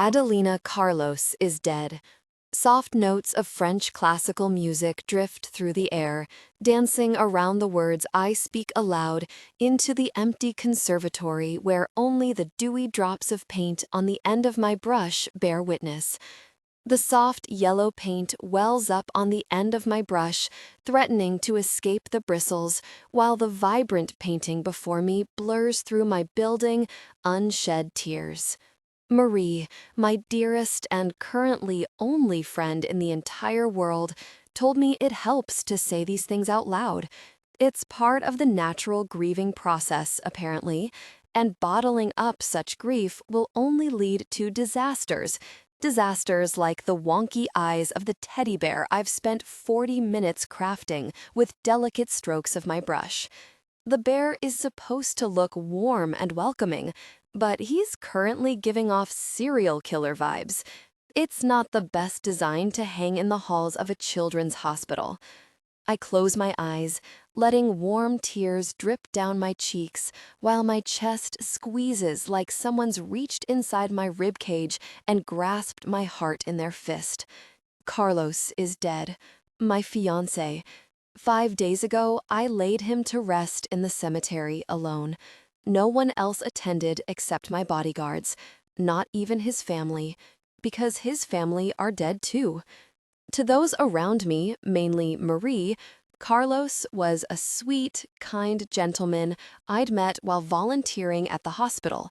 Adelina Carlos is dead. Soft notes of French classical music drift through the air, dancing around the words I speak aloud into the empty conservatory where only the dewy drops of paint on the end of my brush bear witness. The soft yellow paint wells up on the end of my brush, threatening to escape the bristles, while the vibrant painting before me blurs through my building, unshed tears. Marie, my dearest and currently only friend in the entire world, told me it helps to say these things out loud. It's part of the natural grieving process, apparently, and bottling up such grief will only lead to disasters. Disasters like the wonky eyes of the teddy bear I've spent 40 minutes crafting with delicate strokes of my brush. The bear is supposed to look warm and welcoming, but he's currently giving off serial killer vibes. It's not the best design to hang in the halls of a children's hospital. I close my eyes, letting warm tears drip down my cheeks while my chest squeezes like someone's reached inside my ribcage and grasped my heart in their fist. Carlos is dead. My fiancé. 5 days ago, I laid him to rest in the cemetery alone. No one else attended except my bodyguards, not even his family, because his family are dead too. To those around me, mainly Marie, Carlos was a sweet, kind gentleman I'd met while volunteering at the hospital.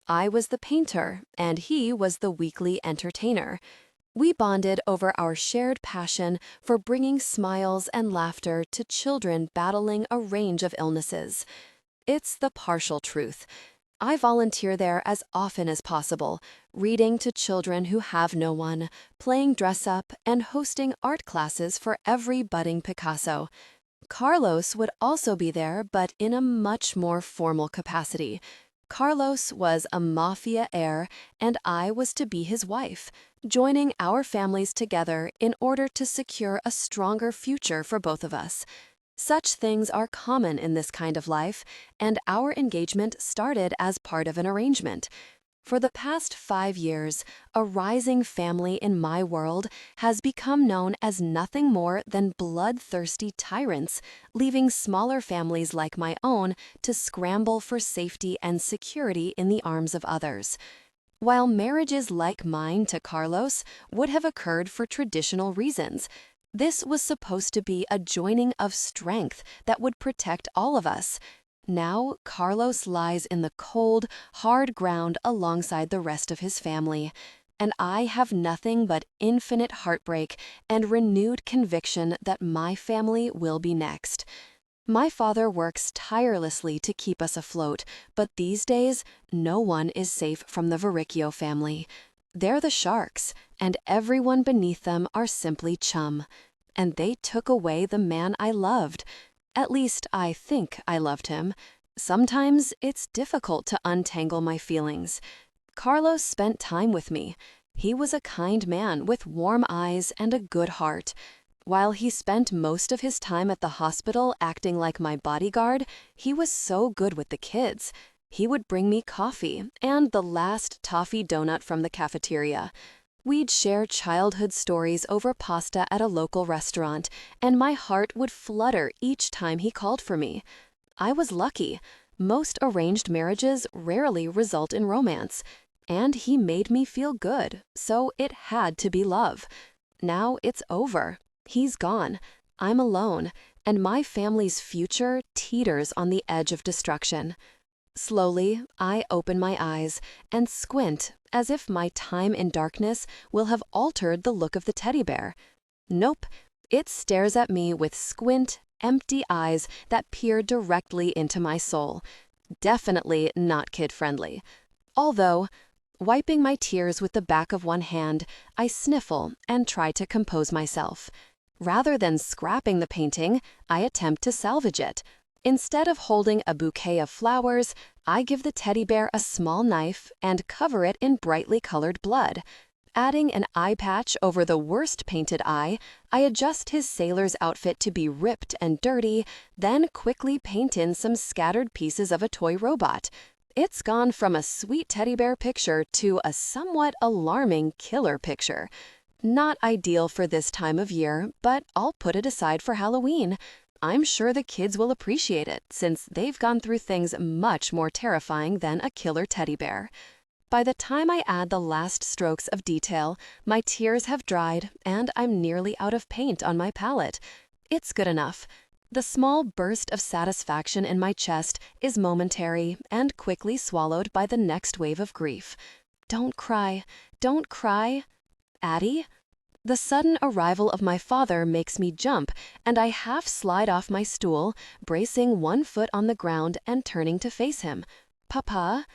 I was the painter, and he was the weekly entertainer. We bonded over our shared passion for bringing smiles and laughter to children battling a range of illnesses. It's the partial truth. I volunteer there as often as possible, reading to children who have no one, playing dress-up, and hosting art classes for every budding Picasso. Carlos would also be there, but in a much more formal capacity. Carlos was a Mafia heir, and I was to be his wife, joining our families together in order to secure a stronger future for both of us. Such things are common in this kind of life, and our engagement started as part of an arrangement. For the past 5 years, a rising family in my world has become known as nothing more than bloodthirsty tyrants, leaving smaller families like my own to scramble for safety and security in the arms of others. While marriages like mine to Carlos would have occurred for traditional reasons, this was supposed to be a joining of strength that would protect all of us. Now, Carlos lies in the cold, hard ground alongside the rest of his family, and I have nothing but infinite heartbreak and renewed conviction that my family will be next. My father works tirelessly to keep us afloat, but these days, no one is safe from the Varricchio family. They're the sharks, and everyone beneath them are simply chum. And they took away the man I loved. At least I think I loved him. Sometimes it's difficult to untangle my feelings. Carlos spent time with me. He was a kind man with warm eyes and a good heart. While he spent most of his time at the hospital acting like my bodyguard, he was so good with the kids. He would bring me coffee and the last toffee donut from the cafeteria. We'd share childhood stories over pasta at a local restaurant, and my heart would flutter each time he called for me. I was lucky. Most arranged marriages rarely result in romance. And he made me feel good, so it had to be love. Now it's over. He's gone. I'm alone, and my family's future teeters on the edge of destruction. Slowly, I open my eyes and squint as if my time in darkness will have altered the look of the teddy bear. Nope, it stares at me with squint, empty eyes that peer directly into my soul. Definitely not kid-friendly. Although, wiping my tears with the back of one hand, I sniffle and try to compose myself. Rather than scrapping the painting, I attempt to salvage it. Instead of holding a bouquet of flowers, I give the teddy bear a small knife and cover it in brightly colored blood. Adding an eye patch over the worst painted eye, I adjust his sailor's outfit to be ripped and dirty, then quickly paint in some scattered pieces of a toy robot. It's gone from a sweet teddy bear picture to a somewhat alarming killer picture. Not ideal for this time of year, but I'll put it aside for Halloween. I'm sure the kids will appreciate it, since they've gone through things much more terrifying than a killer teddy bear. By the time I add the last strokes of detail, my tears have dried and I'm nearly out of paint on my palette. It's good enough. The small burst of satisfaction in my chest is momentary and quickly swallowed by the next wave of grief. Don't cry. Don't cry. Addie? The sudden arrival of my father makes me jump, and I half slide off my stool, bracing one foot on the ground and turning to face him. Papa?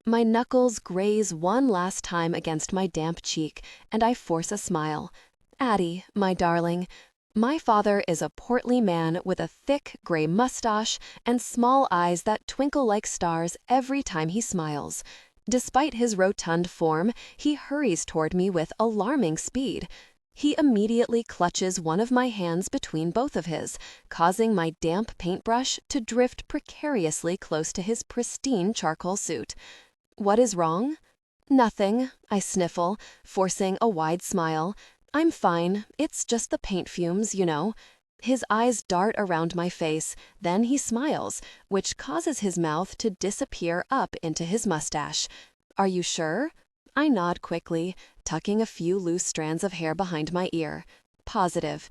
My knuckles graze one last time against my damp cheek, and I force a smile. Addie, my darling. My father is a portly man with a thick gray mustache and small eyes that twinkle like stars every time he smiles. Despite his rotund form, he hurries toward me with alarming speed. He immediately clutches one of my hands between both of his, causing my damp paintbrush to drift precariously close to his pristine charcoal suit. What is wrong? Nothing, I sniffle, forcing a wide smile. I'm fine, it's just the paint fumes, you know. His eyes dart around my face, then he smiles, which causes his mouth to disappear up into his mustache. Are you sure? I nod quickly, tucking a few loose strands of hair behind my ear. Positive.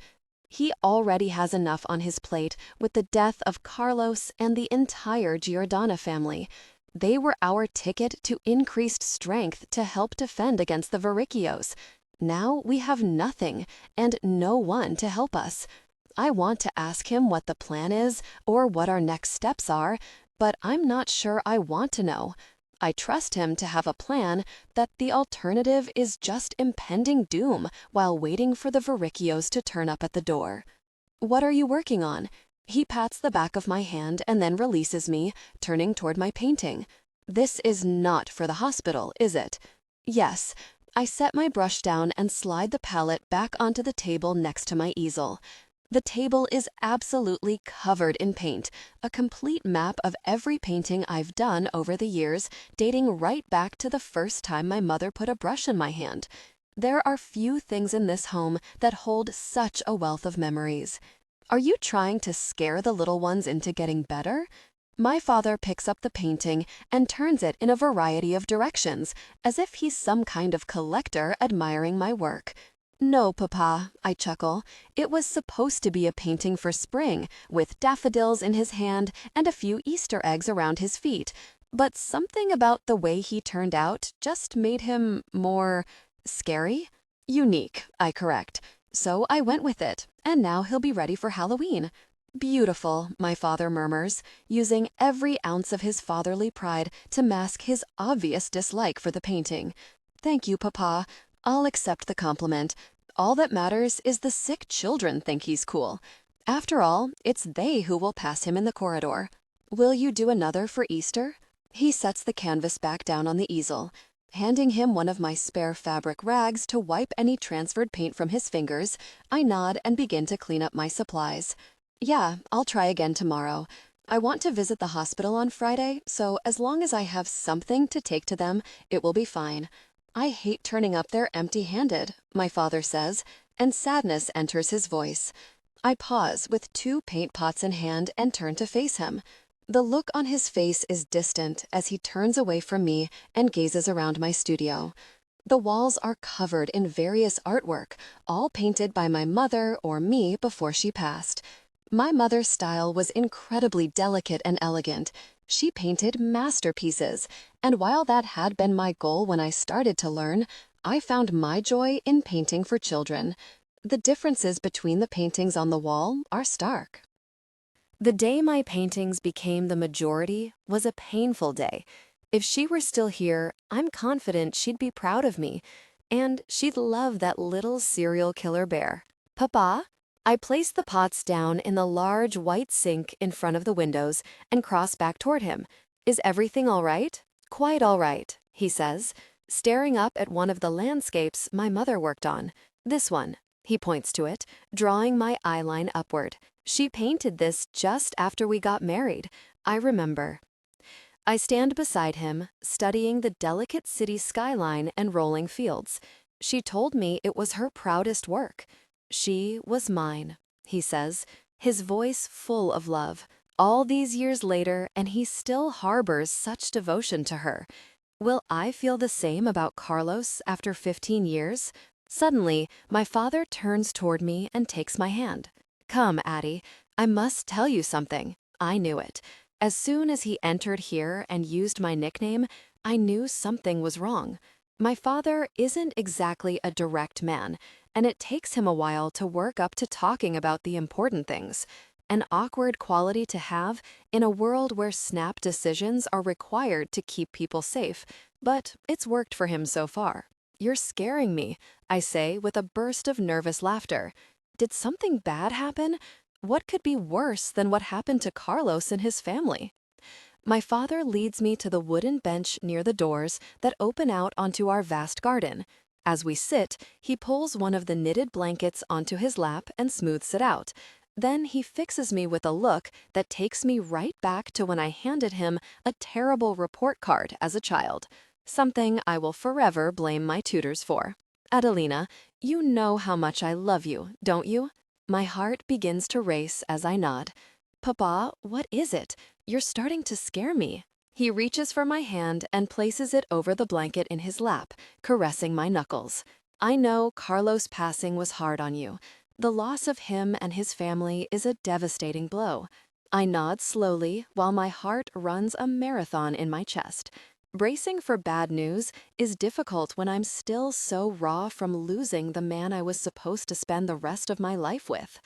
He already has enough on his plate with the death of Carlos and the entire Giordana family. They were our ticket to increased strength to help defend against the Varricchios. Now we have nothing and no one to help us. I want to ask him what the plan is or what our next steps are, but I'm not sure I want to know. I trust him to have a plan that the alternative is just impending doom while waiting for the Varricchios to turn up at the door. What are you working on? He pats the back of my hand and then releases me, turning toward my painting. This is not for the hospital, is it? Yes. I set my brush down and slide the palette back onto the table next to my easel. The table is absolutely covered in paint, a complete map of every painting I've done over the years, dating right back to the first time my mother put a brush in my hand. There are few things in this home that hold such a wealth of memories. Are you trying to scare the little ones into getting better? My father picks up the painting and turns it in a variety of directions, as if he's some kind of collector admiring my work. No, Papa, I chuckle. It was supposed to be a painting for spring, with daffodils in his hand and a few Easter eggs around his feet. But something about the way he turned out just made him more scary? Unique, I correct. So I went with it, and now he'll be ready for Halloween. Beautiful, my father murmurs, using every ounce of his fatherly pride to mask his obvious dislike for the painting. Thank you, Papa. I'll accept the compliment. All that matters is the sick children think he's cool. After all, it's they who will pass him in the corridor. Will you do another for Easter? He sets the canvas back down on the easel. Handing him one of my spare fabric rags to wipe any transferred paint from his fingers, I nod and begin to clean up my supplies. Yeah, I'll try again tomorrow. I want to visit the hospital on Friday, so as long as I have something to take to them, it will be fine. I hate turning up there empty-handed, my father says, and sadness enters his voice. I pause with 2 paint pots in hand and turn to face him. The look on his face is distant as he turns away from me and gazes around my studio. The walls are covered in various artwork, all painted by my mother or me before she passed. My mother's style was incredibly delicate and elegant. She painted masterpieces, and while that had been my goal when I started to learn, I found my joy in painting for children. The differences between the paintings on the wall are stark. The day my paintings became the majority was a painful day. If she were still here, I'm confident she'd be proud of me, and she'd love that little serial killer bear. Papa? I place the pots down in the large white sink in front of the windows and cross back toward him. Is everything all right? Quite all right, he says, staring up at one of the landscapes my mother worked on. This one, he points to it, drawing my eyeline upward. She painted this just after we got married. I remember. I stand beside him, studying the delicate city skyline and rolling fields. She told me it was her proudest work. She was mine, he says, his voice full of love. All these years later, and he still harbors such devotion to her. Will I feel the same about Carlos after 15 years? Suddenly, my father turns toward me and takes my hand. Come, Addie, I must tell you something. I knew it. As soon as he entered here and used my nickname, I knew something was wrong. My father isn't exactly a direct man, and it takes him a while to work up to talking about the important things. An awkward quality to have in a world where snap decisions are required to keep people safe, but it's worked for him so far. You're scaring me, I say with a burst of nervous laughter. Did something bad happen? What could be worse than what happened to Carlos and his family? My father leads me to the wooden bench near the doors that open out onto our vast garden. As we sit, he pulls one of the knitted blankets onto his lap and smooths it out. Then he fixes me with a look that takes me right back to when I handed him a terrible report card as a child. Something I will forever blame my tutors for. Adelina, you know how much I love you, don't you? My heart begins to race as I nod. Papa, what is it? You're starting to scare me. He reaches for my hand and places it over the blanket in his lap, caressing my knuckles. I know Carlos' passing was hard on you. The loss of him and his family is a devastating blow. I nod slowly while my heart runs a marathon in my chest. Bracing for bad news is difficult when I'm still so raw from losing the man I was supposed to spend the rest of my life with.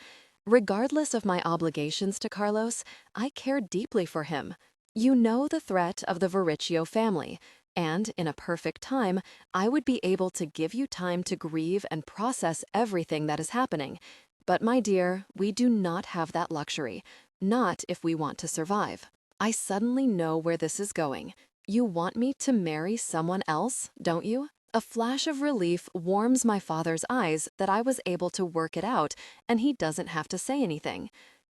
Regardless of my obligations to Carlos, I care deeply for him. You know the threat of the Varricchio family, and in a perfect time, I would be able to give you time to grieve and process everything that is happening. But my dear, we do not have that luxury, not if we want to survive. I suddenly know where this is going. You want me to marry someone else, don't you? A flash of relief warms my father's eyes that I was able to work it out and he doesn't have to say anything.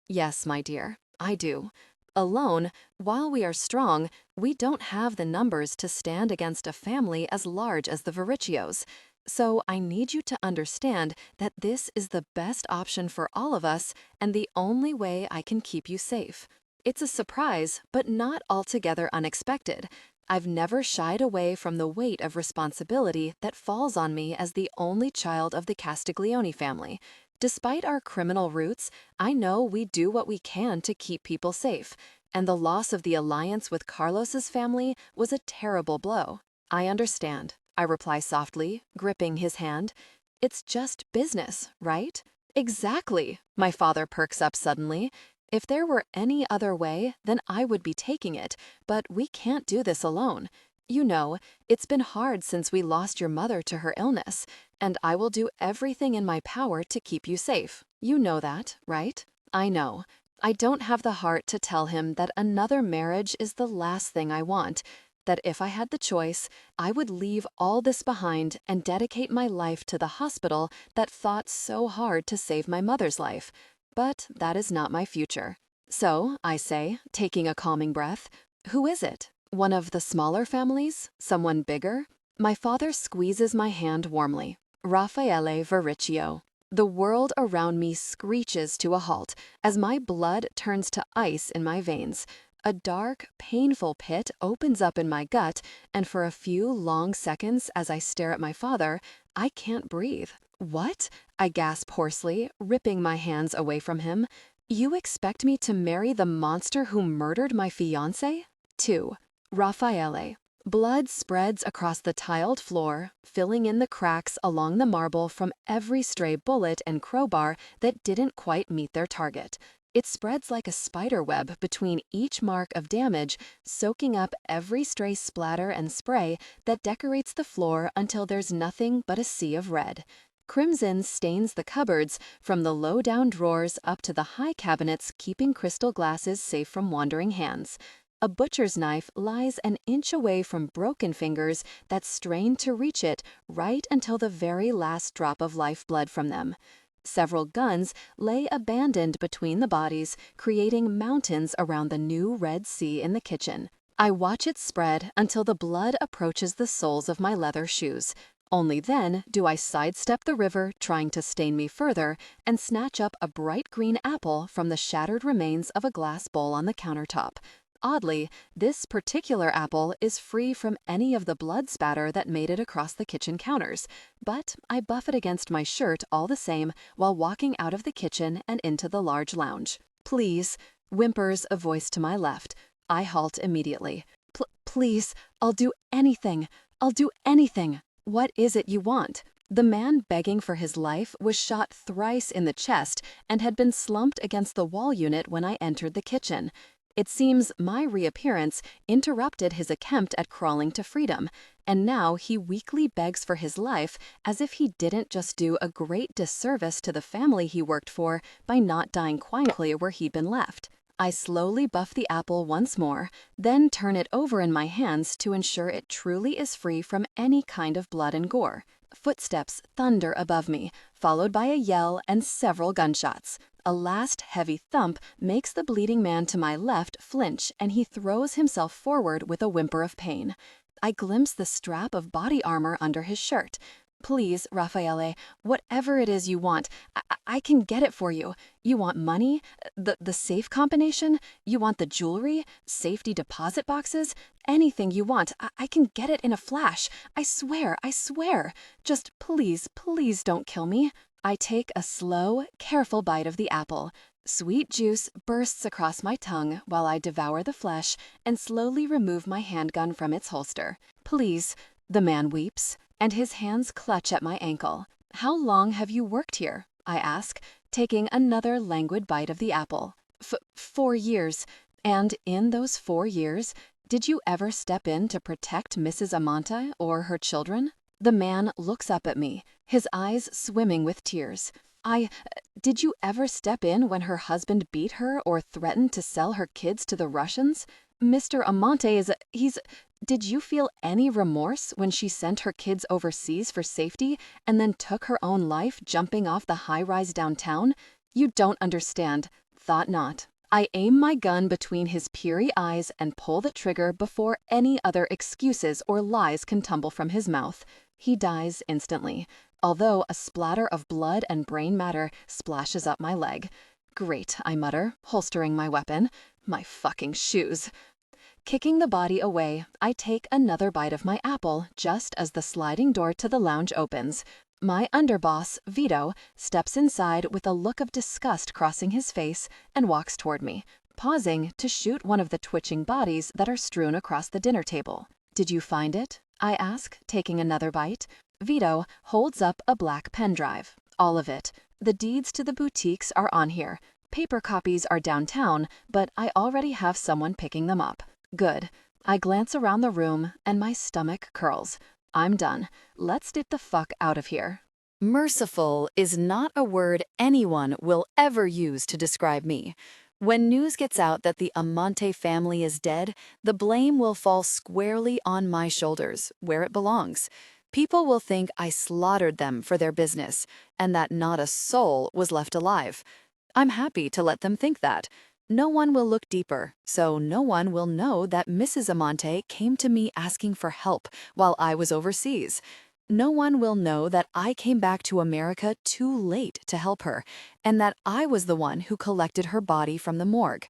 Yes, my dear, I do. Alone, while we are strong, we don't have the numbers to stand against a family as large as the Varricchios. So I need you to understand that this is the best option for all of us and the only way I can keep you safe. It's a surprise, but not altogether unexpected. I've never shied away from the weight of responsibility that falls on me as the only child of the Castiglione family. Despite our criminal roots, I know we do what we can to keep people safe, and the loss of the alliance with Carlos's family was a terrible blow. I understand, I reply softly, gripping his hand. It's just business, right? Exactly, my father perks up suddenly. If there were any other way, then I would be taking it, but we can't do this alone. You know, it's been hard since we lost your mother to her illness, and I will do everything in my power to keep you safe. You know that, right? I know. I don't have the heart to tell him that another marriage is the last thing I want, that if I had the choice, I would leave all this behind and dedicate my life to the hospital that fought so hard to save my mother's life. But that is not my future. So, I say, taking a calming breath, who is it? One of the smaller families? Someone bigger? My father squeezes my hand warmly. Raffaele Varricchio. The world around me screeches to a halt as my blood turns to ice in my veins. A dark, painful pit opens up in my gut, and for a few long seconds as I stare at my father, I can't breathe. What? I gasp hoarsely, ripping my hands away from him. You expect me to marry the monster who murdered my fiancé? 2. Raffaele. Blood spreads across the tiled floor, filling in the cracks along the marble from every stray bullet and crowbar that didn't quite meet their target. It spreads like a spider web between each mark of damage, soaking up every stray splatter and spray that decorates the floor until there's nothing but a sea of red. Crimson stains the cupboards from the low-down drawers up to the high cabinets keeping crystal glasses safe from wandering hands. A butcher's knife lies an inch away from broken fingers that strain to reach it right until the very last drop of lifeblood from them. Several guns lay abandoned between the bodies, creating mountains around the new Red Sea in the kitchen. I watch it spread until the blood approaches the soles of my leather shoes. Only then do I sidestep the river trying to stain me further and snatch up a bright green apple from the shattered remains of a glass bowl on the countertop. Oddly, this particular apple is free from any of the blood spatter that made it across the kitchen counters, but I buff it against my shirt all the same while walking out of the kitchen and into the large lounge. "Please," whimpers a voice to my left. I halt immediately. Please, I'll do anything. I'll do anything. What is it you want?" The man begging for his life was shot thrice in the chest and had been slumped against the wall unit when I entered the kitchen. It seems my reappearance interrupted his attempt at crawling to freedom, and now he weakly begs for his life as if he didn't just do a great disservice to the family he worked for by not dying quietly where he'd been left. I slowly buff the apple once more, then turn it over in my hands to ensure it truly is free from any kind of blood and gore. Footsteps thunder above me, followed by a yell and several gunshots. A last heavy thump makes the bleeding man to my left flinch, and he throws himself forward with a whimper of pain. I glimpse the strap of body armor under his shirt. "Please, Raffaele, whatever it is you want, I can get it for you. You want money? The safe combination? You want the jewelry? Safety deposit boxes? Anything you want, I can get it in a flash. I swear, I swear. Just please, please don't kill me." I take a slow, careful bite of the apple. Sweet juice bursts across my tongue while I devour the flesh and slowly remove my handgun from its holster. "Please," the man weeps, and his hands clutch at my ankle. "How long have you worked here?" I ask, taking another languid bite of the apple. 4 years. And in those 4 years, did you ever step in to protect Mrs. Amante or her children?" The man looks up at me, his eyes swimming with tears. Did you ever step in when her husband beat her or threatened to sell her kids to the Russians? Mr. Amante Did you feel any remorse when she sent her kids overseas for safety and then took her own life jumping off the high-rise downtown? You don't understand. Thought not. I aim my gun between his peery eyes and pull the trigger before any other excuses or lies can tumble from his mouth. He dies instantly, although a splatter of blood and brain matter splashes up my leg. "Great," I mutter, holstering my weapon. My fucking shoes. Kicking the body away, I take another bite of my apple just as the sliding door to the lounge opens. My underboss, Vito, steps inside with a look of disgust crossing his face and walks toward me, pausing to shoot one of the twitching bodies that are strewn across the dinner table. "Did you find it?" I ask, taking another bite. Vito holds up a black pen drive. "All of it. The deeds to the boutiques are on here. Paper copies are downtown, but I already have someone picking them up." "Good." I glance around the room and my stomach curls. I'm done. Let's get the fuck out of here. Merciful is not a word anyone will ever use to describe me. When news gets out that the Amante family is dead, the blame will fall squarely on my shoulders, where it belongs. People will think I slaughtered them for their business, and that not a soul was left alive. I'm happy to let them think that. No one will look deeper, so no one will know that Mrs. Amante came to me asking for help while I was overseas. No one will know that I came back to America too late to help her, and that I was the one who collected her body from the morgue.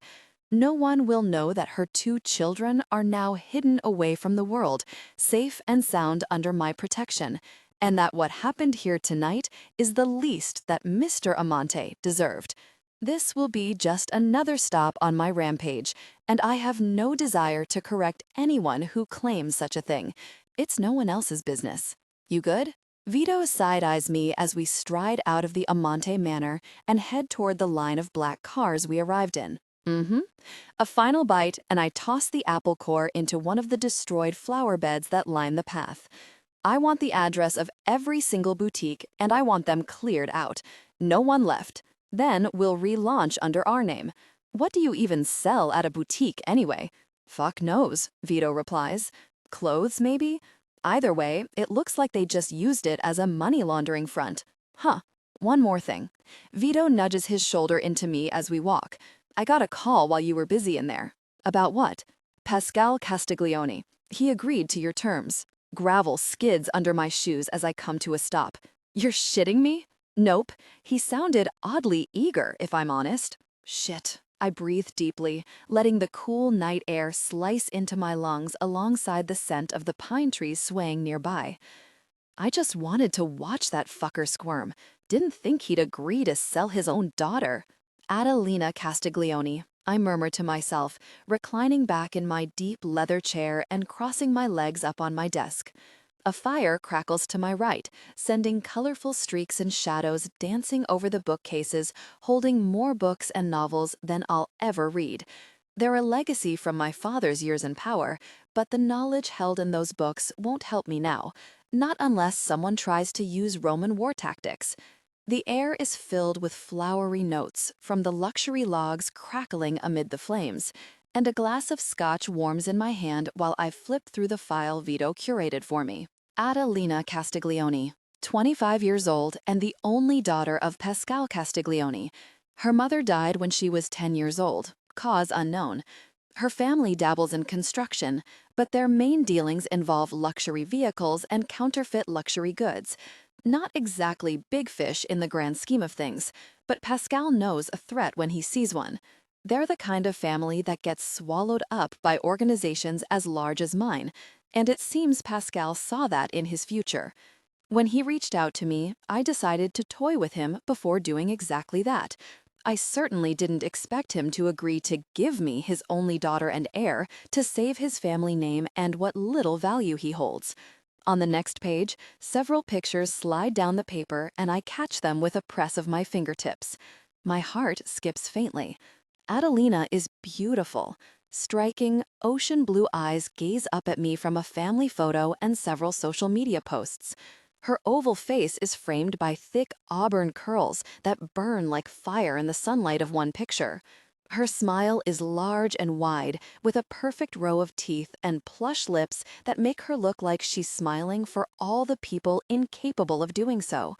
No one will know that her 2 children are now hidden away from the world, safe and sound under my protection, and that what happened here tonight is the least that Mr. Amante deserved. This will be just another stop on my rampage, and I have no desire to correct anyone who claims such a thing. It's no one else's business. You good? Vito side-eyes me as we stride out of the Amante Manor and head toward the line of black cars we arrived in. A final bite, and I toss the apple core into one of the destroyed flower beds that line the path. I want the address of every single boutique, and I want them cleared out. No one left. Then we'll relaunch under our name. What do you even sell at a boutique anyway? Fuck knows, Vito replies. Clothes, maybe? Either way, it looks like they just used it as a money laundering front. Huh. One more thing. Vito nudges his shoulder into me as we walk. I got a call while you were busy in there. About what? Pascal Castiglione. He agreed to your terms. Gravel skids under my shoes as I come to a stop. You're shitting me? Nope. He sounded oddly eager, if I'm honest. Shit. I breathe deeply, letting the cool night air slice into my lungs alongside the scent of the pine trees swaying nearby. I just wanted to watch that fucker squirm. Didn't think he'd agree to sell his own daughter. Adelina Castiglione, I murmur to myself, reclining back in my deep leather chair and crossing my legs up on my desk. A fire crackles to my right, sending colorful streaks and shadows dancing over the bookcases, holding more books and novels than I'll ever read. They're a legacy from my father's years in power, but the knowledge held in those books won't help me now, not unless someone tries to use Roman war tactics. The air is filled with flowery notes from the luxury logs crackling amid the flames, and a glass of scotch warms in my hand while I flip through the file Vito curated for me. Adelina Castiglione, 25 years old and the only daughter of Pascal Castiglione. Her mother died when she was 10 years old, cause unknown. Her family dabbles in construction, but their main dealings involve luxury vehicles and counterfeit luxury goods. Not exactly big fish in the grand scheme of things, but Pascal knows a threat when he sees one. They're the kind of family that gets swallowed up by organizations as large as mine, and it seems Pascal saw that in his future. When he reached out to me, I decided to toy with him before doing exactly that. I certainly didn't expect him to agree to give me his only daughter and heir to save his family name and what little value he holds. On the next page, several pictures slide down the paper and I catch them with a press of my fingertips. My heart skips faintly. Adelina is beautiful. Striking, ocean blue eyes gaze up at me from a family photo and several social media posts. Her oval face is framed by thick auburn curls that burn like fire in the sunlight of one picture. Her smile is large and wide, with a perfect row of teeth and plush lips that make her look like she's smiling for all the people incapable of doing so.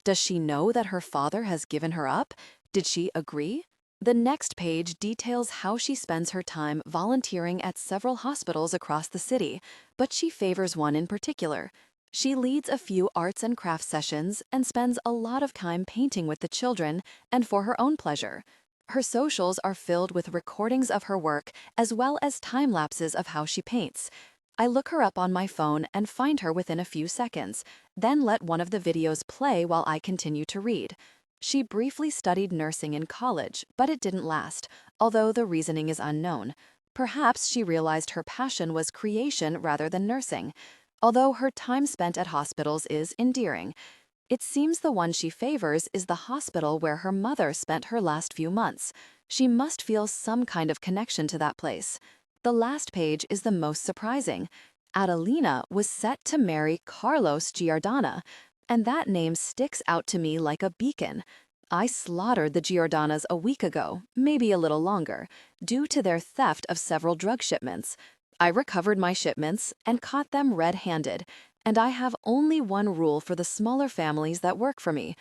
Does she know that her father has given her up? Did she agree? The next page details how she spends her time volunteering at several hospitals across the city, but she favors one in particular. She leads a few arts and crafts sessions and spends a lot of time painting with the children and for her own pleasure. Her socials are filled with recordings of her work as well as time lapses of how she paints. I look her up on my phone and find her within a few seconds, then let one of the videos play while I continue to read. She briefly studied nursing in college, but it didn't last, although the reasoning is unknown. Perhaps she realized her passion was creation rather than nursing, although her time spent at hospitals is endearing. It seems the one she favors is the hospital where her mother spent her last few months. She must feel some kind of connection to that place. The last page is the most surprising. Adelina was set to marry Carlos Giordana, and that name sticks out to me like a beacon. I slaughtered the Giordanas a week ago, maybe a little longer, due to their theft of several drug shipments. I recovered my shipments and caught them red-handed, and I have only one rule for the smaller families that work for me: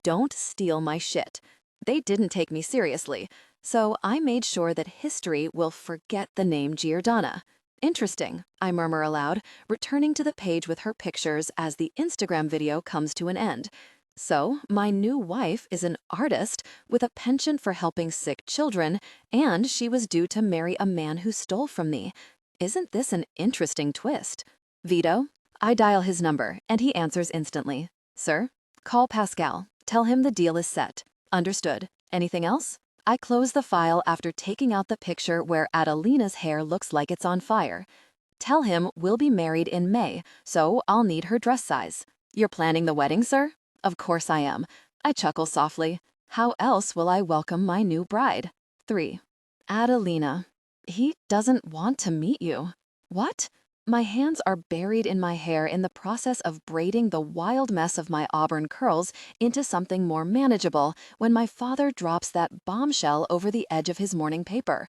don't steal my shit. They didn't take me seriously, so I made sure that history will forget the name Giordana. Interesting, I murmur aloud, returning to the page with her pictures as the Instagram video comes to an end. So, my new wife is an artist with a penchant for helping sick children, and she was due to marry a man who stole from me. Isn't this an interesting twist? Vito? I dial his number, and he answers instantly. Sir? Call Pascal. Tell him the deal is set. Understood. Anything else? I close the file after taking out the picture where Adelina's hair looks like it's on fire. Tell him we'll be married in May, so I'll need her dress size. You're planning the wedding, sir? Of course I am. I chuckle softly. How else will I welcome my new bride? 3. Adelina. He doesn't want to meet you. What? My hands are buried in my hair in the process of braiding the wild mess of my auburn curls into something more manageable when my father drops that bombshell over the edge of his morning paper.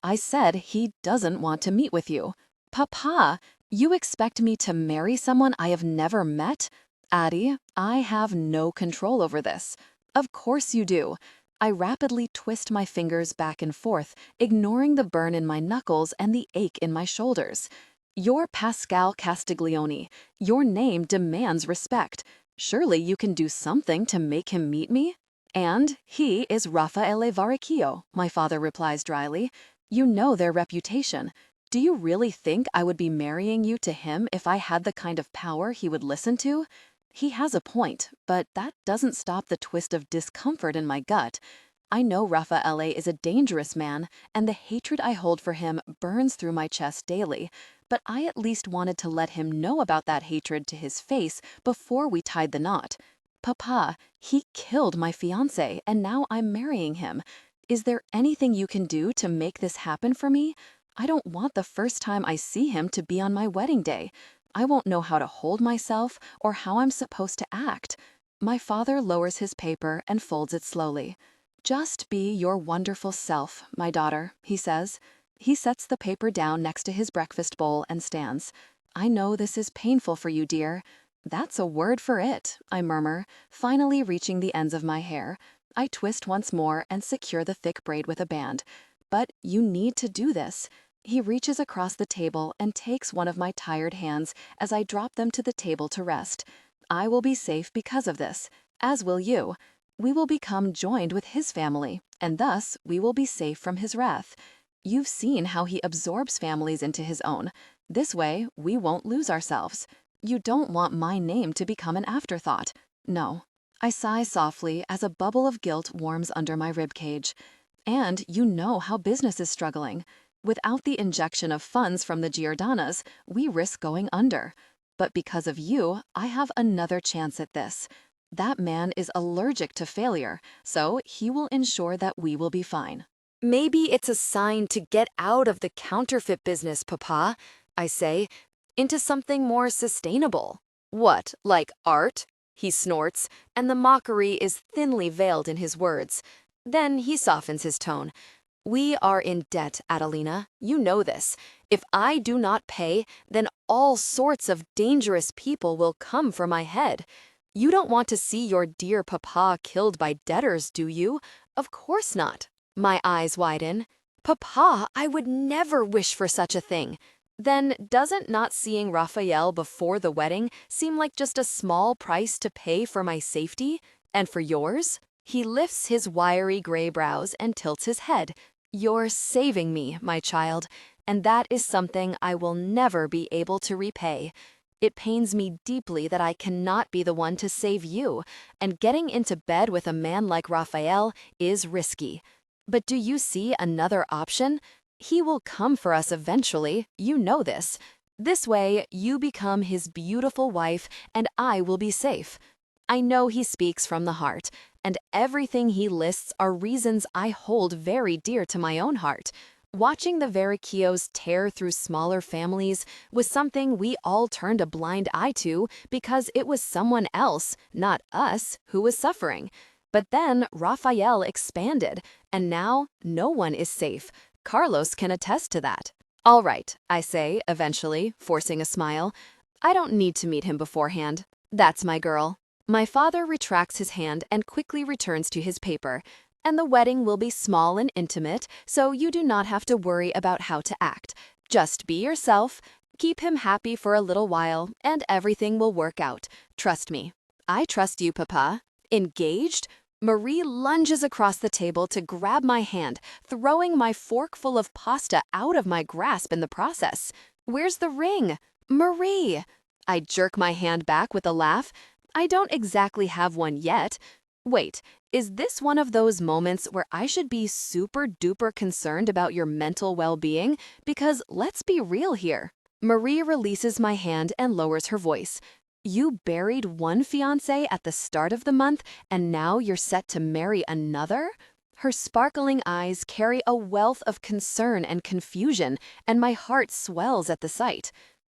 I said he doesn't want to meet with you. Papa, you expect me to marry someone I have never met? Addie, I have no control over this. Of course you do. I rapidly twist my fingers back and forth, ignoring the burn in my knuckles and the ache in my shoulders. You're Pascal Castiglione. Your name demands respect. Surely you can do something to make him meet me? And he is Raffaele Varricchio, my father replies dryly. You know their reputation. Do you really think I would be marrying you to him if I had the kind of power he would listen to? He has a point, but that doesn't stop the twist of discomfort in my gut. I know Raffaele is a dangerous man, and the hatred I hold for him burns through my chest daily, but I at least wanted to let him know about that hatred to his face before we tied the knot. Papa, he killed my fiancé, and now I'm marrying him. Is there anything you can do to make this happen for me? I don't want the first time I see him to be on my wedding day. I won't know how to hold myself or how I'm supposed to act. My father lowers his paper and folds it slowly. Just be your wonderful self, my daughter, he says. He sets the paper down next to his breakfast bowl and stands. I know this is painful for you, dear. That's a word for it, I murmur, finally reaching the ends of my hair. I twist once more and secure the thick braid with a band. But you need to do this. He reaches across the table and takes one of my tired hands as I drop them to the table to rest. I will be safe because of this, as will you. We will become joined with his family, and thus we will be safe from his wrath. You've seen how he absorbs families into his own. This way, we won't lose ourselves. You don't want my name to become an afterthought. No. I sigh softly as a bubble of guilt warms under my ribcage. And you know how business is struggling. Without the injection of funds from the Giordanas, we risk going under. But because of you, I have another chance at this. That man is allergic to failure, so he will ensure that we will be fine. Maybe it's a sign to get out of the counterfeit business, Papa, I say, into something more sustainable. What, like art? He snorts, and the mockery is thinly veiled in his words. Then he softens his tone. We are in debt, Adelina. You know this. If I do not pay, then all sorts of dangerous people will come for my head. You don't want to see your dear papa killed by debtors, do you? Of course not. My eyes widen. Papa, I would never wish for such a thing. Then doesn't not seeing Raphael before the wedding seem like just a small price to pay for my safety? And for yours? He lifts his wiry gray brows and tilts his head. You're saving me, my child, and that is something I will never be able to repay. It pains me deeply that I cannot be the one to save you, and getting into bed with a man like Raphael is risky. But do you see another option? He will come for us eventually, you know this. This way, you become his beautiful wife, and I will be safe. I know he speaks from the heart, and everything he lists are reasons I hold very dear to my own heart. Watching the Varricchios tear through smaller families was something we all turned a blind eye to because it was someone else, not us, who was suffering. But then Raphael expanded, and now no one is safe. Carlos can attest to that. All right, I say, eventually, forcing a smile. I don't need to meet him beforehand. That's my girl. My father retracts his hand and quickly returns to his paper. And the wedding will be small and intimate, so you do not have to worry about how to act. Just be yourself, keep him happy for a little while, and everything will work out. Trust me. I trust you, Papa. Engaged? Marie lunges across the table to grab my hand, throwing my forkful of pasta out of my grasp in the process. Where's the ring? Marie! I jerk my hand back with a laugh. I don't exactly have one yet. Wait, is this one of those moments where I should be super duper concerned about your mental well-being? Because let's be real here. Marie releases my hand and lowers her voice. You buried one fiancé at the start of the month, and now you're set to marry another? Her sparkling eyes carry a wealth of concern and confusion, and my heart swells at the sight.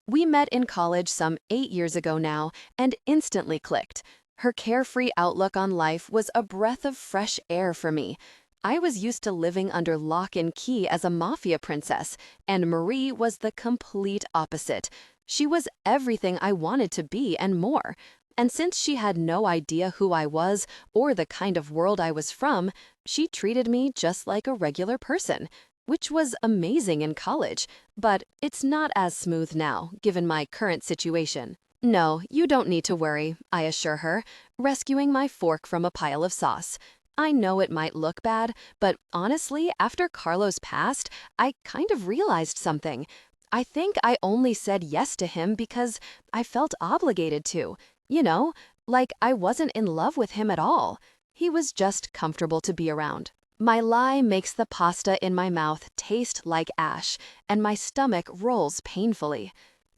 We met in college some 8 years ago now, and instantly clicked. Her carefree outlook on life was a breath of fresh air for me. I was used to living under lock and key as a Mafia princess, and Marie was the complete opposite. She was everything I wanted to be and more. And since she had no idea who I was or the kind of world I was from, she treated me just like a regular person, which was amazing in college, but it's not as smooth now, given my current situation. No, you don't need to worry, I assure her, rescuing my fork from a pile of sauce. I know it might look bad, but honestly, after Carlos passed, I kind of realized something. I think I only said yes to him because I felt obligated to. You know, like I wasn't in love with him at all. He was just comfortable to be around. My lie makes the pasta in my mouth taste like ash, and my stomach rolls painfully.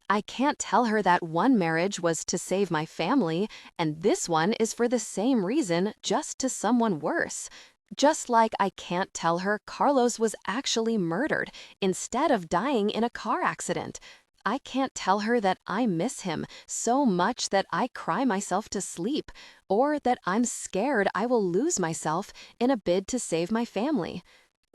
I can't tell her that one marriage was to save my family, and this one is for the same reason, just to someone worse. Just like I can't tell her Carlos was actually murdered instead of dying in a car accident. I can't tell her that I miss him so much that I cry myself to sleep, or that I'm scared I will lose myself in a bid to save my family.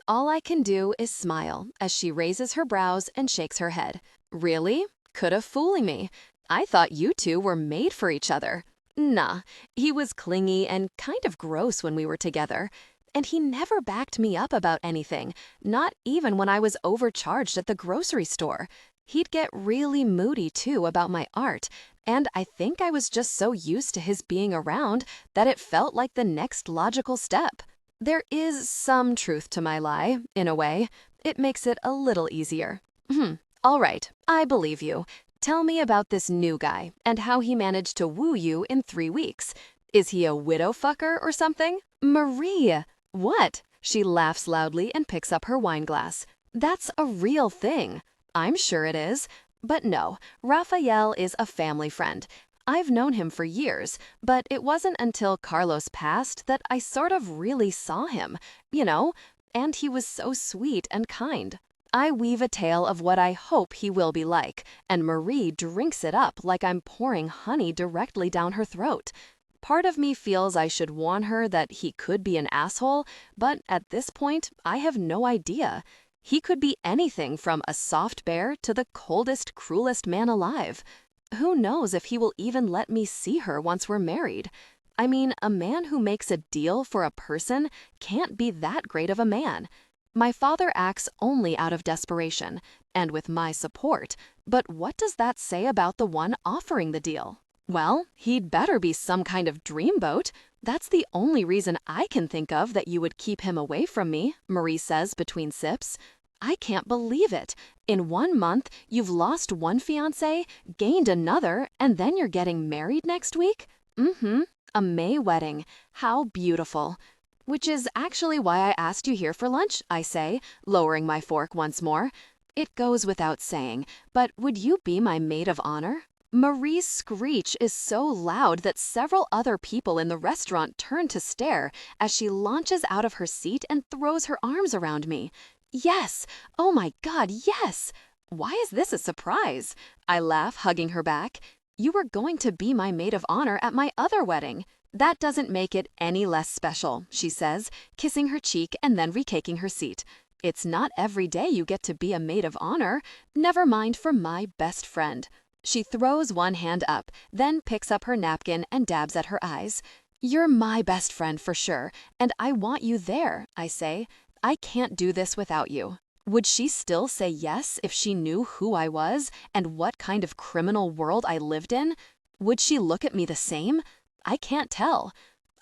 All I can do is smile as she raises her brows and shakes her head. Really? Could have fooling me. I thought you two were made for each other. Nah, he was clingy and kind of gross when we were together. And he never backed me up about anything, not even when I was overcharged at the grocery store. He'd get really moody too about my art, and I think I was just so used to his being around that it felt like the next logical step. There is some truth to my lie, in a way. It makes it a little easier. All right, I believe you. Tell me about this new guy and how he managed to woo you in 3 weeks. Is he a widow fucker or something? Marie! What? She laughs loudly and picks up her wine glass. That's a real thing. I'm sure it is. But no, Raffaele is a family friend. I've known him for years, but it wasn't until Carlos passed that I sort of really saw him, and he was so sweet and kind. I weave a tale of what I hope he will be like, and Marie drinks it up like I'm pouring honey directly down her throat. Part of me feels I should warn her that he could be an asshole, but at this point, I have no idea. He could be anything from a soft bear to the coldest, cruelest man alive. Who knows if he will even let me see her once we're married? I mean, a man who makes a deal for a person can't be that great of a man. My father acts only out of desperation, and with my support, but what does that say about the one offering the deal? Well, he'd better be some kind of dreamboat. That's the only reason I can think of that you would keep him away from me, Marie says between sips. I can't believe it. In 1 month, you've lost one fiancé, gained another, and then you're getting married next week? A May wedding. How beautiful. Which is actually why I asked you here for lunch, I say, lowering my fork once more. It goes without saying, but would you be my maid of honor? Marie's screech is so loud that several other people in the restaurant turn to stare as she launches out of her seat and throws her arms around me. Yes! Oh my God, yes! Why is this a surprise? I laugh, hugging her back. You were going to be my maid of honor at my other wedding. That doesn't make it any less special, she says, kissing her cheek and then retaking her seat. It's not every day you get to be a maid of honor. Never mind for my best friend. She throws one hand up, then picks up her napkin and dabs at her eyes. You're my best friend for sure, and I want you there, I say. I can't do this without you. Would she still say yes if she knew who I was and what kind of criminal world I lived in? Would she look at me the same? I can't tell.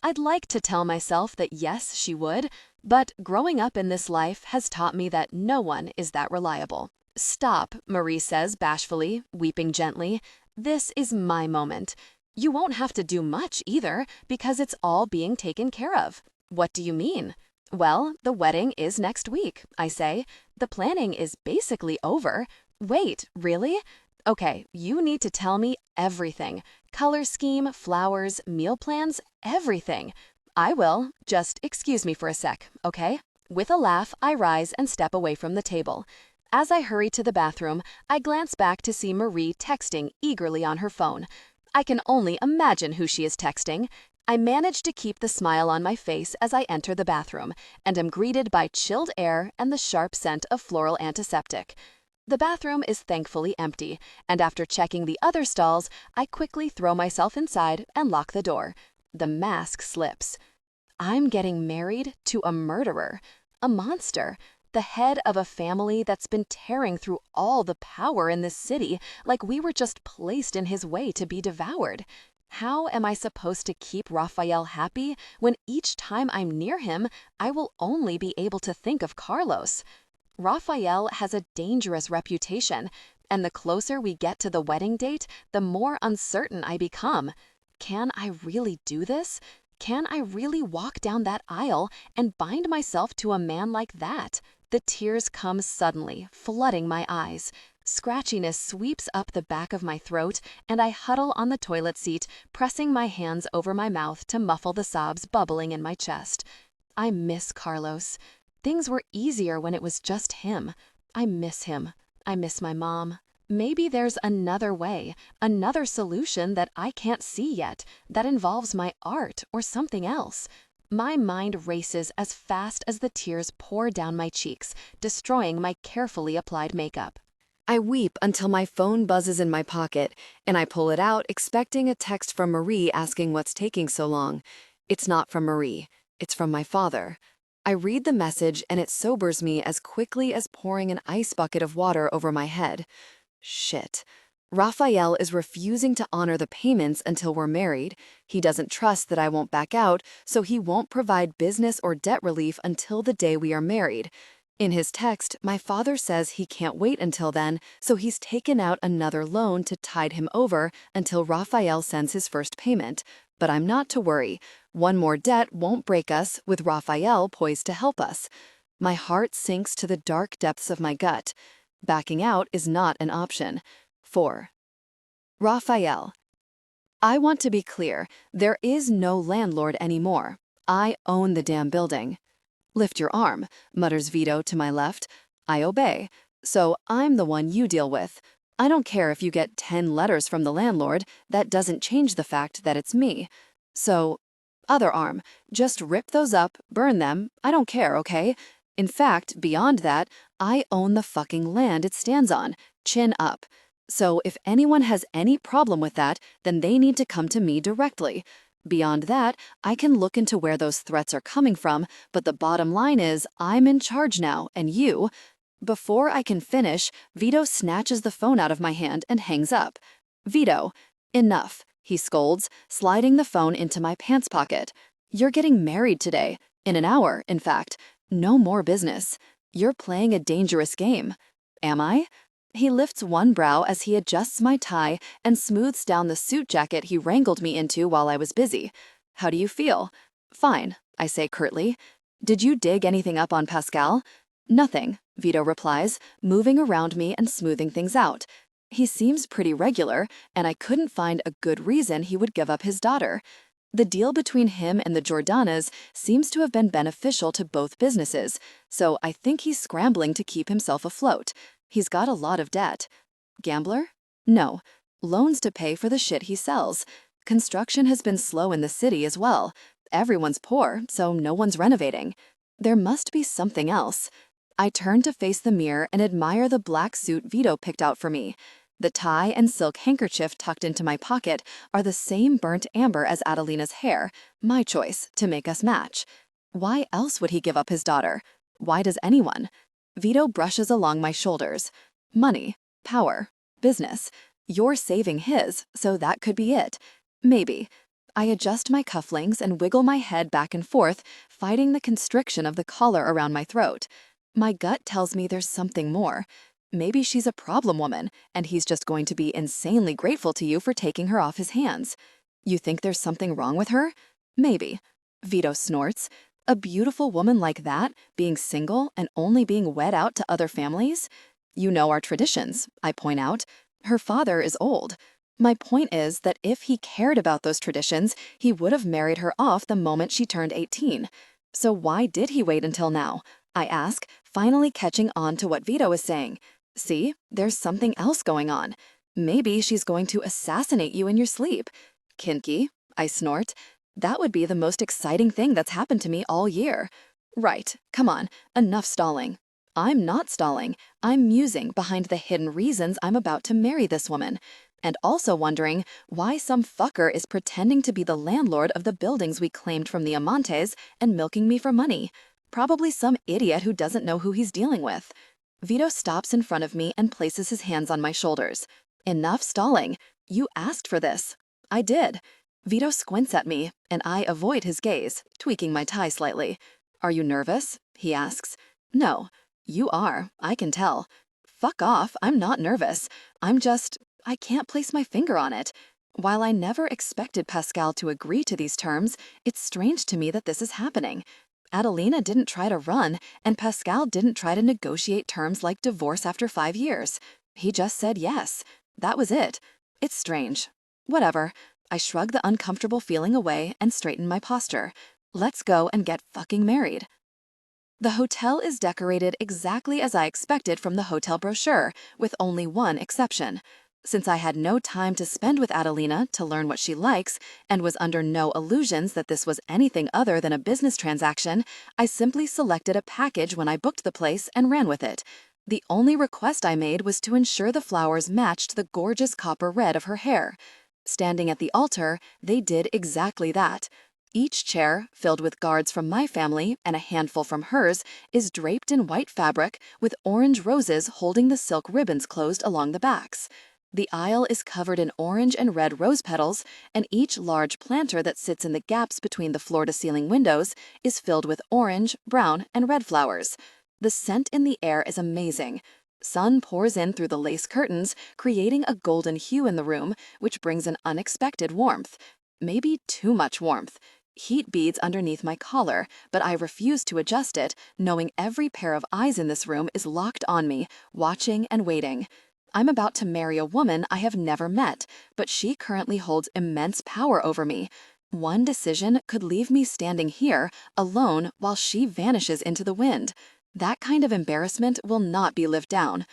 I'd like to tell myself that yes, she would, but growing up in this life has taught me that no one is that reliable. Stop, Marie says bashfully, weeping gently. This is my moment. You won't have to do much either, because it's all being taken care of. What do you mean? Well, the wedding is next week, I say. The planning is basically over. Wait, really? Okay, you need to tell me everything. Color scheme, flowers, meal plans, everything. I will. Just excuse me for a sec, okay? With a laugh, I rise and step away from the table. As I hurry to the bathroom, I glance back to see Marie texting eagerly on her phone. I can only imagine who she is texting. I manage to keep the smile on my face as I enter the bathroom, and am greeted by chilled air and the sharp scent of floral antiseptic. The bathroom is thankfully empty, and after checking the other stalls, I quickly throw myself inside and lock the door. The mask slips. I'm getting married to a murderer, a monster, the head of a family that's been tearing through all the power in this city like we were just placed in his way to be devoured. How am I supposed to keep Raffaele happy when each time I'm near him, I will only be able to think of Carlos? Raffaele has a dangerous reputation, and the closer we get to the wedding date, the more uncertain I become. Can I really do this? Can I really walk down that aisle and bind myself to a man like that? The tears come suddenly, flooding my eyes. Scratchiness sweeps up the back of my throat, and I huddle on the toilet seat, pressing my hands over my mouth to muffle the sobs bubbling in my chest. I miss Carlos. Things were easier when it was just him. I miss him. I miss my mom. Maybe there's another way, another solution that I can't see yet, that involves my art or something else. My mind races as fast as the tears pour down my cheeks, destroying my carefully applied makeup. I weep until my phone buzzes in my pocket, and I pull it out expecting a text from Marie asking what's taking so long. It's not from Marie. It's from my father. I read the message and it sobers me as quickly as pouring an ice bucket of water over my head. Shit. Raffaele is refusing to honor the payments until we're married. He doesn't trust that I won't back out, so he won't provide business or debt relief until the day we are married. In his text, my father says he can't wait until then, so he's taken out another loan to tide him over until Raffaele sends his first payment. But I'm not to worry. One more debt won't break us, with Raffaele poised to help us. My heart sinks to the dark depths of my gut. Backing out is not an option. 4. Raffaele. I want to be clear, there is no landlord anymore. I own the damn building. Lift your arm, mutters Vito to my left. I obey. So I'm the one you deal with. I don't care if you get 10 letters from the landlord, that doesn't change the fact that it's me. So, other arm, just rip those up, burn them, I don't care, okay? In fact, beyond that, I own the fucking land it stands on, chin up. So if anyone has any problem with that, then they need to come to me directly. Beyond that, I can look into where those threats are coming from, but the bottom line is I'm in charge now, and you... Before I can finish, Vito snatches the phone out of my hand and hangs up. Vito, enough, he scolds, sliding the phone into my pants pocket. You're getting married today. In an hour, in fact. No more business. You're playing a dangerous game. Am I? He lifts one brow as he adjusts my tie and smooths down the suit jacket he wrangled me into while I was busy. How do you feel? Fine, I say curtly. Did you dig anything up on Pascal? Nothing, Vito replies, moving around me and smoothing things out. He seems pretty regular, and I couldn't find a good reason he would give up his daughter. The deal between him and the Jordanas seems to have been beneficial to both businesses, so I think he's scrambling to keep himself afloat. He's got a lot of debt. Gambler? No. Loans to pay for the shit he sells. Construction has been slow in the city as well. Everyone's poor, so no one's renovating. There must be something else. I turn to face the mirror and admire the black suit Vito picked out for me. The tie and silk handkerchief tucked into my pocket are the same burnt amber as Adelina's hair, my choice, to make us match. Why else would he give up his daughter? Why does anyone? Vito brushes along my shoulders. Money, power, business. You're saving his, so that could be it. Maybe. I adjust my cufflinks and wiggle my head back and forth, fighting the constriction of the collar around my throat. My gut tells me there's something more. Maybe she's a problem woman, and he's just going to be insanely grateful to you for taking her off his hands. You think there's something wrong with her? Maybe. Vito snorts. A beautiful woman like that, being single and only being wed out to other families? You know our traditions, I point out. Her father is old. My point is that if he cared about those traditions, he would have married her off the moment she turned 18. So why did he wait until now? I ask, finally catching on to what Vito is saying. See, there's something else going on. Maybe she's going to assassinate you in your sleep. Kinky, I snort. That would be the most exciting thing that's happened to me all year. Right, come on, enough stalling. I'm not stalling. I'm musing behind the hidden reasons I'm about to marry this woman. And also wondering why some fucker is pretending to be the landlord of the buildings we claimed from the Amantes and milking me for money. Probably some idiot who doesn't know who he's dealing with. Vito stops in front of me and places his hands on my shoulders. Enough stalling. You asked for this. I did. Vito squints at me, and I avoid his gaze, tweaking my tie slightly. Are you nervous? He asks. No. You are. I can tell. Fuck off. I'm not nervous. I can't place my finger on it. While I never expected Pascal to agree to these terms, it's strange to me that this is happening. Adelina didn't try to run, and Pascal didn't try to negotiate terms like divorce after 5 years. He just said yes. That was it. It's strange. Whatever. I shrug the uncomfortable feeling away and straighten my posture. Let's go and get fucking married. The hotel is decorated exactly as I expected from the hotel brochure, with only one exception. Since I had no time to spend with Adelina to learn what she likes, and was under no illusions that this was anything other than a business transaction, I simply selected a package when I booked the place and ran with it. The only request I made was to ensure the flowers matched the gorgeous copper red of her hair. Standing at the altar, they did exactly that. Each chair, filled with guards from my family and a handful from hers, is draped in white fabric with orange roses holding the silk ribbons closed along the backs. The aisle is covered in orange and red rose petals, and each large planter that sits in the gaps between the floor-to-ceiling windows is filled with orange, brown, and red flowers. The scent in the air is amazing. Sun pours in through the lace curtains, creating a golden hue in the room, which brings an unexpected warmth. Maybe too much warmth. Heat beads underneath my collar, but I refuse to adjust it, knowing every pair of eyes in this room is locked on me, watching and waiting. I'm about to marry a woman I have never met, but she currently holds immense power over me. One decision could leave me standing here, alone, while she vanishes into the wind. That kind of embarrassment will not be lived down.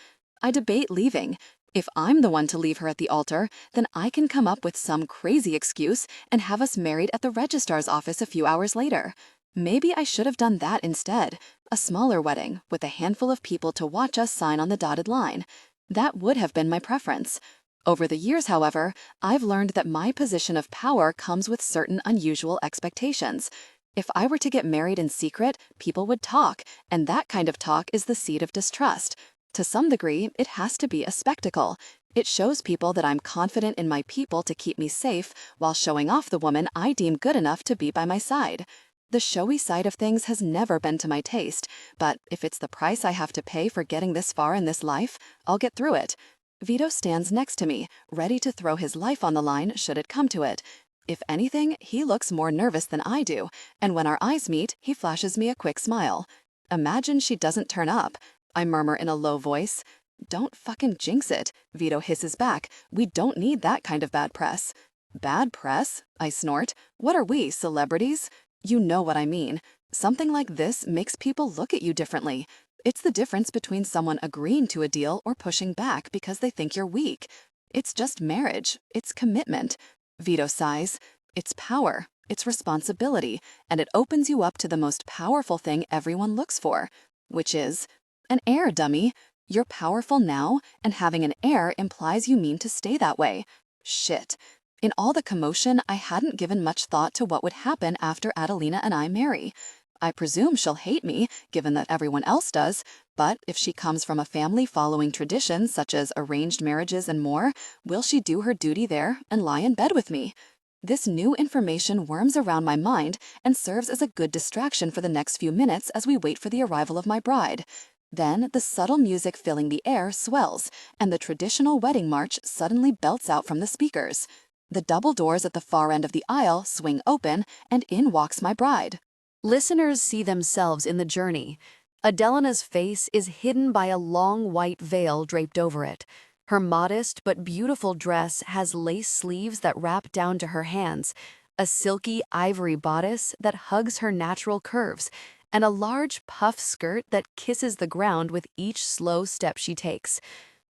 I debate leaving. If I'm the one to leave her at the altar, then I can come up with some crazy excuse and have us married at the registrar's office a few hours later. Maybe I should have done that instead, a smaller wedding with a handful of people to watch us sign on the dotted line. That would have been my preference. Over the years, however, I've learned that my position of power comes with certain unusual expectations. If I were to get married in secret, people would talk, and that kind of talk is the seed of distrust. To some degree, it has to be a spectacle. It shows people that I'm confident in my people to keep me safe while showing off the woman I deem good enough to be by my side. The showy side of things has never been to my taste, but if it's the price I have to pay for getting this far in this life, I'll get through it. Vito stands next to me, ready to throw his life on the line should it come to it. If anything, he looks more nervous than I do, and when our eyes meet, he flashes me a quick smile. Imagine she doesn't turn up. I murmur in a low voice. Don't fucking jinx it, Vito hisses back. We don't need that kind of bad press. Bad press? I snort. What are we, celebrities? You know what I mean. Something like this makes people look at you differently. It's the difference between someone agreeing to a deal or pushing back because they think you're weak. It's just marriage. It's commitment. Vito sighs. It's power. It's responsibility. And it opens you up to the most powerful thing everyone looks for, which is an heir, dummy. You're powerful now, and having an heir implies you mean to stay that way. Shit. In all the commotion, I hadn't given much thought to what would happen after Adelina and I marry. I presume she'll hate me, given that everyone else does, but if she comes from a family following traditions such as arranged marriages and more, will she do her duty there and lie in bed with me? This new information worms around my mind and serves as a good distraction for the next few minutes as we wait for the arrival of my bride. Then the subtle music filling the air swells, and the traditional wedding march suddenly belts out from the speakers. The double doors at the far end of the aisle swing open, and in walks my bride. Listeners see themselves in the journey. Adelina's face is hidden by a long white veil draped over it. Her modest but beautiful dress has lace sleeves that wrap down to her hands, a silky ivory bodice that hugs her natural curves, and a large puff skirt that kisses the ground with each slow step she takes.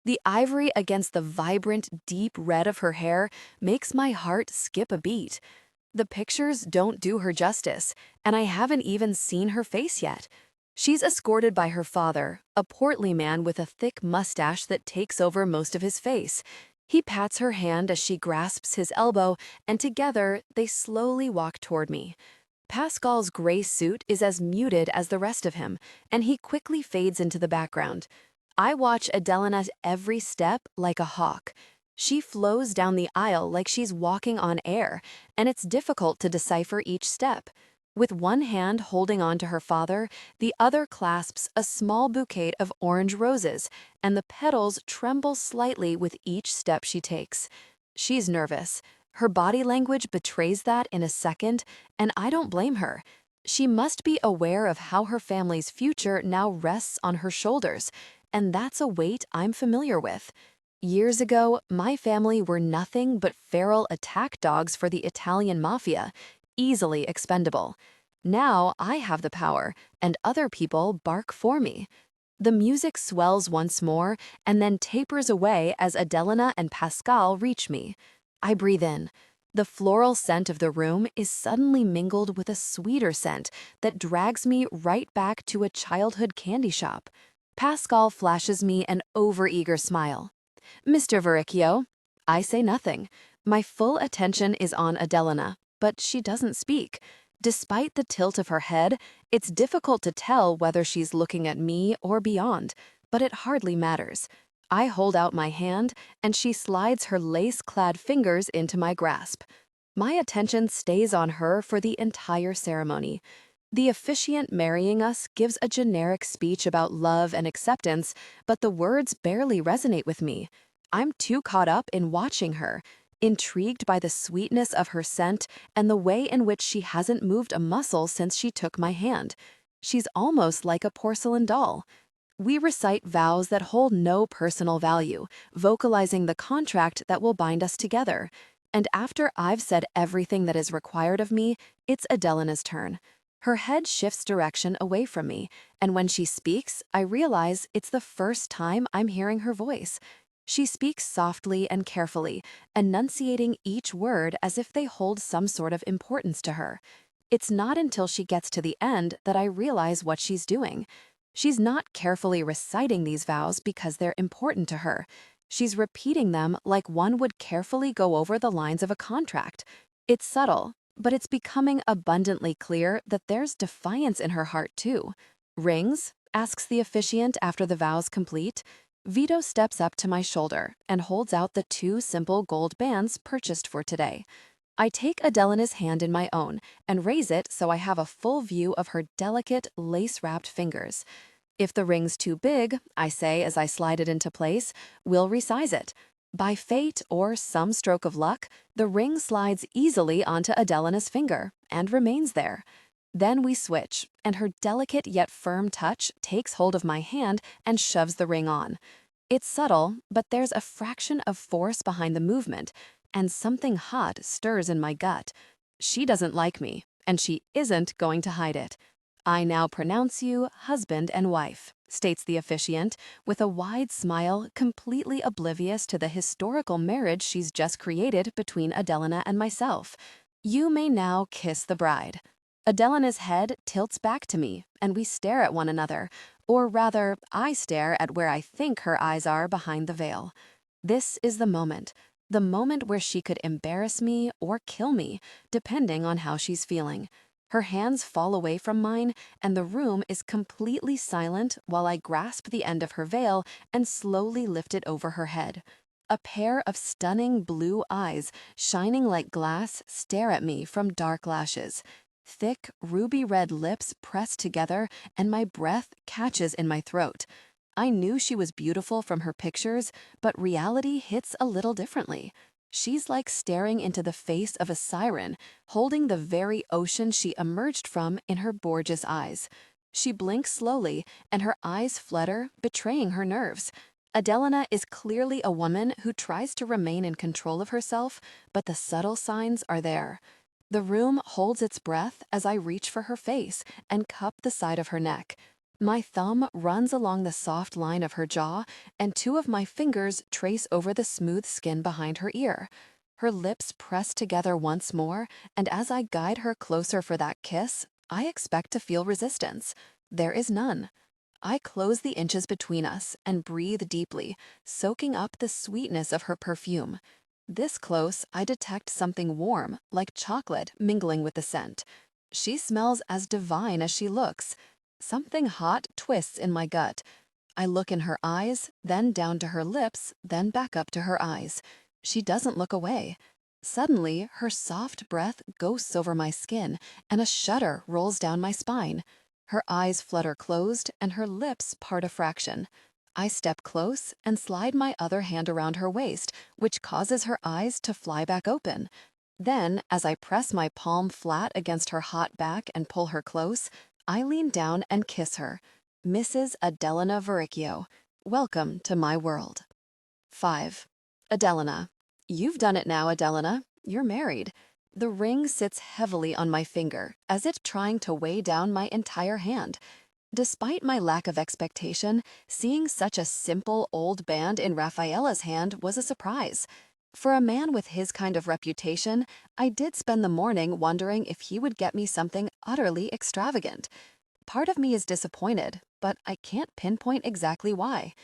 The ivory against the vibrant, deep red of her hair makes my heart skip a beat. The pictures don't do her justice, and I haven't even seen her face yet. She's escorted by her father, a portly man with a thick mustache that takes over most of his face. He pats her hand as she grasps his elbow, and together they slowly walk toward me. Pascal's gray suit is as muted as the rest of him, and he quickly fades into the background. I watch Adelina's every step like a hawk. She flows down the aisle like she's walking on air, and it's difficult to decipher each step. With one hand holding on to her father, the other clasps a small bouquet of orange roses, and the petals tremble slightly with each step she takes. She's nervous. Her body language betrays that in a second, and I don't blame her. She must be aware of how her family's future now rests on her shoulders, and that's a weight I'm familiar with. Years ago, my family were nothing but feral attack dogs for the Italian Mafia, easily expendable. Now I have the power, and other people bark for me. The music swells once more and then tapers away as Adelina and Pascal reach me. I breathe in. The floral scent of the room is suddenly mingled with a sweeter scent that drags me right back to a childhood candy shop. Pascal flashes me an overeager smile. "Mr. Varricchio." I say nothing. My full attention is on Adelina, but she doesn't speak. Despite the tilt of her head, it's difficult to tell whether she's looking at me or beyond, but it hardly matters. I hold out my hand, and she slides her lace-clad fingers into my grasp. My attention stays on her for the entire ceremony. The officiant marrying us gives a generic speech about love and acceptance, but the words barely resonate with me. I'm too caught up in watching her, intrigued by the sweetness of her scent and the way in which she hasn't moved a muscle since she took my hand. She's almost like a porcelain doll. We recite vows that hold no personal value, vocalizing the contract that will bind us together. And after I've said everything that is required of me, it's Adelina's turn. Her head shifts direction away from me, and when she speaks, I realize it's the first time I'm hearing her voice. She speaks softly and carefully, enunciating each word as if they hold some sort of importance to her. It's not until she gets to the end that I realize what she's doing. She's not carefully reciting these vows because they're important to her. She's repeating them like one would carefully go over the lines of a contract. It's subtle, but it's becoming abundantly clear that there's defiance in her heart, too. "Rings?" asks the officiant after the vows complete. Vito steps up to my shoulder and holds out the two simple gold bands purchased for today. I take Adelina's hand in my own and raise it so I have a full view of her delicate, lace-wrapped fingers. "If the ring's too big," I say as I slide it into place, "we'll resize it." By fate or some stroke of luck, the ring slides easily onto Adelina's finger and remains there. Then we switch, and her delicate yet firm touch takes hold of my hand and shoves the ring on. It's subtle, but there's a fraction of force behind the movement, and something hot stirs in my gut. She doesn't like me, and she isn't going to hide it. "I now pronounce you husband and wife," states the officiant, with a wide smile completely oblivious to the historical marriage she's just created between Adelina and myself. "You may now kiss the bride." Adelina's head tilts back to me, and we stare at one another, or rather, I stare at where I think her eyes are behind the veil. This is the moment where she could embarrass me or kill me, depending on how she's feeling. Her hands fall away from mine, and the room is completely silent while I grasp the end of her veil and slowly lift it over her head. A pair of stunning blue eyes, shining like glass, stare at me from dark lashes. Thick, ruby-red lips press together, and my breath catches in my throat. I knew she was beautiful from her pictures, but reality hits a little differently. She's like staring into the face of a siren, holding the very ocean she emerged from in her gorgeous eyes. She blinks slowly, and her eyes flutter, betraying her nerves. Adelina is clearly a woman who tries to remain in control of herself, but the subtle signs are there. The room holds its breath as I reach for her face and cup the side of her neck. My thumb runs along the soft line of her jaw, and two of my fingers trace over the smooth skin behind her ear. Her lips press together once more, and as I guide her closer for that kiss, I expect to feel resistance. There is none. I close the inches between us and breathe deeply, soaking up the sweetness of her perfume. This close, I detect something warm, like chocolate, mingling with the scent. She smells as divine as she looks. Something hot twists in my gut. I look in her eyes, then down to her lips, then back up to her eyes. She doesn't look away. Suddenly, her soft breath ghosts over my skin, and a shudder rolls down my spine. Her eyes flutter closed, and her lips part a fraction. I step close and slide my other hand around her waist, which causes her eyes to fly back open. Then, as I press my palm flat against her hot back and pull her close, I lean down and kiss her. Mrs. Adelina Varricchio, welcome to my world. 5. Adelina. You've done it now, Adelina. You're married. The ring sits heavily on my finger, as if trying to weigh down my entire hand. Despite my lack of expectation, seeing such a simple old band in Raffaele's hand was a surprise. For a man with his kind of reputation, I did spend the morning wondering if he would get me something utterly extravagant. Part of me is disappointed, but I can't pinpoint exactly why.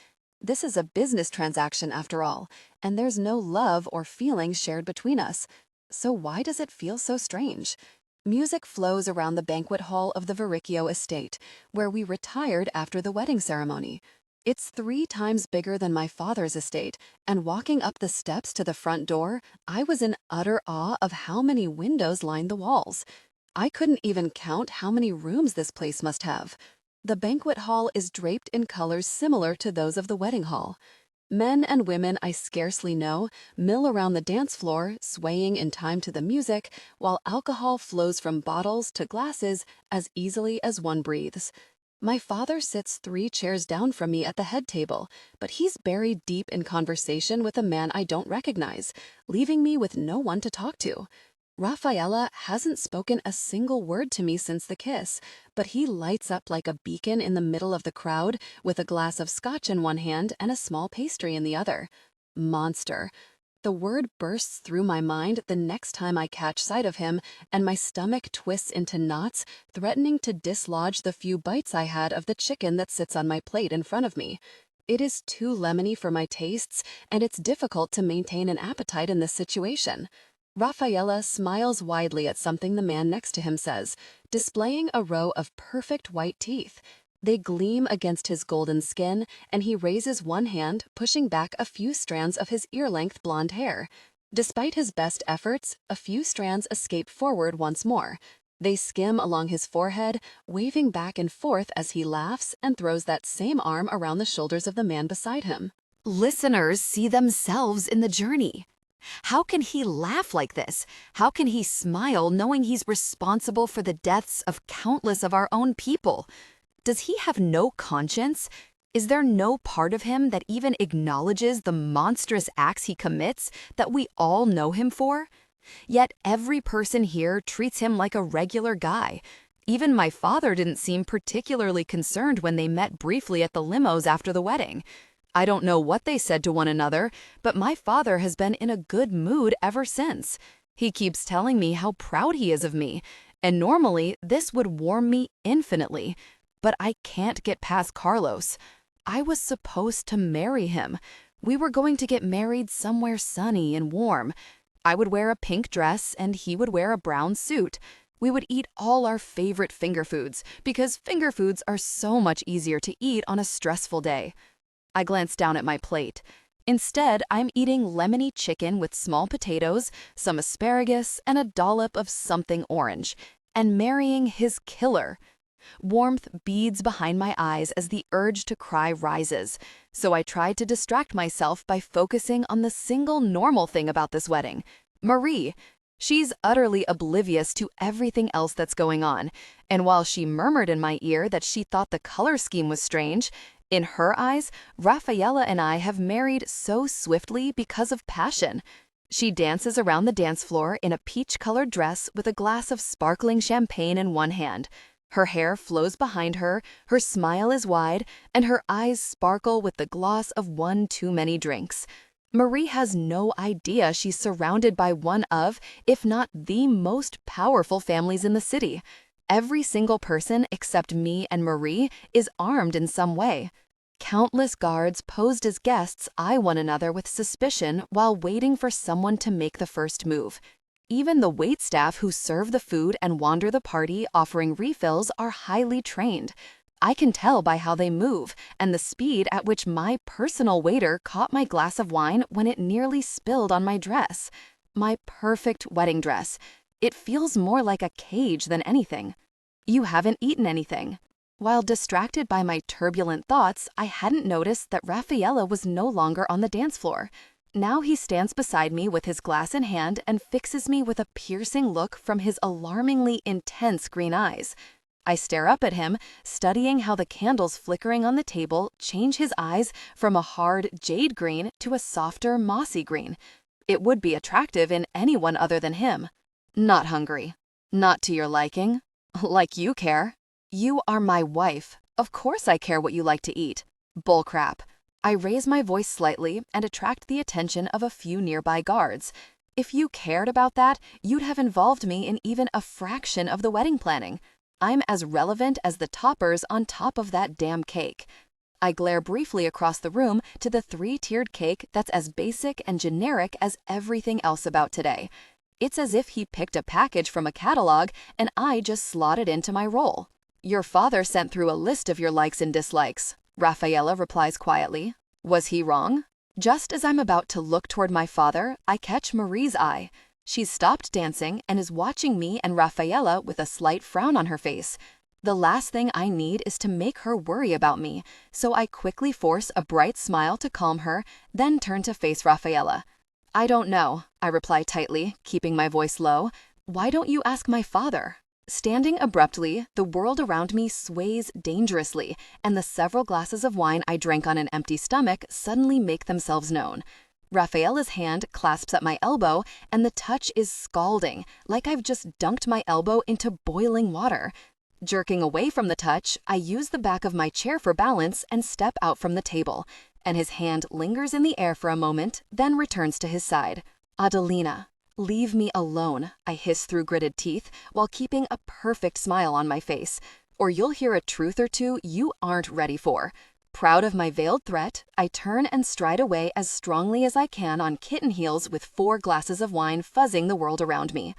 This is a business transaction after all, and there's no love or feeling shared between us. So why does it feel so strange? Music flows around the banquet hall of the Varricchio estate, where we retired after the wedding ceremony. It's 3 times bigger than my father's estate, and walking up the steps to the front door, I was in utter awe of how many windows lined the walls. I couldn't even count how many rooms this place must have. The banquet hall is draped in colors similar to those of the wedding hall. Men and women I scarcely know mill around the dance floor, swaying in time to the music, while alcohol flows from bottles to glasses as easily as one breathes. My father sits 3 chairs down from me at the head table, but he's buried deep in conversation with a man I don't recognize, leaving me with no one to talk to. Raffaella hasn't spoken a single word to me since the kiss, but he lights up like a beacon in the middle of the crowd with a glass of scotch in one hand and a small pastry in the other. Monster. The word bursts through my mind the next time I catch sight of him, and my stomach twists into knots, threatening to dislodge the few bites I had of the chicken that sits on my plate in front of me. It is too lemony for my tastes, and it's difficult to maintain an appetite in this situation. Raffaella smiles widely at something the man next to him says, displaying a row of perfect white teeth. They gleam against his golden skin, and he raises one hand, pushing back a few strands of his ear-length blonde hair. Despite his best efforts, a few strands escape forward once more. They skim along his forehead, waving back and forth as he laughs and throws that same arm around the shoulders of the man beside him. Listeners see themselves in the journey. How can he laugh like this? How can he smile knowing he's responsible for the deaths of countless of our own people? Does he have no conscience? Is there no part of him that even acknowledges the monstrous acts he commits that we all know him for? Yet every person here treats him like a regular guy. Even my father didn't seem particularly concerned when they met briefly at the limos after the wedding. I don't know what they said to one another, but my father has been in a good mood ever since. He keeps telling me how proud he is of me, and normally this would warm me infinitely. But I can't get past Carlos. I was supposed to marry him. We were going to get married somewhere sunny and warm. I would wear a pink dress and he would wear a brown suit. We would eat all our favorite finger foods because finger foods are so much easier to eat on a stressful day. I glance down at my plate. Instead, I'm eating lemony chicken with small potatoes, some asparagus, and a dollop of something orange, and marrying his killer. Warmth beads behind my eyes as the urge to cry rises, so I try to distract myself by focusing on the single normal thing about this wedding, Marie. She's utterly oblivious to everything else that's going on, and while she murmured in my ear that she thought the color scheme was strange, in her eyes, Raffaella and I have married so swiftly because of passion. She dances around the dance floor in a peach-colored dress with a glass of sparkling champagne in one hand. Her hair flows behind her, her smile is wide, and her eyes sparkle with the gloss of one too many drinks. Marie has no idea she's surrounded by one of, if not the most powerful families in the city. Every single person except me and Marie is armed in some way. Countless guards posed as guests eye one another with suspicion while waiting for someone to make the first move. Even the waitstaff who serve the food and wander the party offering refills are highly trained. I can tell by how they move and the speed at which my personal waiter caught my glass of wine when it nearly spilled on my dress. My perfect wedding dress. It feels more like a cage than anything. You haven't eaten anything. While distracted by my turbulent thoughts, I hadn't noticed that Raffaele was no longer on the dance floor. Now he stands beside me with his glass in hand and fixes me with a piercing look from his alarmingly intense green eyes. I stare up at him, studying how the candles flickering on the table change his eyes from a hard jade green to a softer mossy green. It would be attractive in anyone other than him. Not hungry. Not to your liking. Like you care. You are my wife. Of course I care what you like to eat. Bullcrap. I raise my voice slightly and attract the attention of a few nearby guards. If you cared about that, you'd have involved me in even a fraction of the wedding planning. I'm as relevant as the toppers on top of that damn cake. I glare briefly across the room to the three-tiered cake that's as basic and generic as everything else about today. It's as if he picked a package from a catalog and I just slotted into my role. Your father sent through a list of your likes and dislikes, Raffaele replies quietly. Was he wrong? Just as I'm about to look toward my father, I catch Marie's eye. She's stopped dancing and is watching me and Raffaele with a slight frown on her face. The last thing I need is to make her worry about me, so I quickly force a bright smile to calm her, then turn to face Raffaele. I don't know, I reply tightly, keeping my voice low. Why don't you ask my father? Standing abruptly, the world around me sways dangerously, and the several glasses of wine I drank on an empty stomach suddenly make themselves known. Raffaele's hand clasps at my elbow, and the touch is scalding, like I've just dunked my elbow into boiling water. Jerking away from the touch, I use the back of my chair for balance and step out from the table, and his hand lingers in the air for a moment, then returns to his side. Adelina. Leave me alone, I hiss through gritted teeth while keeping a perfect smile on my face, or you'll hear a truth or two you aren't ready for. Proud of my veiled threat, I turn and stride away as strongly as I can on kitten heels with 4 glasses of wine fuzzing the world around me.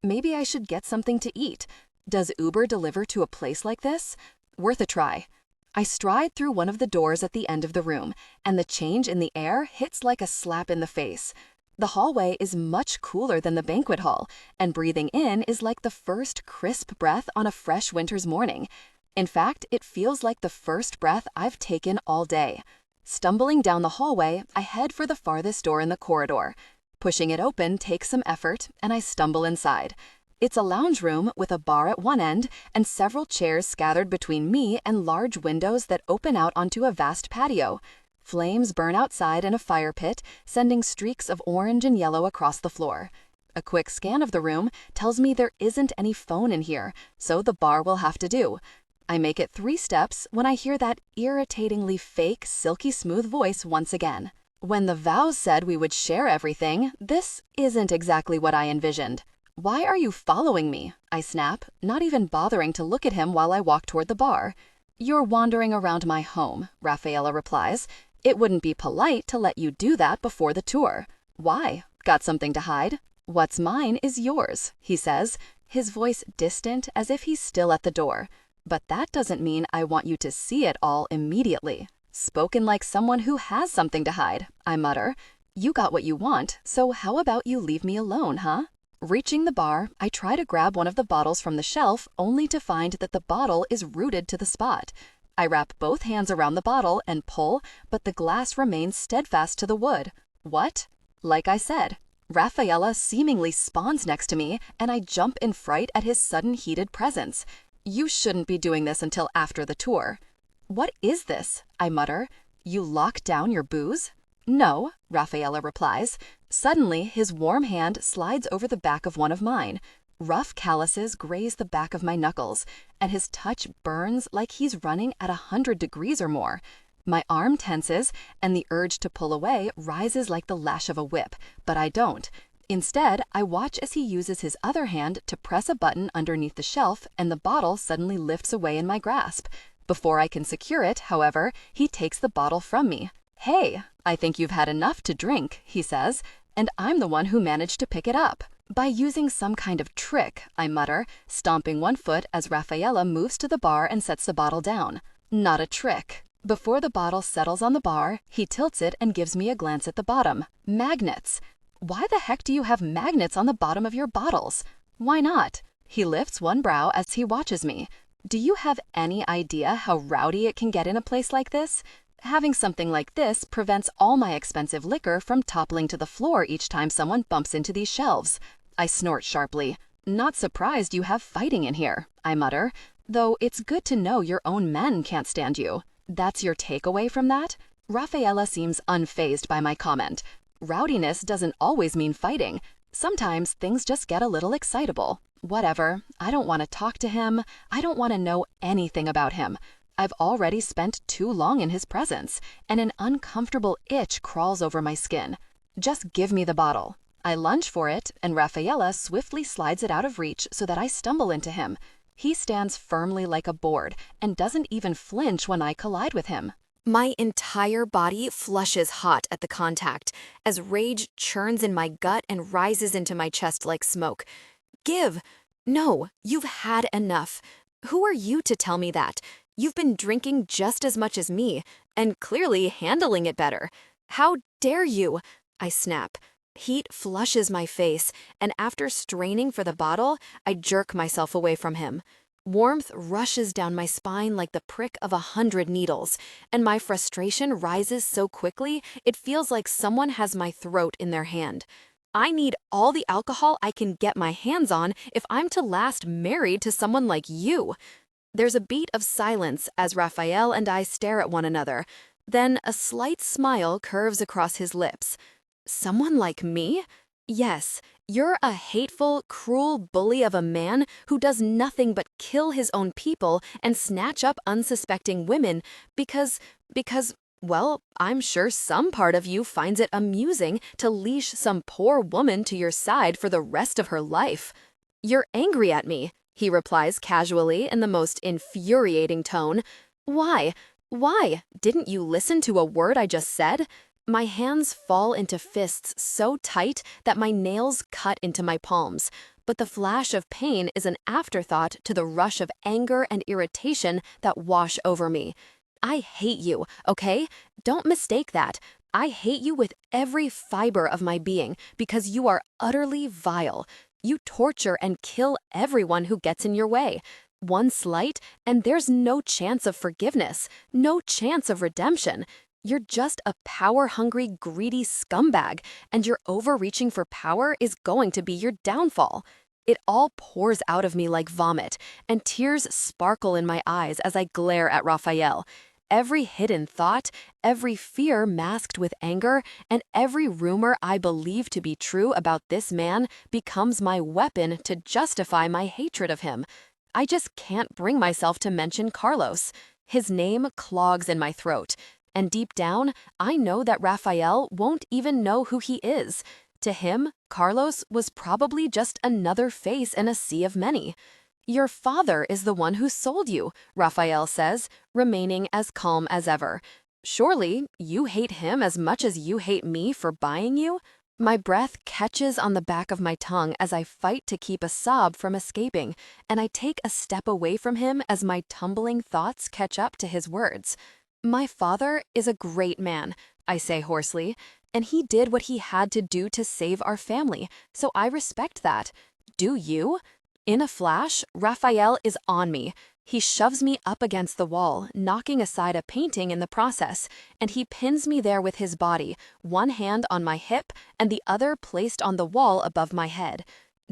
Maybe I should get something to eat. Does Uber deliver to a place like this? Worth a try. I stride through one of the doors at the end of the room, and the change in the air hits like a slap in the face. The hallway is much cooler than the banquet hall, and breathing in is like the first crisp breath on a fresh winter's morning. In fact, it feels like the first breath I've taken all day. Stumbling down the hallway, I head for the farthest door in the corridor. Pushing it open takes some effort, and I stumble inside. It's a lounge room with a bar at one end and several chairs scattered between me and large windows that open out onto a vast patio. Flames burn outside in a fire pit, sending streaks of orange and yellow across the floor. A quick scan of the room tells me there isn't any phone in here, so the bar will have to do. I make it 3 steps when I hear that irritatingly fake, silky smooth voice once again. When the vows said we would share everything, this isn't exactly what I envisioned. Why are you following me? I snap, not even bothering to look at him while I walk toward the bar. You're wandering around my home, Raffaele replies. It wouldn't be polite to let you do that before the tour. Why? Got something to hide? What's mine is yours, he says, his voice distant as if he's still at the door. But that doesn't mean I want you to see it all immediately. Spoken like someone who has something to hide, I mutter. You got what you want, so how about you leave me alone, huh? Reaching the bar, I try to grab one of the bottles from the shelf, only to find that the bottle is rooted to the spot. I wrap both hands around the bottle and pull, but the glass remains steadfast to the wood. What? Like I said, Raffaele seemingly spawns next to me, and I jump in fright at his sudden heated presence. You shouldn't be doing this until after the tour. What is this? I mutter. You lock down your booze? No, Raffaele replies. Suddenly, his warm hand slides over the back of one of mine. Rough calluses graze the back of my knuckles, and his touch burns like he's running at 100 degrees or more. My arm tenses, and the urge to pull away rises like the lash of a whip, but I don't. Instead, I watch as he uses his other hand to press a button underneath the shelf and the bottle suddenly lifts away in my grasp. Before I can secure it, however, he takes the bottle from me. "Hey, I think you've had enough to drink," he says, and I'm the one who managed to pick it up. "By using some kind of trick," I mutter, stomping one foot as Raffaele moves to the bar and sets the bottle down. "Not a trick." Before the bottle settles on the bar, he tilts it and gives me a glance at the bottom. Magnets. "Why the heck do you have magnets on the bottom of your bottles?" "Why not?" He lifts one brow as he watches me. "Do you have any idea how rowdy it can get in a place like this? Having something like this prevents all my expensive liquor from toppling to the floor each time someone bumps into these shelves." I snort sharply. "Not surprised you have fighting in here," I mutter, "though it's good to know your own men can't stand you." "That's your takeaway from that?" Raffaele seems unfazed by my comment. "Rowdiness doesn't always mean fighting. Sometimes things just get a little excitable. Whatever, I don't want to talk to him. I don't want to know anything about him. I've already spent too long in his presence, and an uncomfortable itch crawls over my skin. Just give me the bottle." I lunge for it, and Raffaele swiftly slides it out of reach so that I stumble into him. He stands firmly like a board and doesn't even flinch when I collide with him. My entire body flushes hot at the contact as rage churns in my gut and rises into my chest like smoke. "Give! No, you've had enough. Who are you to tell me that? You've been drinking just as much as me, and clearly handling it better. How dare you?" I snap. Heat flushes my face, and after straining for the bottle, I jerk myself away from him. Warmth rushes down my spine like the prick of 100 needles, and my frustration rises so quickly it feels like someone has my throat in their hand. I need all the alcohol I can get my hands on if I'm to last married to someone like you. There's a beat of silence as Raffaele and I stare at one another. Then a slight smile curves across his lips. "Someone like me? Yes, you're a hateful, cruel bully of a man who does nothing but kill his own people and snatch up unsuspecting women because, well, I'm sure some part of you finds it amusing to leash some poor woman to your side for the rest of her life. You're angry at me," he replies casually in the most infuriating tone. "Why? Why? Didn't you listen to a word I just said?" My hands fall into fists so tight that my nails cut into my palms, but the flash of pain is an afterthought to the rush of anger and irritation that wash over me. I hate you, okay? Don't mistake that. I hate you with every fiber of my being because you are utterly vile. You torture and kill everyone who gets in your way. One slight, and there's no chance of forgiveness, no chance of redemption. You're just a power-hungry, greedy scumbag, and your overreaching for power is going to be your downfall. It all pours out of me like vomit, and tears sparkle in my eyes as I glare at Raffaele. Every hidden thought, every fear masked with anger, and every rumor I believe to be true about this man becomes my weapon to justify my hatred of him. I just can't bring myself to mention Carlos. His name clogs in my throat. And deep down, I know that Raffaele won't even know who he is. To him, Carlos was probably just another face in a sea of many. "Your father is the one who sold you," Raffaele says, remaining as calm as ever. "Surely, you hate him as much as you hate me for buying you?" My breath catches on the back of my tongue as I fight to keep a sob from escaping, and I take a step away from him as my tumbling thoughts catch up to his words. "My father is a great man," I say hoarsely, "and he did what he had to do to save our family, so I respect that. Do you?" In a flash, Raffaele is on me. He shoves me up against the wall, knocking aside a painting in the process, and he pins me there with his body, one hand on my hip and the other placed on the wall above my head.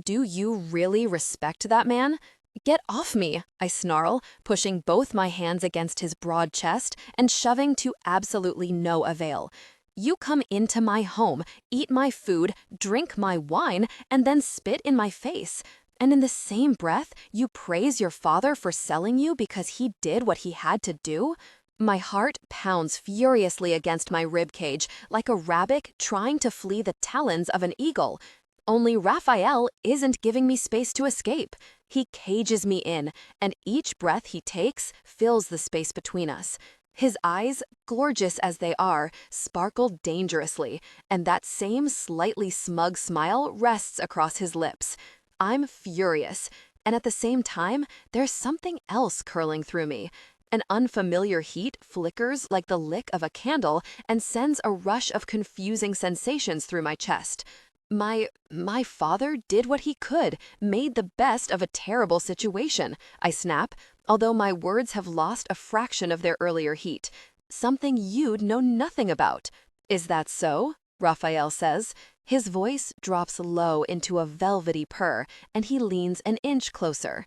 "Do you really respect that man?" "Get off me," I snarl, pushing both my hands against his broad chest and shoving to absolutely no avail. "You come into my home, eat my food, drink my wine, and then spit in my face. And in the same breath, you praise your father for selling you because he did what he had to do?" My heart pounds furiously against my ribcage like a rabbit trying to flee the talons of an eagle. Only Raphael isn't giving me space to escape. He cages me in, and each breath he takes fills the space between us. His eyes, gorgeous as they are, sparkle dangerously, and that same slightly smug smile rests across his lips. I'm furious, and at the same time, there's something else curling through me. An unfamiliar heat flickers like the lick of a candle and sends a rush of confusing sensations through my chest. My father did what he could, made the best of a terrible situation, I snap, although my words have lost a fraction of their earlier heat. Something you'd know nothing about. Is that so? Raphael says. His voice drops low into a velvety purr, and he leans an inch closer.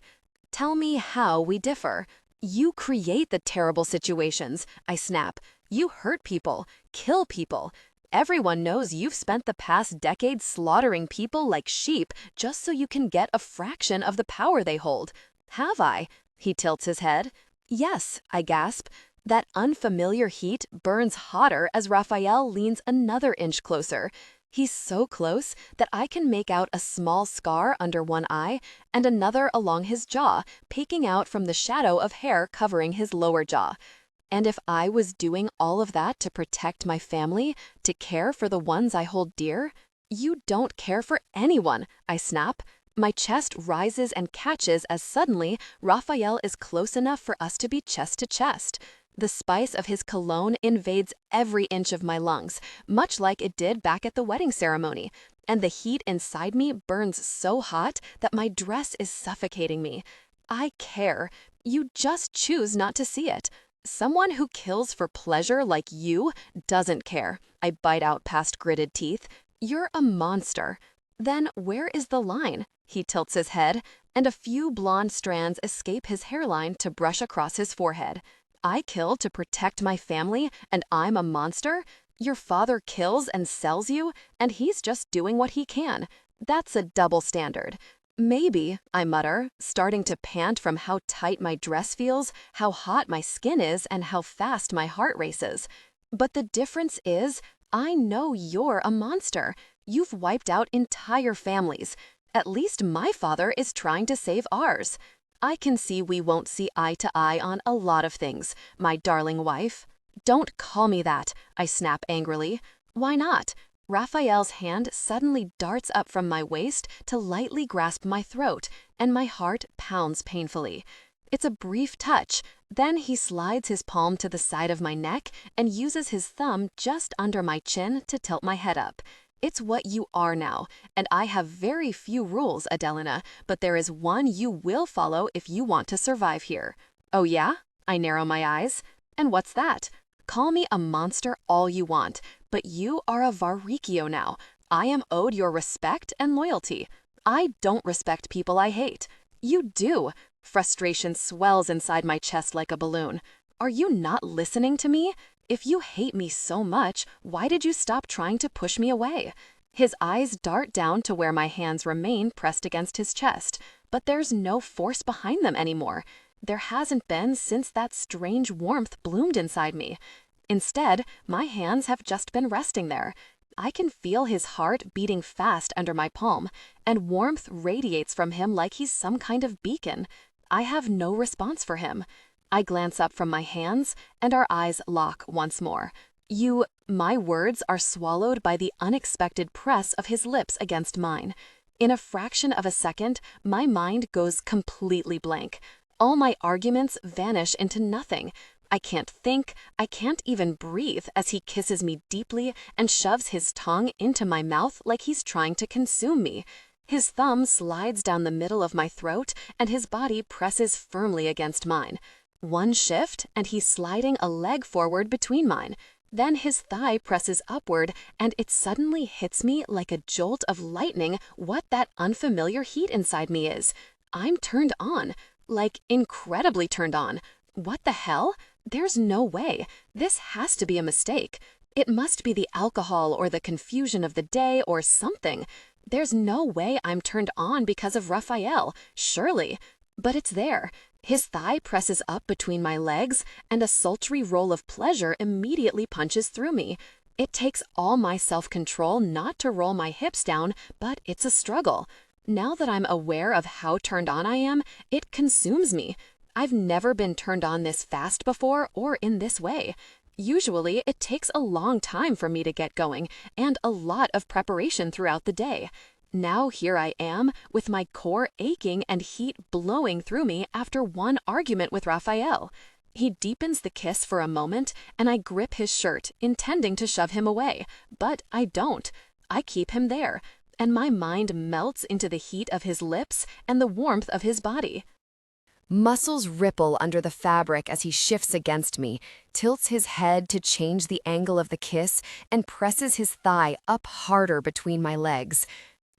Tell me how we differ. You create the terrible situations, I snap. You hurt people, kill people. Everyone knows you've spent the past decade slaughtering people like sheep just so you can get a fraction of the power they hold. Have I? He tilts his head. Yes, I gasp. That unfamiliar heat burns hotter as Raphael leans another inch closer. He's so close that I can make out a small scar under one eye and another along his jaw, peeking out from the shadow of hair covering his lower jaw. And if I was doing all of that to protect my family, to care for the ones I hold dear, you don't care for anyone, I snap. My chest rises and catches as suddenly Raphael is close enough for us to be chest to chest. The spice of his cologne invades every inch of my lungs, much like it did back at the wedding ceremony, and the heat inside me burns so hot that my dress is suffocating me. I care. You just choose not to see it. Someone who kills for pleasure like you doesn't care. I bite out past gritted teeth. You're a monster. Then where is the line? He tilts his head, and a few blonde strands escape his hairline to brush across his forehead. I kill to protect my family, and I'm a monster? Your father kills and sells you, and he's just doing what he can. That's a double standard. Maybe, I mutter, starting to pant from how tight my dress feels, how hot my skin is, and how fast my heart races. But the difference is, I know you're a monster. You've wiped out entire families. At least my father is trying to save ours. I can see we won't see eye to eye on a lot of things, my darling wife. Don't call me that, I snap angrily. Why not? Raphael's hand suddenly darts up from my waist to lightly grasp my throat, and my heart pounds painfully. It's a brief touch, then he slides his palm to the side of my neck and uses his thumb just under my chin to tilt my head up. It's what you are now, and I have very few rules, Adelina, but there is one you will follow if you want to survive here. Oh yeah? I narrow my eyes. And what's that? Call me a monster all you want, but you are a Varricchio now. I am owed your respect and loyalty. I don't respect people I hate. You do. Frustration swells inside my chest like a balloon. Are you not listening to me? If you hate me so much, why did you stop trying to push me away? His eyes dart down to where my hands remain pressed against his chest, but there's no force behind them anymore. There hasn't been since that strange warmth bloomed inside me. Instead, my hands have just been resting there. I can feel his heart beating fast under my palm, and warmth radiates from him like he's some kind of beacon. I have no response for him. I glance up from my hands, and our eyes lock once more. My words are swallowed by the unexpected press of his lips against mine. In a fraction of a second, my mind goes completely blank. All my arguments vanish into nothing. I can't think, I can't even breathe as he kisses me deeply and shoves his tongue into my mouth like he's trying to consume me. His thumb slides down the middle of my throat, and his body presses firmly against mine. One shift, and he's sliding a leg forward between mine. Then his thigh presses upward, and it suddenly hits me like a jolt of lightning what that unfamiliar heat inside me is. I'm turned on. Like, incredibly turned on. What the hell? There's no way. This has to be a mistake. It must be the alcohol or the confusion of the day or something. There's no way I'm turned on because of Raphael, surely. But it's there. His thigh presses up between my legs, and a sultry roll of pleasure immediately punches through me. It takes all my self-control not to roll my hips down, but it's a struggle. Now that I'm aware of how turned on I am, it consumes me. I've never been turned on this fast before or in this way. Usually, it takes a long time for me to get going and a lot of preparation throughout the day. Now here I am, with my core aching and heat blowing through me after one argument with Raffaele. He deepens the kiss for a moment, and I grip his shirt, intending to shove him away. But I don't. I keep him there, and my mind melts into the heat of his lips and the warmth of his body. Muscles ripple under the fabric as he shifts against me, tilts his head to change the angle of the kiss, and presses his thigh up harder between my legs.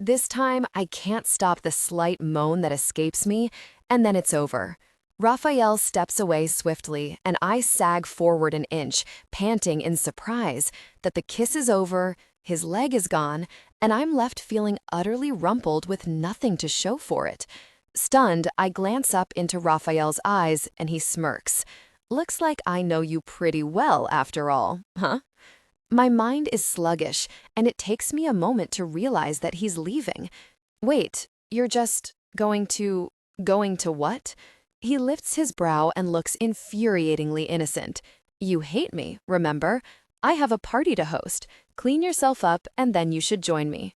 This time, I can't stop the slight moan that escapes me, and then it's over. Raphael steps away swiftly, and I sag forward an inch, panting in surprise that the kiss is over, his leg is gone, and I'm left feeling utterly rumpled with nothing to show for it. Stunned, I glance up into Raphael's eyes, and he smirks. Looks like I know you pretty well, after all, huh? My mind is sluggish, and it takes me a moment to realize that he's leaving. Wait, you're just going to what? He lifts his brow and looks infuriatingly innocent. You hate me, remember? I have a party to host. Clean yourself up, and then you should join me.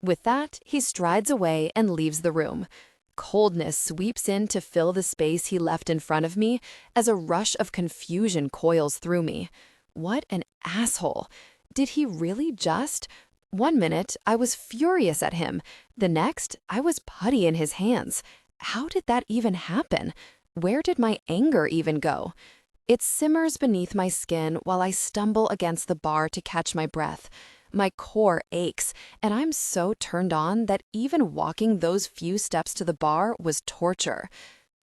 With that, he strides away and leaves the room. Coldness sweeps in to fill the space he left in front of me as a rush of confusion coils through me. What an asshole. Did he really just? One minute, I was furious at him. The next, I was putty in his hands. How did that even happen? Where did my anger even go? It simmers beneath my skin while I stumble against the bar to catch my breath. My core aches, and I'm so turned on that even walking those few steps to the bar was torture.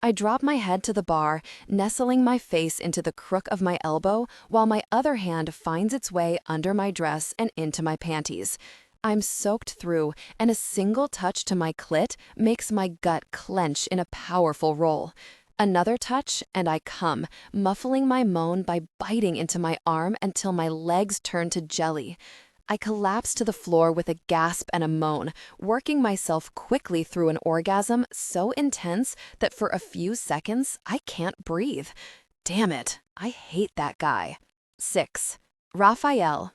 I drop my head to the bar, nestling my face into the crook of my elbow while my other hand finds its way under my dress and into my panties. I'm soaked through, and a single touch to my clit makes my gut clench in a powerful roll. Another touch, and I come, muffling my moan by biting into my arm until my legs turn to jelly. I collapse to the floor with a gasp and a moan, working myself quickly through an orgasm so intense that for a few seconds I can't breathe. Damn it, I hate that guy. 6. Raphael.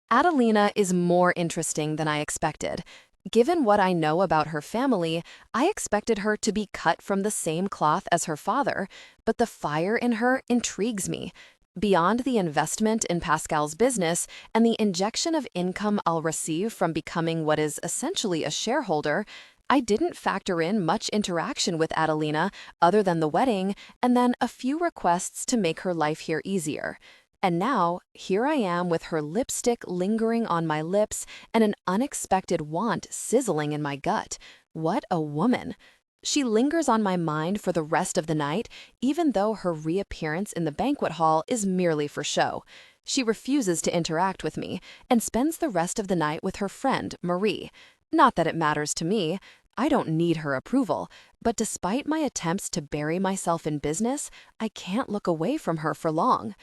Adelina is more interesting than I expected. Given what I know about her family, I expected her to be cut from the same cloth as her father, but the fire in her intrigues me. Beyond the investment in Pascal's business and the injection of income I'll receive from becoming what is essentially a shareholder, I didn't factor in much interaction with Adelina other than the wedding and then a few requests to make her life here easier. And now, here I am with her lipstick lingering on my lips and an unexpected want sizzling in my gut. What a woman! She lingers on my mind for the rest of the night, even though her reappearance in the banquet hall is merely for show. She refuses to interact with me and spends the rest of the night with her friend, Marie. Not that it matters to me. I don't need her approval, but despite my attempts to bury myself in business, I can't look away from her for long.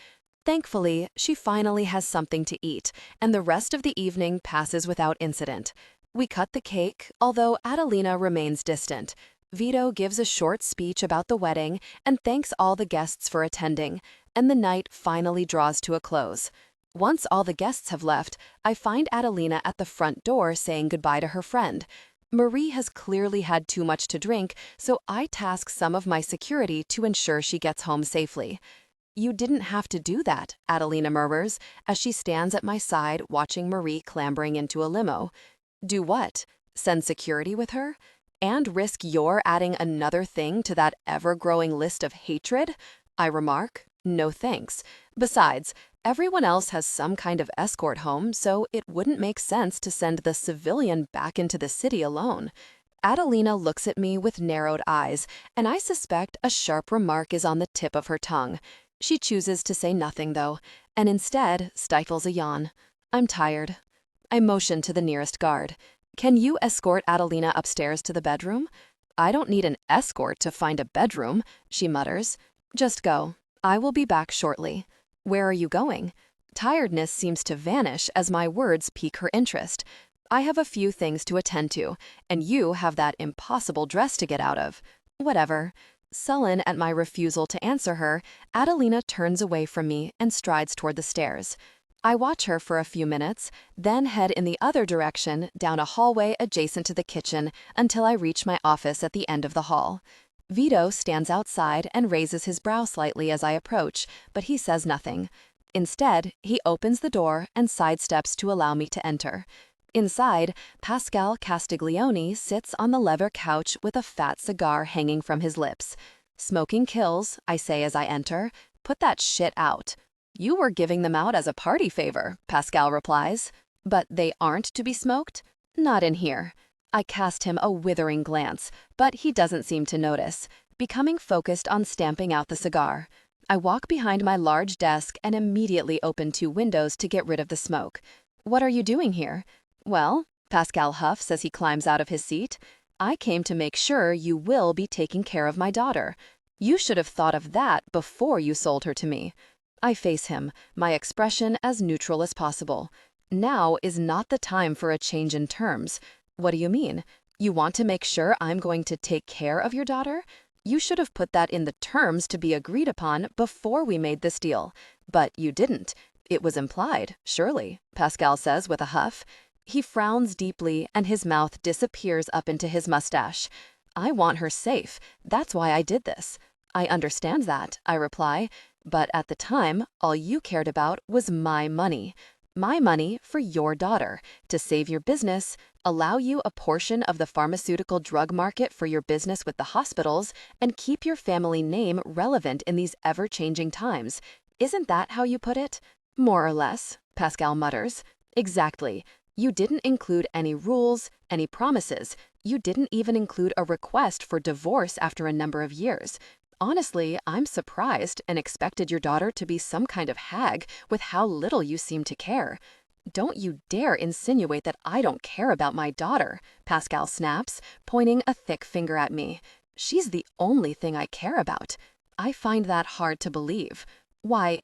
Thankfully, she finally has something to eat, and the rest of the evening passes without incident. We cut the cake, although Adelina remains distant. Vito gives a short speech about the wedding and thanks all the guests for attending, and the night finally draws to a close. Once all the guests have left, I find Adelina at the front door saying goodbye to her friend. Marie has clearly had too much to drink, so I task some of my security to ensure she gets home safely. You didn't have to do that, Adelina murmurs, as she stands at my side watching Marie clambering into a limo. Do what? Send security with her? And risk your adding another thing to that ever-growing list of hatred? I remark. No thanks. Besides, everyone else has some kind of escort home, so it wouldn't make sense to send the civilian back into the city alone. Adelina looks at me with narrowed eyes, and I suspect a sharp remark is on the tip of her tongue. She chooses to say nothing, though, and instead stifles a yawn. I'm tired. I motion to the nearest guard. Can you escort Adelina upstairs to the bedroom? I don't need an escort to find a bedroom, she mutters. Just go. I will be back shortly. Where are you going? Tiredness seems to vanish as my words pique her interest. I have a few things to attend to, and you have that impossible dress to get out of. Whatever. Sullen at my refusal to answer her, Adelina turns away from me and strides toward the stairs. I watch her for a few minutes, then head in the other direction down a hallway adjacent to the kitchen until I reach my office at the end of the hall. Vito stands outside and raises his brow slightly as I approach, but he says nothing. Instead, he opens the door and sidesteps to allow me to enter. Inside, Pascal Castiglione sits on the leather couch with a fat cigar hanging from his lips. "Smoking kills," I say as I enter. "Put that shit out." "You were giving them out as a party favor," Pascal replies. "But they aren't to be smoked?" "Not in here." I cast him a withering glance, but he doesn't seem to notice, becoming focused on stamping out the cigar. I walk behind my large desk and immediately open 2 windows to get rid of the smoke. "What are you doing here?" "Well," Pascal huffs as he climbs out of his seat, "I came to make sure you will be taking care of my daughter. You should have thought of that before you sold her to me." I face him, my expression as neutral as possible. Now is not the time for a change in terms. "What do you mean? You want to make sure I'm going to take care of your daughter? You should have put that in the terms to be agreed upon before we made this deal. But you didn't. It was implied, surely," Pascal says with a huff. He frowns deeply and his mouth disappears up into his mustache. "I want her safe. That's why I did this." "I understand that," I reply. "But at the time, all you cared about was my money. My money for your daughter, to save your business, allow you a portion of the pharmaceutical drug market for your business with the hospitals, and keep your family name relevant in these ever-changing times. Isn't that how you put it?" "More or less," Pascal mutters. "Exactly. You didn't include any rules, any promises. You didn't even include a request for divorce after a number of years. Honestly, I'm surprised and expected your daughter to be some kind of hag with how little you seem to care." "Don't you dare insinuate that I don't care about my daughter," Pascal snaps, pointing a thick finger at me. "She's the only thing I care about." I find that hard to believe. "Why,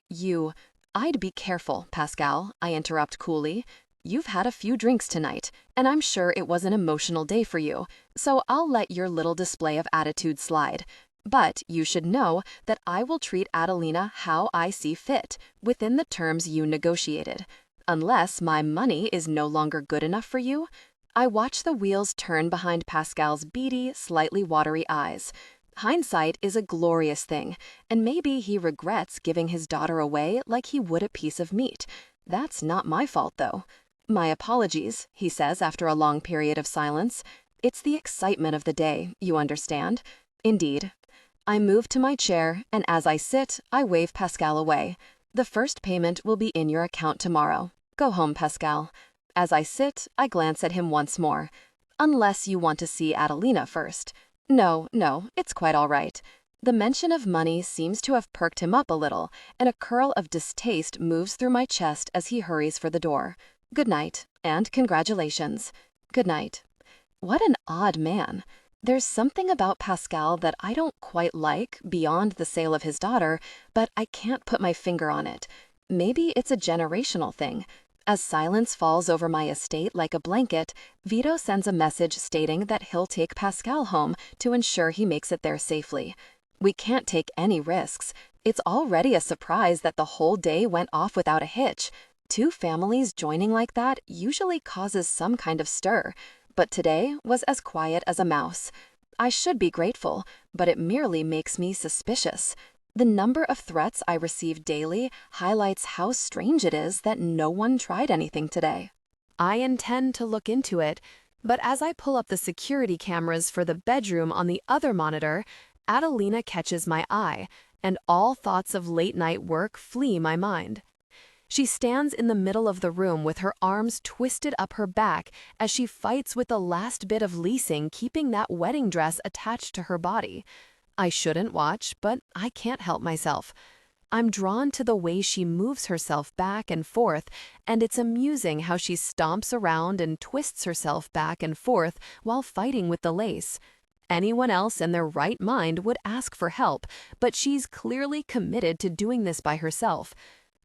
I'd be careful, Pascal," I interrupt coolly. "You've had a few drinks tonight, and I'm sure it was an emotional day for you, so I'll let your little display of attitude slide. But you should know that I will treat Adelina how I see fit, within the terms you negotiated. Unless my money is no longer good enough for you." I watch the wheels turn behind Pascal's beady, slightly watery eyes. Hindsight is a glorious thing, and maybe he regrets giving his daughter away like he would a piece of meat. That's not my fault, though. "My apologies," he says after a long period of silence. "It's the excitement of the day, you understand." "Indeed." I move to my chair, and as I sit, I wave Pascal away. "The first payment will be in your account tomorrow. Go home, Pascal." As I sit, I glance at him once more. "Unless you want to see Adelina first." No, it's quite all right." The mention of money seems to have perked him up a little, and a curl of distaste moves through my chest as he hurries for the door. "Good night, and congratulations." "Good night." What an odd man. There's something about Pascal that I don't quite like beyond the sale of his daughter, but I can't put my finger on it. Maybe it's a generational thing. As silence falls over my estate like a blanket, Vito sends a message stating that he'll take Pascal home to ensure he makes it there safely. We can't take any risks. It's already a surprise that the whole day went off without a hitch. 2 families joining like that usually causes some kind of stir, but today was as quiet as a mouse. I should be grateful, but it merely makes me suspicious. The number of threats I receive daily highlights how strange it is that no one tried anything today. I intend to look into it, but as I pull up the security cameras for the bedroom on the other monitor, Adelina catches my eye, and all thoughts of late-night work flee my mind. She stands in the middle of the room with her arms twisted up her back as she fights with the last bit of leasing keeping that wedding dress attached to her body. I shouldn't watch, but I can't help myself. I'm drawn to the way she moves herself back and forth, and it's amusing how she stomps around and twists herself back and forth while fighting with the lace. Anyone else in their right mind would ask for help, but she's clearly committed to doing this by herself.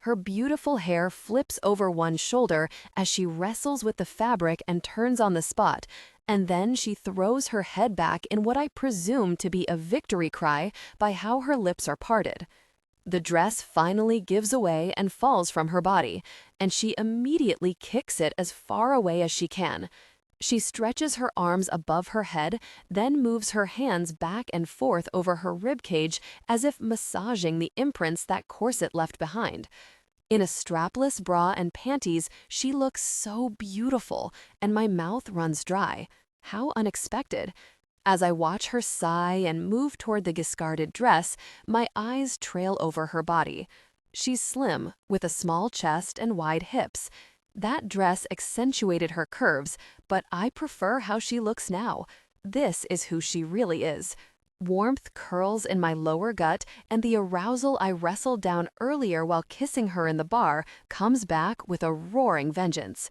Her beautiful hair flips over one shoulder as she wrestles with the fabric and turns on the spot, and then she throws her head back in what I presume to be a victory cry by how her lips are parted. The dress finally gives away and falls from her body, and she immediately kicks it as far away as she can. She stretches her arms above her head, then moves her hands back and forth over her ribcage as if massaging the imprints that corset left behind. In a strapless bra and panties, she looks so beautiful, and my mouth runs dry. How unexpected. As I watch her sigh and move toward the discarded dress, my eyes trail over her body. She's slim, with a small chest and wide hips. That dress accentuated her curves, but I prefer how she looks now. This is who she really is. Warmth curls in my lower gut, and the arousal I wrestled down earlier while kissing her in the bar comes back with a roaring vengeance.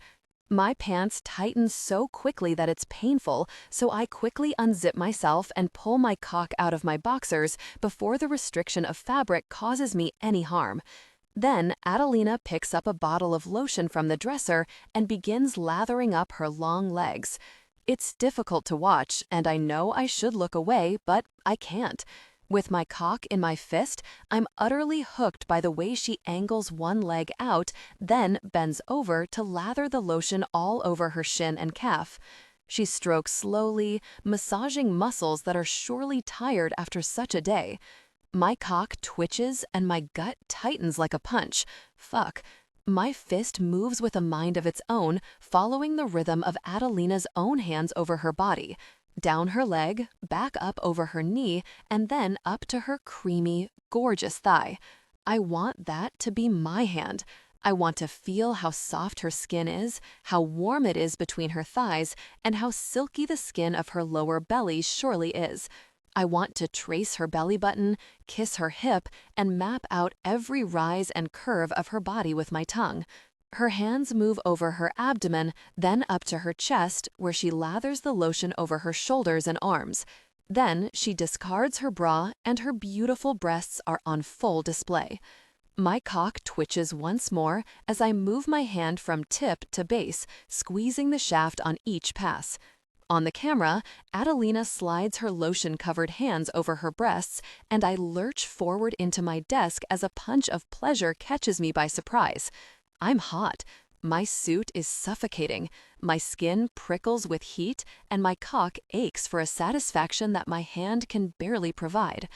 My pants tighten so quickly that it's painful, so I quickly unzip myself and pull my cock out of my boxers before the restriction of fabric causes me any harm. Then Adelina picks up a bottle of lotion from the dresser and begins lathering up her long legs. It's difficult to watch, and I know I should look away, but I can't. With my cock in my fist, I'm utterly hooked by the way she angles one leg out, then bends over to lather the lotion all over her shin and calf. She strokes slowly, massaging muscles that are surely tired after such a day. My cock twitches and my gut tightens like a punch. Fuck. My fist moves with a mind of its own, following the rhythm of Adelina's own hands over her body. Down her leg, back up over her knee, and then up to her creamy, gorgeous thigh. I want that to be my hand. I want to feel how soft her skin is, how warm it is between her thighs, and how silky the skin of her lower belly surely is. I want to trace her belly button, kiss her hip, and map out every rise and curve of her body with my tongue. Her hands move over her abdomen, then up to her chest, where she lathers the lotion over her shoulders and arms. Then she discards her bra, and her beautiful breasts are on full display. My cock twitches once more as I move my hand from tip to base, squeezing the shaft on each pass. On the camera, Adelina slides her lotion-covered hands over her breasts, and I lurch forward into my desk as a punch of pleasure catches me by surprise. I'm hot. My suit is suffocating. My skin prickles with heat, and my cock aches for a satisfaction that my hand can barely provide.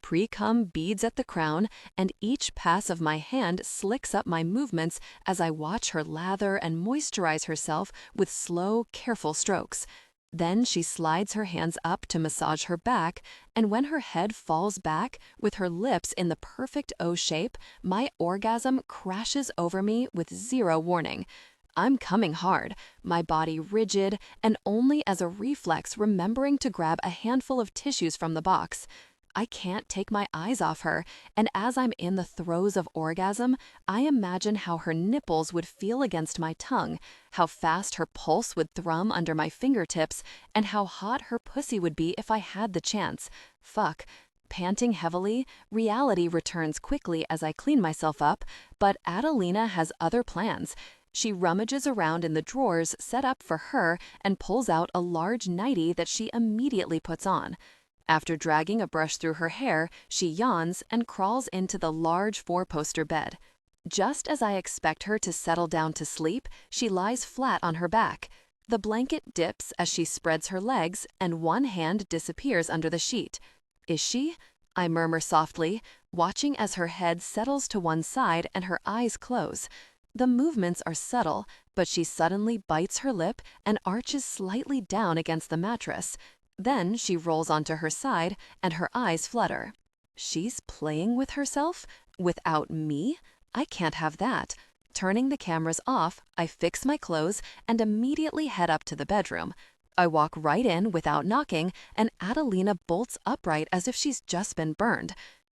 Pre-cum beads at the crown, and each pass of my hand slicks up my movements as I watch her lather and moisturize herself with slow, careful strokes. Then she slides her hands up to massage her back, and when her head falls back, with her lips in the perfect O shape, my orgasm crashes over me with zero warning. I'm coming hard, my body rigid, and only as a reflex remembering to grab a handful of tissues from the box. I can't take my eyes off her, and as I'm in the throes of orgasm, I imagine how her nipples would feel against my tongue, how fast her pulse would thrum under my fingertips, and how hot her pussy would be if I had the chance. Fuck. Panting heavily, reality returns quickly as I clean myself up, but Adelina has other plans. She rummages around in the drawers set up for her and pulls out a large nightie that she immediately puts on. After dragging a brush through her hair, she yawns and crawls into the large four-poster bed. Just as I expect her to settle down to sleep, she lies flat on her back. The blanket dips as she spreads her legs, and one hand disappears under the sheet. Is she? I murmur softly, watching as her head settles to one side and her eyes close. The movements are subtle, but she suddenly bites her lip and arches slightly down against the mattress. Then she rolls onto her side, and her eyes flutter. She's playing with herself? Without me? I can't have that. Turning the cameras off, I fix my clothes and immediately head up to the bedroom. I walk right in without knocking, and Adelina bolts upright as if she's just been burned.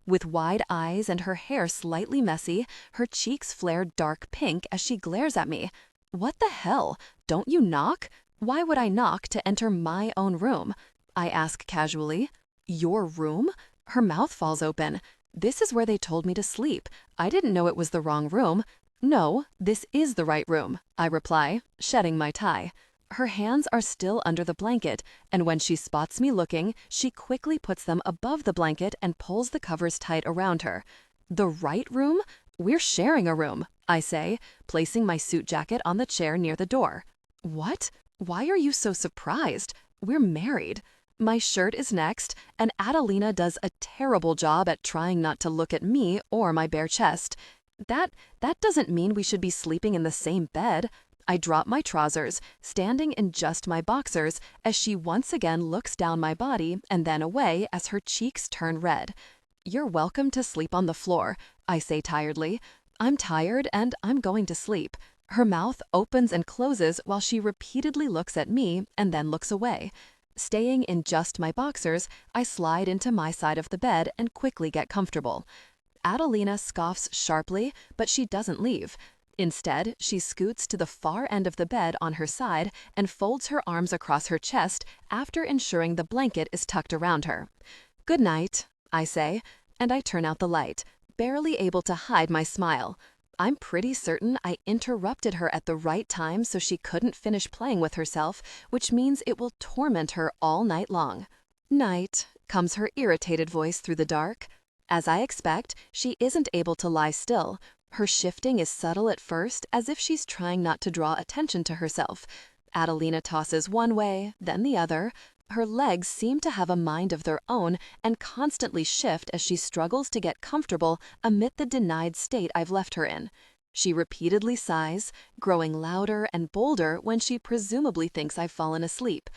With wide eyes and her hair slightly messy, her cheeks flare dark pink as she glares at me. What the hell? Don't you knock? Why would I knock to enter my own room? I ask casually. Your room? Her mouth falls open. This is where they told me to sleep. I didn't know it was the wrong room. No, this is the right room, I reply, shedding my tie. Her hands are still under the blanket, and when she spots me looking, she quickly puts them above the blanket and pulls the covers tight around her. The right room? We're sharing a room, I say, placing my suit jacket on the chair near the door. What? Why are you so surprised? We're married. My shirt is next, and Adelina does a terrible job at trying not to look at me or my bare chest. That doesn't mean we should be sleeping in the same bed. I drop my trousers, standing in just my boxers, as she once again looks down my body and then away as her cheeks turn red. You're welcome to sleep on the floor, I say tiredly. I'm tired and I'm going to sleep. Her mouth opens and closes while she repeatedly looks at me and then looks away. Staying in just my boxers, I slide into my side of the bed and quickly get comfortable. Adelina scoffs sharply, but she doesn't leave. Instead, she scoots to the far end of the bed on her side and folds her arms across her chest after ensuring the blanket is tucked around her. Good night, I say, and I turn out the light, barely able to hide my smile. I'm pretty certain I interrupted her at the right time so she couldn't finish playing with herself, which means it will torment her all night long. Night, comes her irritated voice through the dark. As I expect, she isn't able to lie still. Her shifting is subtle at first, as if she's trying not to draw attention to herself. Adelina tosses one way, then the other. Her legs seem to have a mind of their own and constantly shift as she struggles to get comfortable amid the denied state I've left her in. She repeatedly sighs, growing louder and bolder when she presumably thinks I've fallen asleep.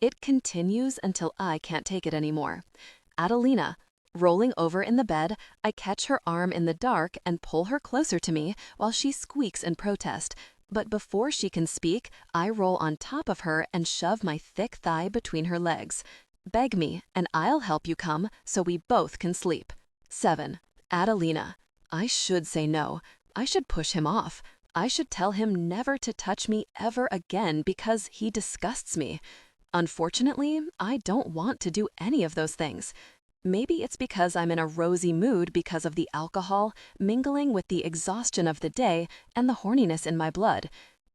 It continues until I can't take it anymore. Adelina. Rolling over in the bed, I catch her arm in the dark and pull her closer to me while she squeaks in protest. But before she can speak, I roll on top of her and shove my thick thigh between her legs. Beg me, and I'll help you come so we both can sleep. 7. Adelina. I should say no. I should push him off. I should tell him never to touch me ever again because he disgusts me. Unfortunately, I don't want to do any of those things. Maybe it's because I'm in a rosy mood because of the alcohol mingling with the exhaustion of the day and the horniness in my blood.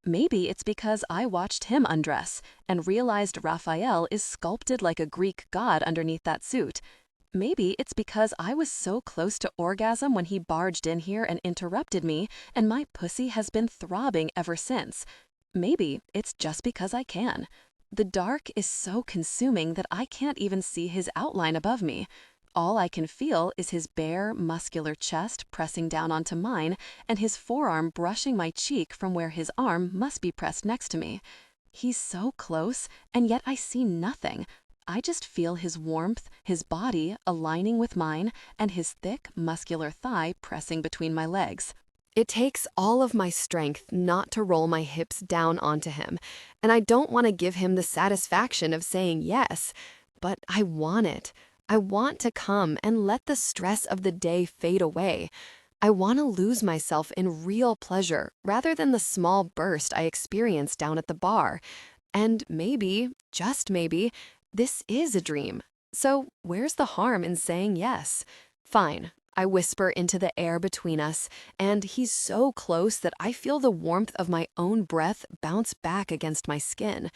Maybe it's because I watched him undress and realized Raffaele is sculpted like a Greek god underneath that suit. Maybe it's because I was so close to orgasm when he barged in here and interrupted me, and my pussy has been throbbing ever since. Maybe it's just because I can. The dark is so consuming that I can't even see his outline above me. All I can feel is his bare, muscular chest pressing down onto mine and his forearm brushing my cheek from where his arm must be pressed next to me. He's so close, and yet I see nothing. I just feel his warmth, his body aligning with mine, and his thick, muscular thigh pressing between my legs. It takes all of my strength not to roll my hips down onto him, and I don't want to give him the satisfaction of saying yes, but I want it. I want to come and let the stress of the day fade away. I want to lose myself in real pleasure rather than the small burst I experienced down at the bar. And maybe, just maybe, this is a dream. So where's the harm in saying yes? Fine. I whisper into the air between us, and he's so close that I feel the warmth of my own breath bounce back against my skin.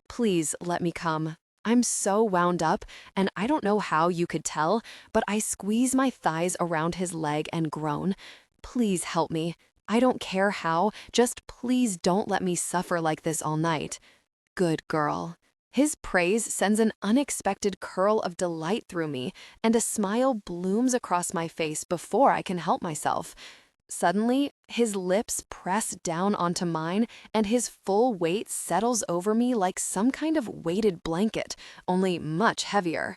Please let me come. I'm so wound up, and I don't know how you could tell, but I squeeze my thighs around his leg and groan. Please help me. I don't care how, just please don't let me suffer like this all night. Good girl. His praise sends an unexpected curl of delight through me, and a smile blooms across my face before I can help myself. Suddenly, his lips press down onto mine, and his full weight settles over me like some kind of weighted blanket, only much heavier.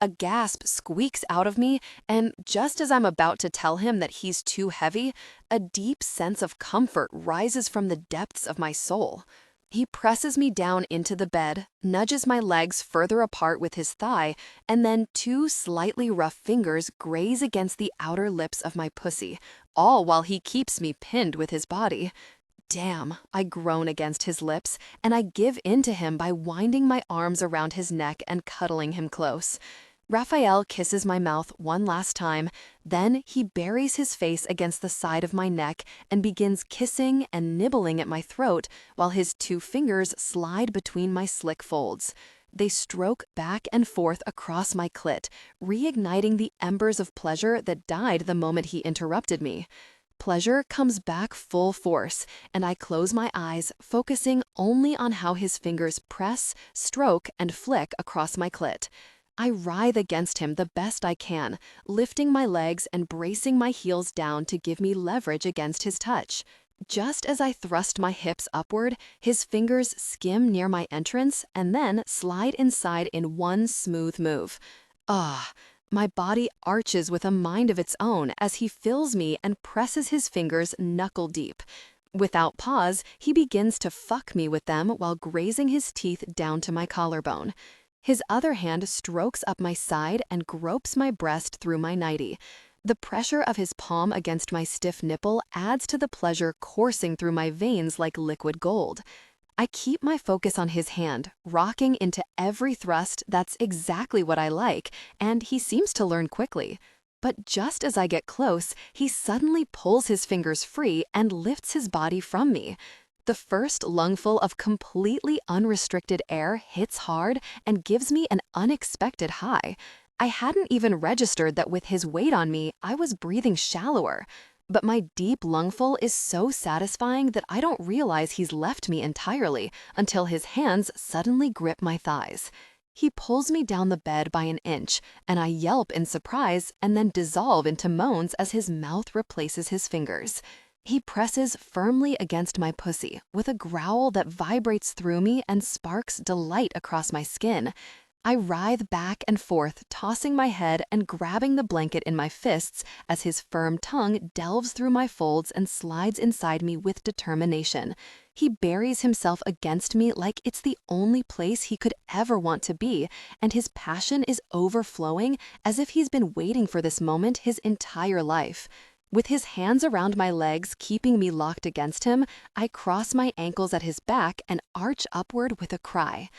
A gasp squeaks out of me, and just as I'm about to tell him that he's too heavy, a deep sense of comfort rises from the depths of my soul. He presses me down into the bed, nudges my legs further apart with his thigh, and then two slightly rough fingers graze against the outer lips of my pussy, all while he keeps me pinned with his body. Damn, I groan against his lips, and I give in to him by winding my arms around his neck and cuddling him close. Raphael kisses my mouth one last time, then he buries his face against the side of my neck and begins kissing and nibbling at my throat while his 2 fingers slide between my slick folds. They stroke back and forth across my clit, reigniting the embers of pleasure that died the moment he interrupted me. Pleasure comes back full force, and I close my eyes, focusing only on how his fingers press, stroke, and flick across my clit. I writhe against him the best I can, lifting my legs and bracing my heels down to give me leverage against his touch. Just as I thrust my hips upward, his fingers skim near my entrance and then slide inside in one smooth move. Ah, my body arches with a mind of its own as he fills me and presses his fingers knuckle deep. Without pause, he begins to fuck me with them while grazing his teeth down to my collarbone. His other hand strokes up my side and gropes my breast through my nightie. The pressure of his palm against my stiff nipple adds to the pleasure coursing through my veins like liquid gold. I keep my focus on his hand, rocking into every thrust. That's exactly what I like, and he seems to learn quickly. But just as I get close, he suddenly pulls his fingers free and lifts his body from me. The first lungful of completely unrestricted air hits hard and gives me an unexpected high. I hadn't even registered that with his weight on me, I was breathing shallower. But my deep lungful is so satisfying that I don't realize he's left me entirely until his hands suddenly grip my thighs. He pulls me down the bed by an inch, and I yelp in surprise and then dissolve into moans as his mouth replaces his fingers. He presses firmly against my pussy with a growl that vibrates through me and sparks delight across my skin. I writhe back and forth, tossing my head and grabbing the blanket in my fists as his firm tongue delves through my folds and slides inside me with determination. He buries himself against me like it's the only place he could ever want to be, and his passion is overflowing as if he's been waiting for this moment his entire life. With his hands around my legs keeping me locked against him, I cross my ankles at his back and arch upward with a cry.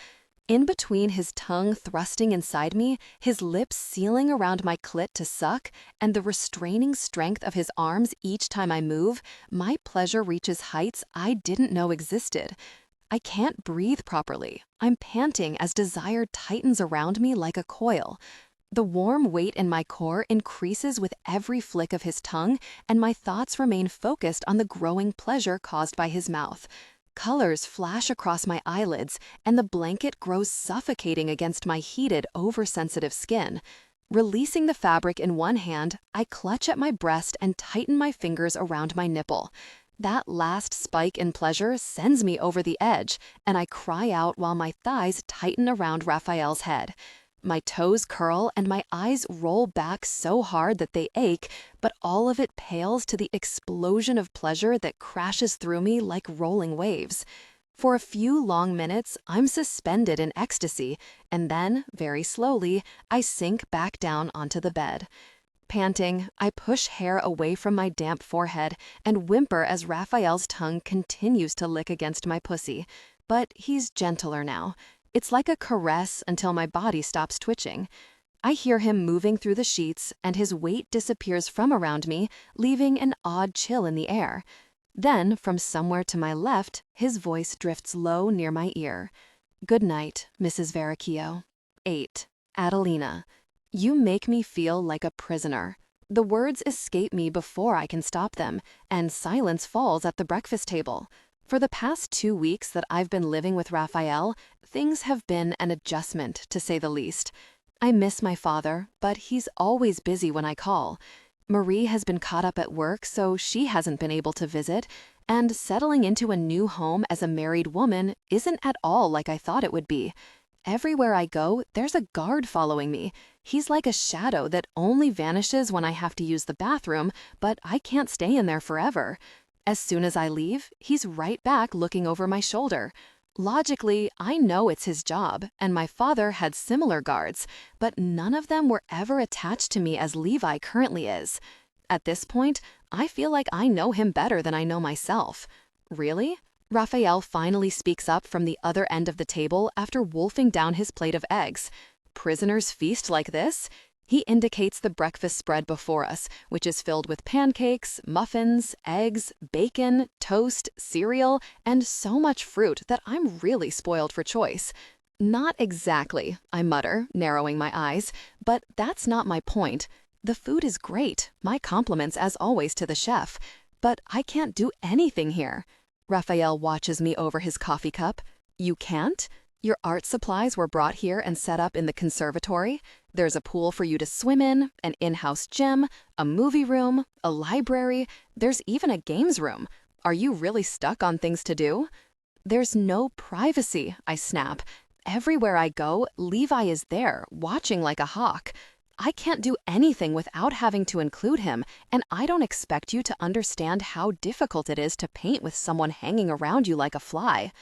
In between his tongue thrusting inside me, his lips sealing around my clit to suck, and the restraining strength of his arms each time I move, my pleasure reaches heights I didn't know existed. I can't breathe properly. I'm panting as desire tightens around me like a coil. The warm weight in my core increases with every flick of his tongue, and my thoughts remain focused on the growing pleasure caused by his mouth. Colors flash across my eyelids, and the blanket grows suffocating against my heated, oversensitive skin. Releasing the fabric in one hand, I clutch at my breast and tighten my fingers around my nipple. That last spike in pleasure sends me over the edge, and I cry out while my thighs tighten around Raphael's head. My toes curl and my eyes roll back so hard that they ache, but all of it pales to the explosion of pleasure that crashes through me like rolling waves. For a few long minutes, I'm suspended in ecstasy, and then, very slowly, I sink back down onto the bed. Panting, I push hair away from my damp forehead and whimper as Raphael's tongue continues to lick against my pussy. But he's gentler now. It's like a caress until my body stops twitching. I hear him moving through the sheets, and his weight disappears from around me, leaving an odd chill in the air. Then, from somewhere to my left, his voice drifts low near my ear. "Good night, Mrs. Varricchio. 8. Adelina. You make me feel like a prisoner." The words escape me before I can stop them, and silence falls at the breakfast table. For the past 2 weeks that I've been living with Raphael, things have been an adjustment, to say the least. I miss my father, but he's always busy when I call. Marie has been caught up at work, so she hasn't been able to visit, and settling into a new home as a married woman isn't at all like I thought it would be. Everywhere I go, there's a guard following me. He's like a shadow that only vanishes when I have to use the bathroom, but I can't stay in there forever. As soon as I leave, he's right back looking over my shoulder. Logically, I know it's his job, and my father had similar guards, but none of them were ever attached to me as Levi currently is. At this point, I feel like I know him better than I know myself. Really? Raphael finally speaks up from the other end of the table after wolfing down his plate of eggs. prisoner's feast like this?" He indicates the breakfast spread before us, which is filled with pancakes, muffins, eggs, bacon, toast, cereal, and so much fruit that I'm really spoiled for choice. "Not exactly," I mutter, narrowing my eyes, but that's not my point. The food is great, my compliments as always to the chef, but I can't do anything here. Raffaele watches me over his coffee cup. "You can't? Your art supplies were brought here and set up in the conservatory. There's a pool for you to swim in, an in-house gym, a movie room, a library. There's even a games room. Are you really stuck on things to do?" "There's no privacy," I snap. "Everywhere I go, Levi is there, watching like a hawk. I can't do anything without having to include him, and I don't expect you to understand how difficult it is to paint with someone hanging around you like a fly."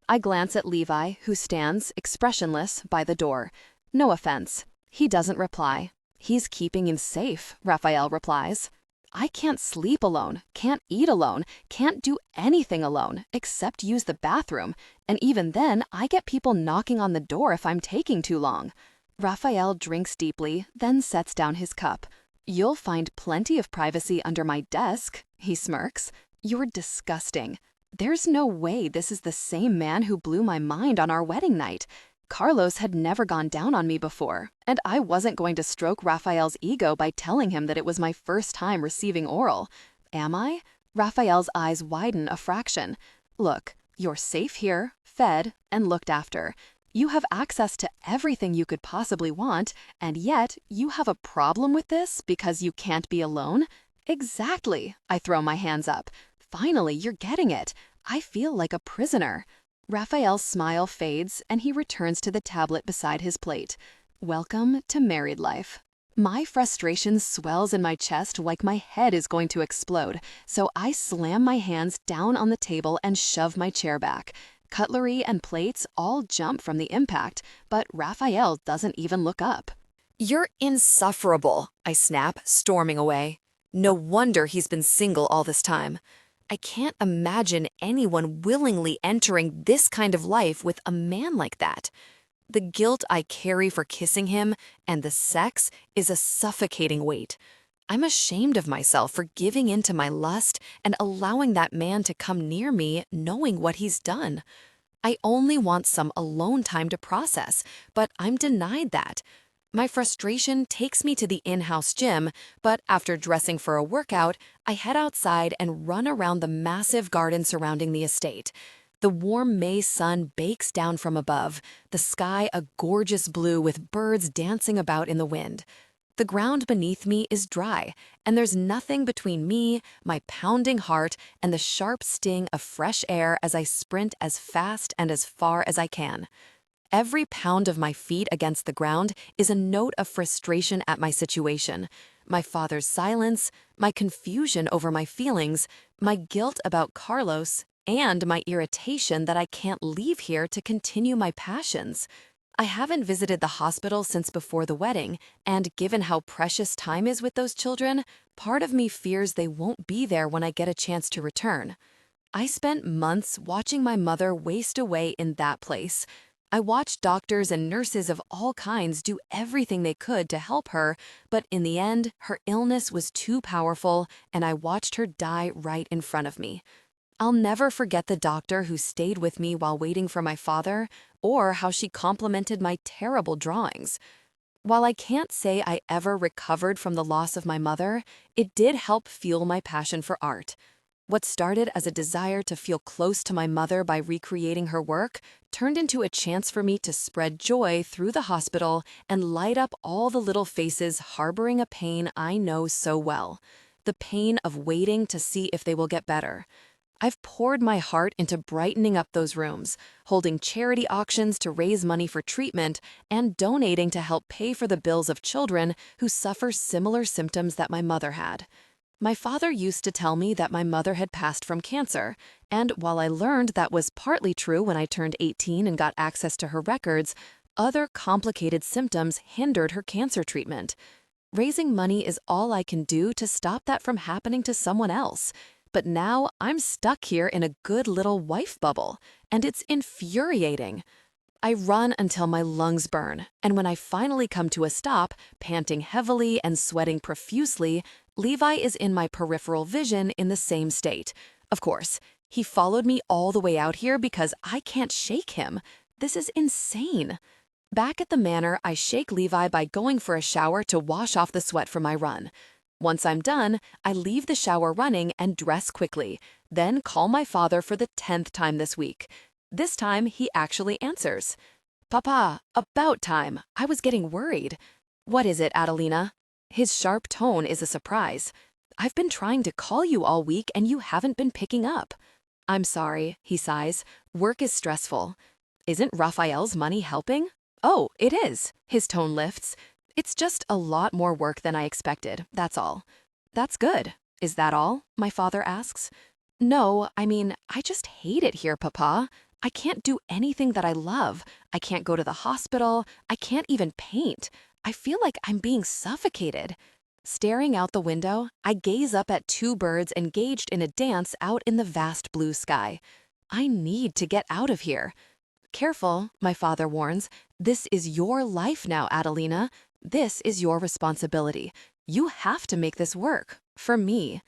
I glance at Levi, who stands, expressionless, by the door. No offense. He doesn't reply. "He's keeping him safe," Raffaele replies. "I can't sleep alone, can't eat alone, can't do anything alone, except use the bathroom, and even then I get people knocking on the door if I'm taking too long." Raffaele drinks deeply, then sets down his cup. "You'll find plenty of privacy under my desk," he smirks. "You're disgusting. There's no way this is the same man who blew my mind on our wedding night. Carlos had never gone down on me before, and I wasn't going to stroke Raphael's ego by telling him that it was my first time receiving oral. Am I?" Raphael's eyes widen a fraction. "Look, you're safe here, fed, and looked after. You have access to everything you could possibly want, and yet you have a problem with this because you can't be alone?" "Exactly," I throw my hands up. "Finally, you're getting it. I feel like a prisoner." Raphael's smile fades, and he returns to the tablet beside his plate. "Welcome to married life." My frustration swells in my chest like my head is going to explode, so I slam my hands down on the table and shove my chair back. Cutlery and plates all jump from the impact, but Raphael doesn't even look up. "You're insufferable," I snap, storming away. "No wonder he's been single all this time. I can't imagine anyone willingly entering this kind of life with a man like that. The guilt I carry for kissing him and the sex is a suffocating weight. I'm ashamed of myself for giving in to my lust and allowing that man to come near me knowing what he's done. I only want some alone time to process, but I'm denied that. My frustration takes me to the in-house gym, but after dressing for a workout, I head outside and run around the massive garden surrounding the estate. The warm May sun bakes down from above, the sky a gorgeous blue with birds dancing about in the wind. The ground beneath me is dry, and there's nothing between me, my pounding heart, and the sharp sting of fresh air as I sprint as fast and as far as I can. Every pound of my feet against the ground is a note of frustration at my situation, my father's silence, my confusion over my feelings, my guilt about Carlos, and my irritation that I can't leave here to continue my passions. I haven't visited the hospital since before the wedding, and given how precious time is with those children, part of me fears they won't be there when I get a chance to return. I spent months watching my mother waste away in that place. I watched doctors and nurses of all kinds do everything they could to help her, but in the end, her illness was too powerful, and I watched her die right in front of me. I'll never forget the doctor who stayed with me while waiting for my father, or how she complimented my terrible drawings. While I can't say I ever recovered from the loss of my mother, it did help fuel my passion for art. What started as a desire to feel close to my mother by recreating her work turned into a chance for me to spread joy through the hospital and light up all the little faces harboring a pain I know so well, the pain of waiting to see if they will get better. I've poured my heart into brightening up those rooms, holding charity auctions to raise money for treatment, and donating to help pay for the bills of children who suffer similar symptoms that my mother had. My father used to tell me that my mother had passed from cancer, and while I learned that was partly true when I turned 18 and got access to her records, other complicated symptoms hindered her cancer treatment. Raising money is all I can do to stop that from happening to someone else. But now I'm stuck here in a good little wife bubble, and it's infuriating. I run until my lungs burn, and when I finally come to a stop, panting heavily and sweating profusely, Levi is in my peripheral vision in the same state. Of course, he followed me all the way out here because I can't shake him. This is insane. Back at the manor, I shake Levi by going for a shower to wash off the sweat from my run. Once I'm done, I leave the shower running and dress quickly, then call my father for the 10th time this week. This time, he actually answers. Papa, about time. I was getting worried. What is it, Adelina? His sharp tone is a surprise. I've been trying to call you all week and you haven't been picking up. I'm sorry, he sighs. Work is stressful. Isn't Raphael's money helping? Oh, it is. His tone lifts. It's just a lot more work than I expected, that's all. That's good. Is that all? My father asks. No, I just hate it here, Papa. I can't do anything that I love. I can't go to the hospital. I can't even paint. I feel like I'm being suffocated. Staring out the window, I gaze up at two birds engaged in a dance out in the vast blue sky. I need to get out of here. Careful, my father warns. This is your life now, Adelina. This is your responsibility. You have to make this work. For me.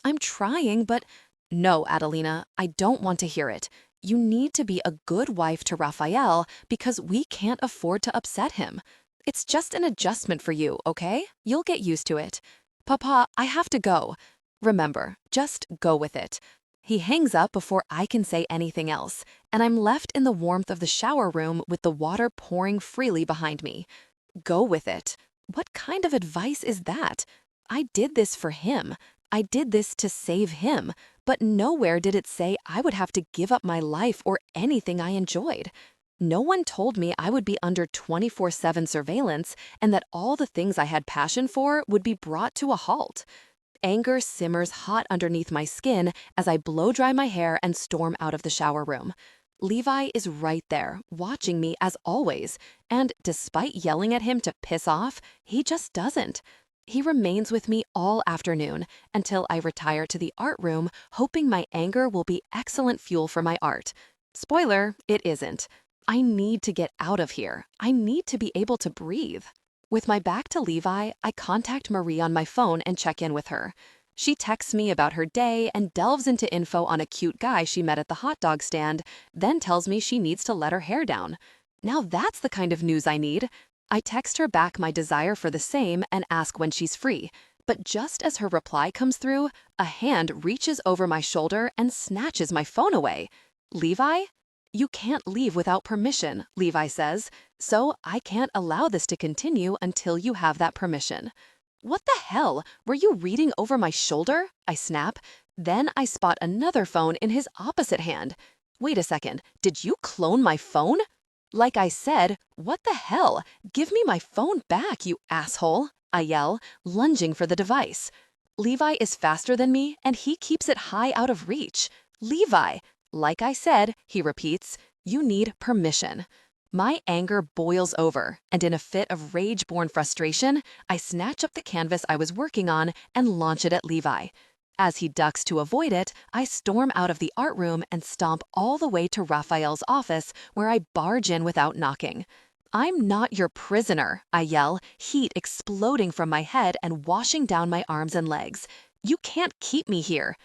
I'm trying, but... No, Adelina, I don't want to hear it. You need to be a good wife to Raphael because we can't afford to upset him. It's just an adjustment for you, okay? You'll get used to it. Papa, I have to go. Remember, just go with it. He hangs up before I can say anything else, and I'm left in the warmth of the shower room with the water pouring freely behind me. Go with it. What kind of advice is that? I did this for him. I did this to save him, but nowhere did it say I would have to give up my life or anything I enjoyed. No one told me I would be under 24/7 surveillance and that all the things I had passion for would be brought to a halt. Anger simmers hot underneath my skin as I blow dry my hair and storm out of the shower room. Levi is right there, watching me as always, and despite yelling at him to piss off, he just doesn't. He remains with me all afternoon until I retire to the art room, hoping my anger will be excellent fuel for my art. Spoiler, it isn't. I need to get out of here. I need to be able to breathe. With my back to Levi, I contact Marie on my phone and check in with her. She texts me about her day and delves into info on a cute guy she met at the hot dog stand, then tells me she needs to let her hair down. Now that's the kind of news I need. I text her back my desire for the same and ask when she's free. But just as her reply comes through, a hand reaches over my shoulder and snatches my phone away. Levi? You can't leave without permission, Levi says, so I can't allow this to continue until you have that permission. What the hell? Were you reading over my shoulder? I snap. Then I spot another phone in his opposite hand. Wait a second, did you clone my phone? Like I said, what the hell? Give me my phone back, you asshole, I yell, lunging for the device. Levi is faster than me, and he keeps it high out of reach. Levi! Like I said, he repeats, you need permission. My anger boils over, and in a fit of rage-born frustration, I snatch up the canvas I was working on and launch it at Levi. As he ducks to avoid it, I storm out of the art room and stomp all the way to Raphael's office, where I barge in without knocking. I'm not your prisoner, I yell, heat exploding from my head and washing down my arms and legs. You can't keep me here.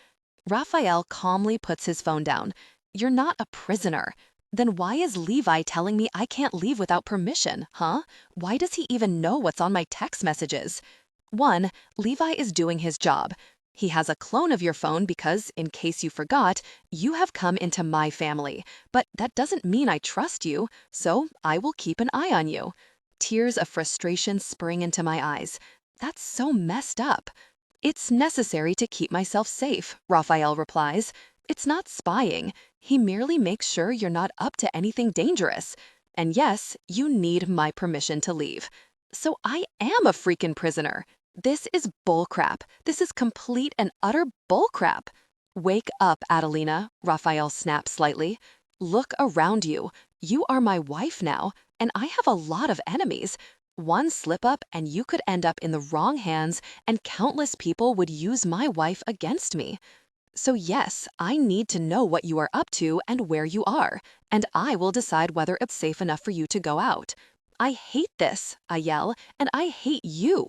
Raphael calmly puts his phone down. You're not a prisoner. Then why is Levi telling me I can't leave without permission, huh? Why does he even know what's on my text messages? 1. Levi is doing his job. He has a clone of your phone because, in case you forgot, you have come into my family. But that doesn't mean I trust you, so I will keep an eye on you. Tears of frustration spring into my eyes. That's so messed up. It's necessary to keep myself safe, Raphael replies. It's not spying. He merely makes sure you're not up to anything dangerous. And yes, you need my permission to leave. So I am a freaking prisoner. This is bullcrap. This is complete and utter bullcrap. Wake up, Adelina, Raphael snaps slightly. Look around you. You are my wife now, and I have a lot of enemies. One slip up and you could end up in the wrong hands, and countless people would use my wife against me. So yes, I need to know what you are up to and where you are, and I will decide whether it's safe enough for you to go out. I hate this, I yell, and I hate you.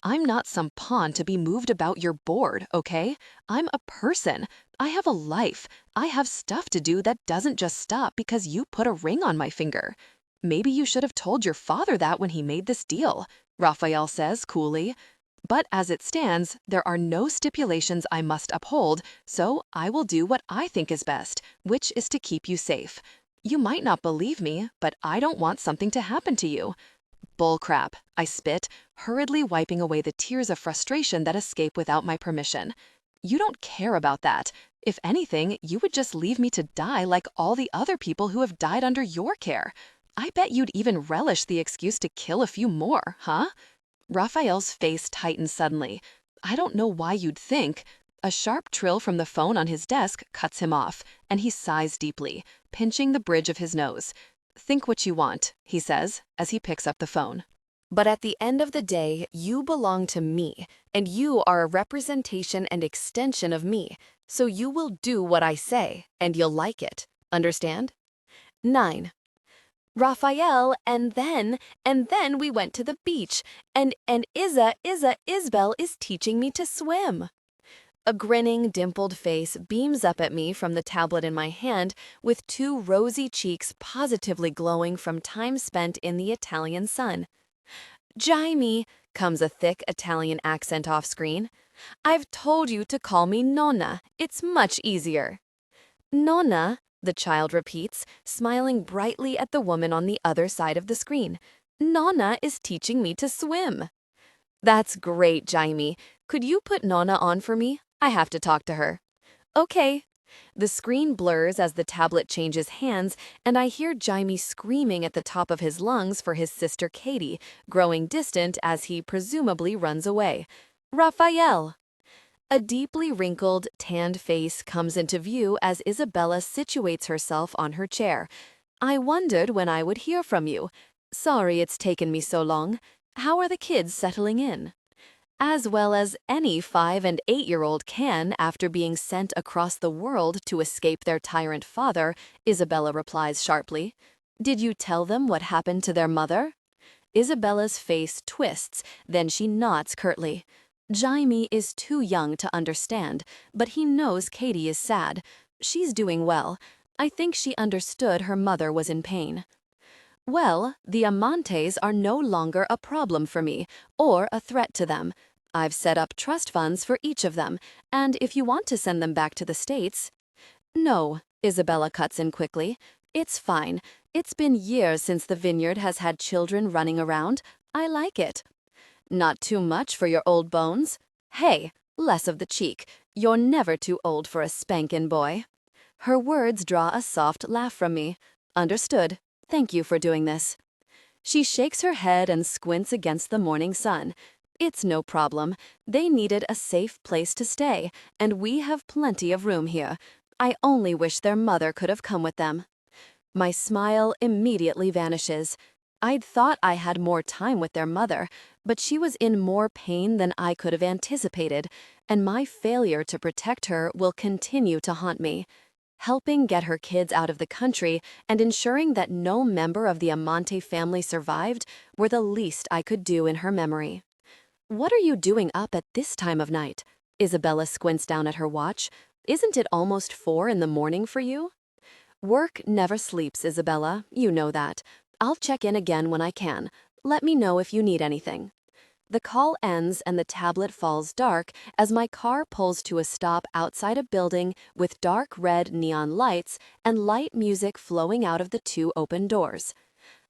I'm not some pawn to be moved about your board, okay? I'm a person. I have a life. I have stuff to do that doesn't just stop because you put a ring on my finger. Maybe you should have told your father that when he made this deal, Raffaele says coolly. But as it stands, there are no stipulations I must uphold, so I will do what I think is best, which is to keep you safe. You might not believe me, but I don't want something to happen to you. Bullcrap, I spit, hurriedly wiping away the tears of frustration that escape without my permission. You don't care about that. If anything, you would just leave me to die like all the other people who have died under your care. I bet you'd even relish the excuse to kill a few more, huh? Raphael's face tightened suddenly. I don't know why you'd think. A sharp trill from the phone on his desk cuts him off, and he sighs deeply, pinching the bridge of his nose. Think what you want, he says, as he picks up the phone. But at the end of the day, you belong to me, and you are a representation and extension of me, so you will do what I say, and you'll like it. Understand? 9. Raphael, and then we went to the beach, and Isabel is teaching me to swim. A grinning, dimpled face beams up at me from the tablet in my hand, with two rosy cheeks positively glowing from time spent in the Italian sun. Jaime, comes a thick Italian accent off screen. I've told you to call me Nonna. It's much easier. Nonna, the child repeats, smiling brightly at the woman on the other side of the screen. Nonna is teaching me to swim. That's great, Jaime. Could you put Nonna on for me? I have to talk to her. Okay. The screen blurs as the tablet changes hands, and I hear Jaime screaming at the top of his lungs for his sister Katie, growing distant as he presumably runs away. Raphael! A deeply wrinkled, tanned face comes into view as Isabella situates herself on her chair. I wondered when I would hear from you. Sorry it's taken me so long. How are the kids settling in? As well as any 5- and 8-year-old can after being sent across the world to escape their tyrant father, Isabella replies sharply. Did you tell them what happened to their mother? Isabella's face twists, then she nods curtly. Jaime is too young to understand, but he knows Katie is sad. She's doing well. I think she understood her mother was in pain. Well, the Amantes are no longer a problem for me, or a threat to them. I've set up trust funds for each of them, and if you want to send them back to the States— No, Isabella cuts in quickly. It's fine. It's been years since the vineyard has had children running around. I like it. Not too much for your old bones? Hey, less of the cheek. You're never too old for a spankin' boy. Her words draw a soft laugh from me. Understood. Thank you for doing this. She shakes her head and squints against the morning sun. It's no problem. They needed a safe place to stay, and we have plenty of room here. I only wish their mother could have come with them. My smile immediately vanishes. I'd thought I had more time with their mother, but she was in more pain than I could have anticipated, and my failure to protect her will continue to haunt me. Helping get her kids out of the country and ensuring that no member of the Amante family survived were the least I could do in her memory. What are you doing up at this time of night? Isabella squints down at her watch. Isn't it almost 4 in the morning for you? Work never sleeps, Isabella. You know that. I'll check in again when I can. Let me know if you need anything. The call ends and the tablet falls dark as my car pulls to a stop outside a building with dark red neon lights and light music flowing out of the 2 open doors.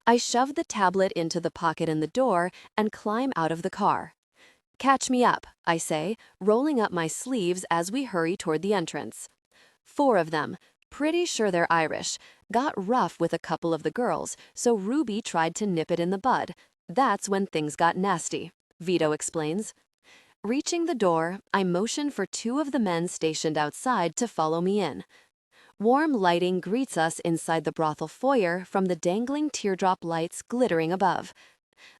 I shove the tablet into the pocket in the door and climb out of the car. Catch me up, I say, rolling up my sleeves as we hurry toward the entrance. 4 of them, pretty sure they're Irish, got rough with a couple of the girls, so Ruby tried to nip it in the bud. That's when things got nasty, Vito explains. Reaching the door, I motion for 2 of the men stationed outside to follow me in. Warm lighting greets us inside the brothel foyer from the dangling teardrop lights glittering above.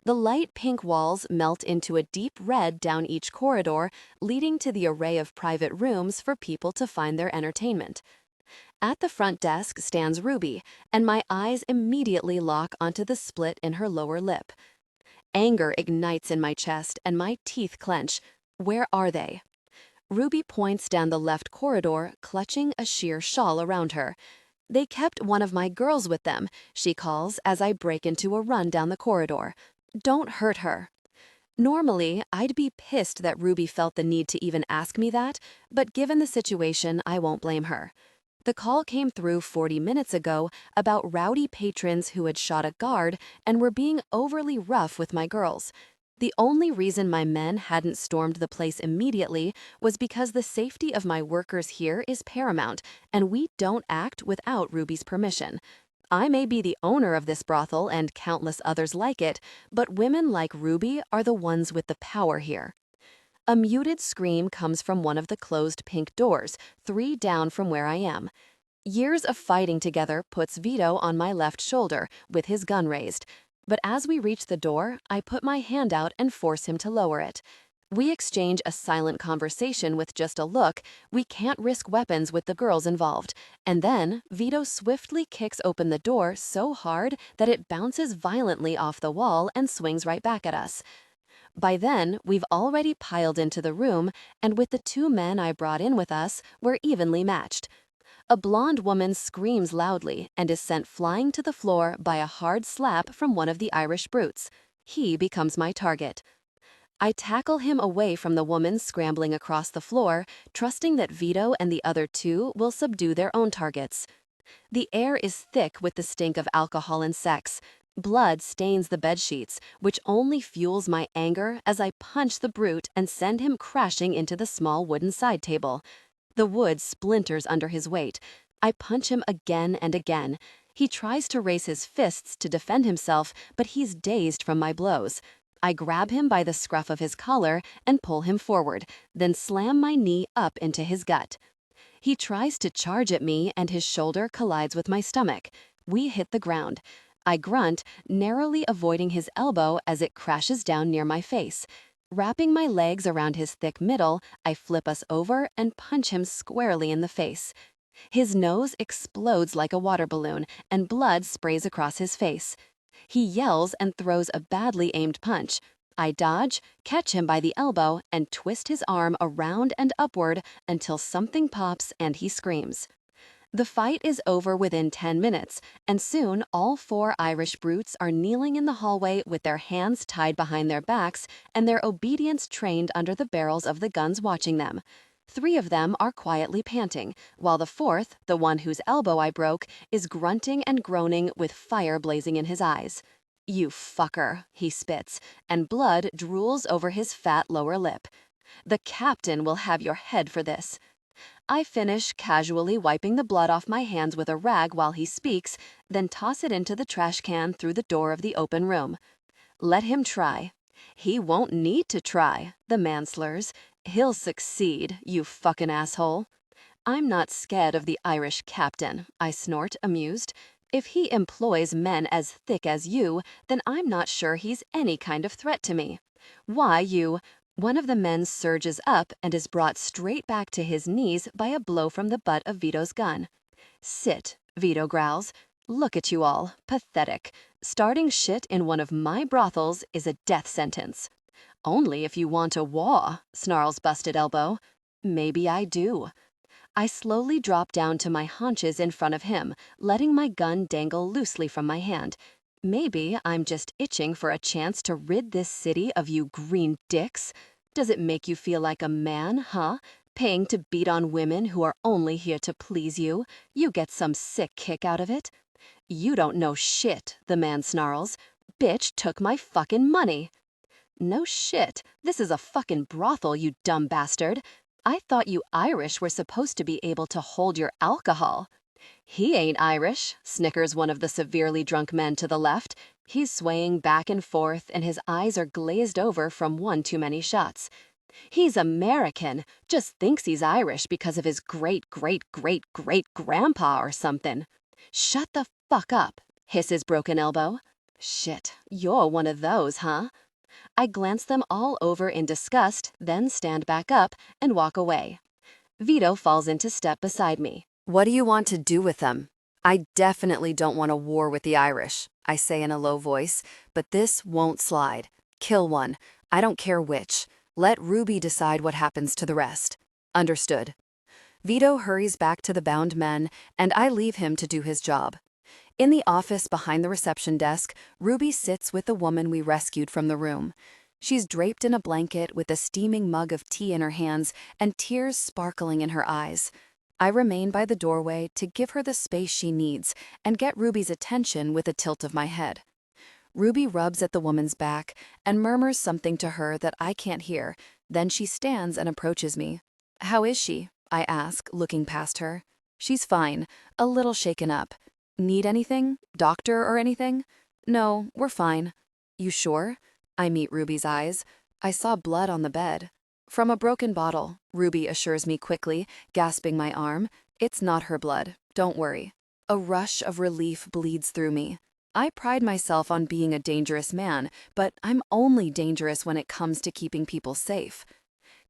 The light pink walls melt into a deep red down each corridor, leading to the array of private rooms for people to find their entertainment. At the front desk stands Ruby, and my eyes immediately lock onto the split in her lower lip. Anger ignites in my chest, and my teeth clench. Where are they? Ruby points down the left corridor, clutching a sheer shawl around her. They kept one of my girls with them, she calls as I break into a run down the corridor. Don't hurt her. Normally, I'd be pissed that Ruby felt the need to even ask me that, but given the situation, I won't blame her. The call came through 40 minutes ago about rowdy patrons who had shot a guard and were being overly rough with my girls. The only reason my men hadn't stormed the place immediately was because the safety of my workers here is paramount, and we don't act without Ruby's permission. I may be the owner of this brothel and countless others like it, but women like Ruby are the ones with the power here. A muted scream comes from one of the closed pink doors, 3 down from where I am. Years of fighting together puts Vito on my left shoulder, with his gun raised. But as we reach the door, I put my hand out and force him to lower it. We exchange a silent conversation with just a look. We can't risk weapons with the girls involved. And then, Vito swiftly kicks open the door so hard that it bounces violently off the wall and swings right back at us. By then, we've already piled into the room, and with the 2 men I brought in with us, we're evenly matched. A blonde woman screams loudly and is sent flying to the floor by a hard slap from one of the Irish brutes. He becomes my target. I tackle him away from the woman scrambling across the floor, trusting that Vito and the other 2 will subdue their own targets. The air is thick with the stink of alcohol and sex. Blood stains the bedsheets, which only fuels my anger as I punch the brute and send him crashing into the small wooden side table. The wood splinters under his weight. I punch him again and again. He tries to raise his fists to defend himself, but he's dazed from my blows. I grab him by the scruff of his collar and pull him forward, then slam my knee up into his gut. He tries to charge at me and his shoulder collides with my stomach. We hit the ground. I grunt, narrowly avoiding his elbow as it crashes down near my face. Wrapping my legs around his thick middle, I flip us over and punch him squarely in the face. His nose explodes like a water balloon, and blood sprays across his face. He yells and throws a badly aimed punch. I dodge, catch him by the elbow, and twist his arm around and upward until something pops and he screams. The fight is over within 10 minutes, and soon all 4 Irish brutes are kneeling in the hallway with their hands tied behind their backs and their obedience trained under the barrels of the guns watching them. 3 of them are quietly panting, while the 4th, the one whose elbow I broke, is grunting and groaning with fire blazing in his eyes. "You fucker," he spits, and blood drools over his fat lower lip. "The captain will have your head for this." I finish casually wiping the blood off my hands with a rag while he speaks, then toss it into the trash can through the door of the open room. "Let him try." "He won't need to try," the man slurs. "He'll succeed, you fucking asshole." "I'm not scared of the Irish captain," I snort, amused. "If he employs men as thick as you, then I'm not sure he's any kind of threat to me. Why, you—" One of the men surges up and is brought straight back to his knees by a blow from the butt of Vito's gun. "Sit," Vito growls. "Look at you all, pathetic. Starting shit in one of my brothels is a death sentence." "Only if you want a war," snarls Busted Elbow. "Maybe I do." I slowly drop down to my haunches in front of him, letting my gun dangle loosely from my hand. Maybe I'm just itching for a chance to rid this city of you green dicks. Does it make you feel like a man, huh? Paying to beat on women who are only here to please you. You get some sick kick out of it. "You don't know shit," the man snarls. "Bitch took my fucking money." "No shit. This is a fucking brothel, you dumb bastard. I thought you Irish were supposed to be able to hold your alcohol." "He ain't Irish," snickers one of the severely drunk men to the left. He's swaying back and forth, and his eyes are glazed over from one too many shots. "He's American, just thinks he's Irish because of his great-great-great-great-grandpa or something." "Shut the fuck up," hisses Broken Elbow. Shit, you're one of those, huh? I glance them all over in disgust, then stand back up and walk away. Vito falls into step beside me. What do you want to do with them? I definitely don't want a war with the Irish, I say in a low voice, but this won't slide. Kill one. I don't care which. Let Ruby decide what happens to the rest. Understood. Vito hurries back to the bound men, and I leave him to do his job. In the office behind the reception desk, Ruby sits with the woman we rescued from the room. She's draped in a blanket with a steaming mug of tea in her hands and tears sparkling in her eyes. I remain by the doorway to give her the space she needs and get Ruby's attention with a tilt of my head. Ruby rubs at the woman's back and murmurs something to her that I can't hear. Then she stands and approaches me. "How is she?" I ask, looking past her. "She's fine, a little shaken up. Need anything? Doctor or anything?" "No, we're fine." "You sure?" I meet Ruby's eyes. "I saw blood on the bed." "From a broken bottle," Ruby assures me quickly, gasping my arm. "It's not her blood. Don't worry." A rush of relief bleeds through me. I pride myself on being a dangerous man, but I'm only dangerous when it comes to keeping people safe.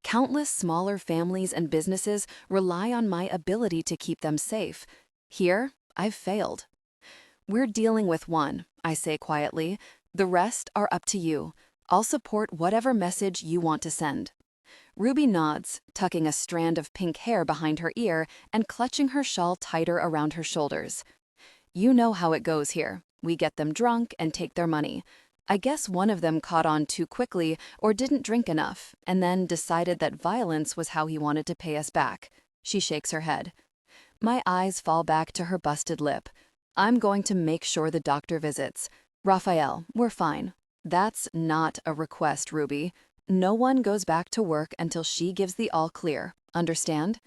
Countless smaller families and businesses rely on my ability to keep them safe. Here, I've failed. "We're dealing with one," I say quietly. "The rest are up to you. I'll support whatever message you want to send." Ruby nods, tucking a strand of pink hair behind her ear and clutching her shawl tighter around her shoulders. "You know how it goes here. We get them drunk and take their money. I guess one of them caught on too quickly or didn't drink enough, and then decided that violence was how he wanted to pay us back." She shakes her head. My eyes fall back to her busted lip. "I'm going to make sure the doctor visits. Raphael, we're fine." "That's not a request, Ruby. No one goes back to work until she gives the all clear. Understand?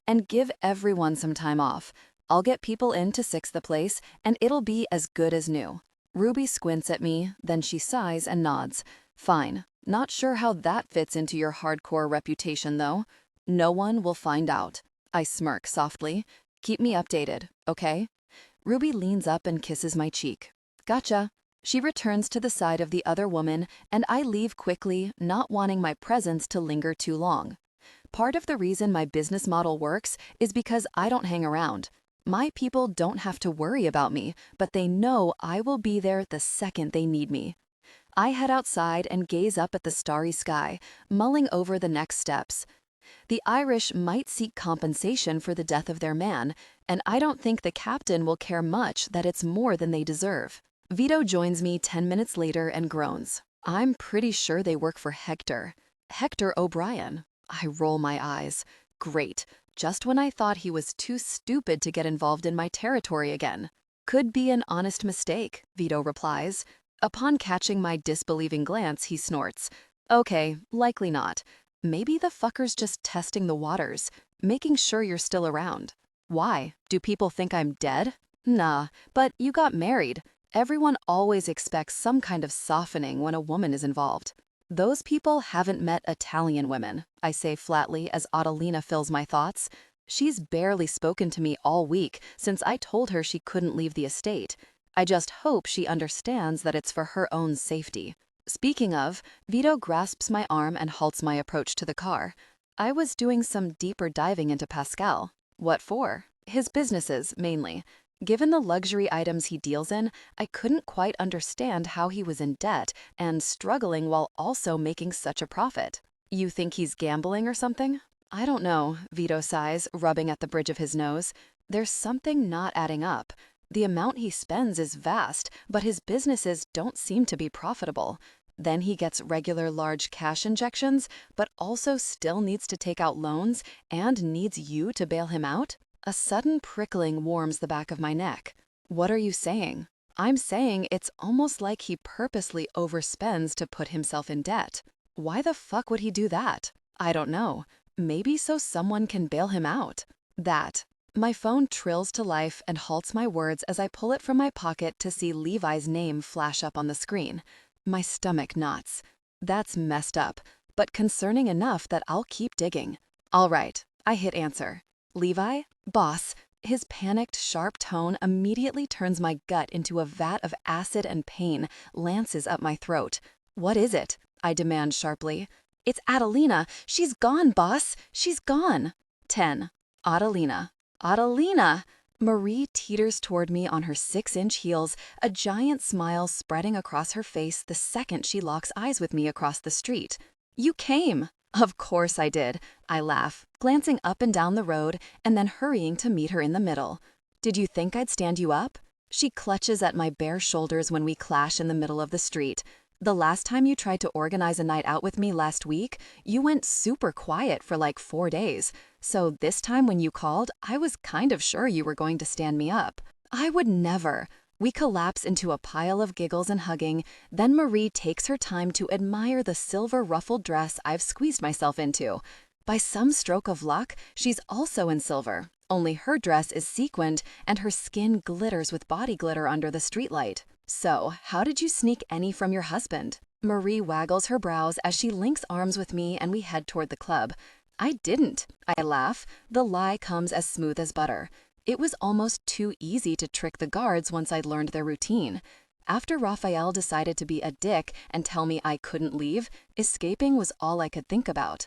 And give everyone some time off. I'll get people in to fix the place, and it'll be as good as new." Ruby squints at me, then she sighs and nods. "Fine. Not sure how that fits into your hardcore reputation, though. No one will find out." I smirk softly. "Keep me updated, okay?" Ruby leans up and kisses my cheek. "Gotcha." She returns to the side of the other woman, and I leave quickly, not wanting my presence to linger too long. Part of the reason my business model works is because I don't hang around. My people don't have to worry about me, but they know I will be there the second they need me. I head outside and gaze up at the starry sky, mulling over the next steps. The Irish might seek compensation for the death of their man, and I don't think the captain will care much that it's more than they deserve. Vito joins me 10 minutes later and groans. "I'm pretty sure they work for Hector. Hector O'Brien." I roll my eyes. Great. Just when I thought he was too stupid to get involved in my territory again. "Could be an honest mistake," Vito replies. Upon catching my disbelieving glance, he snorts. "Okay, likely not. Maybe the fucker's just testing the waters, making sure you're still around." "Why? Do people think I'm dead?" "Nah, but you got married. Everyone always expects some kind of softening when a woman is involved." "Those people haven't met Italian women," I say flatly as Adelina fills my thoughts. "She's barely spoken to me all week since I told her she couldn't leave the estate. I just hope she understands that it's for her own safety." Speaking of, Vito grasps my arm and halts my approach to the car. "I was doing some deeper diving into Pascal." "What for?" "His businesses, mainly. Given the luxury items he deals in, I couldn't quite understand how he was in debt and struggling while also making such a profit." "You think he's gambling or something?" "I don't know," Vito sighs, rubbing at the bridge of his nose. "There's something not adding up. The amount he spends is vast, but his businesses don't seem to be profitable. Then he gets regular large cash injections, but also still needs to take out loans and needs you to bail him out." A sudden prickling warms the back of my neck. "What are you saying?" "I'm saying it's almost like he purposely overspends to put himself in debt." "Why the fuck would he do that?" "I don't know. Maybe so someone can bail him out." "That." My phone trills to life and halts my words as I pull it from my pocket to see Levi's name flash up on the screen. My stomach knots. That's messed up, but concerning enough that I'll keep digging. All right, I hit answer. "Levi? Boss, His panicked, sharp tone immediately turns my gut into a vat of acid and pain lances up my throat. "What is it?" I demand sharply. "It's Adelina. She's gone, boss. She's gone." 10. Adelina. Adelina! Marie teeters toward me on her 6-inch heels, a giant smile spreading across her face the second she locks eyes with me across the street. "You came." "Of course I did," I laugh, glancing up and down the road and then hurrying to meet her in the middle. "Did you think I'd stand you up?" She clutches at my bare shoulders when we clash in the middle of the street. "The last time you tried to organize a night out with me last week, you went super quiet for like 4 days. So this time when you called, I was kind of sure you were going to stand me up." "I would never." We collapse into a pile of giggles and hugging, then Marie takes her time to admire the silver ruffled dress I've squeezed myself into. By some stroke of luck, she's also in silver, only her dress is sequined and her skin glitters with body glitter under the streetlight. "So, how did you sneak any from your husband?" Marie waggles her brows as she links arms with me and we head toward the club. "I didn't." I laugh. The lie comes as smooth as butter. It was almost too easy to trick the guards once I'd learned their routine. After Raffaele decided to be a dick and tell me I couldn't leave, escaping was all I could think about.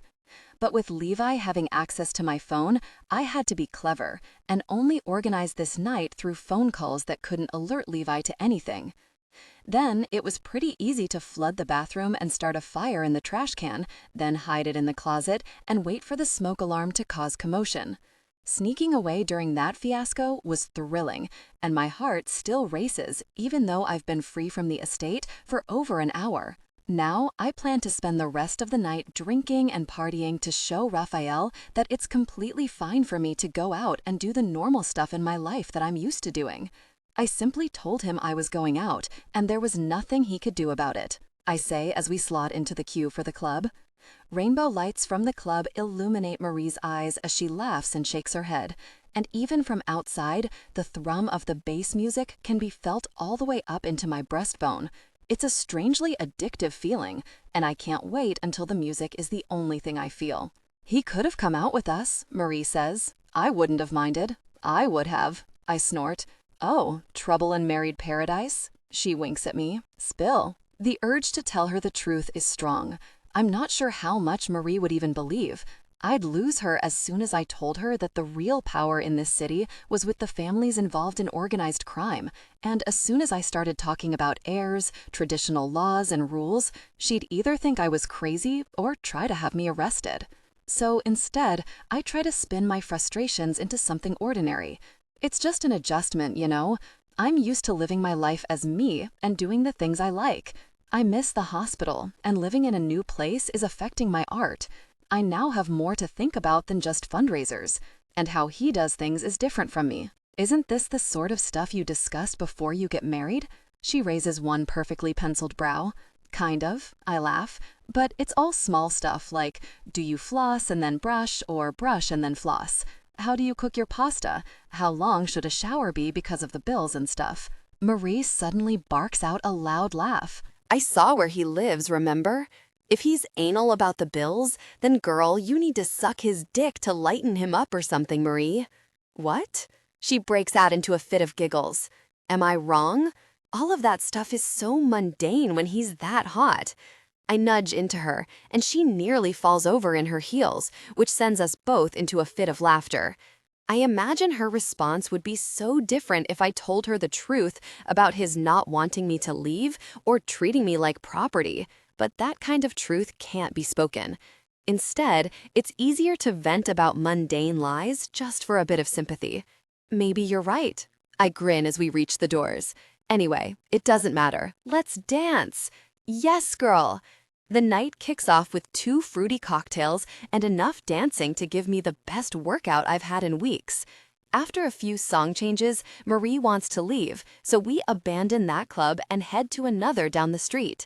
But with Levi having access to my phone, I had to be clever and only organize this night through phone calls that couldn't alert Levi to anything. Then it was pretty easy to flood the bathroom and start a fire in the trash can, then hide it in the closet and wait for the smoke alarm to cause commotion. Sneaking away during that fiasco was thrilling, and my heart still races even though I've been free from the estate for over an hour. Now I plan to spend the rest of the night drinking and partying to show Raffaele that it's completely fine for me to go out and do the normal stuff in my life that I'm used to doing. I simply told him I was going out, and there was nothing he could do about it, I say as we slot into the queue for the club. Rainbow lights from the club illuminate Marie's eyes as she laughs and shakes her head, and even from outside, the thrum of the bass music can be felt all the way up into my breastbone. It's a strangely addictive feeling, and I can't wait until the music is the only thing I feel. "He could have come out with us," Marie says. "I wouldn't have minded." "I would have," I snort. "Oh, trouble in married paradise?" She winks at me. "Spill." The urge to tell her the truth is strong. I'm not sure how much Marie would even believe. I'd lose her as soon as I told her that the real power in this city was with the families involved in organized crime, and as soon as I started talking about heirs, traditional laws, and rules, she'd either think I was crazy or try to have me arrested. So instead, I try to spin my frustrations into something ordinary. It's just an adjustment, you know? I'm used to living my life as me and doing the things I like. I miss the hospital, and living in a new place is affecting my art. I now have more to think about than just fundraisers, and how he does things is different from me. "Isn't this the sort of stuff you discuss before you get married?" She raises one perfectly penciled brow. "Kind of," I laugh, "but it's all small stuff like, do you floss and then brush, or brush and then floss? How do you cook your pasta? How long should a shower be because of the bills and stuff?" Marie suddenly barks out a loud laugh. I saw where he lives, remember? If he's anal about the bills, then girl, you need to suck his dick to lighten him up or something, Marie. What? She breaks out into a fit of giggles. Am I wrong? All of that stuff is so mundane when he's that hot. I nudge into her, and she nearly falls over in her heels, which sends us both into a fit of laughter. I imagine her response would be so different if I told her the truth about his not wanting me to leave or treating me like property, but that kind of truth can't be spoken. Instead, it's easier to vent about mundane lies just for a bit of sympathy. Maybe you're right. I grin as we reach the doors. Anyway, it doesn't matter. Let's dance. Yes, girl. The night kicks off with 2 fruity cocktails and enough dancing to give me the best workout I've had in weeks. After a few song changes, Marie wants to leave, so we abandon that club and head to another down the street.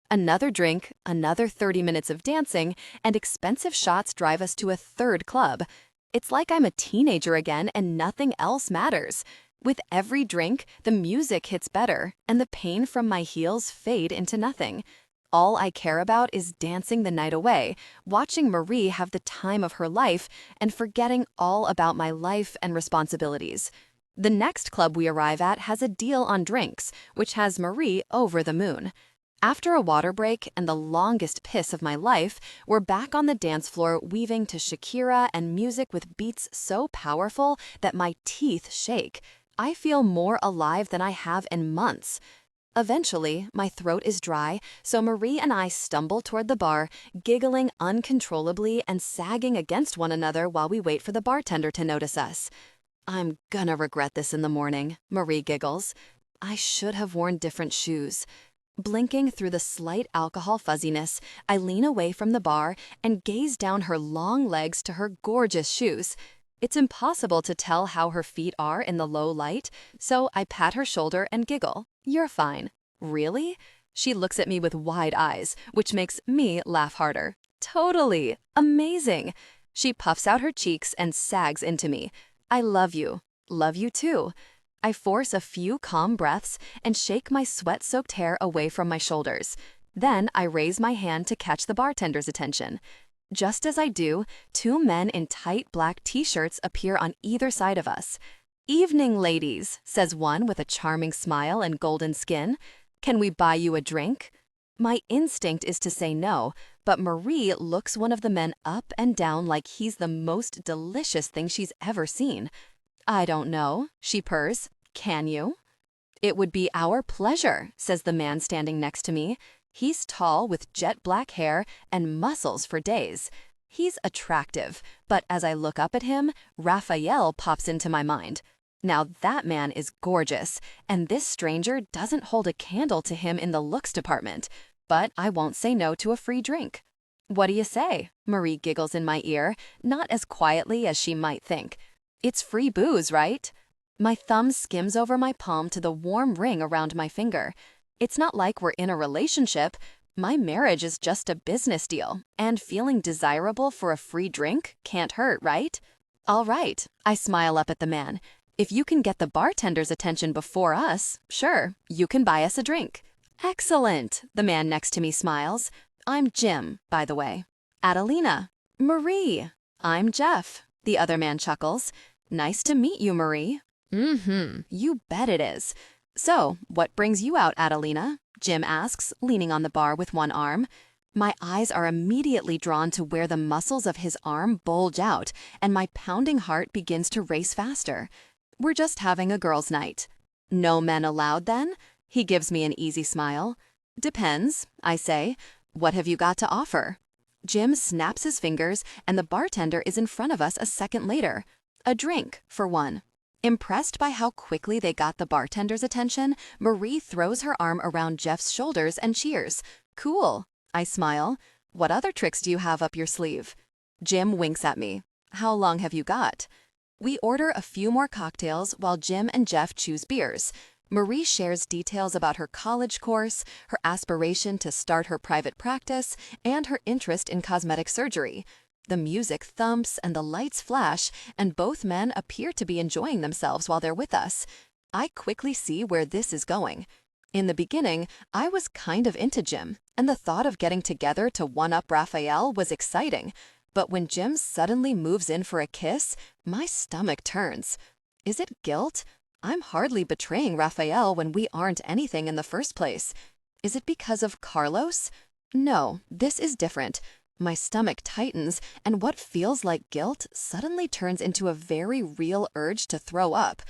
Another drink, another 30 minutes of dancing, and expensive shots drive us to a third club. It's like I'm a teenager again and nothing else matters. With every drink, the music hits better, and the pain from my heels fade into nothing. All I care about is dancing the night away, watching Marie have the time of her life, and forgetting all about my life and responsibilities. The next club we arrive at has a deal on drinks, which has Marie over the moon. After a water break and the longest piss of my life, we're back on the dance floor weaving to Shakira and music with beats so powerful that my teeth shake. I feel more alive than I have in months. Eventually, my throat is dry, so Marie and I stumble toward the bar, giggling uncontrollably and sagging against one another while we wait for the bartender to notice us. "I'm gonna regret this in the morning," Marie giggles. I should have worn different shoes. Blinking through the slight alcohol fuzziness, I lean away from the bar and gaze down her long legs to her gorgeous shoes. It's impossible to tell how her feet are in the low light, so I pat her shoulder and giggle. "You're fine." "Really?" She looks at me with wide eyes, which makes me laugh harder. "Totally. Amazing." She puffs out her cheeks and sags into me. "I love you. Love you too." I force a few calm breaths and shake my sweat-soaked hair away from my shoulders. Then I raise my hand to catch the bartender's attention. Just as I do, two men in tight black t-shirts appear on either side of us. "Evening, ladies," says one with a charming smile and golden skin. "Can we buy you a drink?" My instinct is to say no, but Marie looks one of the men up and down like he's the most delicious thing she's ever seen. "I don't know," she purrs. "Can you?" "It would be our pleasure," says the man standing next to me. He's tall with jet black hair and muscles for days. He's attractive, but as I look up at him, Raffaele pops into my mind. Now that man is gorgeous, and this stranger doesn't hold a candle to him in the looks department. But I won't say no to a free drink. "What do you say?" Marie giggles in my ear, not as quietly as she might think. "It's free booze, right?" My thumb skims over my palm to the warm ring around my finger. It's not like we're in a relationship. My marriage is just a business deal, and feeling desirable for a free drink can't hurt, right? "All right," I smile up at the man. "If you can get the bartender's attention before us, sure, you can buy us a drink." "Excellent," the man next to me smiles. "I'm Jim, by the way." "Adelina." "Marie." "I'm Jeff," the other man chuckles. "Nice to meet you, Marie." You bet it is." "So, what brings you out, Adelina?" Jim asks, leaning on the bar with one arm. My eyes are immediately drawn to where the muscles of his arm bulge out, and my pounding heart begins to race faster. "We're just having a girls' night." "No men allowed, then?" He gives me an easy smile. "Depends," I say. "What have you got to offer?" Jim snaps his fingers, and the bartender is in front of us a second later. "A drink, for one." Impressed by how quickly they got the bartender's attention, Marie throws her arm around Jeff's shoulders and cheers. "Cool." I smile. "What other tricks do you have up your sleeve?" Jim winks at me. "How long have you got?" We order a few more cocktails while Jim and Jeff choose beers. Marie shares details about her college course, her aspiration to start her private practice, and her interest in cosmetic surgery. The music thumps and the lights flash, and both men appear to be enjoying themselves while they're with us. I quickly see where this is going. In the beginning, I was kind of into Jim, and the thought of getting together to one-up Raffaele was exciting. But when Jim suddenly moves in for a kiss, my stomach turns. Is it guilt? I'm hardly betraying Raffaele when we aren't anything in the first place. Is it because of Carlos? No, this is different. My stomach tightens, and what feels like guilt suddenly turns into a very real urge to throw up.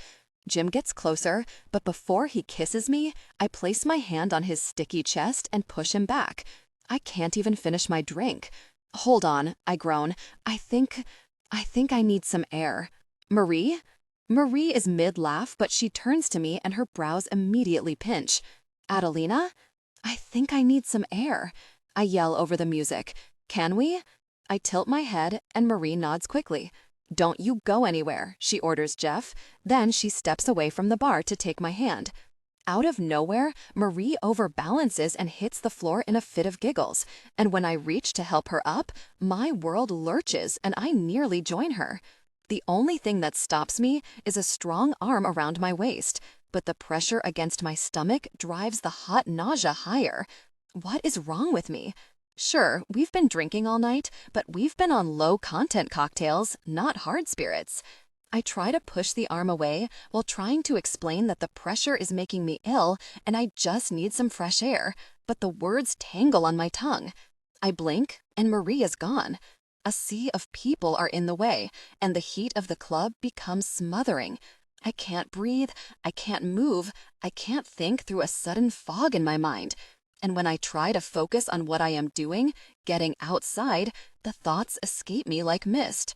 Jim gets closer, but before he kisses me, I place my hand on his sticky chest and push him back. I can't even finish my drink. "Hold on," I groan. I think I need some air." "Marie?" Marie is mid-laugh, but she turns to me and her brows immediately pinch. "Adelina?" "I think I need some air." I yell over the music. "Can we?" I tilt my head, and Marie nods quickly. "Don't you go anywhere," she orders Jeff. Then she steps away from the bar to take my hand. Out of nowhere, Marie overbalances and hits the floor in a fit of giggles. And when I reach to help her up, my world lurches and I nearly join her. The only thing that stops me is a strong arm around my waist, but the pressure against my stomach drives the hot nausea higher. What is wrong with me? Sure, we've been drinking all night, but we've been on low-content cocktails, not hard spirits. I try to push the arm away while trying to explain that the pressure is making me ill and I just need some fresh air, but the words tangle on my tongue. I blink, and Marie is gone. A sea of people are in the way, and the heat of the club becomes smothering. I can't breathe, I can't move, I can't think through a sudden fog in my mind. And when I try to focus on what I am doing, getting outside, the thoughts escape me like mist.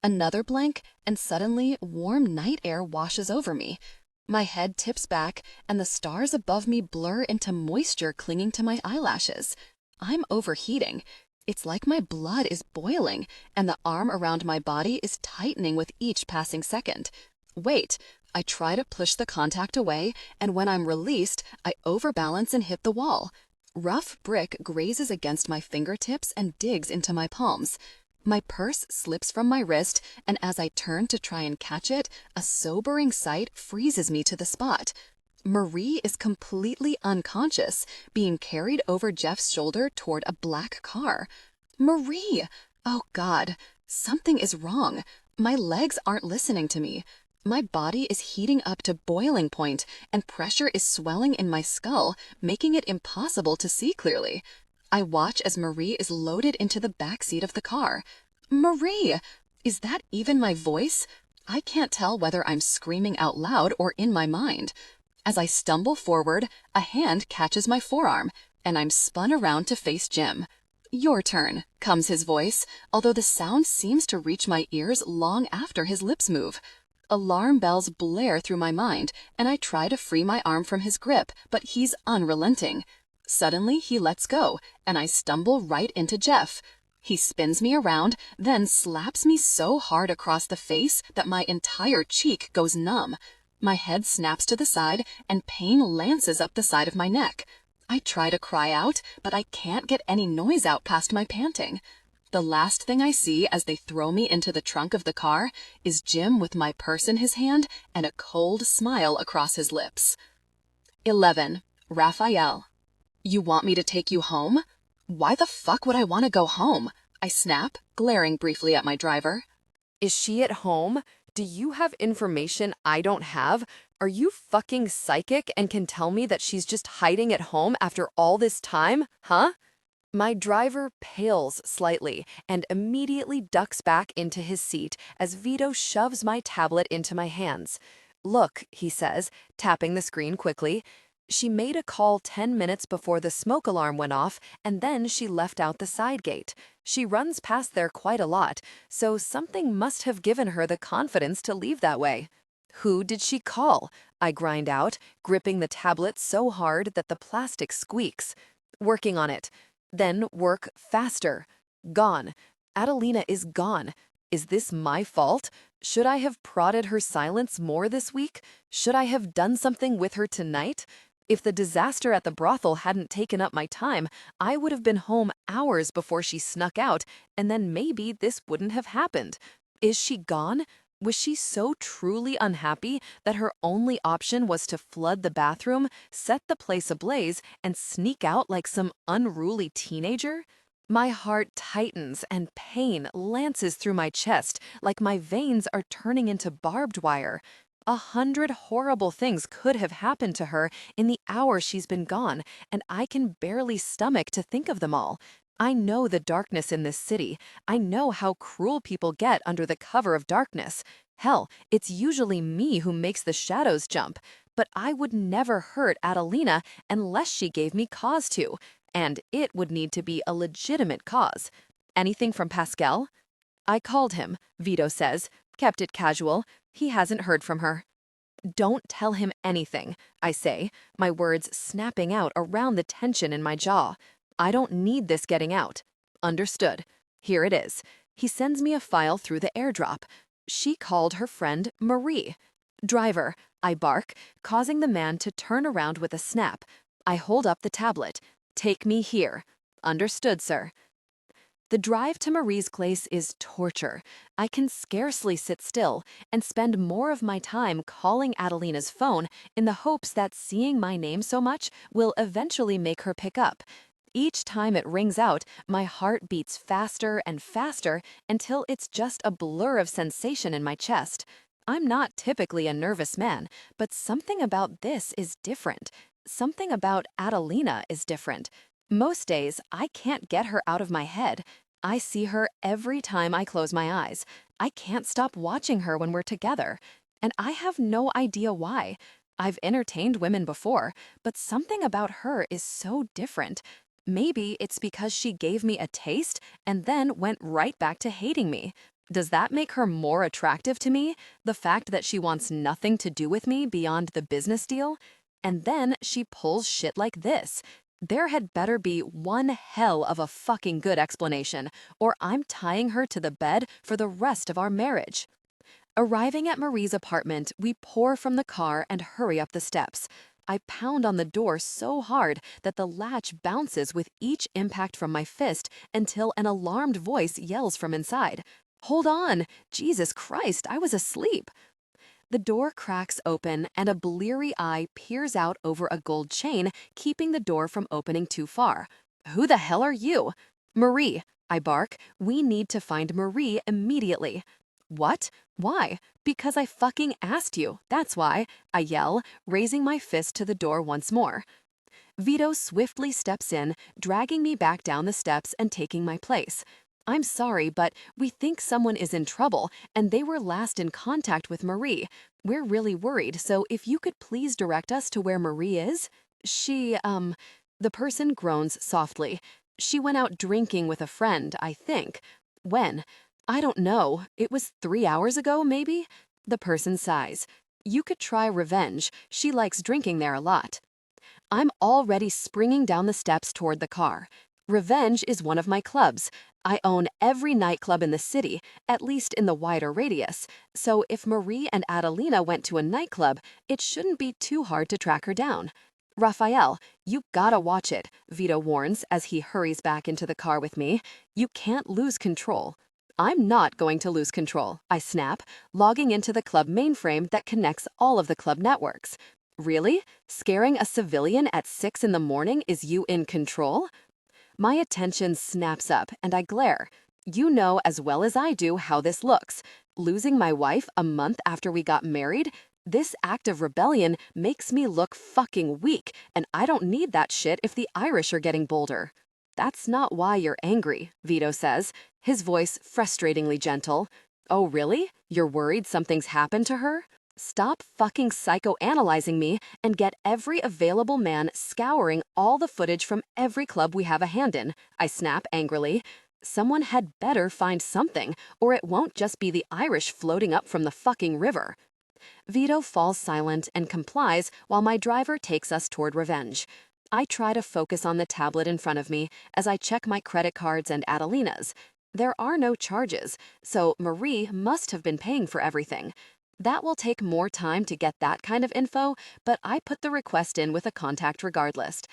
Another blank, and suddenly warm night air washes over me. My head tips back, and the stars above me blur into moisture clinging to my eyelashes. I'm overheating. It's like my blood is boiling, and the arm around my body is tightening with each passing second. Wait, I try to push the contact away, and when I'm released, I overbalance and hit the wall. Rough brick grazes against my fingertips and digs into my palms. My purse slips from my wrist, and as I turn to try and catch it, a sobering sight freezes me to the spot. Marie is completely unconscious, being carried over Jeff's shoulder toward a black car. Marie! Oh God, something is wrong. My legs aren't listening to me. My body is heating up to boiling point, and pressure is swelling in my skull, making it impossible to see clearly. I watch as Marie is loaded into the back seat of the car. Marie! Is that even my voice? I can't tell whether I'm screaming out loud or in my mind. As I stumble forward, a hand catches my forearm, and I'm spun around to face Jim. Your turn, comes his voice, although the sound seems to reach my ears long after his lips move. Alarm bells blare through my mind, and I try to free my arm from his grip, but he's unrelenting. Suddenly, he lets go, and I stumble right into Jeff. He spins me around, then slaps me so hard across the face that my entire cheek goes numb. My head snaps to the side, and pain lances up the side of my neck. I try to cry out, but I can't get any noise out past my panting. The last thing I see as they throw me into the trunk of the car is Jim with my purse in his hand and a cold smile across his lips. 11. Raphael. You want me to take you home? Why the fuck would I want to go home? I snap, glaring briefly at my driver. Is she at home? Do you have information I don't have? Are you fucking psychic and can tell me that she's just hiding at home after all this time? Huh? My driver pales slightly and immediately ducks back into his seat as Vito shoves my tablet into my hands. Look, he says, tapping the screen quickly. She made a call 10 minutes before the smoke alarm went off, and then she left out the side gate. She runs past there quite a lot, so something must have given her the confidence to leave that way. Who did she call? I grind out, gripping the tablet so hard that the plastic squeaks. Working on it. Then work faster. Gone. Adelina is gone. Is this my fault? Should I have prodded her silence more this week? Should I have done something with her tonight? If the disaster at the brothel hadn't taken up my time, I would have been home hours before she snuck out, and then maybe this wouldn't have happened. Is she gone? Was she so truly unhappy that her only option was to flood the bathroom, set the place ablaze, and sneak out like some unruly teenager? My heart tightens and pain lances through my chest like my veins are turning into barbed wire. 100 horrible things could have happened to her in the hour she's been gone, and I can barely stomach to think of them all. I know the darkness in this city. I know how cruel people get under the cover of darkness. Hell, it's usually me who makes the shadows jump. But I would never hurt Adelina unless she gave me cause to, and it would need to be a legitimate cause. Anything from Pascal? I called him, Vito says, kept it casual. He hasn't heard from her. Don't tell him anything, I say, my words snapping out around the tension in my jaw. I don't need this getting out. Understood. Here it is. He sends me a file through the airdrop. She called her friend Marie. Driver, I bark, causing the man to turn around with a snap. I hold up the tablet. Take me here. Understood, sir. The drive to Marie's place is torture. I can scarcely sit still and spend more of my time calling Adelina's phone in the hopes that seeing my name so much will eventually make her pick up. Each time it rings out, my heart beats faster and faster until it's just a blur of sensation in my chest. I'm not typically a nervous man, but something about this is different. Something about Adelina is different. Most days, I can't get her out of my head. I see her every time I close my eyes. I can't stop watching her when we're together. And I have no idea why. I've entertained women before, but something about her is so different. Maybe it's because she gave me a taste and then went right back to hating me. Does that make her more attractive to me? The fact that she wants nothing to do with me beyond the business deal? And then she pulls shit like this. There had better be one hell of a fucking good explanation, or I'm tying her to the bed for the rest of our marriage. Arriving at Marie's apartment, we pour from the car and hurry up the steps. I pound on the door so hard that the latch bounces with each impact from my fist until an alarmed voice yells from inside. "Hold on! Jesus Christ, I was asleep!" The door cracks open and a bleary eye peers out over a gold chain, keeping the door from opening too far. "Who the hell are you?" "Marie," I bark. "We need to find Marie immediately." "What? Why?" "Because I fucking asked you, that's why," I yell, raising my fist to the door once more. Vito swiftly steps in, dragging me back down the steps and taking my place. "I'm sorry, but we think someone is in trouble, and they were last in contact with Marie. We're really worried, so if you could please direct us to where Marie is?" The person groans softly. "She went out drinking with a friend, I think." "When?" "I don't know. It was 3 hours ago, maybe?" The person sighs. "You could try Revenge. She likes drinking there a lot." I'm already springing down the steps toward the car. Revenge is one of my clubs. I own every nightclub in the city, at least in the wider radius. So if Marie and Adelina went to a nightclub, it shouldn't be too hard to track her down. "Raphael, you gotta watch it," Vito warns as he hurries back into the car with me. "You can't lose control." "I'm not going to lose control," I snap, logging into the club mainframe that connects all of the club networks. "Really? Scaring a civilian at 6 in the morning is you in control?" My attention snaps up and I glare. You know as well as I do how this looks. Losing my wife a month after we got married? This act of rebellion makes me look fucking weak, and I don't need that shit if the Irish are getting bolder. "That's not why you're angry," Vito says, his voice frustratingly gentle. "Oh, really? You're worried something's happened to her?" Stop fucking psychoanalyzing me and get every available man scouring all the footage from every club we have a hand in, I snap angrily. Someone had better find something, or it won't just be the Irish floating up from the fucking river. Vito falls silent and complies while my driver takes us toward Revenge. I try to focus on the tablet in front of me as I check my credit cards and Adelina's. There are no charges, so Marie must have been paying for everything. That will take more time to get that kind of info, but I put the request in with a contact regardless.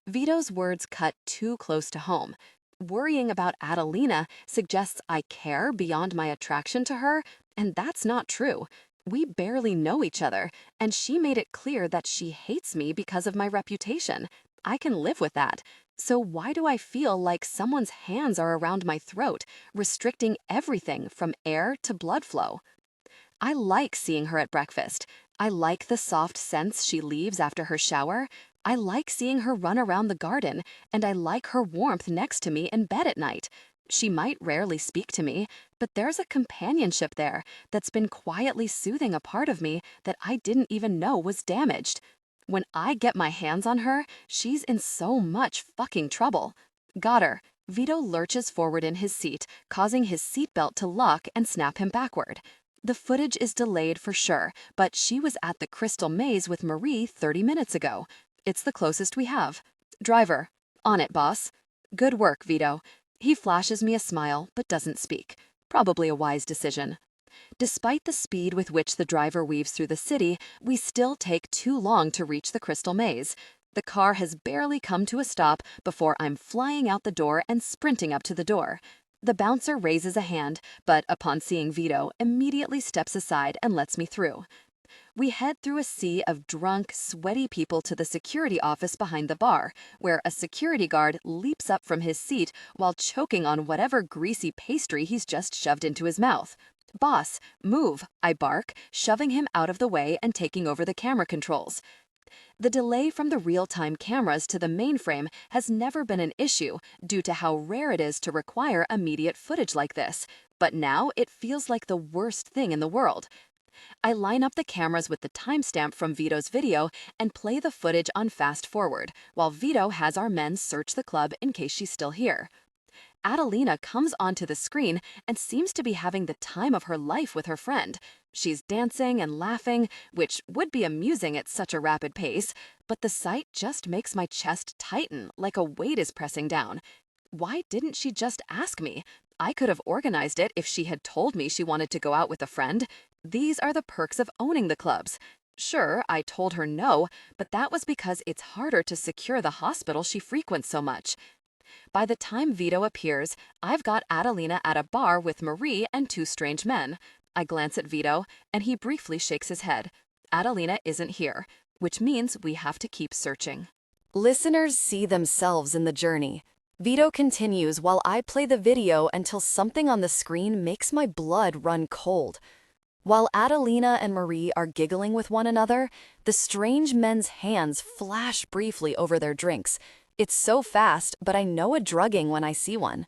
Vito's words cut too close to home. Worrying about Adelina suggests I care beyond my attraction to her, and that's not true. We barely know each other, and she made it clear that she hates me because of my reputation. I can live with that. So why do I feel like someone's hands are around my throat, restricting everything from air to blood flow? I like seeing her at breakfast. I like the soft scents she leaves after her shower. I like seeing her run around the garden, and I like her warmth next to me in bed at night. She might rarely speak to me, but there's a companionship there that's been quietly soothing a part of me that I didn't even know was damaged. When I get my hands on her, she's in so much fucking trouble. Got her. Vito lurches forward in his seat, causing his seatbelt to lock and snap him backward. The footage is delayed for sure, but she was at the Crystal Maze with Marie 30 minutes ago. It's the closest we have. Driver. On it, boss. Good work, Vito. He flashes me a smile, but doesn't speak. Probably a wise decision. Despite the speed with which the driver weaves through the city, we still take too long to reach the Crystal Maze. The car has barely come to a stop before I'm flying out the door and sprinting up to the door. The bouncer raises a hand, but upon seeing Vito, immediately steps aside and lets me through. We head through a sea of drunk, sweaty people to the security office behind the bar, where a security guard leaps up from his seat while choking on whatever greasy pastry he's just shoved into his mouth. "Boss, move," I bark, shoving him out of the way and taking over the camera controls. The delay from the real-time cameras to the mainframe has never been an issue due to how rare it is to require immediate footage like this, but now it feels like the worst thing in the world. I line up the cameras with the timestamp from Vito's video and play the footage on fast forward, while Vito has our men search the club in case she's still here. Adelina comes onto the screen and seems to be having the time of her life with her friend. She's dancing and laughing, which would be amusing at such a rapid pace, but the sight just makes my chest tighten like a weight is pressing down. Why didn't she just ask me? I could have organized it if she had told me she wanted to go out with a friend. These are the perks of owning the clubs. Sure, I told her no, but that was because it's harder to secure the hospital she frequents so much. By the time Vito appears, I've got Adelina at a bar with Marie and two strange men. I glance at Vito, and he briefly shakes his head. Adelina isn't here, which means we have to keep searching. Listeners see themselves in the journey. Vito continues while I play the video until something on the screen makes my blood run cold. While Adelina and Marie are giggling with one another, the strange men's hands flash briefly over their drinks. It's so fast, but I know a drugging when I see one.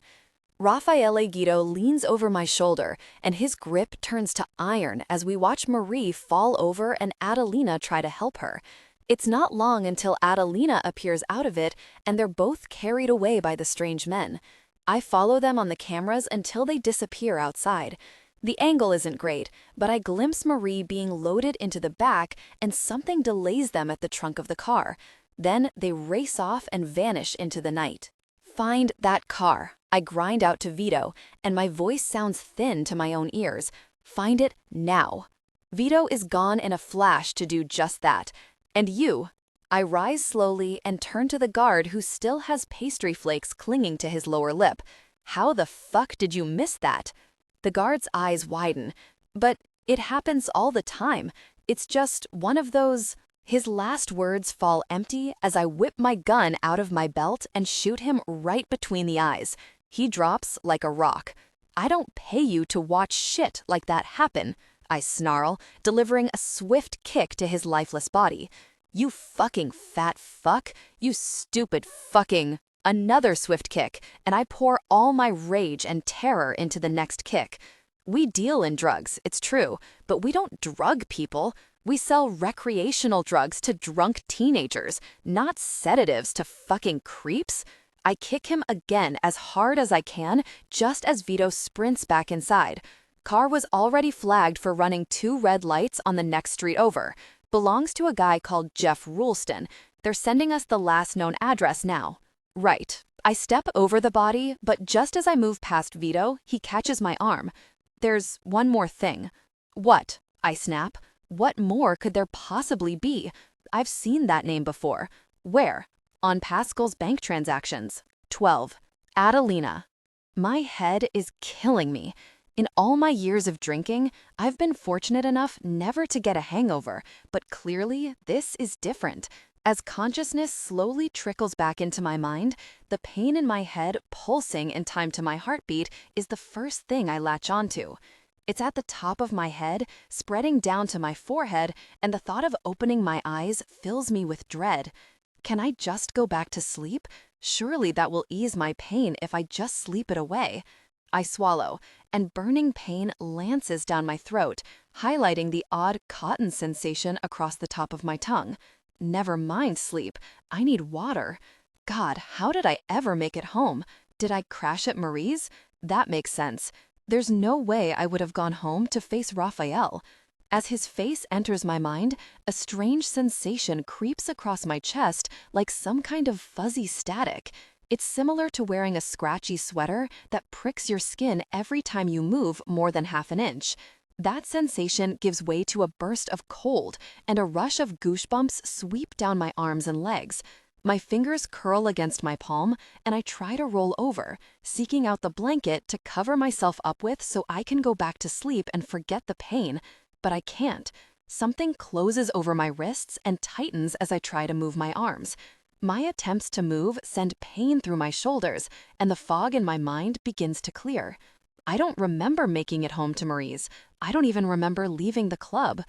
Raffaele leans over my shoulder, and his grip turns to iron as we watch Marie fall over and Adelina try to help her. It's not long until Adelina appears out of it, and they're both carried away by the strange men. I follow them on the cameras until they disappear outside. The angle isn't great, but I glimpse Marie being loaded into the back, and something delays them at the trunk of the car. Then they race off and vanish into the night. "Find that car," I grind out to Vito, and my voice sounds thin to my own ears. "Find it now." Vito is gone in a flash to do just that. "And you?" I rise slowly and turn to the guard who still has pastry flakes clinging to his lower lip. "How the fuck did you miss that?" The guard's eyes widen. "But it happens all the time. It's just one of those..." His last words fall empty as I whip my gun out of my belt and shoot him right between the eyes. He drops like a rock. "I don't pay you to watch shit like that happen," I snarl, delivering a swift kick to his lifeless body. "You fucking fat fuck. You stupid fucking..." Another swift kick, and I pour all my rage and terror into the next kick. We deal in drugs, it's true, but we don't drug people. We sell recreational drugs to drunk teenagers, not sedatives to fucking creeps. I kick him again as hard as I can, just as Vito sprints back inside. Car was already flagged for running 2 red lights on the next street over. Belongs to a guy called Jeff Rulston. They're sending us the last known address now. Right. I step over the body, but just as I move past Vito, he catches my arm. "There's one more thing." "What?" I snap. What more could there possibly be? I've seen that name before. Where? On Pascal's bank transactions. 12. Adelina. My head is killing me. In all my years of drinking, I've been fortunate enough never to get a hangover, but clearly this is different. As consciousness slowly trickles back into my mind, the pain in my head pulsing in time to my heartbeat is the first thing I latch onto. It's at the top of my head, spreading down to my forehead, and the thought of opening my eyes fills me with dread. Can I just go back to sleep? Surely that will ease my pain if I just sleep it away. I swallow, and burning pain lances down my throat, highlighting the odd cotton sensation across the top of my tongue. Never mind sleep, I need water. God, how did I ever make it home? Did I crash at Marie's? That makes sense. There's no way I would have gone home to face Raphael. As his face enters my mind, a strange sensation creeps across my chest like some kind of fuzzy static. It's similar to wearing a scratchy sweater that pricks your skin every time you move more than half an inch. That sensation gives way to a burst of cold, and a rush of goosebumps sweep down my arms and legs. My fingers curl against my palm, and I try to roll over, seeking out the blanket to cover myself up with so I can go back to sleep and forget the pain. But I can't. Something closes over my wrists and tightens as I try to move my arms. My attempts to move send pain through my shoulders, and the fog in my mind begins to clear. I don't remember making it home to Marie's. I don't even remember leaving the club.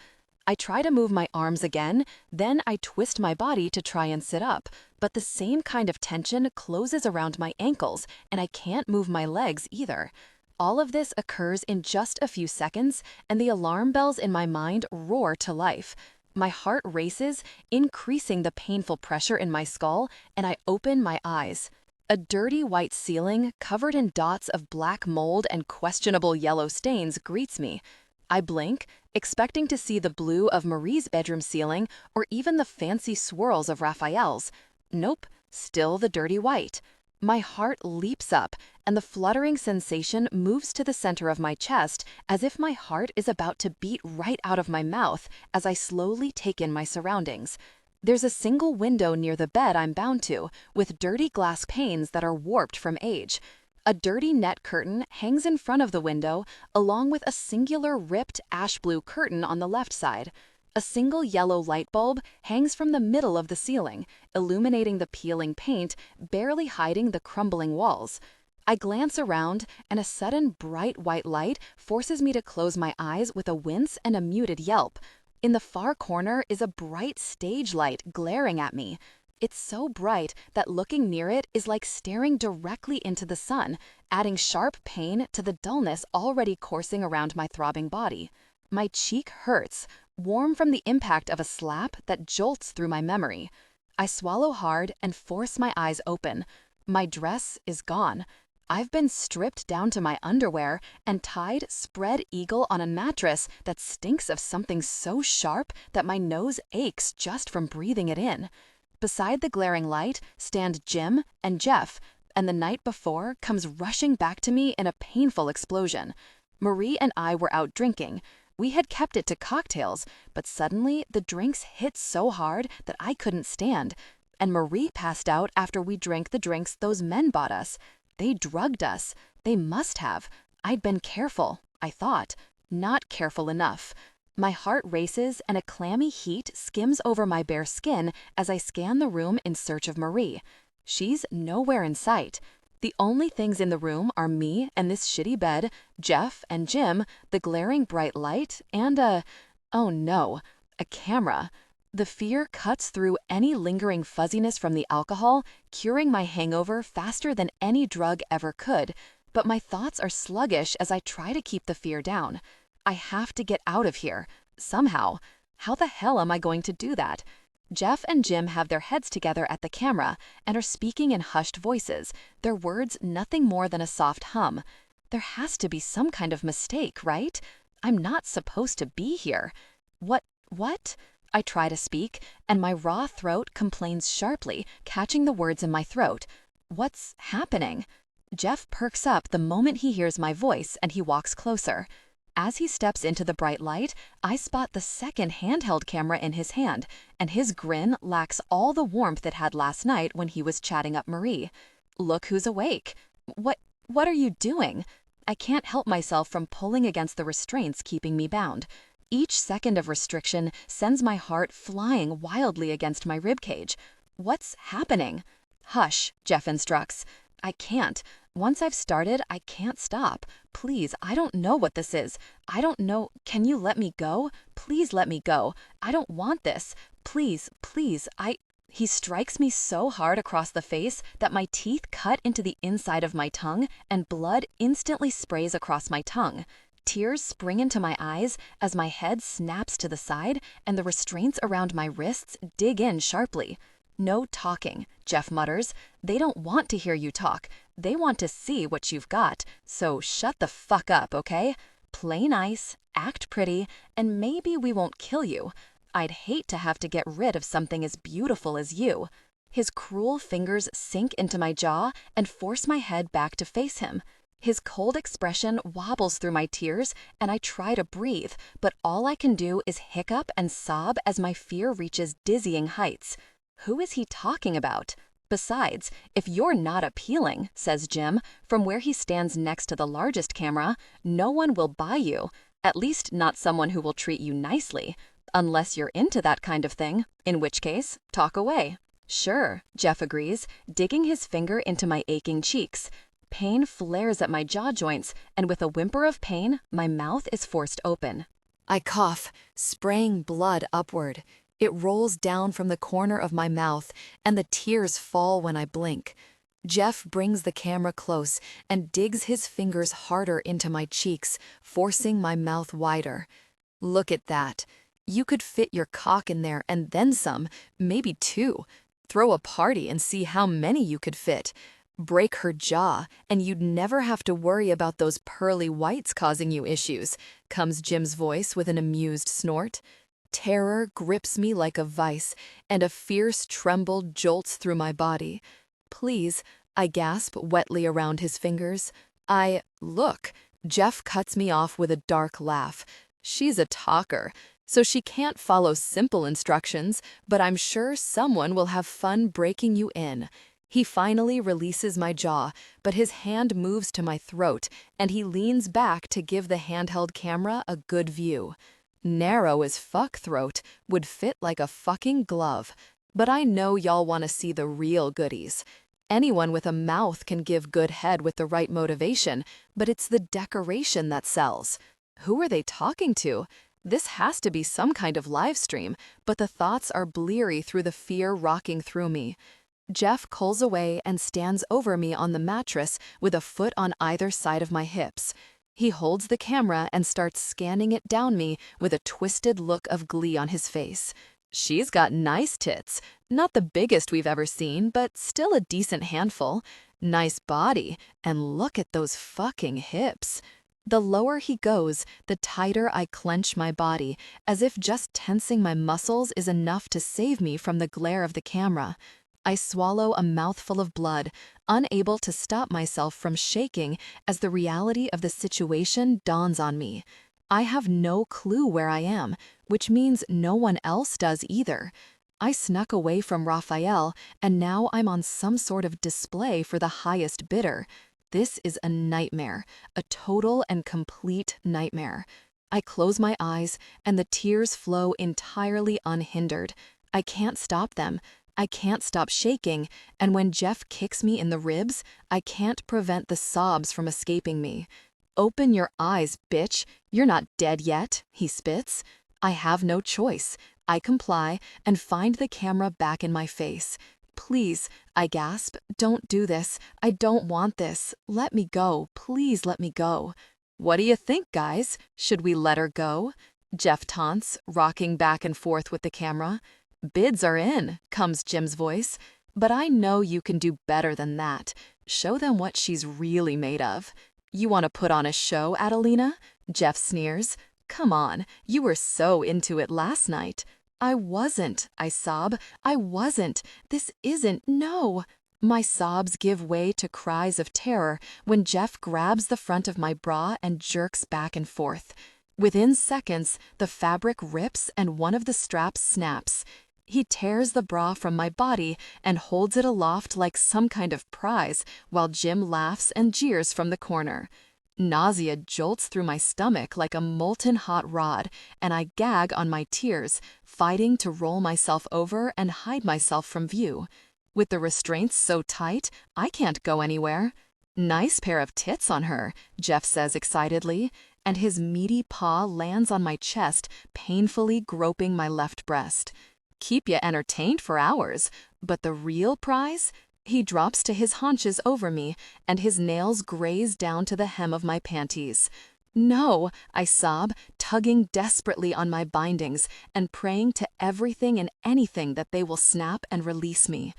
I try to move my arms again, then I twist my body to try and sit up, but the same kind of tension closes around my ankles, and I can't move my legs either. All of this occurs in just a few seconds, and the alarm bells in my mind roar to life. My heart races, increasing the painful pressure in my skull, and I open my eyes. A dirty white ceiling, covered in dots of black mold and questionable yellow stains, greets me. I blink, expecting to see the blue of Marie's bedroom ceiling or even the fancy swirls of Raphael's. Nope, still the dirty white. My heart leaps up, and the fluttering sensation moves to the center of my chest as if my heart is about to beat right out of my mouth as I slowly take in my surroundings. There's a single window near the bed I'm bound to, with dirty glass panes that are warped from age. A dirty net curtain hangs in front of the window, along with a singular ripped ash blue curtain on the left side. A single yellow light bulb hangs from the middle of the ceiling, illuminating the peeling paint, barely hiding the crumbling walls. I glance around, and a sudden bright white light forces me to close my eyes with a wince and a muted yelp. In the far corner is a bright stage light glaring at me. It's so bright that looking near it is like staring directly into the sun, adding sharp pain to the dullness already coursing around my throbbing body. My cheek hurts, warm from the impact of a slap that jolts through my memory. I swallow hard and force my eyes open. My dress is gone. I've been stripped down to my underwear and tied spread eagle on a mattress that stinks of something so sharp that my nose aches just from breathing it in. Beside the glaring light stand Jim and Jeff, and the night before comes rushing back to me in a painful explosion. Marie and I were out drinking. We had kept it to cocktails, but suddenly the drinks hit so hard that I couldn't stand, and Marie passed out after we drank the drinks those men bought us. They drugged us. They must have. I'd been careful, I thought. Not careful enough. My heart races and a clammy heat skims over my bare skin as I scan the room in search of Marie. She's nowhere in sight. The only things in the room are me and this shitty bed, Jeff and Jim, the glaring bright light, and oh no, a camera. The fear cuts through any lingering fuzziness from the alcohol, curing my hangover faster than any drug ever could, but my thoughts are sluggish as I try to keep the fear down. I have to get out of here, somehow. How the hell am I going to do that? Jeff and Jim have their heads together at the camera and are speaking in hushed voices, their words nothing more than a soft hum. There has to be some kind of mistake, right? I'm not supposed to be here. What? I try to speak, and my raw throat complains sharply, catching the words in my throat. What's happening? Jeff perks up the moment he hears my voice, and he walks closer. As he steps into the bright light, I spot the second handheld camera in his hand, and his grin lacks all the warmth it had last night when he was chatting up Marie. Look who's awake. What are you doing? I can't help myself from pulling against the restraints keeping me bound. Each second of restriction sends my heart flying wildly against my ribcage. What's happening? Hush, Jeff instructs. I can't. Once I've started, I can't stop. Please, I don't know what this is. I don't know. Can you let me go? Please let me go. I don't want this. Please. He strikes me so hard across the face that my teeth cut into the inside of my tongue and blood instantly sprays across my tongue. Tears spring into my eyes as my head snaps to the side and the restraints around my wrists dig in sharply. No talking, Jeff mutters. They don't want to hear you talk. They want to see what you've got. So shut the fuck up, okay? Play nice, act pretty, and maybe we won't kill you. I'd hate to have to get rid of something as beautiful as you. His cruel fingers sink into my jaw and force my head back to face him. His cold expression wobbles through my tears, and I try to breathe, but all I can do is hiccup and sob as my fear reaches dizzying heights. Who is he talking about? Besides, if you're not appealing, says Jim, from where he stands next to the largest camera, no one will buy you. At least not someone who will treat you nicely. Unless you're into that kind of thing, in which case, talk away. Sure, Jeff agrees, digging his finger into my aching cheeks. Pain flares at my jaw joints, and with a whimper of pain, my mouth is forced open. I cough, spraying blood upward. It rolls down from the corner of my mouth, and the tears fall when I blink. Jeff brings the camera close and digs his fingers harder into my cheeks, forcing my mouth wider. Look at that. You could fit your cock in there and then some, maybe two. Throw a party and see how many you could fit. Break her jaw, and you'd never have to worry about those pearly whites causing you issues, comes Jim's voice with an amused snort. Terror grips me like a vice, and a fierce tremble jolts through my body. Please, I gasp wetly around his fingers. Look. Jeff cuts me off with a dark laugh. She's a talker, so she can't follow simple instructions, but I'm sure someone will have fun breaking you in. He finally releases my jaw, but his hand moves to my throat, and he leans back to give the handheld camera a good view. Narrow as fuck throat, would fit like a fucking glove. But I know y'all want to see the real goodies. Anyone with a mouth can give good head with the right motivation, but it's the decoration that sells. Who are they talking to? This has to be some kind of live stream, but the thoughts are bleary through the fear rocking through me. Jeff culls away and stands over me on the mattress with a foot on either side of my hips. He holds the camera and starts scanning it down me with a twisted look of glee on his face. She's got nice tits. Not the biggest we've ever seen, but still a decent handful. Nice body, and look at those fucking hips. The lower he goes, the tighter I clench my body, as if just tensing my muscles is enough to save me from the glare of the camera. I swallow a mouthful of blood, unable to stop myself from shaking as the reality of the situation dawns on me. I have no clue where I am, which means no one else does either. I snuck away from Raffaele, and now I'm on some sort of display for the highest bidder. This is a nightmare, a total and complete nightmare. I close my eyes, and the tears flow entirely unhindered. I can't stop them. I can't stop shaking, and when Jeff kicks me in the ribs, I can't prevent the sobs from escaping me. "Open your eyes, bitch. You're not dead yet," he spits. I have no choice. I comply and find the camera back in my face. "Please," I gasp, "don't do this. I don't want this. Let me go. Please let me go." "What do you think, guys? Should we let her go?" Jeff taunts, rocking back and forth with the camera. "Bids are in," comes Jim's voice. "But I know you can do better than that. Show them what she's really made of." "You want to put on a show, Adelina?" Jeff sneers. "Come on, you were so into it last night." "I wasn't," I sob. "I wasn't. This isn't, no." My sobs give way to cries of terror when Jeff grabs the front of my bra and jerks back and forth. Within seconds, the fabric rips and one of the straps snaps. He tears the bra from my body and holds it aloft like some kind of prize while Jim laughs and jeers from the corner. Nausea jolts through my stomach like a molten hot rod, and I gag on my tears, fighting to roll myself over and hide myself from view. With the restraints so tight, I can't go anywhere. "Nice pair of tits on her," Jeff says excitedly, and his meaty paw lands on my chest, painfully groping my left breast. "Keep you entertained for hours, but the real prize?" He drops to his haunches over me, and his nails graze down to the hem of my panties. "No," I sob, tugging desperately on my bindings and praying to everything and anything that they will snap and release me.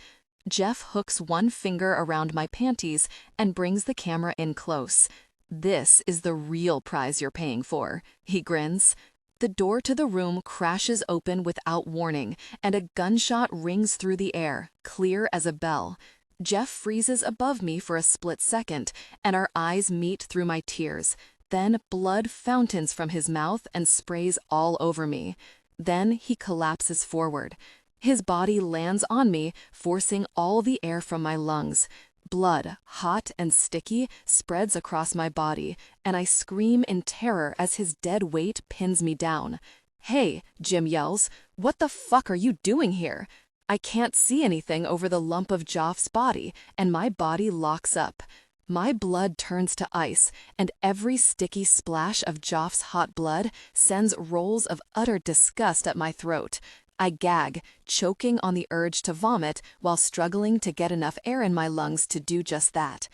Jeff hooks one finger around my panties and brings the camera in close. "This is the real prize you're paying for," he grins. The door to the room crashes open without warning, and a gunshot rings through the air, clear as a bell. Jeff freezes above me for a split second, and our eyes meet through my tears. Then blood fountains from his mouth and sprays all over me. Then he collapses forward. His body lands on me, forcing all the air from my lungs. Blood, hot and sticky, spreads across my body, and I scream in terror as his dead weight pins me down. "Hey," Jim yells, "what the fuck are you doing here?" I can't see anything over the lump of Joff's body, and my body locks up. My blood turns to ice, and every sticky splash of Joff's hot blood sends rolls of utter disgust at my throat. I gag, choking on the urge to vomit while struggling to get enough air in my lungs to do just that.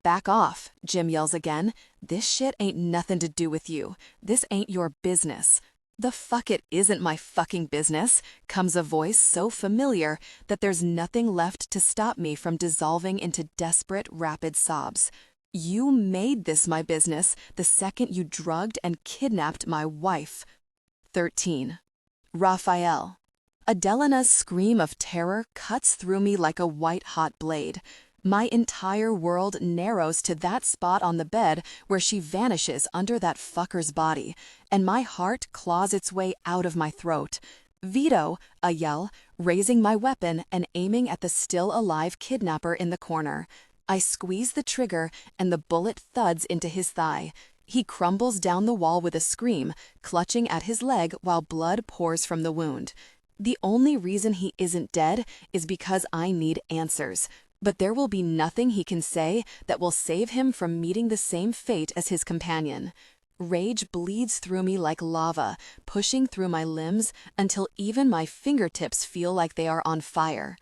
"Back off," Jim yells again. "This shit ain't nothing to do with you. This ain't your business." "The fuck it isn't my fucking business," comes a voice so familiar that there's nothing left to stop me from dissolving into desperate, rapid sobs. "You made this my business the second you drugged and kidnapped my wife." 13. Raffaele. Adelina's scream of terror cuts through me like a white-hot blade. My entire world narrows to that spot on the bed where she vanishes under that fucker's body, and my heart claws its way out of my throat. "Vito," I yell, raising my weapon and aiming at the still-alive kidnapper in the corner. I squeeze the trigger, and the bullet thuds into his thigh. He crumbles down the wall with a scream, clutching at his leg while blood pours from the wound. The only reason he isn't dead is because I need answers. But there will be nothing he can say that will save him from meeting the same fate as his companion. Rage bleeds through me like lava, pushing through my limbs until even my fingertips feel like they are on fire.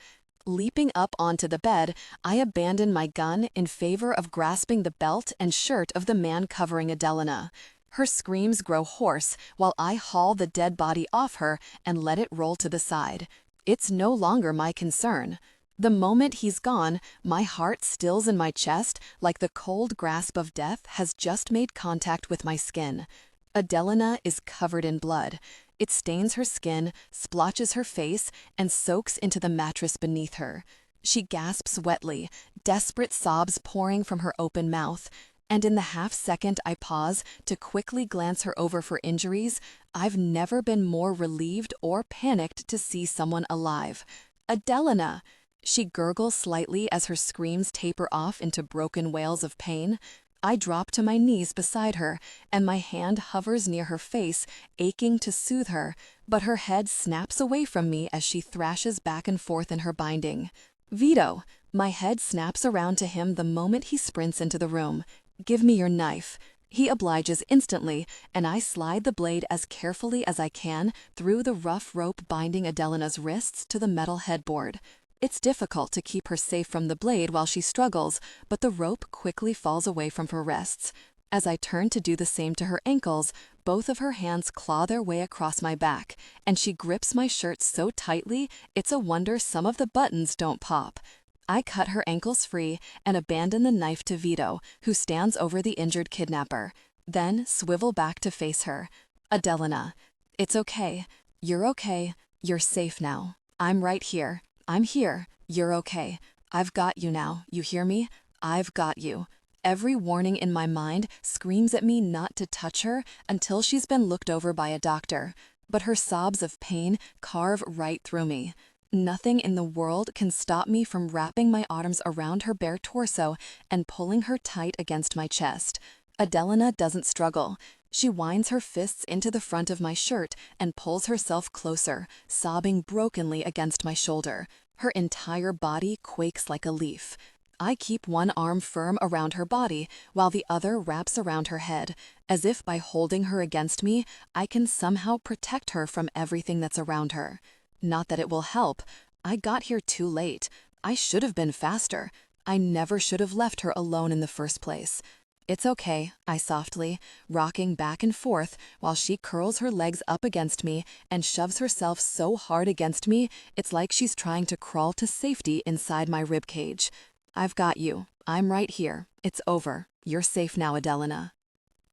Leaping up onto the bed, I abandon my gun in favor of grasping the belt and shirt of the man covering Adelina. Her screams grow hoarse while I haul the dead body off her and let it roll to the side. It's no longer my concern. The moment he's gone, my heart stills in my chest like the cold grasp of death has just made contact with my skin. Adelina is covered in blood. It stains her skin, splotches her face, and soaks into the mattress beneath her. She gasps wetly, desperate sobs pouring from her open mouth. And in the half-second I pause to quickly glance her over for injuries, I've never been more relieved or panicked to see someone alive. "Adelina!" She gurgles slightly as her screams taper off into broken wails of pain. I drop to my knees beside her, and my hand hovers near her face, aching to soothe her, but her head snaps away from me as she thrashes back and forth in her binding. "Vito!" My head snaps around to him the moment he sprints into the room. "Give me your knife." He obliges instantly, and I slide the blade as carefully as I can through the rough rope binding Adelina's wrists to the metal headboard. It's difficult to keep her safe from the blade while she struggles, but the rope quickly falls away from her wrists. As I turn to do the same to her ankles, both of her hands claw their way across my back, and she grips my shirt so tightly it's a wonder some of the buttons don't pop. I cut her ankles free and abandon the knife to Vito, who stands over the injured kidnapper, then swivel back to face her. "Adelina, it's okay. You're okay. You're safe now. I'm right here. I'm here. You're okay. I've got you now. You hear me? I've got you." Every warning in my mind screams at me not to touch her until she's been looked over by a doctor, but her sobs of pain carve right through me. Nothing in the world can stop me from wrapping my arms around her bare torso and pulling her tight against my chest. Adelina doesn't struggle. She winds her fists into the front of my shirt and pulls herself closer, sobbing brokenly against my shoulder. Her entire body quakes like a leaf. I keep one arm firm around her body while the other wraps around her head, as if by holding her against me, I can somehow protect her from everything that's around her. Not that it will help. I got here too late. I should have been faster. I never should have left her alone in the first place. "It's okay," I softly, rocking back and forth while she curls her legs up against me and shoves herself so hard against me it's like she's trying to crawl to safety inside my ribcage. "I've got you. I'm right here. It's over. You're safe now, Adelina."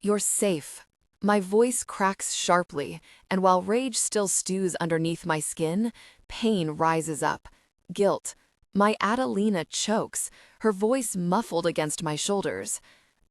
You're safe. My voice cracks sharply, and while rage still stews underneath my skin, pain rises up. Guilt. My Adelina chokes, her voice muffled against my shoulders.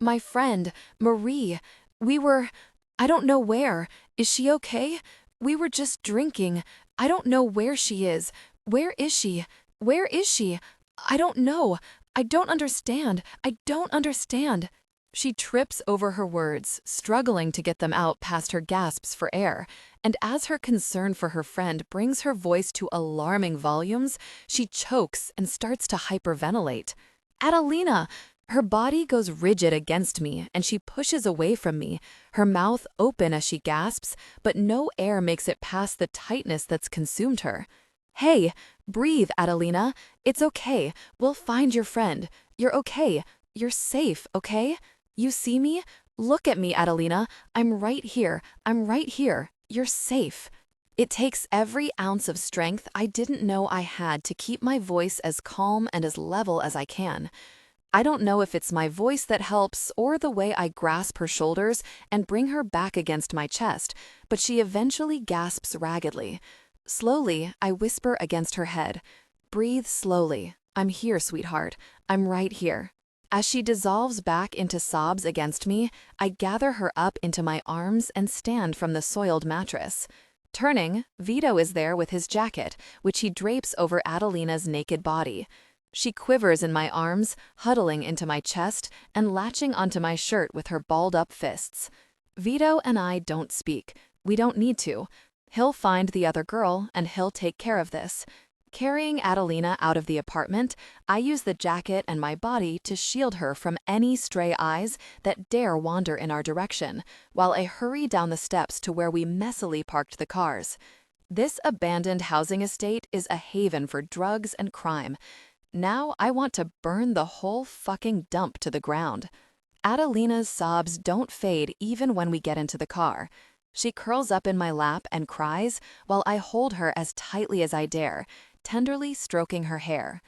"My friend, Marie, I don't know where. Is she okay? We were just drinking. I don't know where she is. Where is she? Where is she? I don't know. I don't understand. I don't understand." She trips over her words, struggling to get them out past her gasps for air, and as her concern for her friend brings her voice to alarming volumes, she chokes and starts to hyperventilate. Adelina! Her body goes rigid against me, and she pushes away from me, her mouth open as she gasps, but no air makes it past the tightness that's consumed her. Hey, breathe, Adelina. It's okay. We'll find your friend. You're okay. You're safe, okay? You see me? Look at me, Adelina. I'm right here. I'm right here. You're safe. It takes every ounce of strength I didn't know I had to keep my voice as calm and as level as I can. I don't know if it's my voice that helps or the way I grasp her shoulders and bring her back against my chest, but she eventually gasps raggedly. Slowly, I whisper against her head, "Breathe slowly. I'm here, sweetheart. I'm right here." As she dissolves back into sobs against me, I gather her up into my arms and stand from the soiled mattress. Turning, Vito is there with his jacket, which he drapes over Adelina's naked body. She quivers in my arms, huddling into my chest and latching onto my shirt with her balled-up fists. Vito and I don't speak. We don't need to. He'll find the other girl, and he'll take care of this. Carrying Adelina out of the apartment, I use the jacket and my body to shield her from any stray eyes that dare wander in our direction, while I hurry down the steps to where we messily parked the cars. This abandoned housing estate is a haven for drugs and crime. Now I want to burn the whole fucking dump to the ground. Adelina's sobs don't fade even when we get into the car. She curls up in my lap and cries while I hold her as tightly as I dare, tenderly stroking her hair.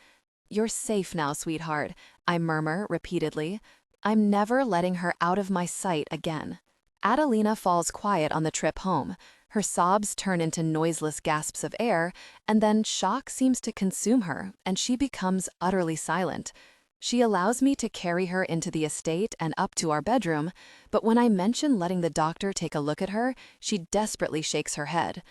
"You're safe now, sweetheart," I murmur repeatedly. I'm never letting her out of my sight again. Adelina falls quiet on the trip home. Her sobs turn into noiseless gasps of air, and then shock seems to consume her, and she becomes utterly silent. She allows me to carry her into the estate and up to our bedroom, but when I mention letting the doctor take a look at her, she desperately shakes her head.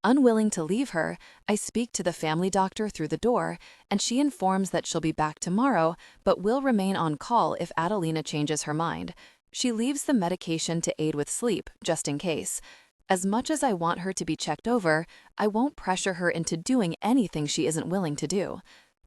Unwilling to leave her, I speak to the family doctor through the door, and she informs that she'll be back tomorrow, but will remain on call if Adelina changes her mind. She leaves the medication to aid with sleep, just in case. As much as I want her to be checked over, I won't pressure her into doing anything she isn't willing to do.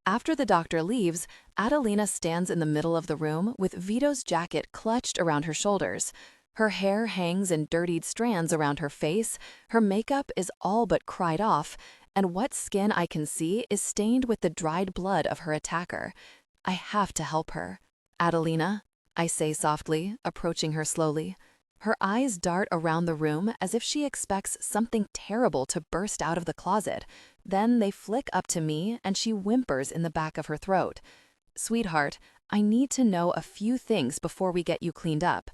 After the doctor leaves, Adelina stands in the middle of the room with Vito's jacket clutched around her shoulders. Her hair hangs in dirtied strands around her face, her makeup is all but cried off, and what skin I can see is stained with the dried blood of her attacker. I have to help her. "Adelina," I say softly, approaching her slowly. Her eyes dart around the room as if she expects something terrible to burst out of the closet. Then they flick up to me and she whimpers in the back of her throat. "Sweetheart, I need to know a few things before we get you cleaned up.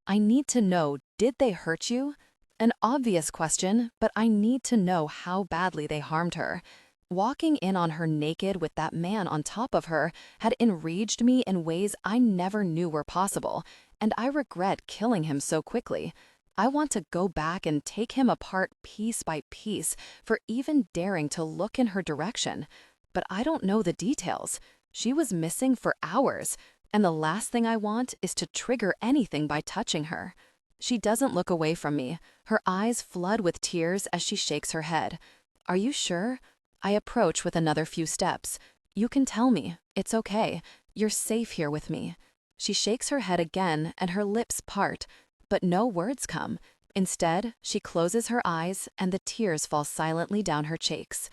I need to know, did they hurt you? An obvious question, but I need to know how badly they harmed her. Walking in on her naked with that man on top of her had enraged me in ways I never knew were possible, and I regret killing him so quickly. I want to go back and take him apart piece by piece for even daring to look in her direction. But I don't know the details. She was missing for hours, and the last thing I want is to trigger anything by touching her." She doesn't look away from me. Her eyes flood with tears as she shakes her head. "Are you sure?" I approach with another few steps. "You can tell me. It's okay. You're safe here with me." She shakes her head again and her lips part, but no words come. Instead, she closes her eyes and the tears fall silently down her cheeks.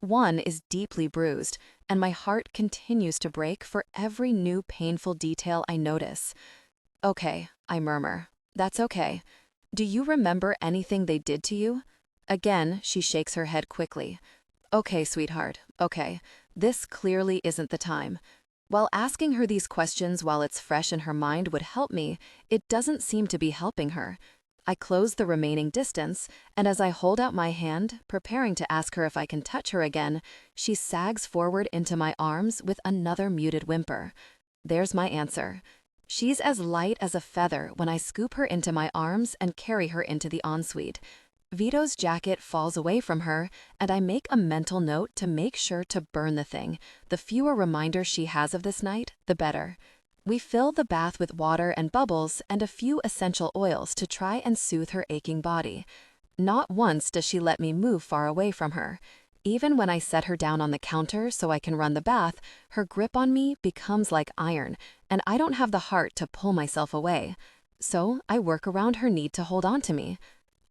One is deeply bruised, and my heart continues to break for every new painful detail I notice. "Okay," I murmur. "That's okay. Do you remember anything they did to you?" Again, she shakes her head quickly. "Okay, sweetheart, okay. This clearly isn't the time." While asking her these questions while it's fresh in her mind would help me, it doesn't seem to be helping her. I close the remaining distance, and as I hold out my hand, preparing to ask her if I can touch her again, she sags forward into my arms with another muted whimper. There's my answer. She's as light as a feather when I scoop her into my arms and carry her into the ensuite. Vito's jacket falls away from her, and I make a mental note to make sure to burn the thing. The fewer reminders she has of this night, the better. We fill the bath with water and bubbles and a few essential oils to try and soothe her aching body. Not once does she let me move far away from her. Even when I set her down on the counter so I can run the bath, her grip on me becomes like iron, and I don't have the heart to pull myself away. So I work around her need to hold on to me.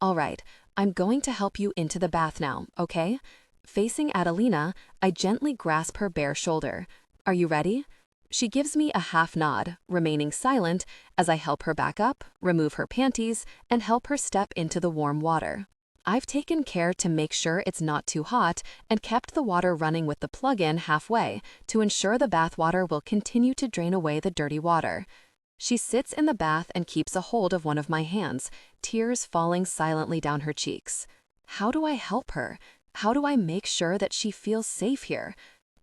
All right, I'm going to help you into the bath now, okay? Facing Adelina, I gently grasp her bare shoulder. Are you ready? She gives me a half nod, remaining silent as I help her back up, remove her panties, and help her step into the warm water. I've taken care to make sure it's not too hot and kept the water running with the plug-in halfway to ensure the bath water will continue to drain away the dirty water. She sits in the bath and keeps a hold of one of my hands, tears falling silently down her cheeks. How do I help her? How do I make sure that she feels safe here?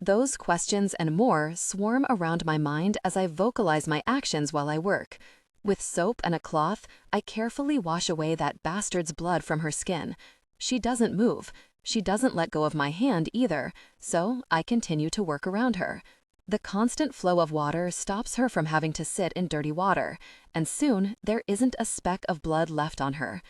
Those questions and more swarm around my mind as I vocalize my actions while I work. With soap and a cloth, I carefully wash away that bastard's blood from her skin. She doesn't move. She doesn't let go of my hand either, so I continue to work around her. The constant flow of water stops her from having to sit in dirty water, and soon there isn't a speck of blood left on her.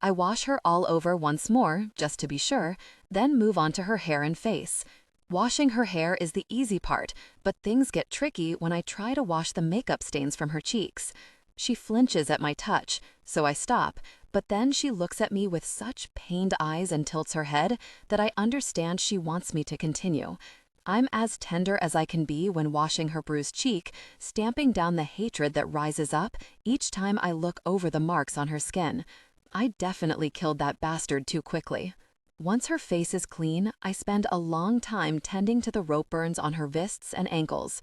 I wash her all over once more, just to be sure, then move on to her hair and face. Washing her hair is the easy part, but things get tricky when I try to wash the makeup stains from her cheeks. She flinches at my touch, so I stop, but then she looks at me with such pained eyes and tilts her head that I understand she wants me to continue. I'm as tender as I can be when washing her bruised cheek, stamping down the hatred that rises up each time I look over the marks on her skin. I definitely killed that bastard too quickly. Once her face is clean, I spend a long time tending to the rope burns on her wrists and ankles.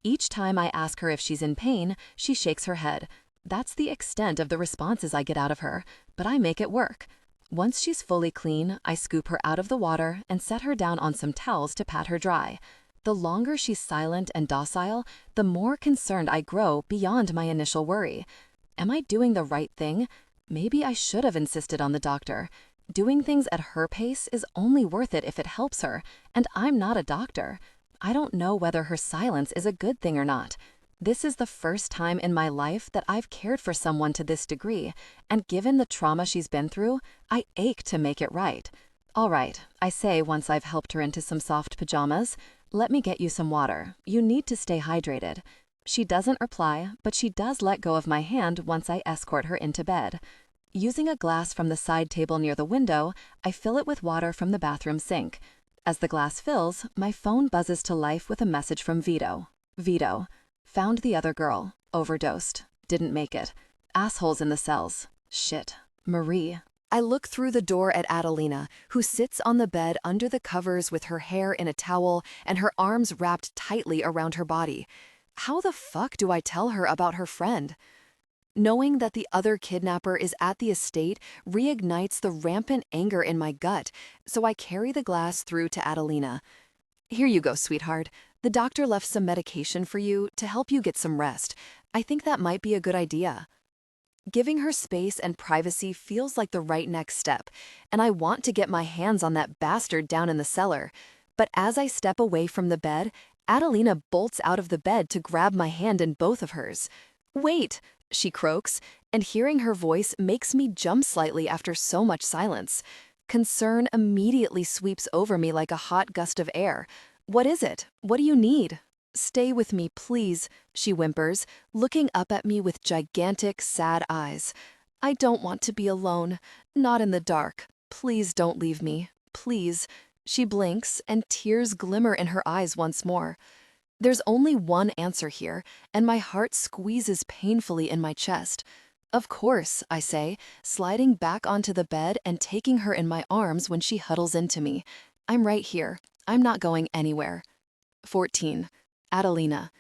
Each time I ask her if she's in pain, she shakes her head. That's the extent of the responses I get out of her, but I make it work. Once she's fully clean, I scoop her out of the water and set her down on some towels to pat her dry. The longer she's silent and docile, the more concerned I grow beyond my initial worry. Am I doing the right thing? Maybe I should have insisted on the doctor. Doing things at her pace is only worth it if it helps her, and I'm not a doctor. I don't know whether her silence is a good thing or not. This is the first time in my life that I've cared for someone to this degree, and given the trauma she's been through, I ache to make it right. All right, I say once I've helped her into some soft pajamas, let me get you some water. You need to stay hydrated. She doesn't reply, but she does let go of my hand once I escort her into bed. Using a glass from the side table near the window, I fill it with water from the bathroom sink. As the glass fills, my phone buzzes to life with a message from Vito. Vito. Found the other girl. Overdosed. Didn't make it. Assholes in the cells. Shit. Marie. I look through the door at Adelina, who sits on the bed under the covers with her hair in a towel and her arms wrapped tightly around her body. How the fuck do I tell her about her friend? Knowing that the other kidnapper is at the estate reignites the rampant anger in my gut, so I carry the glass through to Adelina. Here you go, sweetheart. The doctor left some medication for you to help you get some rest. I think that might be a good idea. Giving her space and privacy feels like the right next step, and I want to get my hands on that bastard down in the cellar. But as I step away from the bed, Adelina bolts out of the bed to grab my hand in both of hers. Wait, she croaks, and hearing her voice makes me jump slightly after so much silence. Concern immediately sweeps over me like a hot gust of air. What is it? What do you need? Stay with me, please, she whimpers, looking up at me with gigantic, sad eyes. I don't want to be alone, not in the dark. Please don't leave me, please. She blinks, and tears glimmer in her eyes once more. There's only one answer here, and my heart squeezes painfully in my chest. Of course, I say, sliding back onto the bed and taking her in my arms when she huddles into me. I'm right here. I'm not going anywhere. 14. Adelina.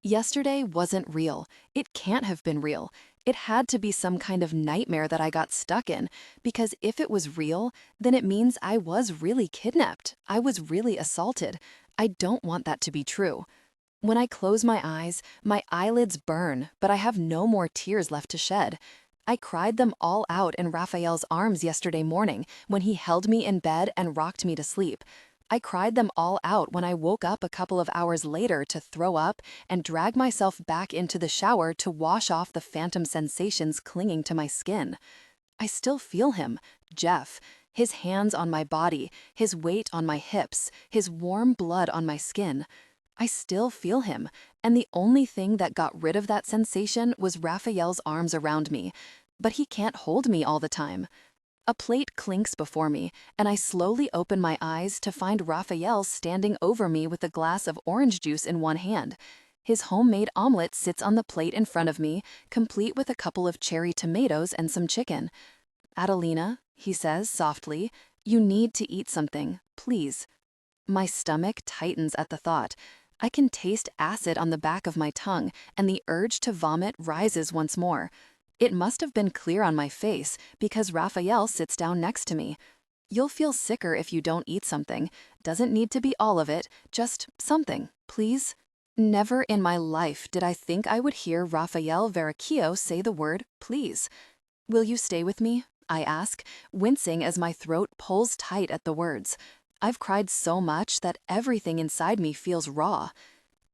Yesterday wasn't real. It can't have been real. It had to be some kind of nightmare that I got stuck in, because if it was real, then it means I was really kidnapped. I was really assaulted. I don't want that to be true. When I close my eyes, my eyelids burn, but I have no more tears left to shed. I cried them all out in Raffaele's arms yesterday morning when he held me in bed and rocked me to sleep. I cried them all out when I woke up a couple of hours later to throw up and drag myself back into the shower to wash off the phantom sensations clinging to my skin. I still feel him, Jeff, his hands on my body, his weight on my hips, his warm blood on my skin. I still feel him, and the only thing that got rid of that sensation was Raphael's arms around me. But he can't hold me all the time. A plate clinks before me, and I slowly open my eyes to find Raphael standing over me with a glass of orange juice in one hand. His homemade omelet sits on the plate in front of me, complete with a couple of cherry tomatoes and some chicken. "Adelina," he says softly, "you need to eat something, please." My stomach tightens at the thought. I can taste acid on the back of my tongue, and the urge to vomit rises once more. It must have been clear on my face because Raphael sits down next to me. "You'll feel sicker if you don't eat something. Doesn't need to be all of it, just something, please." Never in my life did I think I would hear Raffaele Varricchio say the word please. "Will you stay with me?" I ask, wincing as my throat pulls tight at the words. I've cried so much that everything inside me feels raw.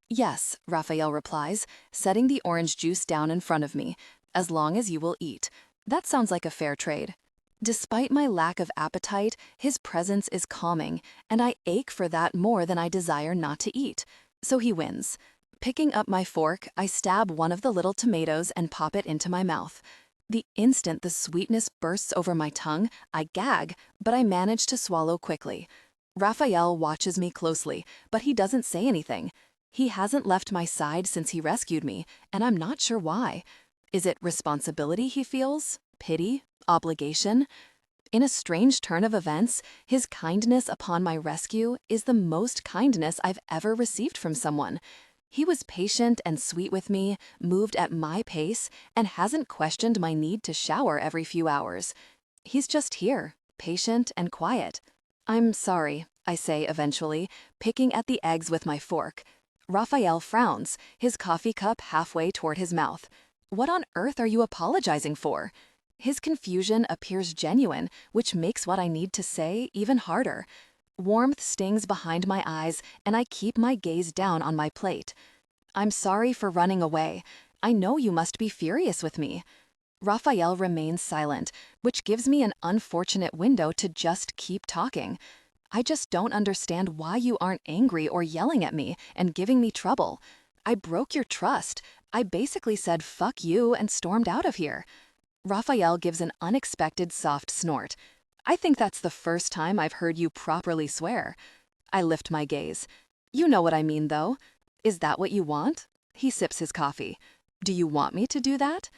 "Yes," Raphael replies, setting the orange juice down in front of me. "As long as you will eat. That sounds like a fair trade." Despite my lack of appetite, his presence is calming, and I ache for that more than I desire not to eat. So he wins. Picking up my fork, I stab one of the little tomatoes and pop it into my mouth. The instant the sweetness bursts over my tongue, I gag, but I manage to swallow quickly. Raphael watches me closely, but he doesn't say anything. He hasn't left my side since he rescued me, and I'm not sure why. Is it responsibility he feels? Pity? Obligation? In a strange turn of events, his kindness upon my rescue is the most kindness I've ever received from someone. He was patient and sweet with me, moved at my pace, and hasn't questioned my need to shower every few hours. He's just here, patient and quiet. "I'm sorry," I say eventually, picking at the eggs with my fork. Raphael frowns, his coffee cup halfway toward his mouth. "What on earth are you apologizing for?" His confusion appears genuine, which makes what I need to say even harder. Warmth stings behind my eyes, and I keep my gaze down on my plate. "I'm sorry for running away. I know you must be furious with me." Raphael remains silent, which gives me an unfortunate window to just keep talking. "I just don't understand why you aren't angry or yelling at me and giving me trouble. I broke your trust. I basically said fuck you and stormed out of here." Raphael gives an unexpected soft snort. "I think that's the first time I've heard you properly swear." I lift my gaze. "You know what I mean, though. Is that what you want?" He sips his coffee. "Do you want me to do that?"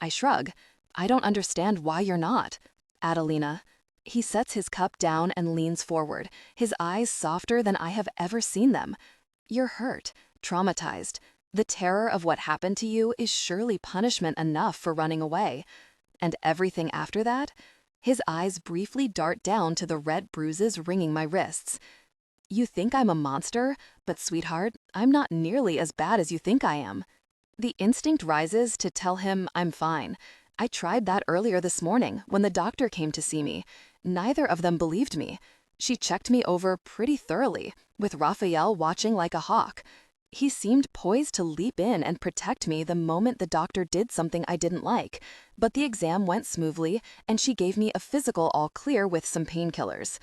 I shrug. "I don't understand why you're not." "Adelina." He sets his cup down and leans forward, his eyes softer than I have ever seen them. "You're hurt, traumatized. The terror of what happened to you is surely punishment enough for running away. And everything after that?" His eyes briefly dart down to the red bruises ringing my wrists. "You think I'm a monster, but sweetheart, I'm not nearly as bad as you think I am." The instinct rises to tell him I'm fine. I tried that earlier this morning when the doctor came to see me. Neither of them believed me. She checked me over pretty thoroughly, with Raphael watching like a hawk. He seemed poised to leap in and protect me the moment the doctor did something I didn't like, but the exam went smoothly and she gave me a physical all clear with some painkillers.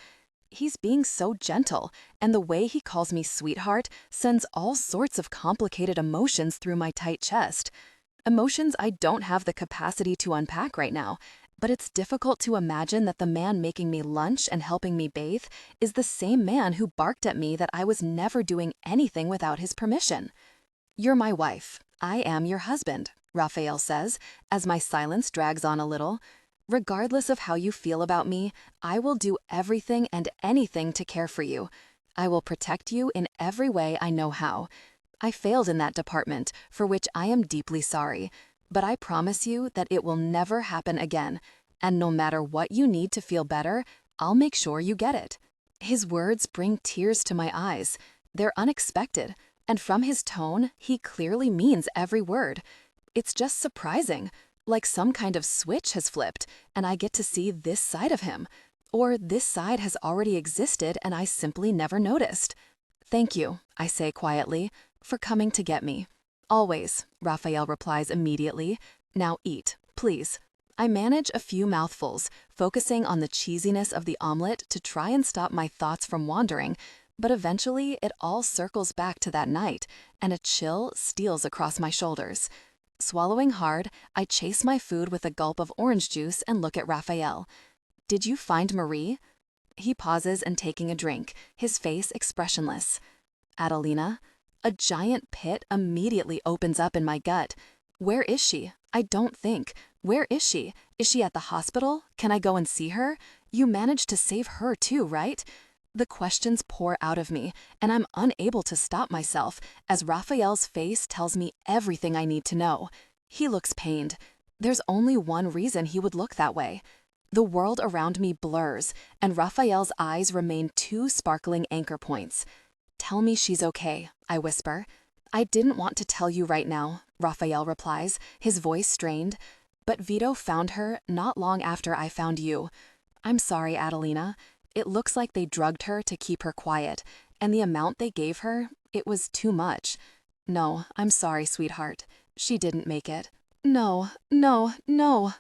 He's being so gentle, and the way he calls me sweetheart sends all sorts of complicated emotions through my tight chest. Emotions I don't have the capacity to unpack right now, but it's difficult to imagine that the man making me lunch and helping me bathe is the same man who barked at me that I was never doing anything without his permission. "You're my wife. I am your husband," Raphael says, as my silence drags on a little. "Regardless of how you feel about me, I will do everything and anything to care for you. I will protect you in every way I know how. I failed in that department, for which I am deeply sorry, but I promise you that it will never happen again, and no matter what you need to feel better, I'll make sure you get it." His words bring tears to my eyes. They're unexpected, and from his tone, he clearly means every word. It's just surprising, like some kind of switch has flipped, and I get to see this side of him. Or this side has already existed and I simply never noticed. Thank you, I say quietly, for coming to get me. Always, Raffaele replies immediately. Now eat, please. I manage a few mouthfuls, focusing on the cheesiness of the omelet to try and stop my thoughts from wandering, but eventually it all circles back to that night, and a chill steals across my shoulders. Swallowing hard, I chase my food with a gulp of orange juice and look at Raffaele. Did you find Marie? He pauses and taking a drink, his face expressionless. Adelina? A giant pit immediately opens up in my gut. Where is she? I don't think. Where is she? Is she at the hospital? Can I go and see her? You managed to save her too, right? The questions pour out of me, and I'm unable to stop myself as Raffaele's face tells me everything I need to know. He looks pained. There's only one reason he would look that way. The world around me blurs, and Raffaele's eyes remain two sparkling anchor points. Tell me she's okay, I whisper. I didn't want to tell you right now, Raffaele replies, his voice strained. But Vito found her not long after I found you. I'm sorry, Adelina. It looks like they drugged her to keep her quiet, and the amount they gave her, it was too much. No, I'm sorry, sweetheart. She didn't make it. No, no, no.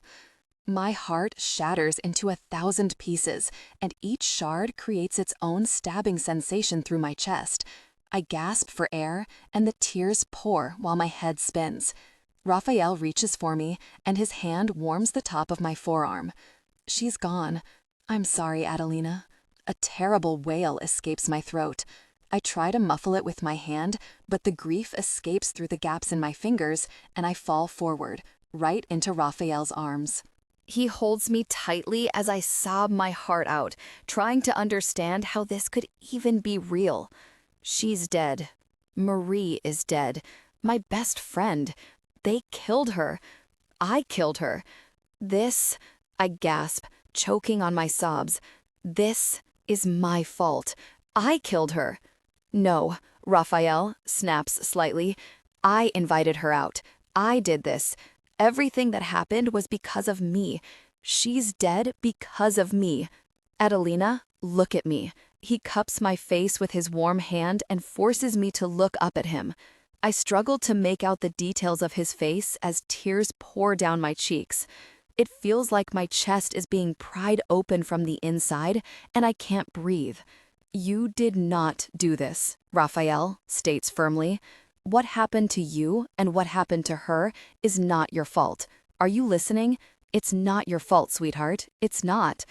My heart shatters into 1,000 pieces, and each shard creates its own stabbing sensation through my chest. I gasp for air, and the tears pour while my head spins. Raffaele reaches for me, and his hand warms the top of my forearm. She's gone. I'm sorry, Adelina. A terrible wail escapes my throat. I try to muffle it with my hand, but the grief escapes through the gaps in my fingers, and I fall forward, right into Raffaele's arms. He holds me tightly as I sob my heart out, trying to understand how this could even be real. She's dead. Marie is dead. My best friend. They killed her. I killed her. This, I gasp, choking on my sobs. This is my fault. I killed her. No, Raffaele snaps slightly. I invited her out. I did this. Everything that happened was because of me. She's dead because of me. Adelina, look at me. He cups my face with his warm hand and forces me to look up at him. I struggle to make out the details of his face as tears pour down my cheeks. It feels like my chest is being pried open from the inside, and I can't breathe. You did not do this, Raffaele states firmly. What happened to you and what happened to her is not your fault. Are you listening? It's not your fault, sweetheart. It's not.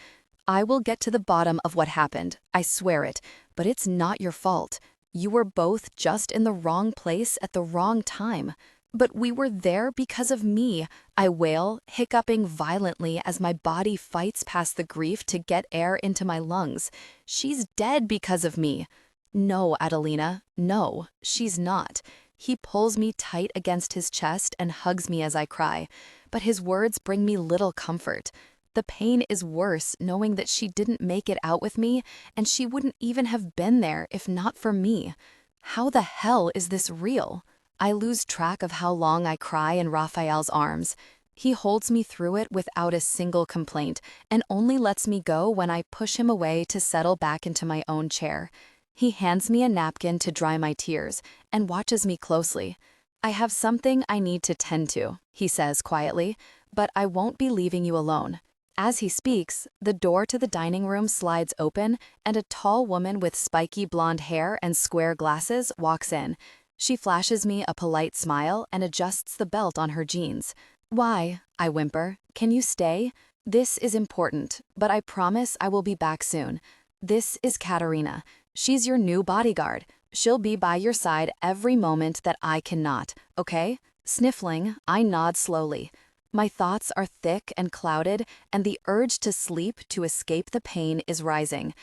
I will get to the bottom of what happened. I swear it. But it's not your fault. You were both just in the wrong place at the wrong time. But we were there because of me, I wail, hiccuping violently as my body fights past the grief to get air into my lungs. She's dead because of me. No, Adelina, no, she's not. He pulls me tight against his chest and hugs me as I cry, but his words bring me little comfort. The pain is worse knowing that she didn't make it out with me, and she wouldn't even have been there if not for me. How the hell is this real? I lose track of how long I cry in Raffaele's arms. He holds me through it without a single complaint, and only lets me go when I push him away to settle back into my own chair. He hands me a napkin to dry my tears and watches me closely. I have something I need to tend to, he says quietly, but I won't be leaving you alone. As he speaks, the door to the dining room slides open and a tall woman with spiky blonde hair and square glasses walks in. She flashes me a polite smile and adjusts the belt on her jeans. Why? I whimper. Can you stay? This is important, but I promise I will be back soon. This is Katerina. She's your new bodyguard. She'll be by your side every moment that I cannot, okay? Sniffling, I nod slowly. My thoughts are thick and clouded, and the urge to sleep to escape the pain is rising.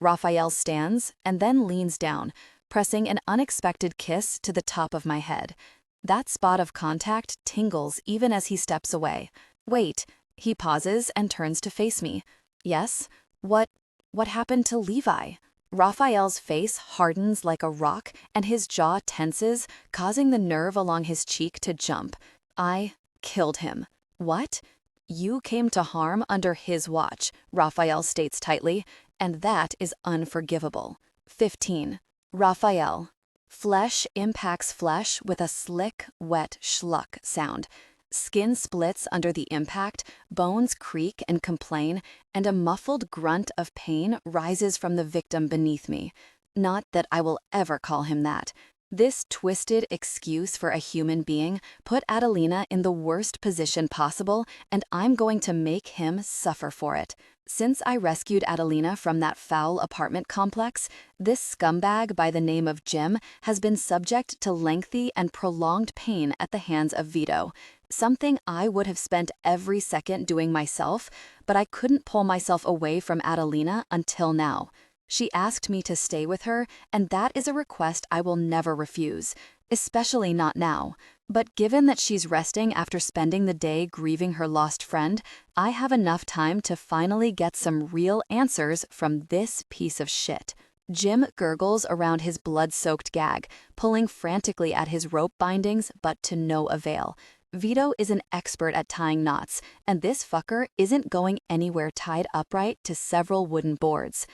Raffaele stands and then leans down, pressing an unexpected kiss to the top of my head. That spot of contact tingles even as he steps away. Wait, he pauses and turns to face me. Yes? What happened to Levi? Raffaele's face hardens like a rock and his jaw tenses, causing the nerve along his cheek to jump. I killed him. What? You came to harm under his watch, Raffaele states tightly, and that is unforgivable. 15. Raffaele. Flesh impacts flesh with a slick, wet schluck sound. Skin splits under the impact, bones creak and complain, and a muffled grunt of pain rises from the victim beneath me. Not that I will ever call him that. This twisted excuse for a human being put Adelina in the worst position possible, and I'm going to make him suffer for it. Since I rescued Adelina from that foul apartment complex, this scumbag by the name of Jim has been subject to lengthy and prolonged pain at the hands of Vito, something I would have spent every second doing myself, but I couldn't pull myself away from Adelina until now. She asked me to stay with her, and that is a request I will never refuse, especially not now. But given that she's resting after spending the day grieving her lost friend, I have enough time to finally get some real answers from this piece of shit. Jim gurgles around his blood-soaked gag, pulling frantically at his rope bindings, but to no avail. Vito is an expert at tying knots, and this fucker isn't going anywhere tied upright to several wooden boards.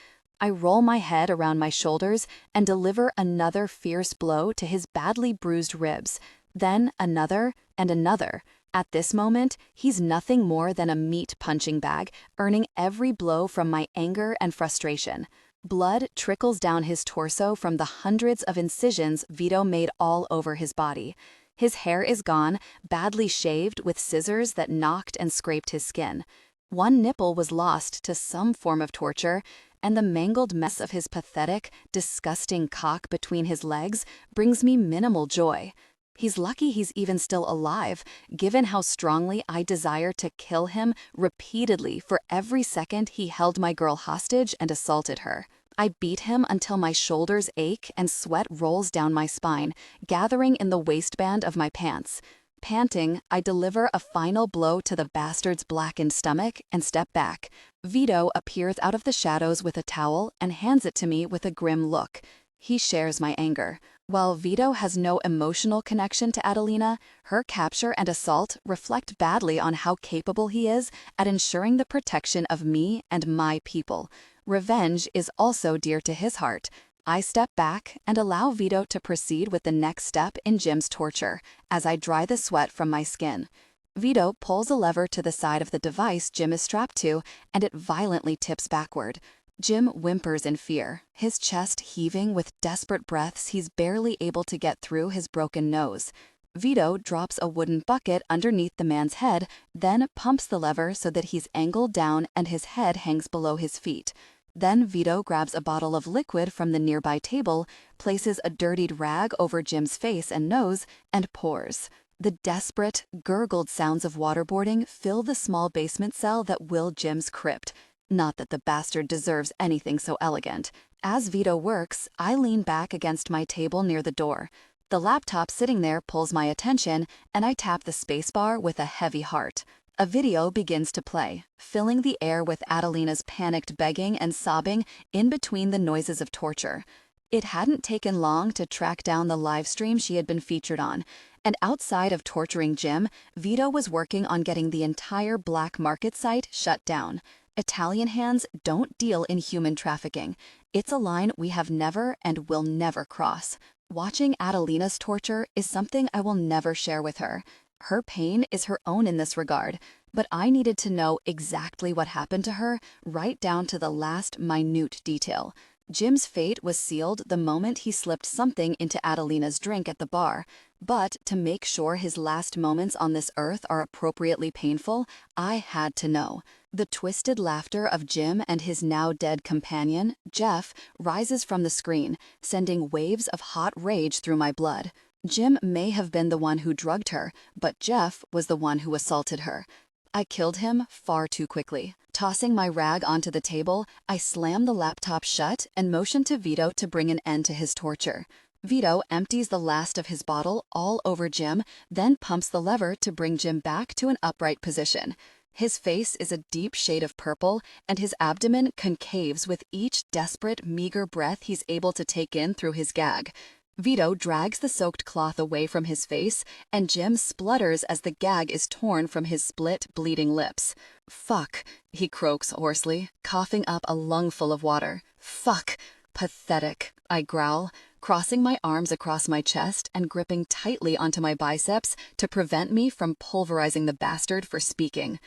I roll my head around my shoulders and deliver another fierce blow to his badly bruised ribs, then another and another. At this moment, he's nothing more than a meat punching bag, earning every blow from my anger and frustration. Blood trickles down his torso from the hundreds of incisions Vito made all over his body. His hair is gone, badly shaved with scissors that knocked and scraped his skin. One nipple was lost to some form of torture, and the mangled mess of his pathetic, disgusting cock between his legs brings me minimal joy. He's lucky he's even still alive, given how strongly I desire to kill him repeatedly for every second he held my girl hostage and assaulted her. I beat him until my shoulders ache and sweat rolls down my spine, gathering in the waistband of my pants. Panting, I deliver a final blow to the bastard's blackened stomach and step back. Vito appears out of the shadows with a towel and hands it to me with a grim look. He shares my anger. While Vito has no emotional connection to Adelina, her capture and assault reflect badly on how capable he is at ensuring the protection of me and my people. Revenge is also dear to his heart. I step back and allow Vito to proceed with the next step in Jim's torture, as I dry the sweat from my skin. Vito pulls a lever to the side of the device Jim is strapped to, and it violently tips backward. Jim whimpers in fear, his chest heaving with desperate breaths he's barely able to get through his broken nose. Vito drops a wooden bucket underneath the man's head, then pumps the lever so that he's angled down and his head hangs below his feet. Then Vito grabs a bottle of liquid from the nearby table, places a dirtied rag over Jim's face and nose, and pours. The desperate, gurgled sounds of waterboarding fill the small basement cell that will Jim's crypt. Not that the bastard deserves anything so elegant. As Vito works, I lean back against my table near the door. The laptop sitting there pulls my attention, and I tap the spacebar with a heavy heart. A video begins to play, filling the air with Adelina's panicked begging and sobbing in between the noises of torture. It hadn't taken long to track down the live stream she had been featured on, and outside of torturing Jim, Vito was working on getting the entire black market site shut down. Italian hands don't deal in human trafficking. It's a line we have never and will never cross. Watching Adelina's torture is something I will never share with her. Her pain is her own in this regard, but I needed to know exactly what happened to her, right down to the last minute detail. Jim's fate was sealed the moment he slipped something into Adelina's drink at the bar, but to make sure his last moments on this earth are appropriately painful, I had to know. The twisted laughter of Jim and his now dead companion, Jeff, rises from the screen, sending waves of hot rage through my blood. Jim may have been the one who drugged her, but Jeff was the one who assaulted her. I killed him far too quickly. Tossing my rag onto the table, I slam the laptop shut and motion to Vito to bring an end to his torture. Vito empties the last of his bottle all over Jim, then pumps the lever to bring Jim back to an upright position. His face is a deep shade of purple, and his abdomen concaves with each desperate, meager breath he's able to take in through his gag. Vito drags the soaked cloth away from his face, and Jim splutters as the gag is torn from his split, bleeding lips. "Fuck," he croaks hoarsely, coughing up a lungful of water. "Fuck. Pathetic," I growl, crossing my arms across my chest and gripping tightly onto my biceps to prevent me from pulverizing the bastard for speaking.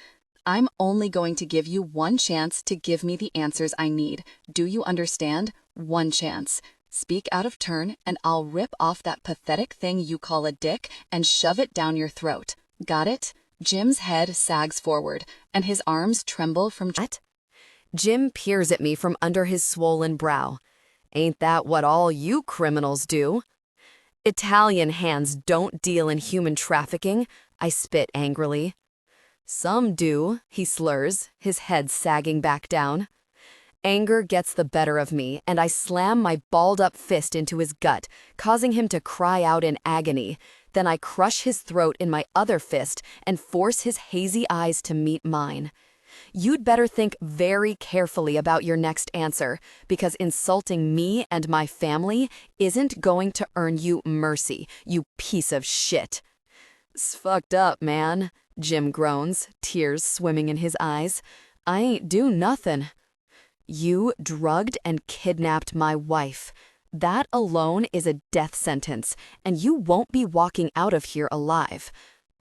"I'm only going to give you one chance to give me the answers I need. Do you understand? One chance. Speak out of turn, and I'll rip off that pathetic thing you call a dick and shove it down your throat. Got it?" Jim's head sags forward, and his arms tremble from... What? Jim peers at me from under his swollen brow. Ain't that what all you criminals do? Italian hands don't deal in human trafficking, I spit angrily. Some do, he slurs, his head sagging back down. Anger gets the better of me, and I slam my balled-up fist into his gut, causing him to cry out in agony. Then I crush his throat in my other fist and force his hazy eyes to meet mine. You'd better think very carefully about your next answer, because insulting me and my family isn't going to earn you mercy, you piece of shit. "It's fucked up, man," Jim groans, tears swimming in his eyes. "I ain't do nothing." "You drugged and kidnapped my wife. That alone is a death sentence, and you won't be walking out of here alive.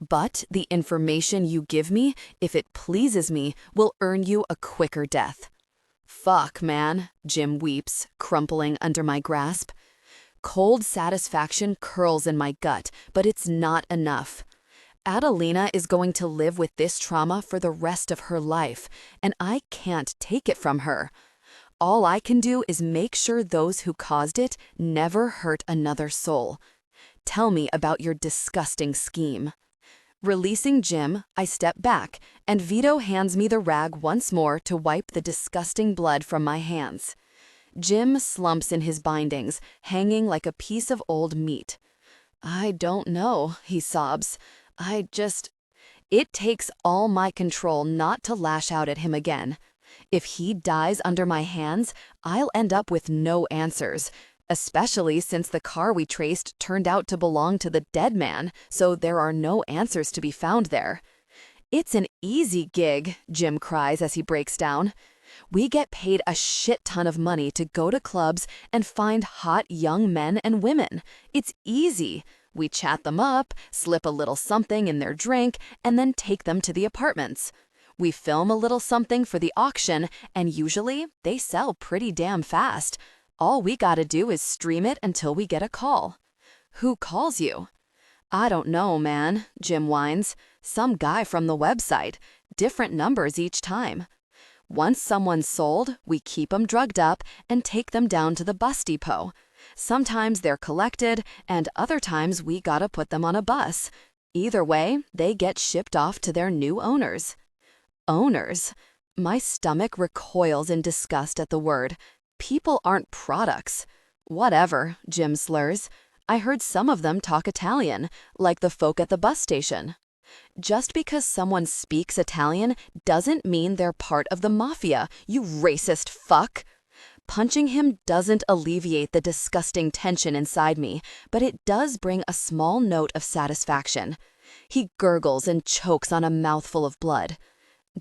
But the information you give me, if it pleases me, will earn you a quicker death." "Fuck, man," Jim weeps, crumpling under my grasp. Cold satisfaction curls in my gut, but it's not enough. Adelina is going to live with this trauma for the rest of her life, and I can't take it from her. All I can do is make sure those who caused it never hurt another soul. Tell me about your disgusting scheme. Releasing Jim, I step back, and Vito hands me the rag once more to wipe the disgusting blood from my hands. Jim slumps in his bindings, hanging like a piece of old meat. "I don't know," he sobs. It takes all my control not to lash out at him again. If he dies under my hands, I'll end up with no answers, especially since the car we traced turned out to belong to the dead man, so there are no answers to be found there. "It's an easy gig," Jim cries as he breaks down. "We get paid a shit ton of money to go to clubs and find hot young men and women. It's easy. We chat them up, slip a little something in their drink, and then take them to the apartments. We film a little something for the auction, and usually they sell pretty damn fast. All we gotta do is stream it until we get a call." "Who calls you?" "I don't know, man," Jim whines. "Some guy from the website. Different numbers each time. Once someone's sold, we keep 'em drugged up and take them down to the bus depot. Sometimes they're collected, and other times we gotta put them on a bus. Either way, they get shipped off to their new owners." Owners? My stomach recoils in disgust at the word. People aren't products. "Whatever," Jim slurs. "I heard some of them talk Italian, like the folk at the bus station." Just because someone speaks Italian doesn't mean they're part of the Mafia, you racist fuck. Punching him doesn't alleviate the disgusting tension inside me, but it does bring a small note of satisfaction. He gurgles and chokes on a mouthful of blood.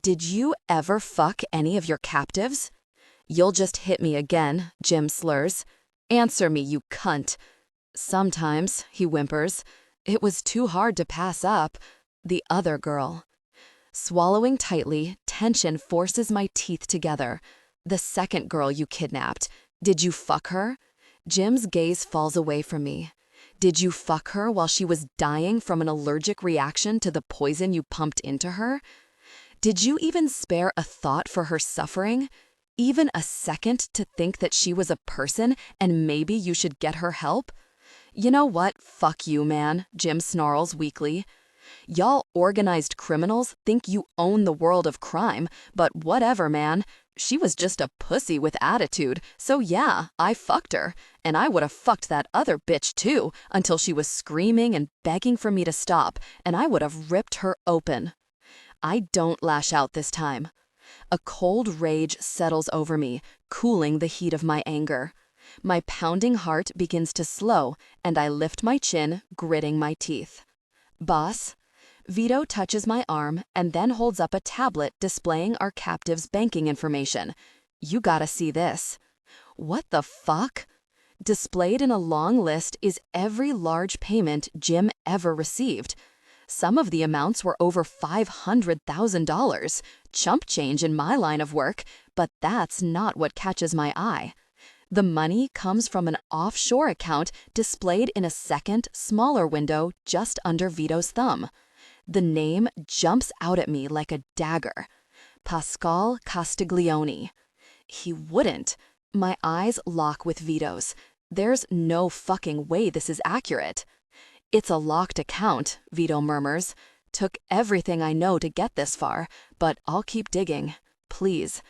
"Did you ever fuck any of your captives?" "You'll just hit me again," Jim slurs. "Answer me, you cunt." "Sometimes," he whimpers. "It was too hard to pass up. The other girl." Swallowing tightly, tension forces my teeth together. "The second girl you kidnapped. Did you fuck her?" Jim's gaze falls away from me. "Did you fuck her while she was dying from an allergic reaction to the poison you pumped into her? Did you even spare a thought for her suffering? Even a second to think that she was a person and maybe you should get her help?" "You know what? Fuck you, man," Jim snarls weakly. "Y'all organized criminals think you own the world of crime, but whatever, man. She was just a pussy with attitude, so yeah, I fucked her. And I would have fucked that other bitch too, until she was screaming and begging for me to stop, and I would have ripped her open." I don't lash out this time. A cold rage settles over me, cooling the heat of my anger. My pounding heart begins to slow, and I lift my chin, gritting my teeth. Boss? Vito touches my arm and then holds up a tablet displaying our captive's banking information. You gotta see this. What the fuck? Displayed in a long list is every large payment Jim ever received. Some of the amounts were over $500,000, chump change in my line of work, but that's not what catches my eye. The money comes from an offshore account displayed in a second, smaller window just under Vito's thumb. The name jumps out at me like a dagger. Pascal Castiglione. He wouldn't. My eyes lock with Vito's. There's no fucking way this is accurate. It's a locked account, Vito murmurs. Took everything I know to get this far, but I'll keep digging. Please.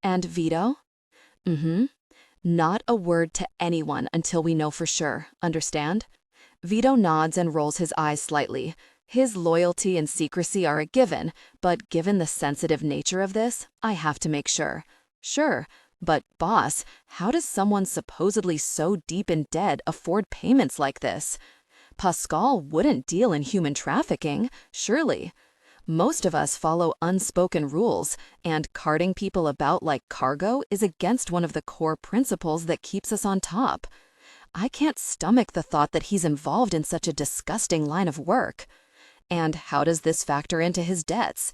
And Vito? Not a word to anyone until we know for sure, understand? Vito nods and rolls his eyes slightly. His loyalty and secrecy are a given, but given the sensitive nature of this, I have to make sure. Sure, but boss, how does someone supposedly so deep in debt afford payments like this? Pascal wouldn't deal in human trafficking, surely. Most of us follow unspoken rules, and carting people about like cargo is against one of the core principles that keeps us on top. I can't stomach the thought that he's involved in such a disgusting line of work. And how does this factor into his debts?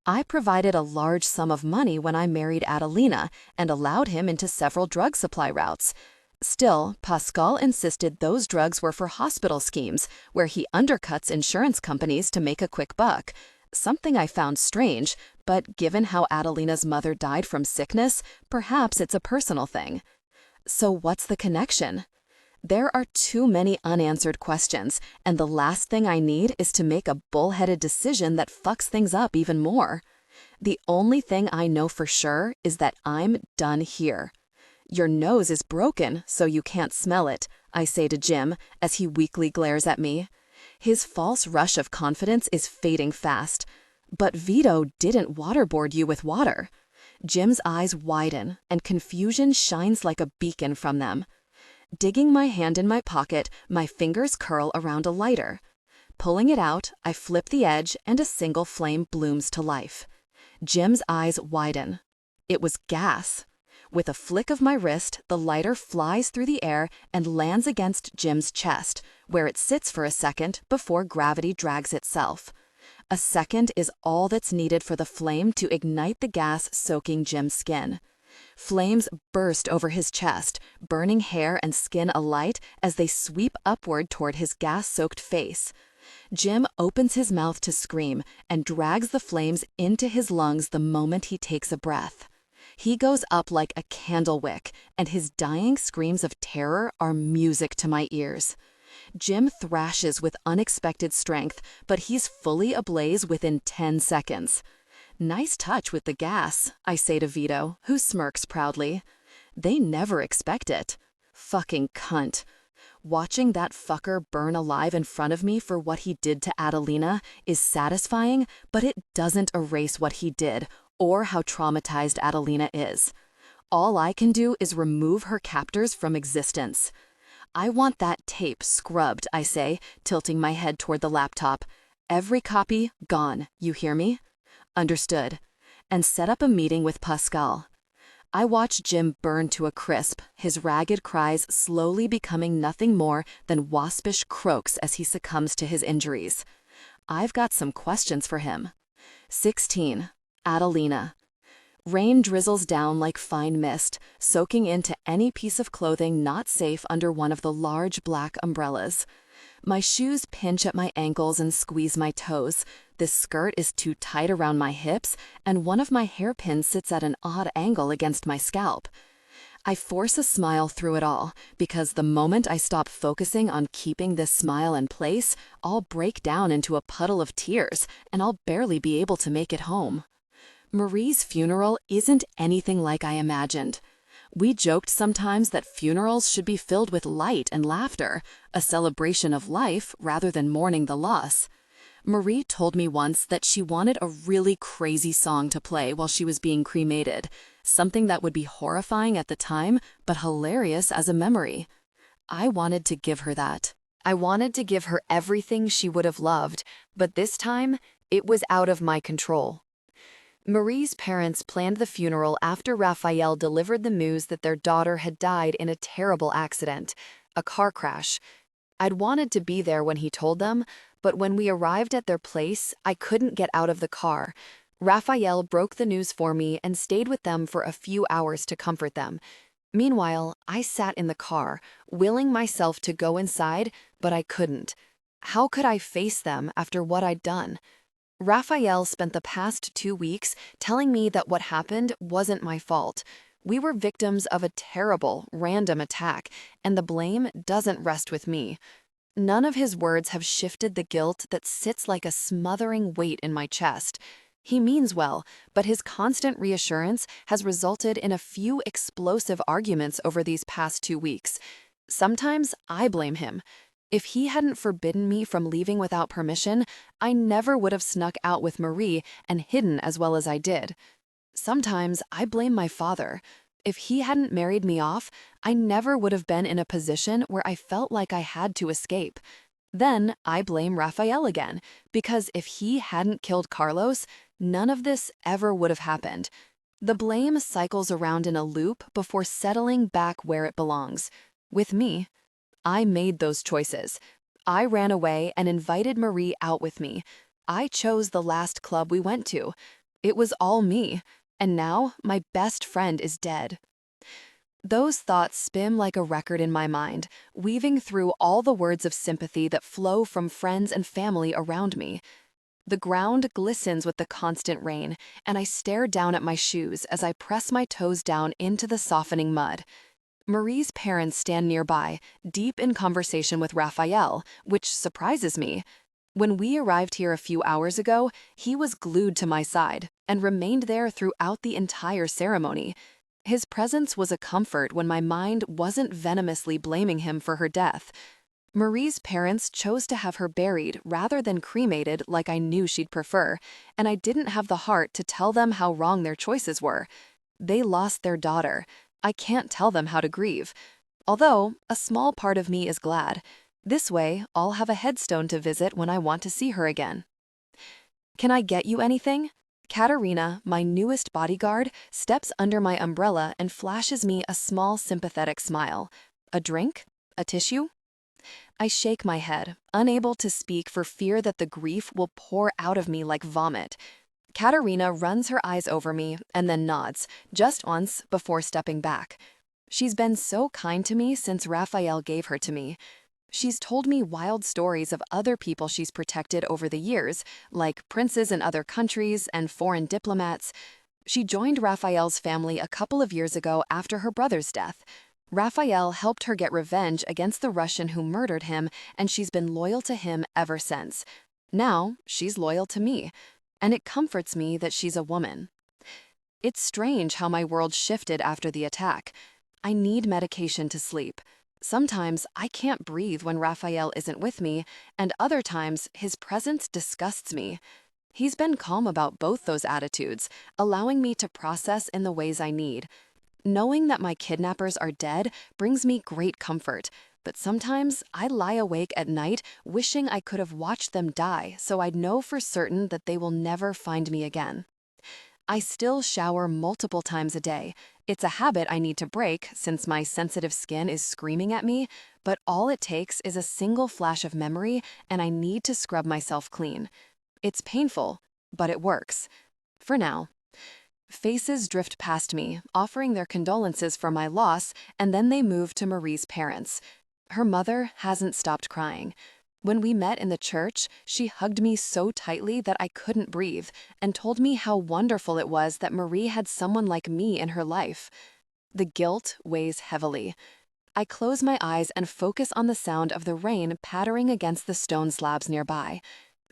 I provided a large sum of money when I married Adelina and allowed him into several drug supply routes. Still, Pascal insisted those drugs were for hospital schemes, where he undercuts insurance companies to make a quick buck. Something I found strange, but given how Adelina's mother died from sickness, perhaps it's a personal thing. So what's the connection? There are too many unanswered questions, and the last thing I need is to make a bullheaded decision that fucks things up even more. The only thing I know for sure is that I'm done here. Your nose is broken, so you can't smell it, I say to Jim as he weakly glares at me. His false rush of confidence is fading fast. But Vito didn't waterboard you with water. Jim's eyes widen, and confusion shines like a beacon from them. Digging my hand in my pocket, my fingers curl around a lighter. Pulling it out, I flip the edge and a single flame blooms to life. Jim's eyes widen. It was gas. With a flick of my wrist, the lighter flies through the air and lands against Jim's chest, where it sits for a second before gravity drags itself. A second is all that's needed for the flame to ignite the gas soaking Jim's skin. Flames burst over his chest, burning hair and skin alight as they sweep upward toward his gas-soaked face. Jim opens his mouth to scream and drags the flames into his lungs the moment he takes a breath. He goes up like a candle wick, and his dying screams of terror are music to my ears. Jim thrashes with unexpected strength, but he's fully ablaze within 10 seconds. Nice touch with the gas, I say to Vito, who smirks proudly. They never expect it. Fucking cunt. Watching that fucker burn alive in front of me for what he did to Adelina is satisfying, but it doesn't erase what he did, or how traumatized Adelina is. All I can do is remove her captors from existence. I want that tape scrubbed, I say, tilting my head toward the laptop. Every copy gone, you hear me? Understood. And set up a meeting with Pascal. I watch Jim burn to a crisp, his ragged cries slowly becoming nothing more than waspish croaks as he succumbs to his injuries. I've got some questions for him. 16. Adelina. Rain drizzles down like fine mist, soaking into any piece of clothing not safe under one of the large black umbrellas. My shoes pinch at my ankles and squeeze my toes. This skirt is too tight around my hips, and one of my hairpins sits at an odd angle against my scalp. I force a smile through it all, because the moment I stop focusing on keeping this smile in place, I'll break down into a puddle of tears, and I'll barely be able to make it home. Marie's funeral isn't anything like I imagined. We joked sometimes that funerals should be filled with light and laughter, a celebration of life rather than mourning the loss. Marie told me once that she wanted a really crazy song to play while she was being cremated, something that would be horrifying at the time, but hilarious as a memory. I wanted to give her that. I wanted to give her everything she would have loved, but this time, it was out of my control. Marie's parents planned the funeral after Raffaele delivered the news that their daughter had died in a terrible accident, a car crash. I'd wanted to be there when he told them, but when we arrived at their place, I couldn't get out of the car. Raffaele broke the news for me and stayed with them for a few hours to comfort them. Meanwhile, I sat in the car, willing myself to go inside, but I couldn't. How could I face them after what I'd done? Raffaele spent the past 2 weeks telling me that what happened wasn't my fault. We were victims of a terrible, random attack, and the blame doesn't rest with me. None of his words have shifted the guilt that sits like a smothering weight in my chest. He means well, but his constant reassurance has resulted in a few explosive arguments over these past 2 weeks. Sometimes I blame him. If he hadn't forbidden me from leaving without permission, I never would have snuck out with Marie and hidden as well as I did. Sometimes I blame my father. If he hadn't married me off, I never would have been in a position where I felt like I had to escape. Then I blame Raffaele again, because if he hadn't killed Carlos, none of this ever would have happened. The blame cycles around in a loop before settling back where it belongs. With me, I made those choices. I ran away and invited Marie out with me. I chose the last club we went to. It was all me, and now my best friend is dead. Those thoughts spin like a record in my mind, weaving through all the words of sympathy that flow from friends and family around me. The ground glistens with the constant rain, and I stare down at my shoes as I press my toes down into the softening mud. Marie's parents stand nearby, deep in conversation with Raffaele, which surprises me. When we arrived here a few hours ago, he was glued to my side and remained there throughout the entire ceremony. His presence was a comfort when my mind wasn't venomously blaming him for her death. Marie's parents chose to have her buried rather than cremated like I knew she'd prefer, and I didn't have the heart to tell them how wrong their choices were. They lost their daughter. I can't tell them how to grieve. Although, a small part of me is glad. This way, I'll have a headstone to visit when I want to see her again. Can I get you anything? Katerina, my newest bodyguard, steps under my umbrella and flashes me a small sympathetic smile. A drink? A tissue? I shake my head, unable to speak for fear that the grief will pour out of me like vomit. Katerina runs her eyes over me and then nods, just once before stepping back. She's been so kind to me since Raffaele gave her to me. She's told me wild stories of other people she's protected over the years, like princes in other countries and foreign diplomats. She joined Raffaele's family a couple of years ago after her brother's death. Raffaele helped her get revenge against the Russian who murdered him, and she's been loyal to him ever since. Now, she's loyal to me. And it comforts me that she's a woman. It's strange how my world shifted after the attack. I need medication to sleep. Sometimes I can't breathe when Raffaele isn't with me, and other times his presence disgusts me. He's been calm about both those attitudes, allowing me to process in the ways I need. Knowing that my kidnappers are dead brings me great comfort. But sometimes I lie awake at night wishing I could have watched them die so I'd know for certain that they will never find me again. I still shower multiple times a day. It's a habit I need to break since my sensitive skin is screaming at me, but all it takes is a single flash of memory and I need to scrub myself clean. It's painful, but it works. For now. Faces drift past me, offering their condolences for my loss, and then they move to Marie's parents. Her mother hasn't stopped crying. When we met in the church, she hugged me so tightly that I couldn't breathe and told me how wonderful it was that Marie had someone like me in her life. The guilt weighs heavily. I close my eyes and focus on the sound of the rain pattering against the stone slabs nearby.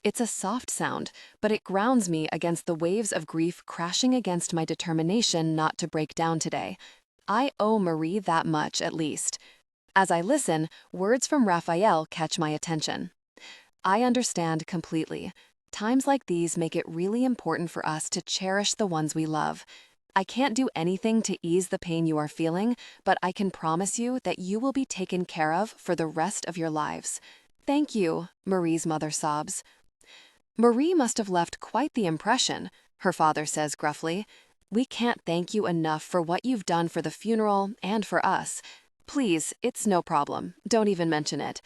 It's a soft sound, but it grounds me against the waves of grief crashing against my determination not to break down today. I owe Marie that much, at least. As I listen, words from Raffaele catch my attention. I understand completely. Times like these make it really important for us to cherish the ones we love. I can't do anything to ease the pain you are feeling, but I can promise you that you will be taken care of for the rest of your lives. Thank you, Marie's mother sobs. Marie must have left quite the impression, her father says gruffly. We can't thank you enough for what you've done for the funeral and for us. Please, it's no problem. Don't even mention it.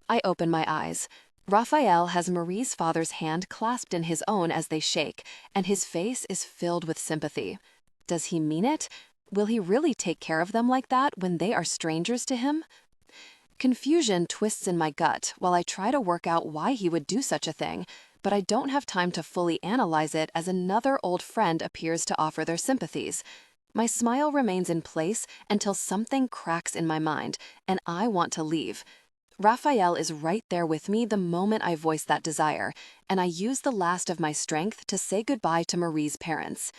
I open my eyes. Raphael has Marie's father's hand clasped in his own as they shake, and his face is filled with sympathy. Does he mean it? Will he really take care of them like that when they are strangers to him? Confusion twists in my gut while I try to work out why he would do such a thing, but I don't have time to fully analyze it as another old friend appears to offer their sympathies. My smile remains in place until something cracks in my mind, and I want to leave. Raphael is right there with me the moment I voice that desire, and I use the last of my strength to say goodbye to Marie's parents.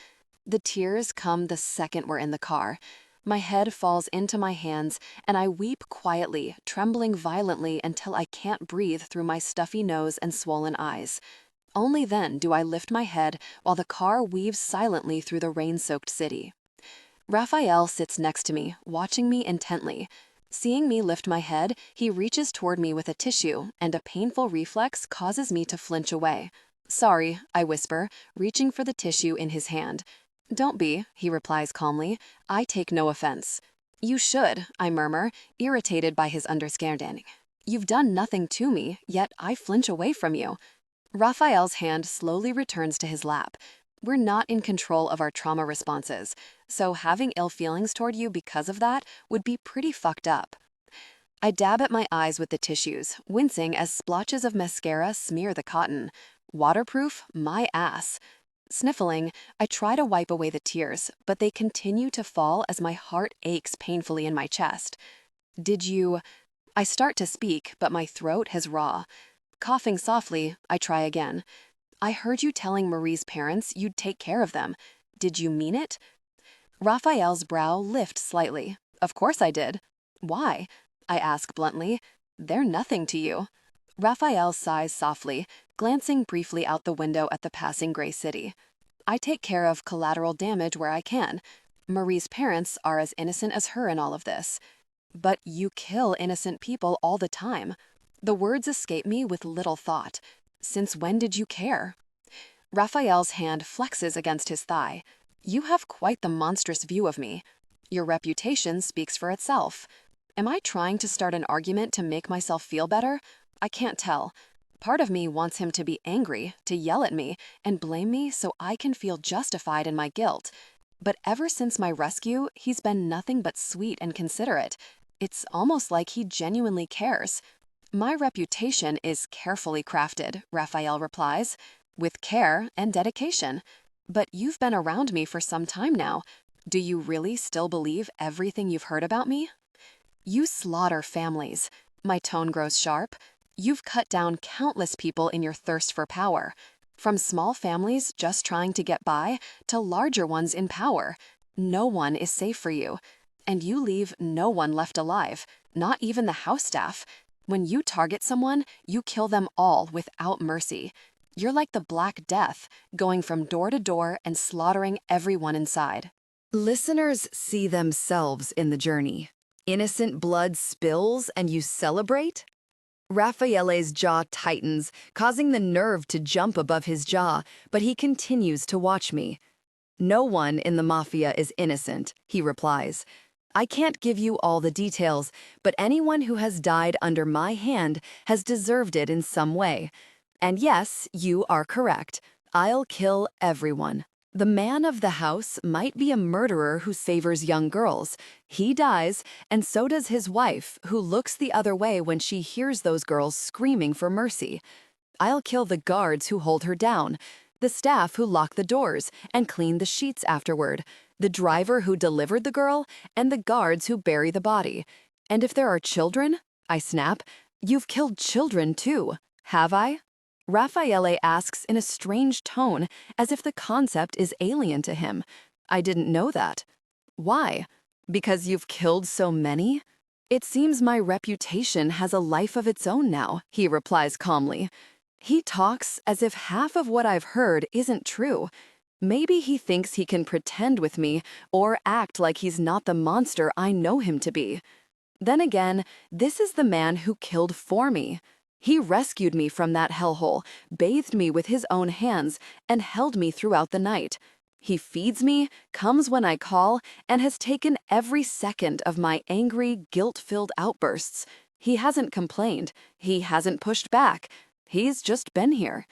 The tears come the second we're in the car. My head falls into my hands, and I weep quietly, trembling violently until I can't breathe through my stuffy nose and swollen eyes. Only then do I lift my head while the car weaves silently through the rain-soaked city. Raphael sits next to me, watching me intently. Seeing me lift my head, he reaches toward me with a tissue, and a painful reflex causes me to flinch away. Sorry, I whisper, reaching for the tissue in his hand. Don't be, he replies calmly. I take no offense. You should, I murmur, irritated by his understanding. You've done nothing to me, yet I flinch away from you. Raphael's hand slowly returns to his lap. We're not in control of our trauma responses, so having ill feelings toward you because of that would be pretty fucked up. I dab at my eyes with the tissues, wincing as splotches of mascara smear the cotton. Waterproof? My ass. Sniffling, I try to wipe away the tears, but they continue to fall as my heart aches painfully in my chest. Did you... I start to speak, but my throat has raw. Coughing softly, I try again. I heard you telling Marie's parents you'd take care of them. Did you mean it? Raphael's brow lifts slightly. Of course I did. Why? I ask bluntly. They're nothing to you. Raphael sighs softly, glancing briefly out the window at the passing gray city. I take care of collateral damage where I can. Marie's parents are as innocent as her in all of this. But you kill innocent people all the time. The words escape me with little thought. Since when did you care? Raphael's hand flexes against his thigh. You have quite the monstrous view of me. Your reputation speaks for itself. Am I trying to start an argument to make myself feel better? I can't tell. Part of me wants him to be angry, to yell at me, and blame me so I can feel justified in my guilt. But ever since my rescue, he's been nothing but sweet and considerate. It's almost like he genuinely cares. My reputation is carefully crafted, Raphael replies, with care and dedication. But you've been around me for some time now. Do you really still believe everything you've heard about me? You slaughter families. My tone grows sharp. You've cut down countless people in your thirst for power. From small families just trying to get by to larger ones in power. No one is safe for you. And you leave no one left alive, not even the house staff. When you target someone, you kill them all without mercy. You're like the Black Death, going from door to door and slaughtering everyone inside. Listeners see themselves in the journey. Innocent blood spills and you celebrate? Raffaele's jaw tightens, causing the nerve to jump above his jaw, but he continues to watch me. No one in the Mafia is innocent, he replies. I can't give you all the details, but anyone who has died under my hand has deserved it in some way. And yes, you are correct. I'll kill everyone. The man of the house might be a murderer who favors young girls. He dies, and so does his wife, who looks the other way when she hears those girls screaming for mercy. I'll kill the guards who hold her down, the staff who lock the doors and clean the sheets afterward, the driver who delivered the girl, and the guards who bury the body. And if there are children, I snap, you've killed children too, have I? Raffaele asks in a strange tone, as if the concept is alien to him. I didn't know that. Why? Because you've killed so many? It seems my reputation has a life of its own now, he replies calmly. He talks as if half of what I've heard isn't true. Maybe he thinks he can pretend with me or act like he's not the monster I know him to be. Then again, this is the man who killed for me. He rescued me from that hellhole, bathed me with his own hands, and held me throughout the night. He feeds me, comes when I call, and has taken every second of my angry, guilt-filled outbursts. He hasn't complained. He hasn't pushed back. He's just been here.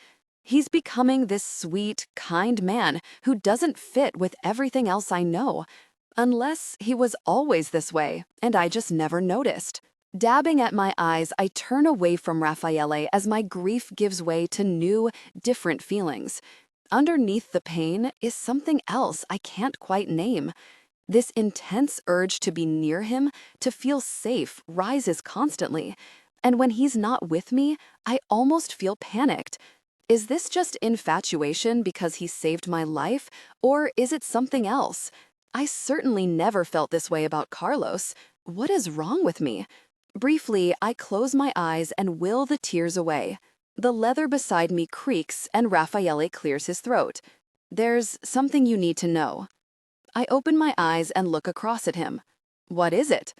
He's becoming this sweet, kind man who doesn't fit with everything else I know. Unless he was always this way, and I just never noticed. Dabbing at my eyes, I turn away from Raffaele as my grief gives way to new, different feelings. Underneath the pain is something else I can't quite name. This intense urge to be near him, to feel safe, rises constantly. And when he's not with me, I almost feel panicked. Is this just infatuation because he saved my life, or is it something else? I certainly never felt this way about Carlos. What is wrong with me? Briefly, I close my eyes and will the tears away. The leather beside me creaks and Raffaele clears his throat. There's something you need to know. I open my eyes and look across at him. What is it?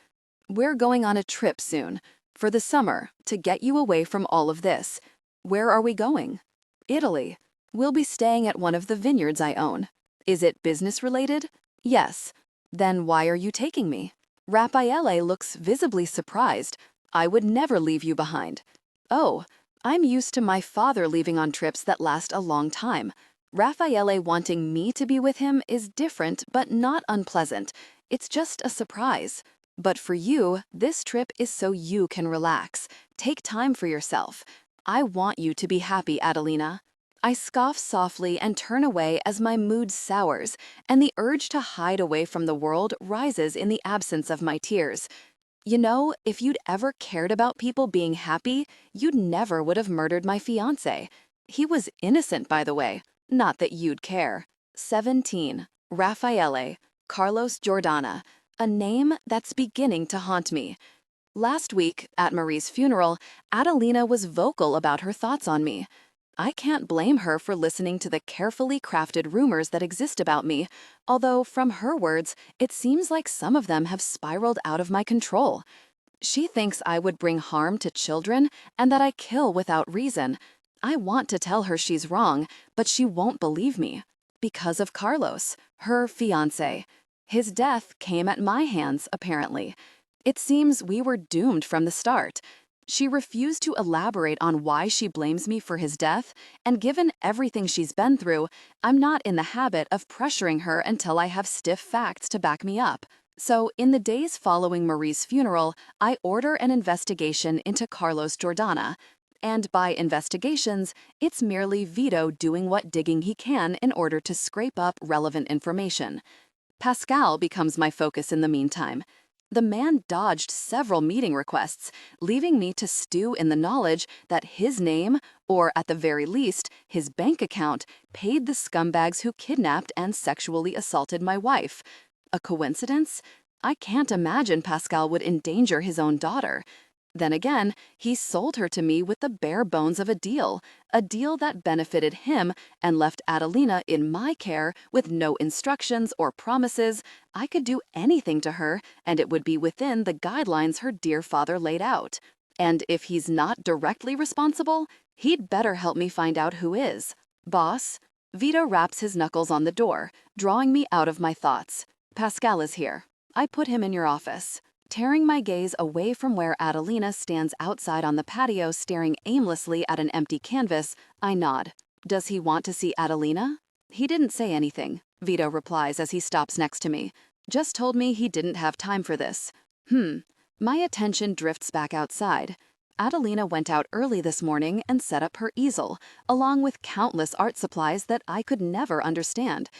We're going on a trip soon, for the summer, to get you away from all of this. Where are we going? Italy. We'll be staying at one of the vineyards I own. Is it business-related? Yes. Then why are you taking me? Raffaele looks visibly surprised. I would never leave you behind. Oh, I'm used to my father leaving on trips that last a long time. Raffaele wanting me to be with him is different but not unpleasant. It's just a surprise. But for you, this trip is so you can relax. Take time for yourself. I want you to be happy, Adelina. I scoff softly and turn away as my mood sours, and the urge to hide away from the world rises in the absence of my tears. You know, if you'd ever cared about people being happy, you'd never would have murdered my fiancé. He was innocent, by the way. Not that you'd care. 17. Raffaele. Carlos Jordana. A name that's beginning to haunt me. Last week, at Marie's funeral, Adelina was vocal about her thoughts on me. I can't blame her for listening to the carefully crafted rumors that exist about me, although from her words, it seems like some of them have spiraled out of my control. She thinks I would bring harm to children and that I kill without reason. I want to tell her she's wrong, but she won't believe me. Because of Carlos, her fiancé. His death came at my hands, apparently. It seems we were doomed from the start. She refused to elaborate on why she blames me for his death, and given everything she's been through, I'm not in the habit of pressuring her until I have stiff facts to back me up. So, in the days following Marie's funeral, I order an investigation into Carlos Jordana. And by investigations, it's merely Vito doing what digging he can in order to scrape up relevant information. Pascal becomes my focus in the meantime. The man dodged several meeting requests, leaving me to stew in the knowledge that his name, or at the very least, his bank account, paid the scumbags who kidnapped and sexually assaulted my wife. A coincidence? I can't imagine Pascal would endanger his own daughter. Then again, he sold her to me with the bare bones of a deal that benefited him and left Adelina in my care with no instructions or promises. I could do anything to her, and it would be within the guidelines her dear father laid out. And if he's not directly responsible, he'd better help me find out who is. Boss? Vito raps his knuckles on the door, drawing me out of my thoughts. Pascal is here. I put him in your office. Tearing my gaze away from where Adelina stands outside on the patio staring aimlessly at an empty canvas, I nod. Does he want to see Adelina? He didn't say anything, Vito replies as he stops next to me. Just told me he didn't have time for this. My attention drifts back outside. Adelina went out early this morning and set up her easel, along with countless art supplies that I could never understand.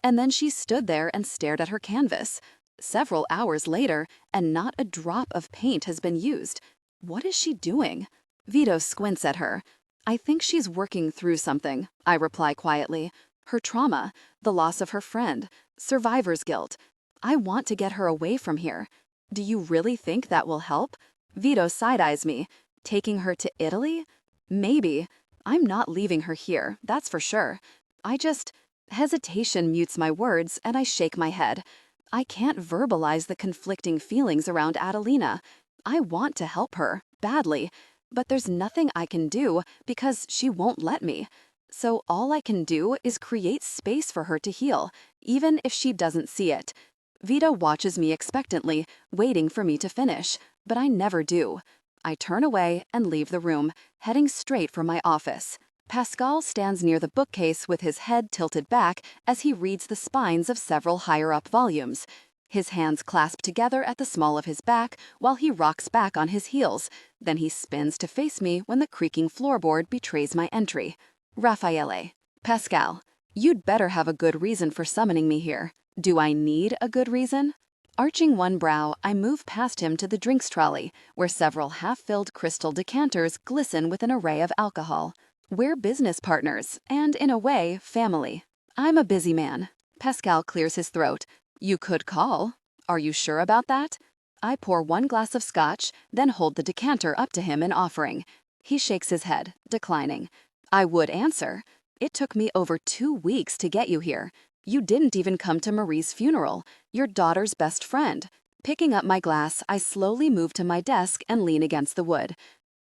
And then she stood there and stared at her canvas. Several hours later, and not a drop of paint has been used. What is she doing? Vito squints at her. I think she's working through something, I reply quietly. Her trauma, the loss of her friend, survivor's guilt. I want to get her away from here. Do you really think that will help? Vito side-eyes me. Taking her to Italy? Maybe. I'm not leaving her here, that's for sure. Hesitation mutes my words, and I shake my head. I can't verbalize the conflicting feelings around Adelina. I want to help her, badly, but there's nothing I can do because she won't let me. So all I can do is create space for her to heal, even if she doesn't see it. Vita watches me expectantly, waiting for me to finish, but I never do. I turn away and leave the room, heading straight for my office. Pascal stands near the bookcase with his head tilted back as he reads the spines of several higher-up volumes. His hands clasp together at the small of his back while he rocks back on his heels. Then he spins to face me when the creaking floorboard betrays my entry. Raffaele. Pascal, you'd better have a good reason for summoning me here. Do I need a good reason? Arching one brow, I move past him to the drinks trolley, where several half-filled crystal decanters glisten with an array of alcohol. We're business partners, and in a way, family. I'm a busy man. Pascal clears his throat. You could call. Are you sure about that? I pour one glass of scotch, then hold the decanter up to him in offering. He shakes his head, declining. I would answer. It took me over 2 weeks to get you here. You didn't even come to Marie's funeral, your daughter's best friend. Picking up my glass, I slowly move to my desk and lean against the wood.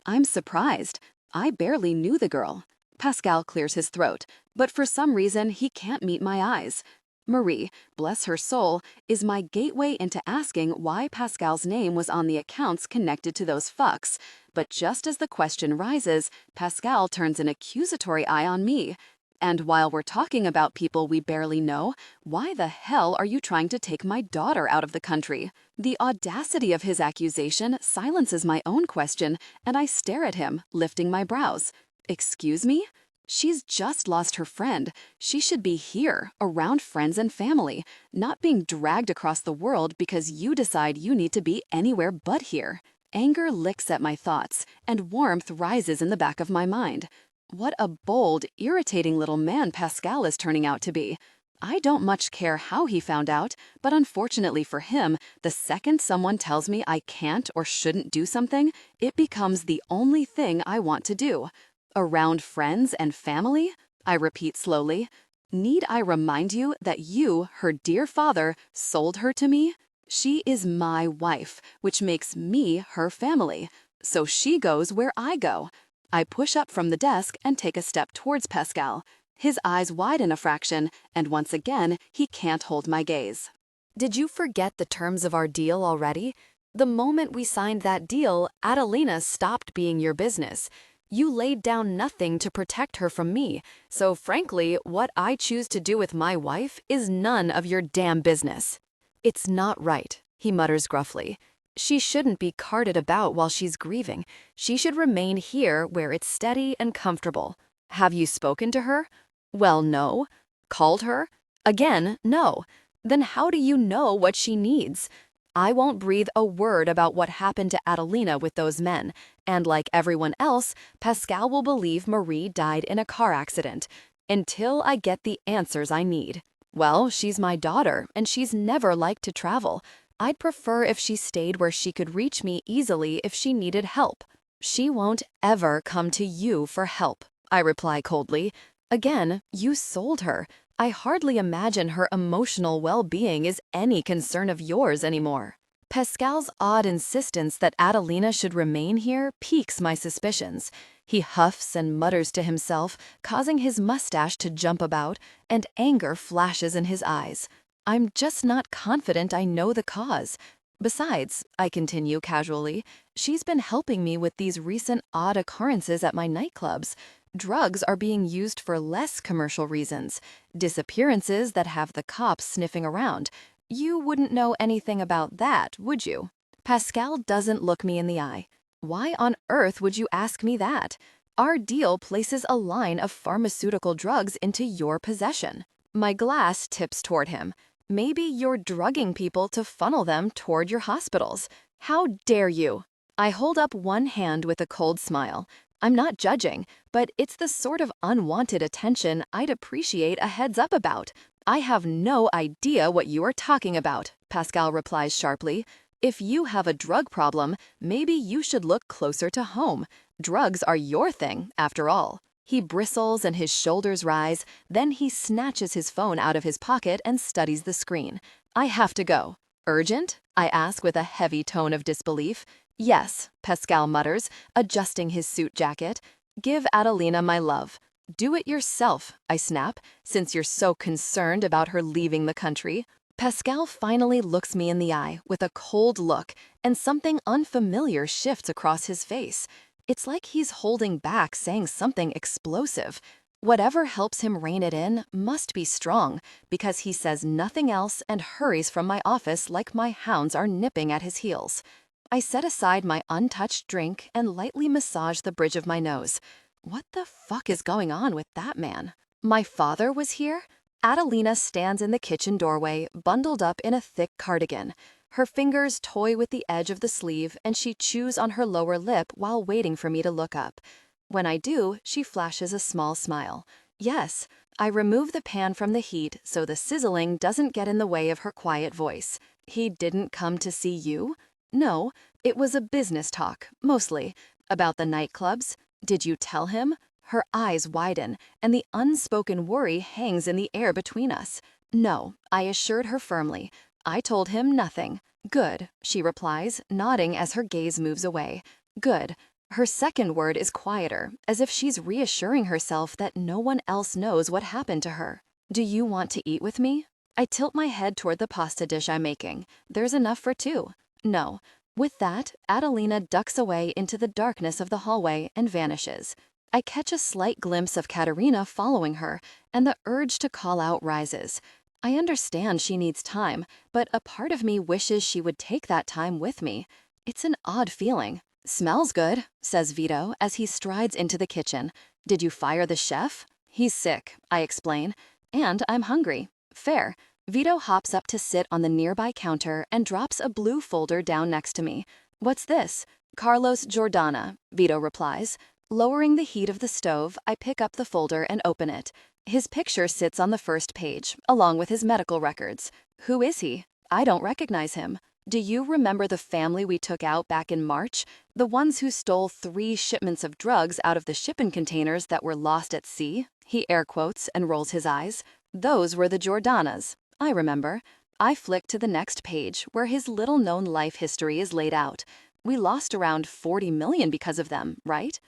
I'm surprised. I barely knew the girl. Pascal clears his throat, but for some reason he can't meet my eyes. Marie, bless her soul, is my gateway into asking why Pascal's name was on the accounts connected to those fucks. But just as the question rises, Pascal turns an accusatory eye on me. And while we're talking about people we barely know, why the hell are you trying to take my daughter out of the country? The audacity of his accusation silences my own question, and I stare at him, lifting my brows. Excuse me? She's just lost her friend. She should be here, around friends and family, not being dragged across the world because you decide you need to be anywhere but here. Anger licks at my thoughts, and warmth rises in the back of my mind. What a bold, irritating little man Pascal is turning out to be. I don't much care how he found out, but unfortunately for him, the second someone tells me I can't or shouldn't do something, it becomes the only thing I want to do. Around friends and family? I repeat slowly. Need I remind you that you, her dear father, sold her to me? She is my wife, which makes me her family. So she goes where I go. I push up from the desk and take a step towards Pascal. His eyes widen a fraction, and once again, he can't hold my gaze. Did you forget the terms of our deal already? The moment we signed that deal, Adelina stopped being your business. You laid down nothing to protect her from me, so frankly, what I choose to do with my wife is none of your damn business. It's not right, he mutters gruffly. She shouldn't be carted about while she's grieving. She should remain here where it's steady and comfortable. Have you spoken to her? Well, no. Called her? Again, no. Then how do you know what she needs? I won't breathe a word about what happened to Adelina with those men, and like everyone else, Pascal will believe Marie died in a car accident, until I get the answers I need. Well, she's my daughter, and she's never liked to travel. I'd prefer if she stayed where she could reach me easily if she needed help. She won't ever come to you for help, I reply coldly. Again, you sold her. I hardly imagine her emotional well-being is any concern of yours anymore. Pascal's odd insistence that Adelina should remain here piques my suspicions. He huffs and mutters to himself, causing his mustache to jump about, and anger flashes in his eyes. I'm just not confident I know the cause. Besides, I continue casually, she's been helping me with these recent odd occurrences at my nightclubs. Drugs are being used for less commercial reasons. Disappearances that have the cops sniffing around. You wouldn't know anything about that, would you? Pascal doesn't look me in the eye. Why on earth would you ask me that? Our deal places a line of pharmaceutical drugs into your possession. My glass tips toward him. Maybe you're drugging people to funnel them toward your hospitals. How dare you? I hold up one hand with a cold smile. I'm not judging, but it's the sort of unwanted attention I'd appreciate a heads up about. I have no idea what you are talking about, Pascal replies sharply. If you have a drug problem, maybe you should look closer to home. Drugs are your thing, after all. He bristles and his shoulders rise, then he snatches his phone out of his pocket and studies the screen. I have to go. Urgent? I ask with a heavy tone of disbelief. Yes, Pascal mutters, adjusting his suit jacket. Give Adelina my love. Do it yourself, I snap, since you're so concerned about her leaving the country. Pascal finally looks me in the eye with a cold look, and something unfamiliar shifts across his face. It's like he's holding back, saying something explosive. Whatever helps him rein it in must be strong, because he says nothing else and hurries from my office like my hounds are nipping at his heels. I set aside my untouched drink and lightly massage the bridge of my nose. What the fuck is going on with that man? My father was here? Adelina stands in the kitchen doorway, bundled up in a thick cardigan. Her fingers toy with the edge of the sleeve, and she chews on her lower lip while waiting for me to look up. When I do, she flashes a small smile. Yes, I remove the pan from the heat so the sizzling doesn't get in the way of her quiet voice. He didn't come to see you? No, it was a business talk, mostly. About the nightclubs? Did you tell him? Her eyes widen, and the unspoken worry hangs in the air between us. No, I assured her firmly. I told him nothing. Good, she replies, nodding as her gaze moves away. Good. Her second word is quieter, as if she's reassuring herself that no one else knows what happened to her. Do you want to eat with me? I tilt my head toward the pasta dish I'm making. There's enough for two. No. With that, Adelina ducks away into the darkness of the hallway and vanishes. I catch a slight glimpse of Katerina following her, and the urge to call out rises. I understand she needs time, but a part of me wishes she would take that time with me. It's an odd feeling. Smells good, says Vito as he strides into the kitchen. Did you fire the chef? He's sick, I explain. And I'm hungry. Fair. Vito hops up to sit on the nearby counter and drops a blue folder down next to me. What's this? Carlos Jordana, Vito replies. Lowering the heat of the stove, I pick up the folder and open it. His picture sits on the first page, along with his medical records. Who is he? I don't recognize him. Do you remember the family we took out back in March? The ones who stole 3 shipments of drugs out of the shipping containers that were lost at sea? He air quotes and rolls his eyes. Those were the Jordanas. I remember. I flick to the next page, where his little-known life history is laid out. We lost around 40 million because of them, right?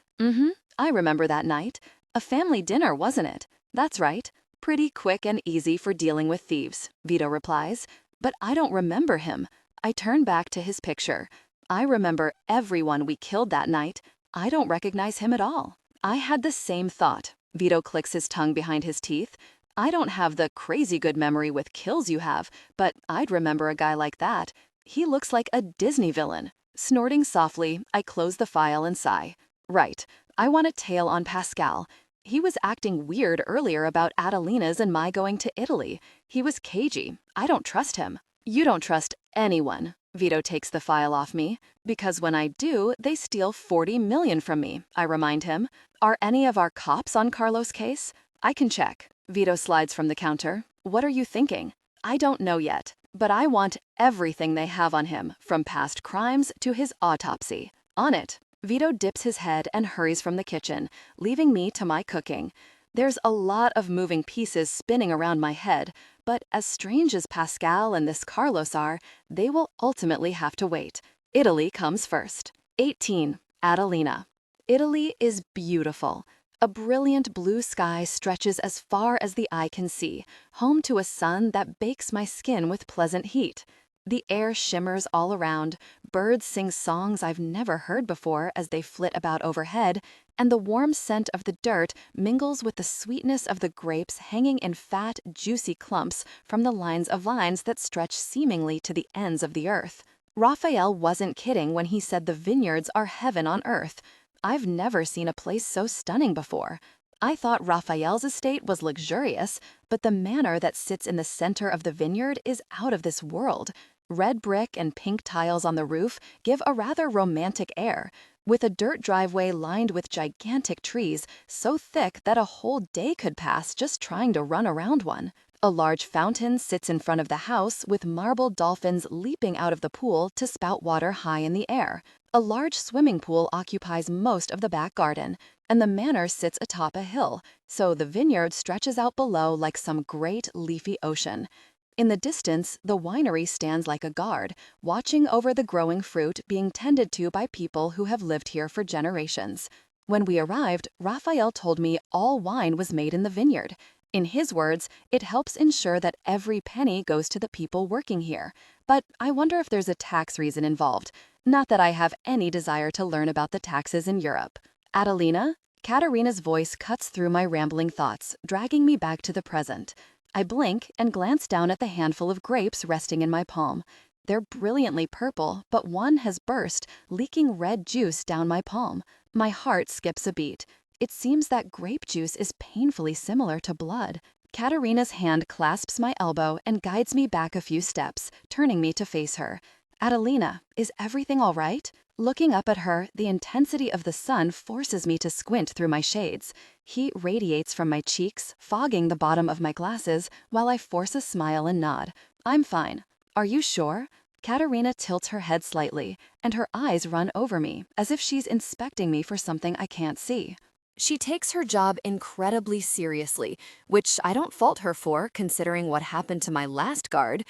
I remember that night. A family dinner, wasn't it? That's right. Pretty quick and easy for dealing with thieves, Vito replies. But I don't remember him. I turn back to his picture. I remember everyone we killed that night. I don't recognize him at all. I had the same thought. Vito clicks his tongue behind his teeth. I don't have the crazy good memory with kills you have, but I'd remember a guy like that. He looks like a Disney villain. Snorting softly, I close the file and sigh. Right. I want a tale on Pascal. He was acting weird earlier about Adelina's and my going to Italy. He was cagey. I don't trust him. You don't trust anyone. Vito takes the file off me. Because when I do, they steal 40 million from me, I remind him. Are any of our cops on Carlos' case? I can check. Vito slides from the counter. What are you thinking? I don't know yet, but I want everything they have on him, from past crimes to his autopsy. On it. Vito dips his head and hurries from the kitchen, leaving me to my cooking. There's a lot of moving pieces spinning around my head, but as strange as Pascal and this Carlos are, they will ultimately have to wait. Italy comes first. 18. Adelina. Italy is beautiful. A brilliant blue sky stretches as far as the eye can see, home to a sun that bakes my skin with pleasant heat. The air shimmers all around, birds sing songs I've never heard before as they flit about overhead, and the warm scent of the dirt mingles with the sweetness of the grapes hanging in fat, juicy clumps from the lines of vines that stretch seemingly to the ends of the earth. Raphael wasn't kidding when he said the vineyards are heaven on earth. I've never seen a place so stunning before. I thought Raphael's estate was luxurious, but the manor that sits in the center of the vineyard is out of this world. Red brick and pink tiles on the roof give a rather romantic air, with a dirt driveway lined with gigantic trees so thick that a whole day could pass just trying to run around one. A large fountain sits in front of the house with marble dolphins leaping out of the pool to spout water high in the air. A large swimming pool occupies most of the back garden, and the manor sits atop a hill, so the vineyard stretches out below like some great leafy ocean. In the distance, the winery stands like a guard, watching over the growing fruit being tended to by people who have lived here for generations. When we arrived, Raphael told me all wine was made in the vineyard. In his words, it helps ensure that every penny goes to the people working here. But I wonder if there's a tax reason involved. Not that I have any desire to learn about the taxes in Europe. Adelina? Katerina's voice cuts through my rambling thoughts, dragging me back to the present. I blink and glance down at the handful of grapes resting in my palm. They're brilliantly purple, but one has burst, leaking red juice down my palm. My heart skips a beat. It seems that grape juice is painfully similar to blood. Katerina's hand clasps my elbow and guides me back a few steps, turning me to face her. Adelina, is everything all right? Looking up at her, the intensity of the sun forces me to squint through my shades. Heat radiates from my cheeks, fogging the bottom of my glasses, while I force a smile and nod. I'm fine. Are you sure? Katerina tilts her head slightly, and her eyes run over me, as if she's inspecting me for something I can't see. She takes her job incredibly seriously, which I don't fault her for, considering what happened to my last guard.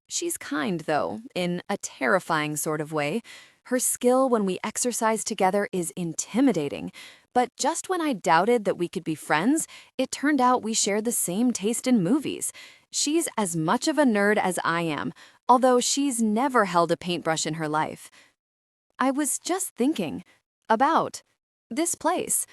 She's kind, though, in a terrifying sort of way. Her skill when we exercise together is intimidating. But just when I doubted that we could be friends, it turned out we shared the same taste in movies. She's as much of a nerd as I am, although she's never held a paintbrush in her life. I was just thinking about this place.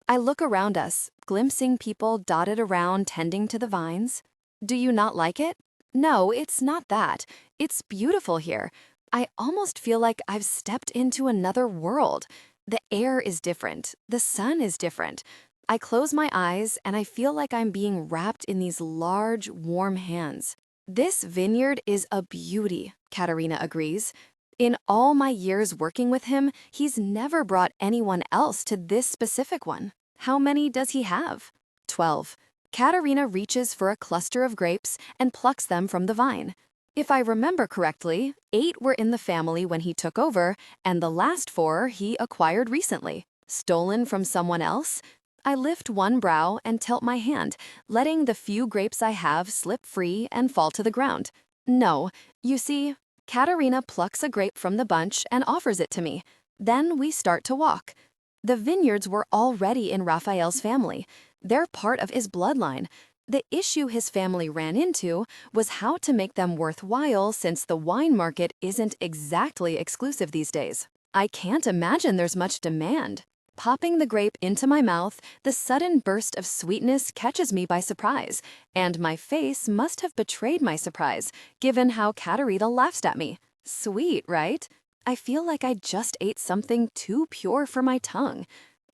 I look around us, glimpsing people dotted around tending to the vines. Do you not like it? No, it's not that. It's beautiful here. I almost feel like I've stepped into another world. The air is different. The sun is different. I close my eyes and I feel like I'm being wrapped in these large, warm hands. This vineyard is a beauty, Katerina agrees. In all my years working with him, he's never brought anyone else to this specific one. How many does he have? 12. Katerina reaches for a cluster of grapes and plucks them from the vine. If I remember correctly, 8 were in the family when he took over, and the last 4 he acquired recently. Stolen from someone else? I lift one brow and tilt my hand, letting the few grapes I have slip free and fall to the ground. No, you see, Katerina plucks a grape from the bunch and offers it to me. Then we start to walk. The vineyards were already in Raphael's family. They're part of his bloodline. The issue his family ran into was how to make them worthwhile since the wine market isn't exactly exclusive these days. I can't imagine there's much demand. Popping the grape into my mouth, the sudden burst of sweetness catches me by surprise, and my face must have betrayed my surprise, given how Katerina laughs at me. Sweet, right? I feel like I just ate something too pure for my tongue.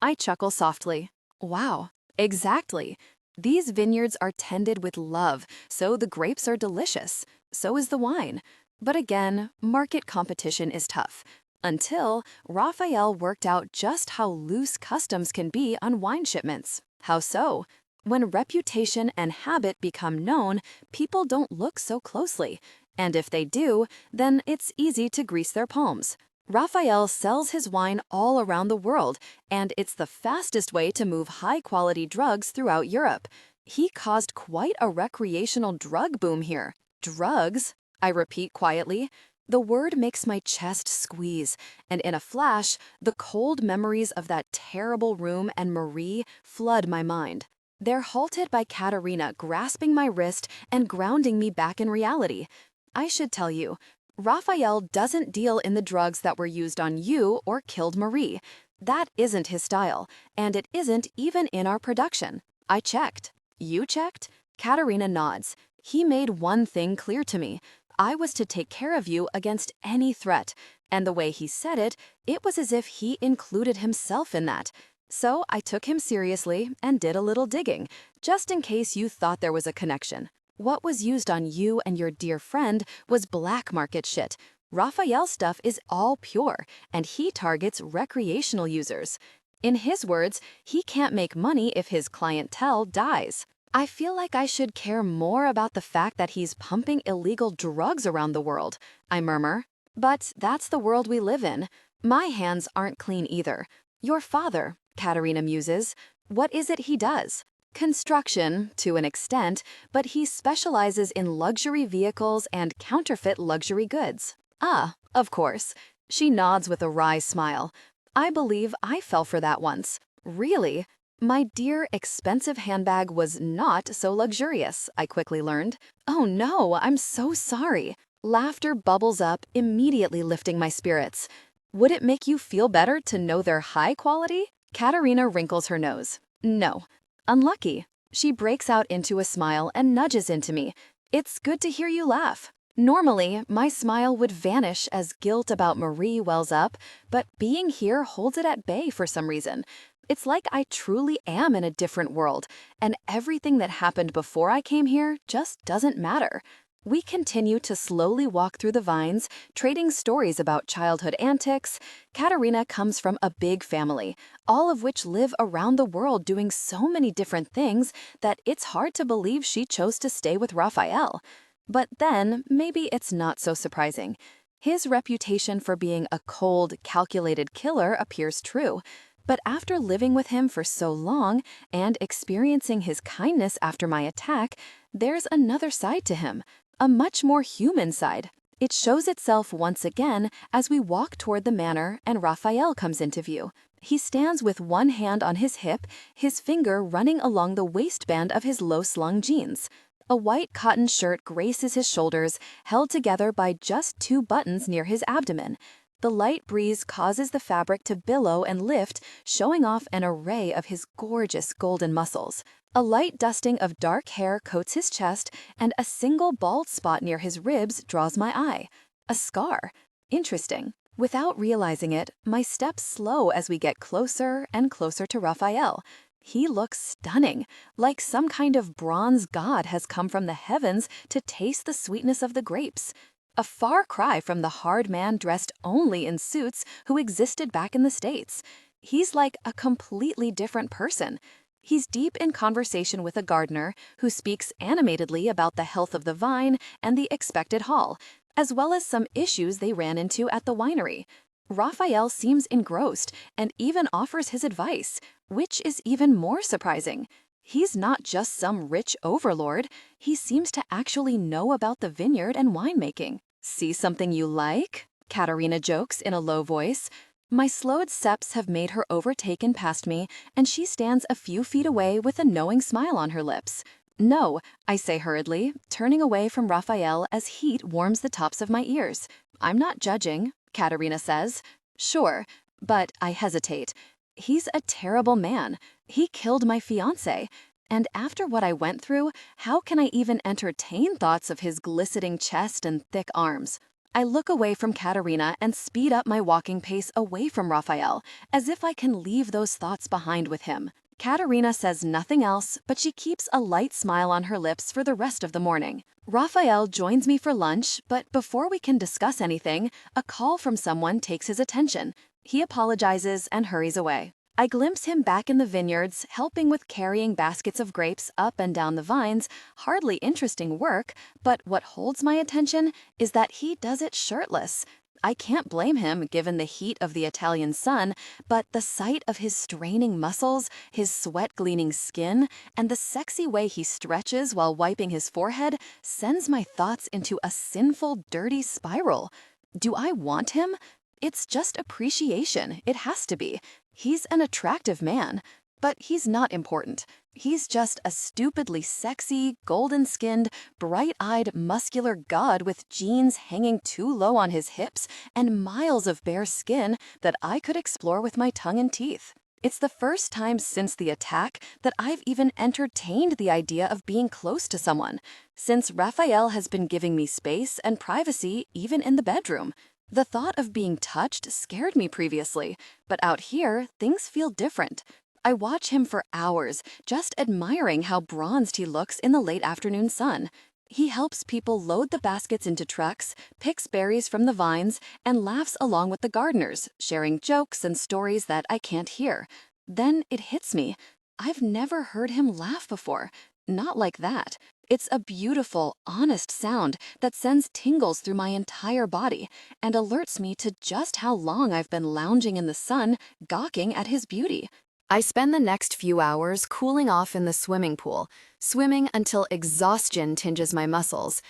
I chuckle softly. Wow, exactly. These vineyards are tended with love, so the grapes are delicious. So is the wine. But again, market competition is tough. Until Raphael worked out just how loose customs can be on wine shipments. How so? When reputation and habit become known, people don't look so closely. And if they do, then it's easy to grease their palms. Raphael sells his wine all around the world, and it's the fastest way to move high-quality drugs throughout Europe. He caused quite a recreational drug boom here. Drugs? I repeat quietly. The word makes my chest squeeze, and in a flash, the cold memories of that terrible room and Marie flood my mind. They're halted by Katerina grasping my wrist and grounding me back in reality. I should tell you, Raphael doesn't deal in the drugs that were used on you or killed Marie. That isn't his style, and it isn't even in our production. I checked. You checked? Katerina nods. He made one thing clear to me. I was to take care of you against any threat, and the way he said it, it was as if he included himself in that. So I took him seriously and did a little digging, just in case you thought there was a connection. What was used on you and your dear friend was black market shit. Raphael's stuff is all pure, and he targets recreational users. In his words, he can't make money if his clientele dies. I feel like I should care more about the fact that he's pumping illegal drugs around the world, I murmur. But that's the world we live in. My hands aren't clean either. Your father, Katerina muses. What is it he does? Construction, to an extent, but he specializes in luxury vehicles and counterfeit luxury goods. Ah, of course. She nods with a wry smile. I believe I fell for that once. Really? My dear, expensive handbag was not so luxurious, I quickly learned. Oh no, I'm so sorry. Laughter bubbles up, immediately lifting my spirits. Would it make you feel better to know they're high quality? Katerina wrinkles her nose. No. Unlucky. She breaks out into a smile and nudges into me. It's good to hear you laugh. Normally, my smile would vanish as guilt about Marie wells up, but being here holds it at bay for some reason. It's like I truly am in a different world, and everything that happened before I came here just doesn't matter. We continue to slowly walk through the vines, trading stories about childhood antics. Katerina comes from a big family, all of which live around the world doing so many different things that it's hard to believe she chose to stay with Raffaele. But then, maybe it's not so surprising. His reputation for being a cold, calculated killer appears true. But after living with him for so long and experiencing his kindness after my attack, there's another side to him, a much more human side. It shows itself once again as we walk toward the manor and Raffaele comes into view. He stands with one hand on his hip, his finger running along the waistband of his low-slung jeans. A white cotton shirt graces his shoulders, held together by just 2 buttons near his abdomen. The light breeze causes the fabric to billow and lift, showing off an array of his gorgeous golden muscles. A light dusting of dark hair coats his chest, and a single bald spot near his ribs draws my eye. A scar. Interesting. Without realizing it, my steps slow as we get closer and closer to Raffaele. He looks stunning, like some kind of bronze god has come from the heavens to taste the sweetness of the grapes. A far cry from the hard man dressed only in suits who existed back in the States. He's like a completely different person. He's deep in conversation with a gardener who speaks animatedly about the health of the vine and the expected haul, as well as some issues they ran into at the winery. Raffaele seems engrossed and even offers his advice, which is even more surprising. He's not just some rich overlord. He seems to actually know about the vineyard and winemaking. See something you like? Katerina jokes in a low voice. My slowed steps have made her overtaken past me, and she stands a few feet away with a knowing smile on her lips. No, I say hurriedly, turning away from Raffaele as heat warms the tops of my ears. I'm not judging, Katerina says. Sure, but I hesitate. He's a terrible man. He killed my fiancé. And after what I went through, how can I even entertain thoughts of his glistening chest and thick arms? I look away from Katerina and speed up my walking pace away from Raffaele, as if I can leave those thoughts behind with him. Katerina says nothing else, but she keeps a light smile on her lips for the rest of the morning. Raffaele joins me for lunch, but before we can discuss anything, a call from someone takes his attention. He apologizes and hurries away. I glimpse him back in the vineyards, helping with carrying baskets of grapes up and down the vines. Hardly interesting work, but what holds my attention is that he does it shirtless. I can't blame him given the heat of the Italian sun, but the sight of his straining muscles, his sweat-gleaning skin, and the sexy way he stretches while wiping his forehead sends my thoughts into a sinful, dirty spiral. Do I want him? It's just appreciation. It has to be. He's an attractive man, but he's not important. He's just a stupidly sexy, golden-skinned, bright-eyed, muscular god with jeans hanging too low on his hips and miles of bare skin that I could explore with my tongue and teeth. It's the first time since the attack that I've even entertained the idea of being close to someone, since Raffaele has been giving me space and privacy even in the bedroom. The thought of being touched scared me previously, but out here, things feel different. I watch him for hours, just admiring how bronzed he looks in the late afternoon sun. He helps people load the baskets into trucks, picks berries from the vines, and laughs along with the gardeners, sharing jokes and stories that I can't hear. Then it hits me. I've never heard him laugh before. Not like that. It's a beautiful, honest sound that sends tingles through my entire body and alerts me to just how long I've been lounging in the sun, gawking at his beauty. I spend the next few hours cooling off in the swimming pool, swimming until exhaustion tinges my muscles.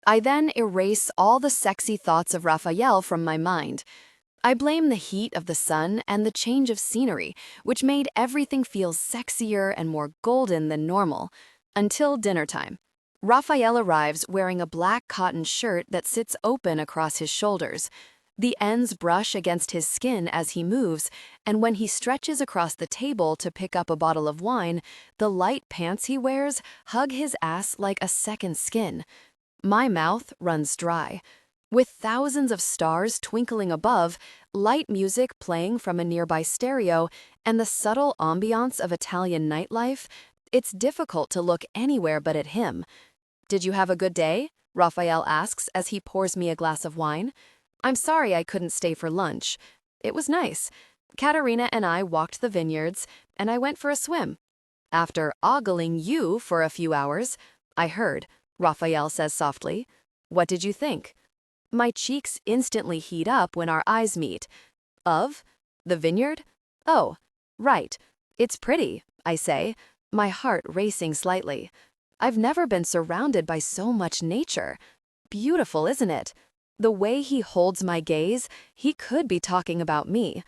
I then erase all the sexy thoughts of Raphael from my mind. I blame the heat of the sun and the change of scenery, which made everything feel sexier and more golden than normal. Until dinner time. Raphael arrives wearing a black cotton shirt that sits open across his shoulders. The ends brush against his skin as he moves, and when he stretches across the table to pick up a bottle of wine, the light pants he wears hug his ass like a second skin. My mouth runs dry. With thousands of stars twinkling above, light music playing from a nearby stereo, and the subtle ambiance of Italian nightlife, it's difficult to look anywhere but at him. "Did you have a good day?" Raphael asks as he pours me a glass of wine. "I'm sorry I couldn't stay for lunch. It was nice. Katerina and I walked the vineyards, and I went for a swim. After ogling you for a few hours, I heard," Raphael says softly. "What did you think?" My cheeks instantly heat up when our eyes meet. "Of? The vineyard? Oh, right. It's pretty," I say, my heart racing slightly. I've never been surrounded by so much nature. Beautiful, isn't it? The way he holds my gaze, he could be talking about me.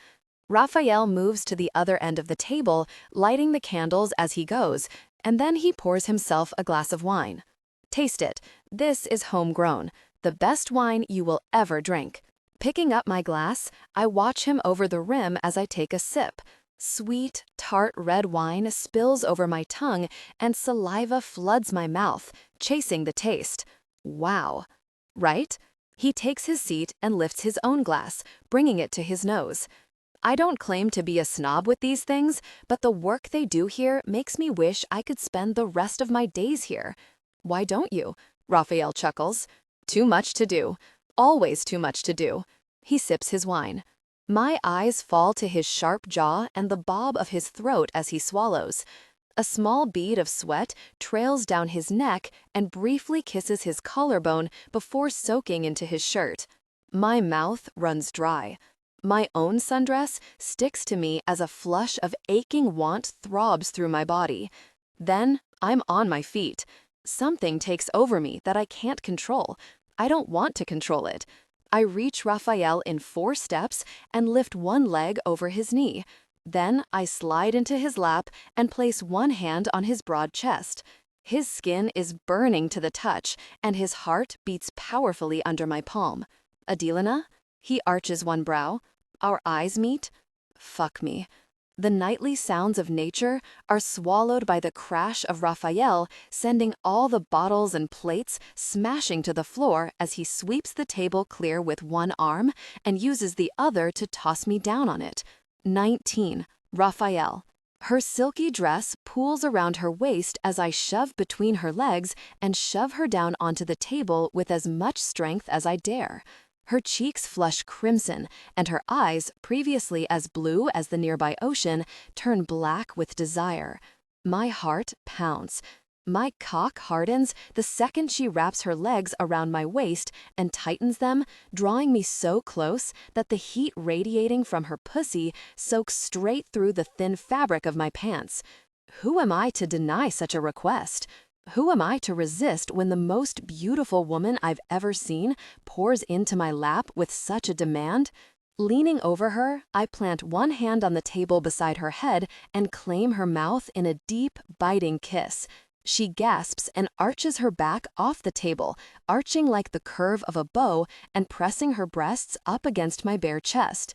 Raphael moves to the other end of the table, lighting the candles as he goes, and then he pours himself a glass of wine. "Taste it. This is homegrown. The best wine you will ever drink." Picking up my glass, I watch him over the rim as I take a sip. Sweet, tart red wine spills over my tongue and saliva floods my mouth, chasing the taste. Wow. Right? He takes his seat and lifts his own glass, bringing it to his nose. I don't claim to be a snob with these things, but the work they do here makes me wish I could spend the rest of my days here. "Why don't you?" Raphael chuckles. "Too much to do. Always too much to do." He sips his wine. My eyes fall to his sharp jaw and the bob of his throat as he swallows. A small bead of sweat trails down his neck and briefly kisses his collarbone before soaking into his shirt. My mouth runs dry. My own sundress sticks to me as a flush of aching want throbs through my body. Then I'm on my feet. Something takes over me that I can't control. I don't want to control it. I reach Raphael in 4 steps and lift one leg over his knee. Then I slide into his lap and place one hand on his broad chest. His skin is burning to the touch, and his heart beats powerfully under my palm. "Adelina?" He arches one brow. Our eyes meet. Fuck me. The nightly sounds of nature are swallowed by the crash of Raphael, sending all the bottles and plates smashing to the floor as he sweeps the table clear with one arm and uses the other to toss me down on it. 19. Raphael. Her silky dress pools around her waist as I shove between her legs and shove her down onto the table with as much strength as I dare. Her cheeks flush crimson, and her eyes, previously as blue as the nearby ocean, turn black with desire. My heart pounds. My cock hardens the second she wraps her legs around my waist and tightens them, drawing me so close that the heat radiating from her pussy soaks straight through the thin fabric of my pants. Who am I to deny such a request? Who am I to resist when the most beautiful woman I've ever seen pours into my lap with such a demand? Leaning over her, I plant one hand on the table beside her head and claim her mouth in a deep, biting kiss. She gasps and arches her back off the table, arching like the curve of a bow and pressing her breasts up against my bare chest.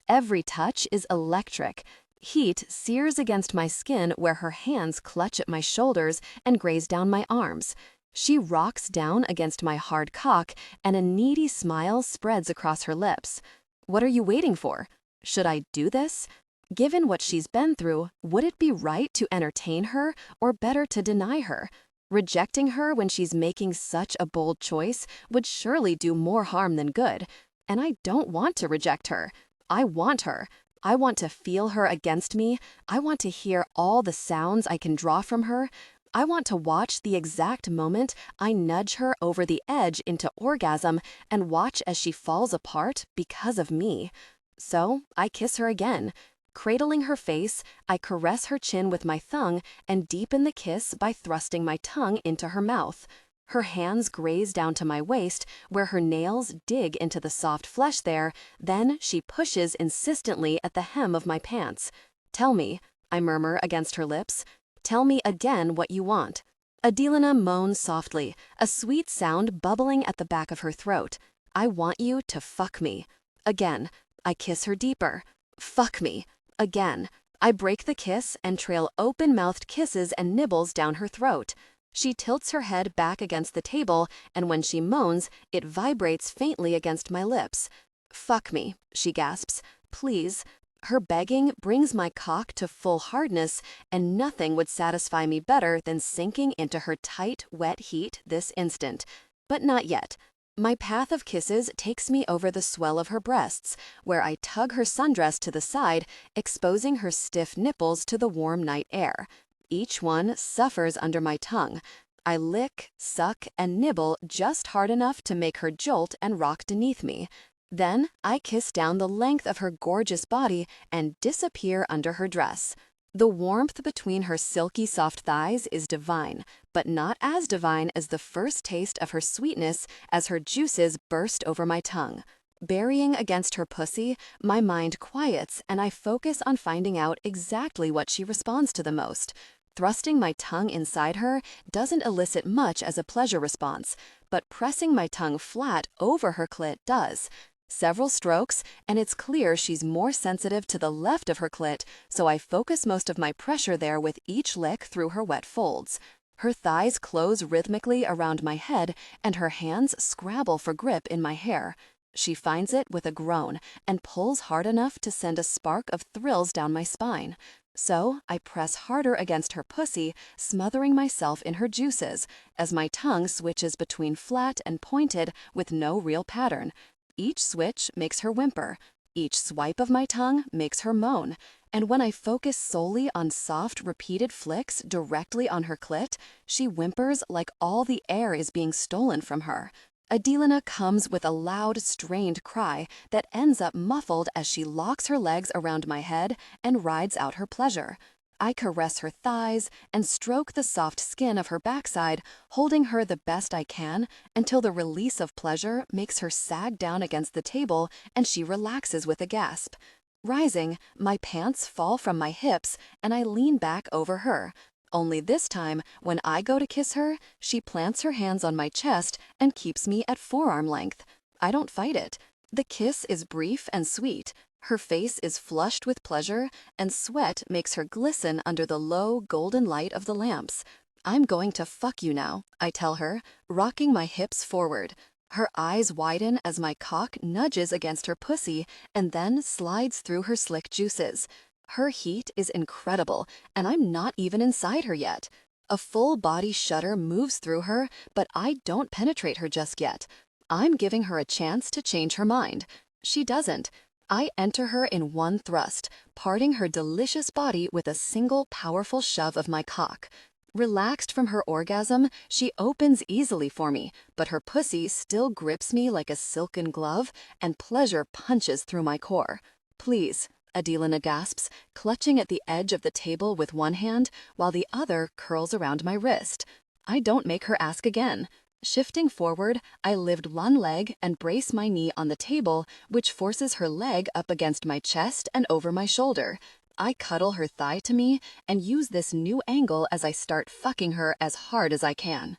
Every touch is electric. Heat sears against my skin where her hands clutch at my shoulders and graze down my arms. She rocks down against my hard cock, and a needy smile spreads across her lips. What are you waiting for? Should I do this? Given what she's been through, would it be right to entertain her or better to deny her? Rejecting her when she's making such a bold choice would surely do more harm than good. And I don't want to reject her. I want her. I want to feel her against me. I want to hear all the sounds I can draw from her. I want to watch the exact moment I nudge her over the edge into orgasm and watch as she falls apart because of me. So I kiss her again. Cradling her face, I caress her chin with my tongue and deepen the kiss by thrusting my tongue into her mouth. Her hands graze down to my waist, where her nails dig into the soft flesh there, then she pushes insistently at the hem of my pants. "Tell me," I murmur against her lips. "Tell me again what you want." Adelina moans softly, a sweet sound bubbling at the back of her throat. "I want you to fuck me." Again, I kiss her deeper. "Fuck me." Again, I break the kiss and trail open-mouthed kisses and nibbles down her throat. She tilts her head back against the table, and when she moans, it vibrates faintly against my lips. "Fuck me," she gasps. "Please." Her begging brings my cock to full hardness, and nothing would satisfy me better than sinking into her tight, wet heat this instant. But not yet. My path of kisses takes me over the swell of her breasts, where I tug her sundress to the side, exposing her stiff nipples to the warm night air. Each one suffers under my tongue. I lick, suck, and nibble just hard enough to make her jolt and rock beneath me. Then I kiss down the length of her gorgeous body and disappear under her dress. The warmth between her silky soft thighs is divine, but not as divine as the first taste of her sweetness as her juices burst over my tongue. Burying against her pussy, my mind quiets and I focus on finding out exactly what she responds to the most. Thrusting my tongue inside her doesn't elicit much as a pleasure response, but pressing my tongue flat over her clit does. Several strokes, and it's clear she's more sensitive to the left of her clit, so I focus most of my pressure there with each lick through her wet folds. Her thighs close rhythmically around my head, and her hands scrabble for grip in my hair. She finds it with a groan and pulls hard enough to send a spark of thrills down my spine. So I press harder against her pussy, smothering myself in her juices, as my tongue switches between flat and pointed with no real pattern. Each switch makes her whimper. Each swipe of my tongue makes her moan. And when I focus solely on soft, repeated flicks directly on her clit, she whimpers like all the air is being stolen from her. Adelina comes with a loud, strained cry that ends up muffled as she locks her legs around my head and rides out her pleasure. I caress her thighs and stroke the soft skin of her backside, holding her the best I can until the release of pleasure makes her sag down against the table and she relaxes with a gasp. Rising, my pants fall from my hips and I lean back over her. Only this time, when I go to kiss her, she plants her hands on my chest and keeps me at forearm length. I don't fight it. The kiss is brief and sweet. Her face is flushed with pleasure, and sweat makes her glisten under the low, golden light of the lamps. "I'm going to fuck you now," I tell her, rocking my hips forward. Her eyes widen as my cock nudges against her pussy and then slides through her slick juices. Her heat is incredible, and I'm not even inside her yet. A full body shudder moves through her, but I don't penetrate her just yet. I'm giving her a chance to change her mind. She doesn't. I enter her in one thrust, parting her delicious body with a single powerful shove of my cock. Relaxed from her orgasm, she opens easily for me, but her pussy still grips me like a silken glove, and pleasure punches through my core. "Please," Adelina gasps, clutching at the edge of the table with one hand, while the other curls around my wrist. I don't make her ask again. Shifting forward, I lift one leg and brace my knee on the table, which forces her leg up against my chest and over my shoulder. I cuddle her thigh to me and use this new angle as I start fucking her as hard as I can.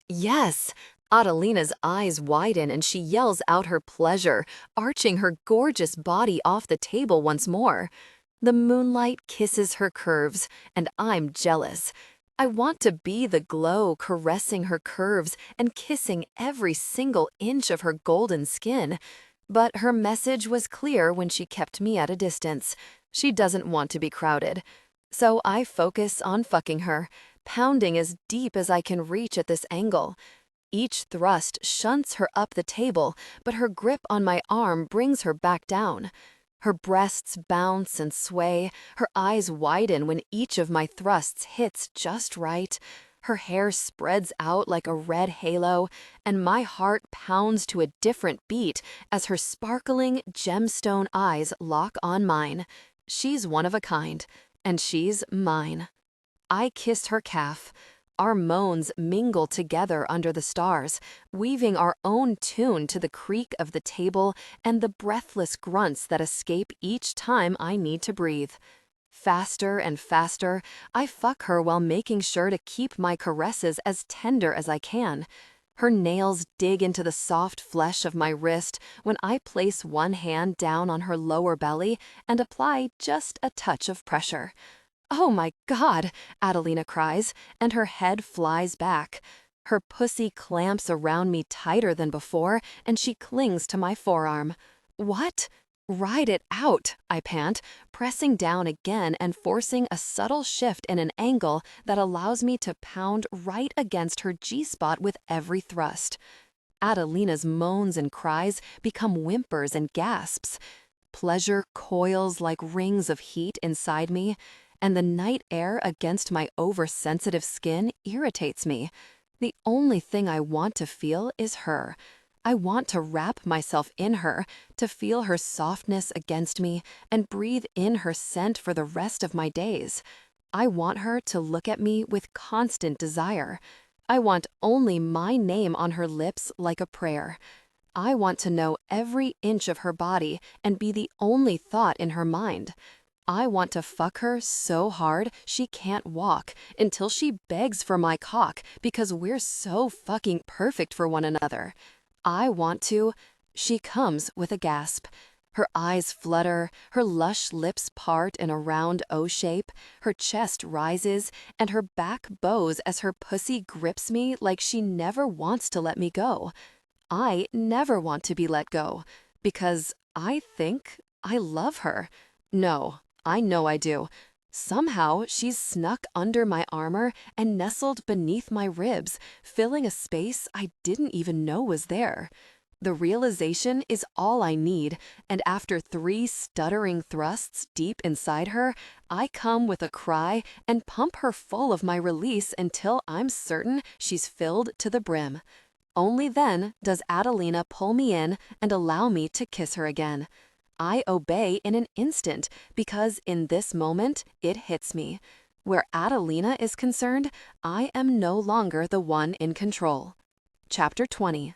Yes! Adelina's eyes widen and she yells out her pleasure, arching her gorgeous body off the table once more. The moonlight kisses her curves, and I'm jealous. I want to be the glow caressing her curves and kissing every single inch of her golden skin. But her message was clear when she kept me at a distance. She doesn't want to be crowded. So I focus on fucking her, pounding as deep as I can reach at this angle. Each thrust shunts her up the table, but her grip on my arm brings her back down. Her breasts bounce and sway, her eyes widen when each of my thrusts hits just right. Her hair spreads out like a red halo, and my heart pounds to a different beat as her sparkling gemstone eyes lock on mine. She's one of a kind, and she's mine. I kiss her calf. Our moans mingle together under the stars, weaving our own tune to the creak of the table and the breathless grunts that escape each time I need to breathe. Faster and faster, I fuck her while making sure to keep my caresses as tender as I can. Her nails dig into the soft flesh of my wrist when I place one hand down on her lower belly and apply just a touch of pressure. "Oh my God," Adelina cries, and her head flies back. Her pussy clamps around me tighter than before, and she clings to my forearm. "What?" "Ride it out," I pant, pressing down again and forcing a subtle shift in an angle that allows me to pound right against her G-spot with every thrust. Adelina's moans and cries become whimpers and gasps. Pleasure coils like rings of heat inside me, and the night air against my oversensitive skin irritates me. The only thing I want to feel is her. I want to wrap myself in her, to feel her softness against me, and breathe in her scent for the rest of my days. I want her to look at me with constant desire. I want only my name on her lips like a prayer. I want to know every inch of her body and be the only thought in her mind. I want to fuck her so hard she can't walk until she begs for my cock because we're so fucking perfect for one another. I want to... She comes with a gasp. Her eyes flutter, her lush lips part in a round O shape, her chest rises, and her back bows as her pussy grips me like she never wants to let me go. I never want to be let go, because I think I love her. No, I know I do. Somehow, she's snuck under my armor and nestled beneath my ribs, filling a space I didn't even know was there. The realization is all I need, and after 3 stuttering thrusts deep inside her, I come with a cry and pump her full of my release until I'm certain she's filled to the brim. Only then does Adelina pull me in and allow me to kiss her again. I obey in an instant because in this moment it hits me. Where Adelina is concerned, I am no longer the one in control. Chapter 20.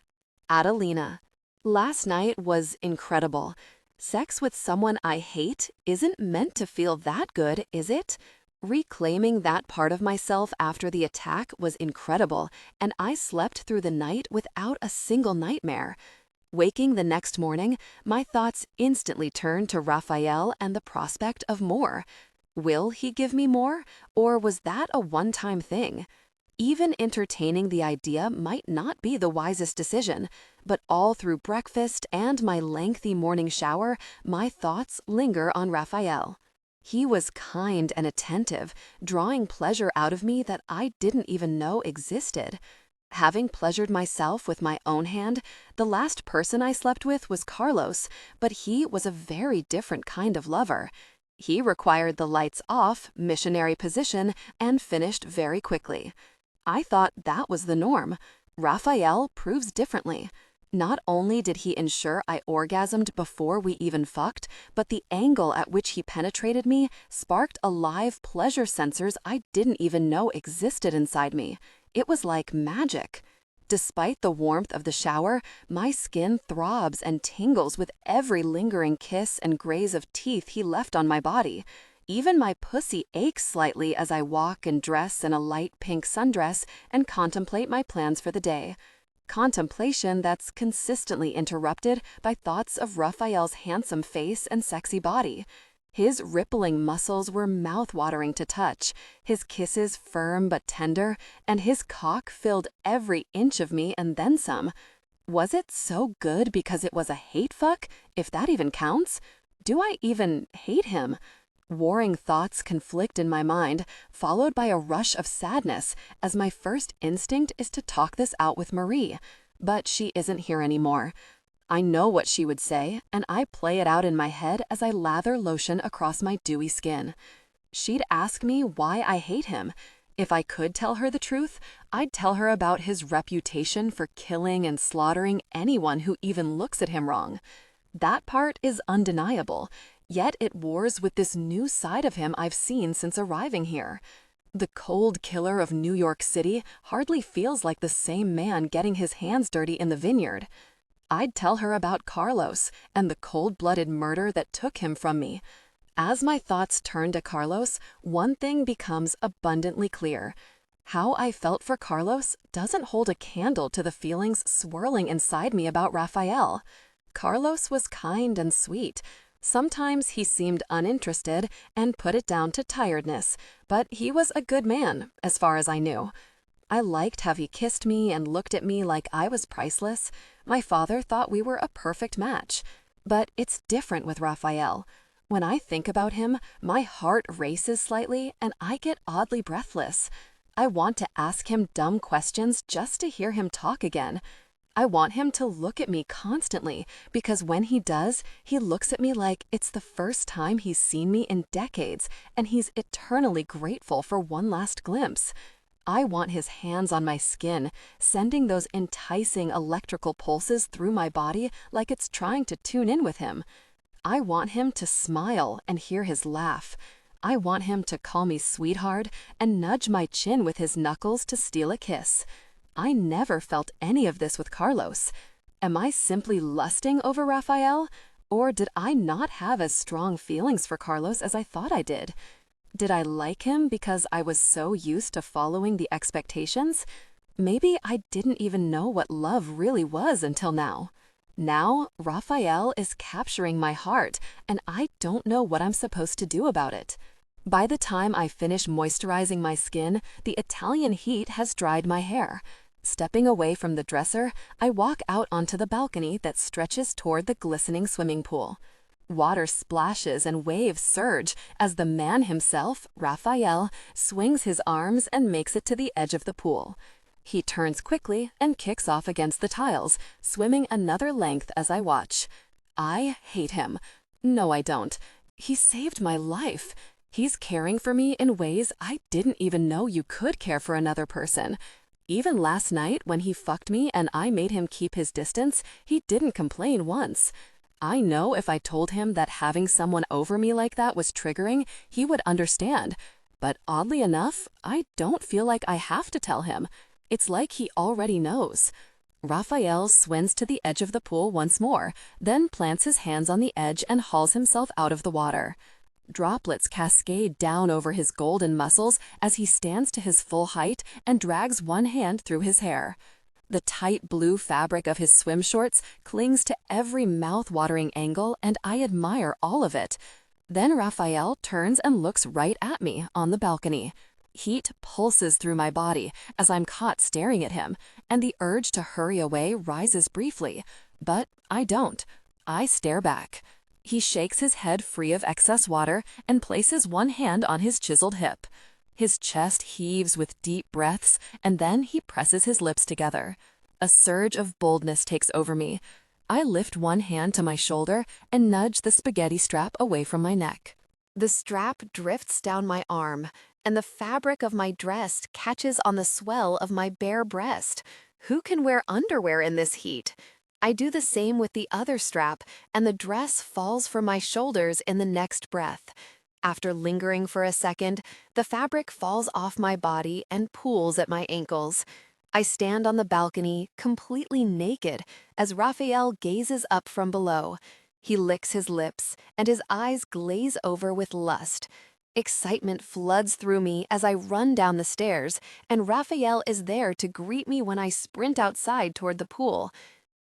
Adelina. Last night was incredible. Sex with someone I hate isn't meant to feel that good, is it? Reclaiming that part of myself after the attack was incredible, and I slept through the night without a single nightmare. Waking the next morning, my thoughts instantly turned to Raffaele and the prospect of more. Will he give me more, or was that a one-time thing? Even entertaining the idea might not be the wisest decision, but all through breakfast and my lengthy morning shower, my thoughts linger on Raffaele. He was kind and attentive, drawing pleasure out of me that I didn't even know existed. Having pleasured myself with my own hand, the last person I slept with was Carlos, but he was a very different kind of lover. He required the lights off, missionary position, and finished very quickly. I thought that was the norm. Raffaele proves differently. Not only did he ensure I orgasmed before we even fucked, but the angle at which he penetrated me sparked alive pleasure sensors I didn't even know existed inside me. It was like magic. Despite the warmth of the shower, my skin throbs and tingles with every lingering kiss and graze of teeth he left on my body. Even my pussy aches slightly as I walk and dress in a light pink sundress and contemplate my plans for the day. Contemplation that's consistently interrupted by thoughts of Raffaele's handsome face and sexy body. His rippling muscles were mouth-watering to touch, his kisses firm but tender, and his cock filled every inch of me and then some. Was it so good because it was a hate fuck, if that even counts? Do I even hate him? Warring thoughts conflict in my mind, followed by a rush of sadness, as my first instinct is to talk this out with Marie. But she isn't here anymore. I know what she would say, and I play it out in my head as I lather lotion across my dewy skin. She'd ask me why I hate him, If I could tell her the truth, I'd tell her about his reputation for killing and slaughtering anyone who even looks at him wrong. That part is undeniable, yet it wars with this new side of him I've seen since arriving here. The cold killer of New York City hardly feels like the same man getting his hands dirty in the vineyard. I'd tell her about Carlos and the cold-blooded murder that took him from me. As my thoughts turn to Carlos, one thing becomes abundantly clear. How I felt for Carlos doesn't hold a candle to the feelings swirling inside me about Raffaele. Carlos was kind and sweet. Sometimes he seemed uninterested and put it down to tiredness, but he was a good man, as far as I knew. I liked how he kissed me and looked at me like I was priceless. My father thought we were a perfect match. But it's different with Raffaele. When I think about him, my heart races slightly and I get oddly breathless. I want to ask him dumb questions just to hear him talk again. I want him to look at me constantly, because when he does, he looks at me like it's the first time he's seen me in decades, and he's eternally grateful for one last glimpse. I want his hands on my skin, sending those enticing electrical pulses through my body like it's trying to tune in with him. I want him to smile and hear his laugh. I want him to call me sweetheart and nudge my chin with his knuckles to steal a kiss. I never felt any of this with Carlos. Am I simply lusting over Raffaele? Or did I not have as strong feelings for Carlos as I thought I did? Did I like him because I was so used to following the expectations? Maybe I didn't even know what love really was until now. Now, Raffaele is capturing my heart, and I don't know what I'm supposed to do about it. By the time I finish moisturizing my skin, the Italian heat has dried my hair. Stepping away from the dresser, I walk out onto the balcony that stretches toward the glistening swimming pool. Water splashes and waves surge as the man himself, Raffaele, swings his arms and makes it to the edge of the pool. He turns quickly and kicks off against the tiles, swimming another length as I watch. I hate him. No, I don't. He saved my life. He's caring for me in ways I didn't even know you could care for another person. Even last night when he fucked me and I made him keep his distance, he didn't complain once. I know if I told him that having someone over me like that was triggering, he would understand. But oddly enough, I don't feel like I have to tell him. It's like he already knows. Raffaele swims to the edge of the pool once more, then plants his hands on the edge and hauls himself out of the water. Droplets cascade down over his golden muscles as he stands to his full height and drags one hand through his hair. The tight blue fabric of his swim shorts clings to every mouth-watering angle, and I admire all of it. Then Raffaele turns and looks right at me on the balcony. Heat pulses through my body as I'm caught staring at him, and the urge to hurry away rises briefly. But I don't. I stare back. He shakes his head free of excess water and places one hand on his chiseled hip. His chest heaves with deep breaths, and then he presses his lips together. A surge of boldness takes over me. I lift one hand to my shoulder and nudge the spaghetti strap away from my neck. The strap drifts down my arm, and the fabric of my dress catches on the swell of my bare breast. Who can wear underwear in this heat? I do the same with the other strap, and the dress falls from my shoulders in the next breath. After lingering for a second, the fabric falls off my body and pools at my ankles. I stand on the balcony, completely naked, as Raffaele gazes up from below. He licks his lips, and his eyes glaze over with lust. Excitement floods through me as I run down the stairs, and Raffaele is there to greet me when I sprint outside toward the pool.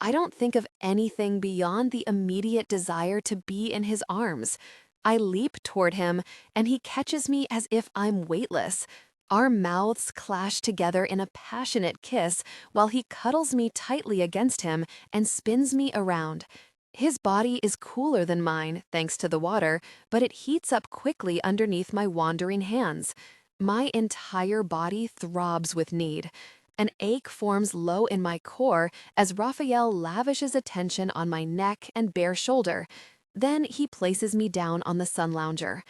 I don't think of anything beyond the immediate desire to be in his arms. I leap toward him, and he catches me as if I'm weightless. Our mouths clash together in a passionate kiss while he cuddles me tightly against him and spins me around. His body is cooler than mine, thanks to the water, but it heats up quickly underneath my wandering hands. My entire body throbs with need. An ache forms low in my core as Raffaele lavishes attention on my neck and bare shoulder. Then he places me down on the sun lounger.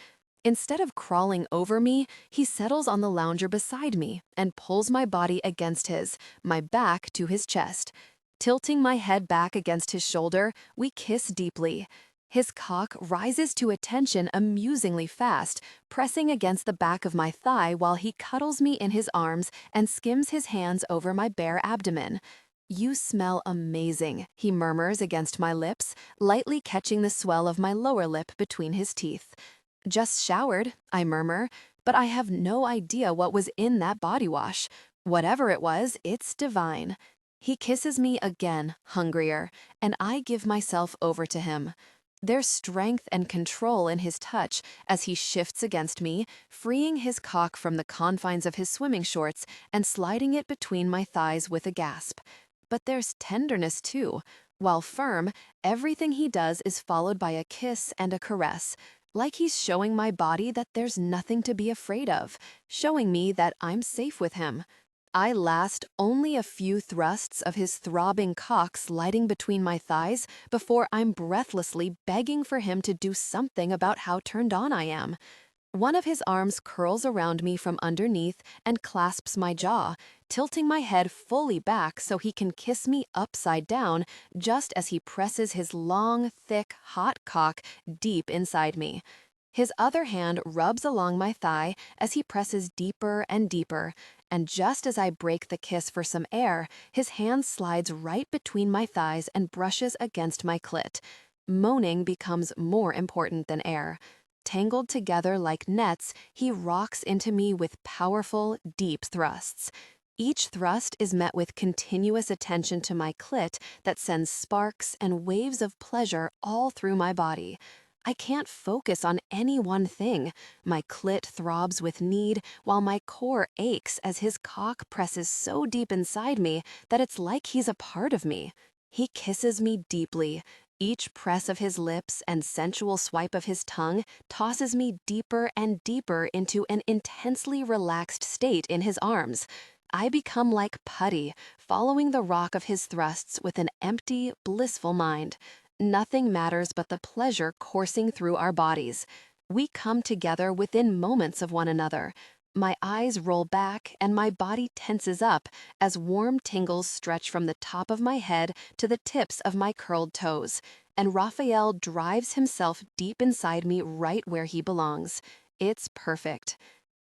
Instead of crawling over me, he settles on the lounger beside me and pulls my body against his, my back to his chest. Tilting my head back against his shoulder, we kiss deeply. His cock rises to a tension amusingly fast, pressing against the back of my thigh while he cuddles me in his arms and skims his hands over my bare abdomen. "You smell amazing," he murmurs against my lips, lightly catching the swell of my lower lip between his teeth. "Just showered," I murmur, but I have no idea what was in that body wash. Whatever it was, it's divine. He kisses me again, hungrier, and I give myself over to him. There's strength and control in his touch as he shifts against me, freeing his cock from the confines of his swimming shorts and sliding it between my thighs with a gasp. But there's tenderness too. While firm, everything he does is followed by a kiss and a caress, like he's showing my body that there's nothing to be afraid of, showing me that I'm safe with him. I last only a few thrusts of his throbbing cock sliding between my thighs before I'm breathlessly begging for him to do something about how turned on I am. One of his arms curls around me from underneath and clasps my jaw, tilting my head fully back so he can kiss me upside down just as he presses his long, thick, hot cock deep inside me. His other hand rubs along my thigh as he presses deeper and deeper, and just as I break the kiss for some air, his hand slides right between my thighs and brushes against my clit. Moaning becomes more important than air. Tangled together like nets, he rocks into me with powerful, deep thrusts. Each thrust is met with continuous attention to my clit that sends sparks and waves of pleasure all through my body. I can't focus on any one thing. My clit throbs with need, while my core aches as his cock presses so deep inside me that it's like he's a part of me. He kisses me deeply. Each press of his lips and sensual swipe of his tongue tosses me deeper and deeper into an intensely relaxed state in his arms. I become like putty, following the rock of his thrusts with an empty, blissful mind. Nothing matters but the pleasure coursing through our bodies. We come together within moments of one another. My eyes roll back and my body tenses up as warm tingles stretch from the top of my head to the tips of my curled toes, and Raphael drives himself deep inside me right where he belongs. It's perfect.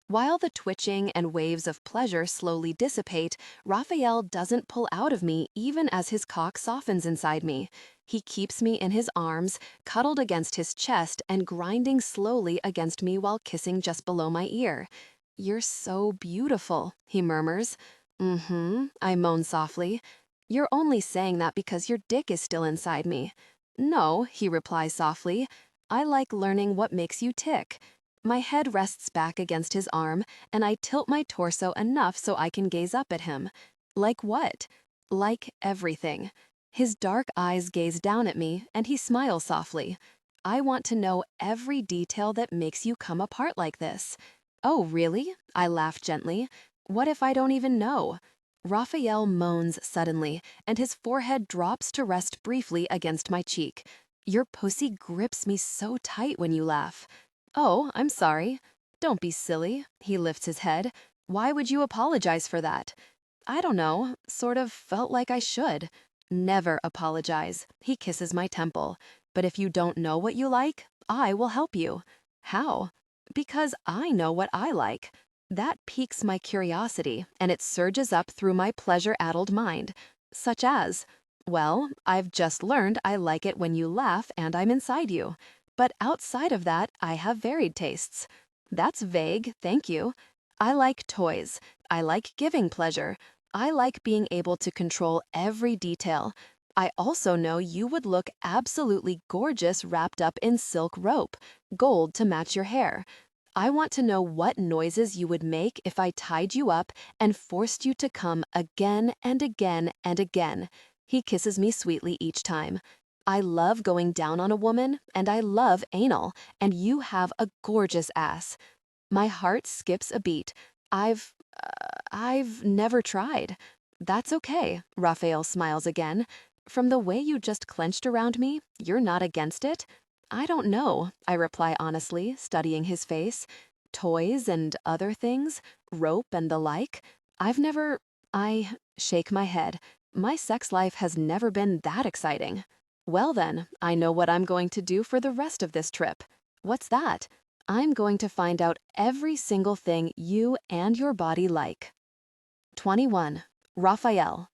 While the twitching and waves of pleasure slowly dissipate, Raphael doesn't pull out of me even as his cock softens inside me. He keeps me in his arms, cuddled against his chest and grinding slowly against me while kissing just below my ear. "You're so beautiful," he murmurs. I moan softly. "You're only saying that because your dick is still inside me." "No," he replies softly. "I like learning what makes you tick." My head rests back against his arm, and I tilt my torso enough so I can gaze up at him. Like what? Like everything. His dark eyes gaze down at me, and he smiles softly. "I want to know every detail that makes you come apart like this." "Oh, really?" I laugh gently. "What if I don't even know?" Raphael moans suddenly, and his forehead drops to rest briefly against my cheek. "Your pussy grips me so tight when you laugh." "Oh, I'm sorry." "Don't be silly." He lifts his head. "Why would you apologize for that?" "I don't know. Sort of felt like I should." "Never apologize." He kisses my temple. "But if you don't know what you like, I will help you." "How?" "Because I know what I like." That piques my curiosity, and it surges up through my pleasure-addled mind. Such as, "Well, I've just learned I like it when you laugh and I'm inside you. But outside of that, I have varied tastes." "That's vague, thank you." "I like toys. I like giving pleasure. I like being able to control every detail. I also know you would look absolutely gorgeous wrapped up in silk rope, gold to match your hair. I want to know what noises you would make if I tied you up and forced you to come again and again and again." He kisses me sweetly each time. "I love going down on a woman, and I love anal, and you have a gorgeous ass." My heart skips a beat. I've never tried." "That's okay," Raphael smiles again. "From the way you just clenched around me, you're not against it?" I don't know, I reply honestly, studying his face. Toys and other things, rope and the like. I shake my head. My sex life has never been that exciting. Well then, I know what I'm going to do for the rest of this trip. What's that? I'm going to find out every single thing you and your body like. 21. Raffaele.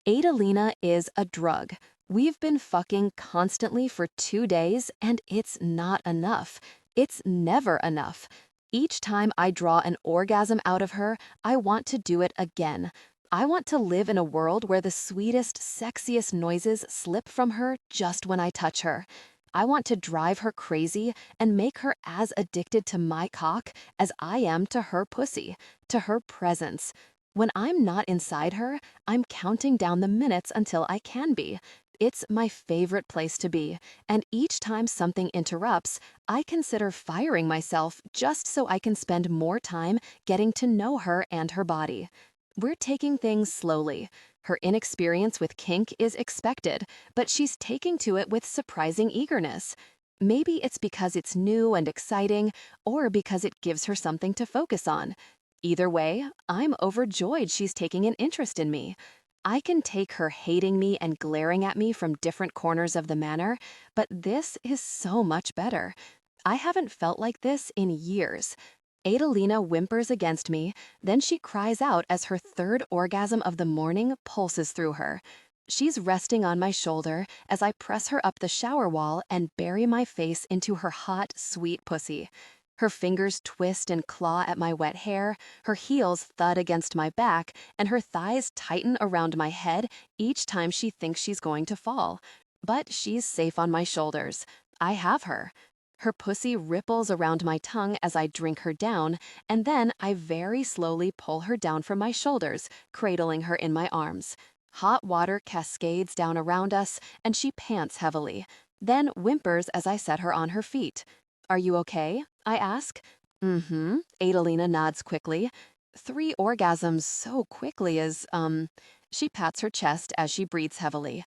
Adelina is a drug. We've been fucking constantly for 2 days, and it's not enough. It's never enough. Each time I draw an orgasm out of her, I want to do it again. I want to live in a world where the sweetest, sexiest noises slip from her just when I touch her. I want to drive her crazy and make her as addicted to my cock as I am to her pussy, to her presence. When I'm not inside her, I'm counting down the minutes until I can be. It's my favorite place to be, and each time something interrupts, I consider firing myself just so I can spend more time getting to know her and her body. We're taking things slowly. Her inexperience with kink is expected, but she's taking to it with surprising eagerness. Maybe it's because it's new and exciting, or because it gives her something to focus on. Either way, I'm overjoyed she's taking an interest in me. I can take her hating me and glaring at me from different corners of the manor, but this is so much better. I haven't felt like this in years. Adelina whimpers against me, then she cries out as her third orgasm of the morning pulses through her. She's resting on my shoulder as I press her up the shower wall and bury my face into her hot, sweet pussy. Her fingers twist and claw at my wet hair, her heels thud against my back, and her thighs tighten around my head each time she thinks she's going to fall. But she's safe on my shoulders. I have her. Her pussy ripples around my tongue as I drink her down, and then I very slowly pull her down from my shoulders, cradling her in my arms. Hot water cascades down around us, and she pants heavily, then whimpers as I set her on her feet. Are you okay? I ask. Mm-hmm. Adelina nods quickly. 3 orgasms so quickly She pats her chest as she breathes heavily.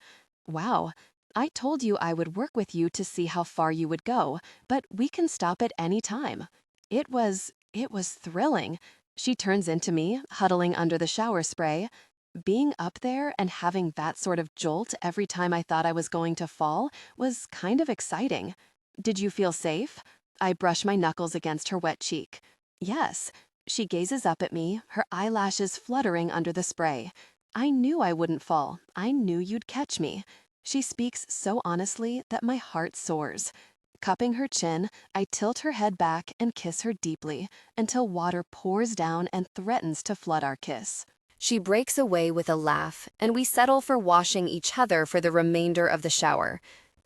Wow. I told you I would work with you to see how far you would go, but we can stop at any time. It was thrilling. She turns into me, huddling under the shower spray. Being up there and having that sort of jolt every time I thought I was going to fall was kind of exciting. Did you feel safe? I brush my knuckles against her wet cheek. Yes. She gazes up at me, her eyelashes fluttering under the spray. I knew I wouldn't fall. I knew you'd catch me. She speaks so honestly that my heart soars. Cupping her chin, I tilt her head back and kiss her deeply until water pours down and threatens to flood our kiss. She breaks away with a laugh, and we settle for washing each other for the remainder of the shower.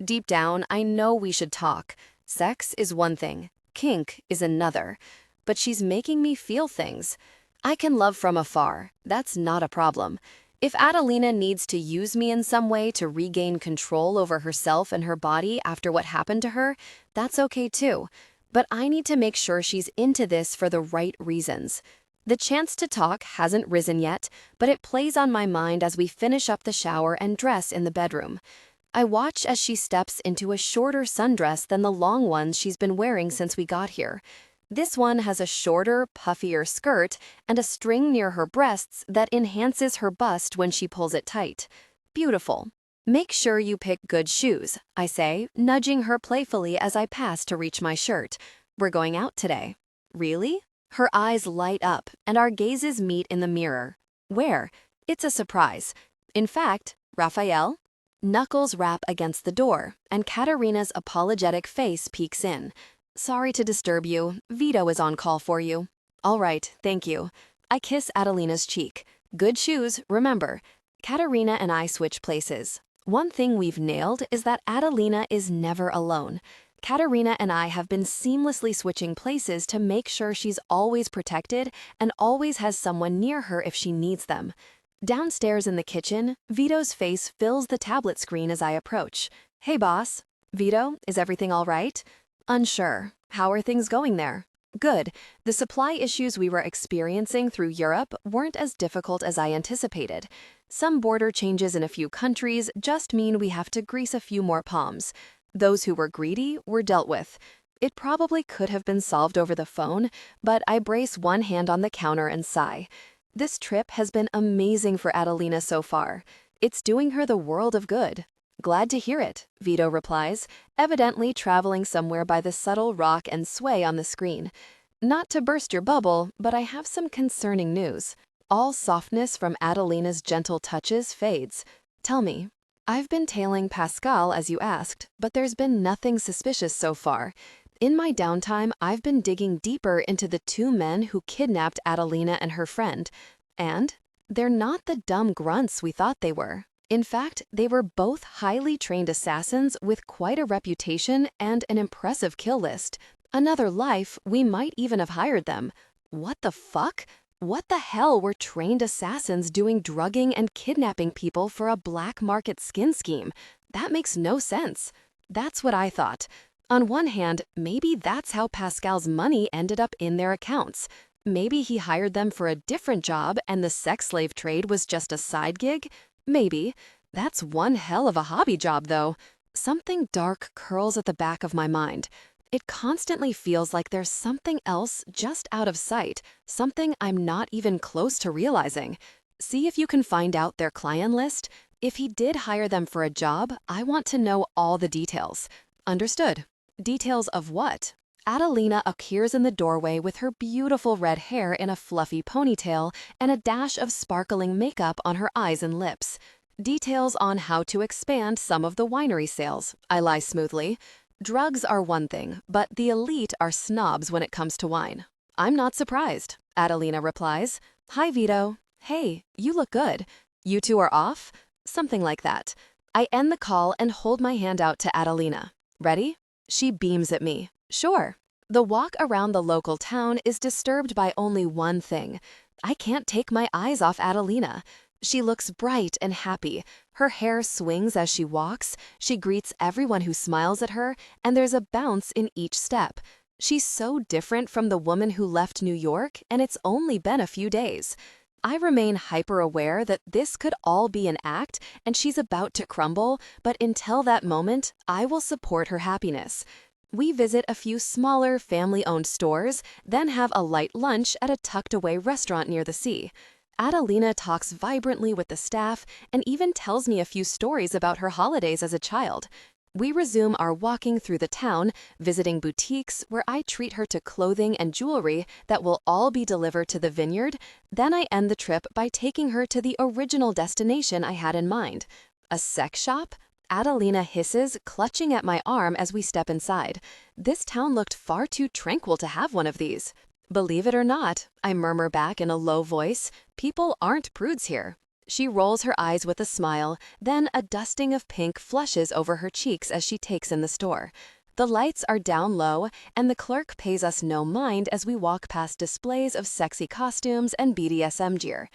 Deep down, I know we should talk. Sex is one thing, kink is another. But she's making me feel things. I can love from afar. That's not a problem. If Adelina needs to use me in some way to regain control over herself and her body after what happened to her, that's okay too. But I need to make sure she's into this for the right reasons. The chance to talk hasn't risen yet, but it plays on my mind as we finish up the shower and dress in the bedroom. I watch as she steps into a shorter sundress than the long ones she's been wearing since we got here. This one has a shorter, puffier skirt and a string near her breasts that enhances her bust when she pulls it tight. Beautiful. Make sure you pick good shoes, I say, nudging her playfully as I pass to reach my shirt. We're going out today. Really? Her eyes light up, and our gazes meet in the mirror. Where? It's a surprise. In fact, Raffaele? Knuckles rap against the door, and Katerina's apologetic face peeks in. Sorry to disturb you. Vito is on call for you. All right, thank you. I kiss Adelina's cheek. Good shoes, remember. Katerina and I switch places. One thing we've nailed is that Adelina is never alone. Katerina and I have been seamlessly switching places to make sure she's always protected and always has someone near her if she needs them. Downstairs in the kitchen, Vito's face fills the tablet screen as I approach. Hey, boss. Vito, is everything all right? Unsure. How are things going there? Good. The supply issues we were experiencing through Europe weren't as difficult as I anticipated. Some border changes in a few countries just mean we have to grease a few more palms. Those who were greedy were dealt with. It probably could have been solved over the phone, but I brace one hand on the counter and sigh. This trip has been amazing for Adelina so far. It's doing her the world of good. Glad to hear it, Vito replies, evidently traveling somewhere by the subtle rock and sway on the screen. Not to burst your bubble, but I have some concerning news. All softness from Adelina's gentle touches fades. Tell me. I've been tailing Pascal as you asked, but there's been nothing suspicious so far. In my downtime, I've been digging deeper into the two men who kidnapped Adelina and her friend. And they're not the dumb grunts we thought they were. In fact, they were both highly trained assassins with quite a reputation and an impressive kill list. Another life, we might even have hired them. What the fuck? What the hell were trained assassins doing drugging and kidnapping people for a black market skin scheme? That makes no sense. That's what I thought. On one hand, maybe that's how Pascal's money ended up in their accounts. Maybe he hired them for a different job and the sex slave trade was just a side gig? Maybe. That's one hell of a hobby job, though. Something dark curls at the back of my mind. It constantly feels like there's something else just out of sight, something I'm not even close to realizing. See if you can find out their client list. If he did hire them for a job, I want to know all the details. Understood. Details of what? Adelina appears in the doorway with her beautiful red hair in a fluffy ponytail and a dash of sparkling makeup on her eyes and lips. Details on how to expand some of the winery sales. I lie smoothly. Drugs are one thing, but the elite are snobs when it comes to wine. I'm not surprised, Adelina replies. Hi, Vito. Hey, you look good. You two are off? Something like that. I end the call and hold my hand out to Adelina. Ready? She beams at me. Sure. The walk around the local town is disturbed by only one thing. I can't take my eyes off Adelina. She looks bright and happy. Her hair swings as she walks. She greets everyone who smiles at her, and there's a bounce in each step. She's so different from the woman who left New York, and it's only been a few days. I remain hyper-aware that this could all be an act and she's about to crumble, but until that moment, I will support her happiness. We visit a few smaller, family-owned stores, then have a light lunch at a tucked-away restaurant near the sea. Adelina talks vibrantly with the staff and even tells me a few stories about her holidays as a child. We resume our walking through the town, visiting boutiques where I treat her to clothing and jewelry that will all be delivered to the vineyard. Then I end the trip by taking her to the original destination I had in mind. A sex shop? Adelina hisses, clutching at my arm as we step inside. This town looked far too tranquil to have one of these. Believe it or not, I murmur back in a low voice, people aren't prudes here. She rolls her eyes with a smile, then a dusting of pink flushes over her cheeks as she takes in the store. The lights are down low, and the clerk pays us no mind as we walk past displays of sexy costumes and BDSM gear.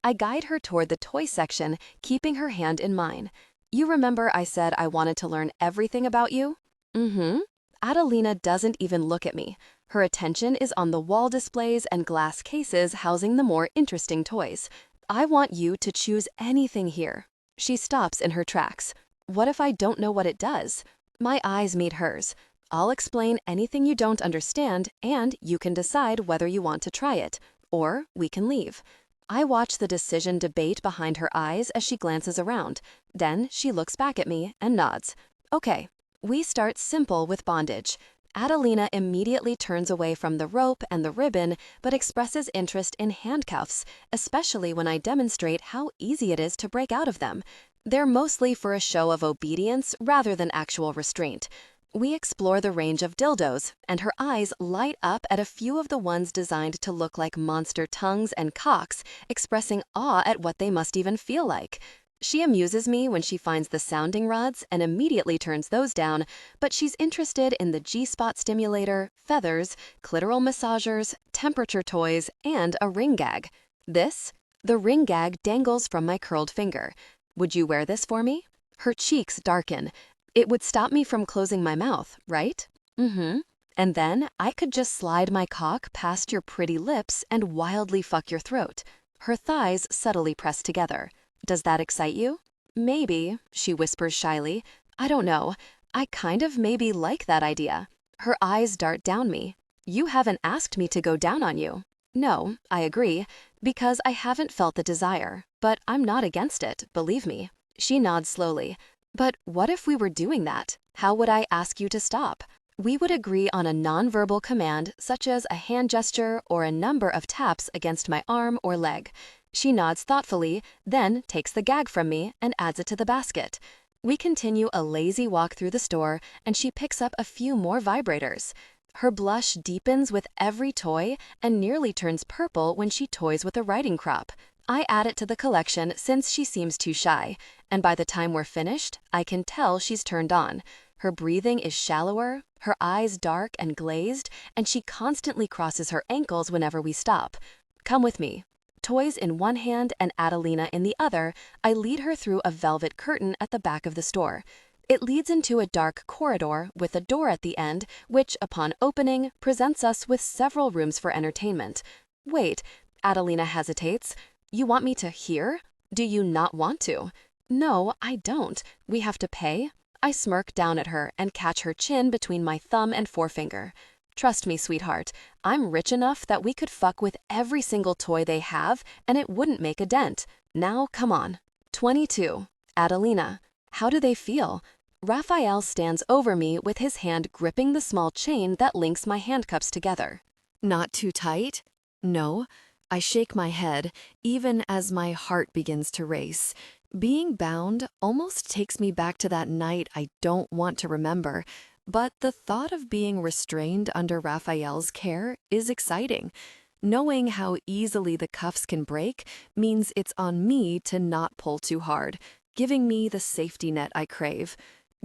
I guide her toward the toy section, keeping her hand in mine. You remember I said I wanted to learn everything about you? Mm-hmm. Adelina doesn't even look at me. Her attention is on the wall displays and glass cases housing the more interesting toys. I want you to choose anything here. She stops in her tracks. What if I don't know what it does? My eyes meet hers. I'll explain anything you don't understand, and you can decide whether you want to try it. Or we can leave. I watch the decision debate behind her eyes as she glances around. Then she looks back at me and nods. Okay, we start simple with bondage. Adelina immediately turns away from the rope and the ribbon, but expresses interest in handcuffs, especially when I demonstrate how easy it is to break out of them. They're mostly for a show of obedience rather than actual restraint. We explore the range of dildos, and her eyes light up at a few of the ones designed to look like monster tongues and cocks, expressing awe at what they must even feel like. She amuses me when she finds the sounding rods and immediately turns those down, but she's interested in the G-spot stimulator, feathers, clitoral massagers, temperature toys, and a ring gag. The ring gag dangles from my curled finger. Would you wear this for me? Her cheeks darken. It would stop me from closing my mouth, right? Mm-hmm. And then I could just slide my cock past your pretty lips and wildly fuck your throat. Her thighs subtly press together. Does that excite you? Maybe, she whispers shyly. I don't know. I kind of maybe like that idea. Her eyes dart down me. You haven't asked me to go down on you. No, I agree, because I haven't felt the desire, but I'm not against it, believe me. She nods slowly. But what if we were doing that? How would I ask you to stop? We would agree on a nonverbal command, such as a hand gesture or a number of taps against my arm or leg. She nods thoughtfully, then takes the gag from me and adds it to the basket. We continue a lazy walk through the store, and she picks up a few more vibrators. Her blush deepens with every toy and nearly turns purple when she toys with a riding crop. I add it to the collection since she seems too shy, and by the time we're finished, I can tell she's turned on. Her breathing is shallower, her eyes dark and glazed, and she constantly crosses her ankles whenever we stop. Come with me. Toys in one hand and Adelina in the other, I lead her through a velvet curtain at the back of the store. It leads into a dark corridor with a door at the end, which, upon opening, presents us with several rooms for entertainment. Wait, Adelina hesitates. You want me to hear? Do you not want to? No, I don't. We have to pay? I smirk down at her and catch her chin between my thumb and forefinger. Trust me, sweetheart, I'm rich enough that we could fuck with every single toy they have and it wouldn't make a dent. Now, come on. 22. Adelina. How do they feel? Raffaele stands over me with his hand gripping the small chain that links my handcuffs together. Not too tight? No. I shake my head, even as my heart begins to race. Being bound almost takes me back to that night I don't want to remember, but the thought of being restrained under Raphael's care is exciting. Knowing how easily the cuffs can break means it's on me to not pull too hard, giving me the safety net I crave.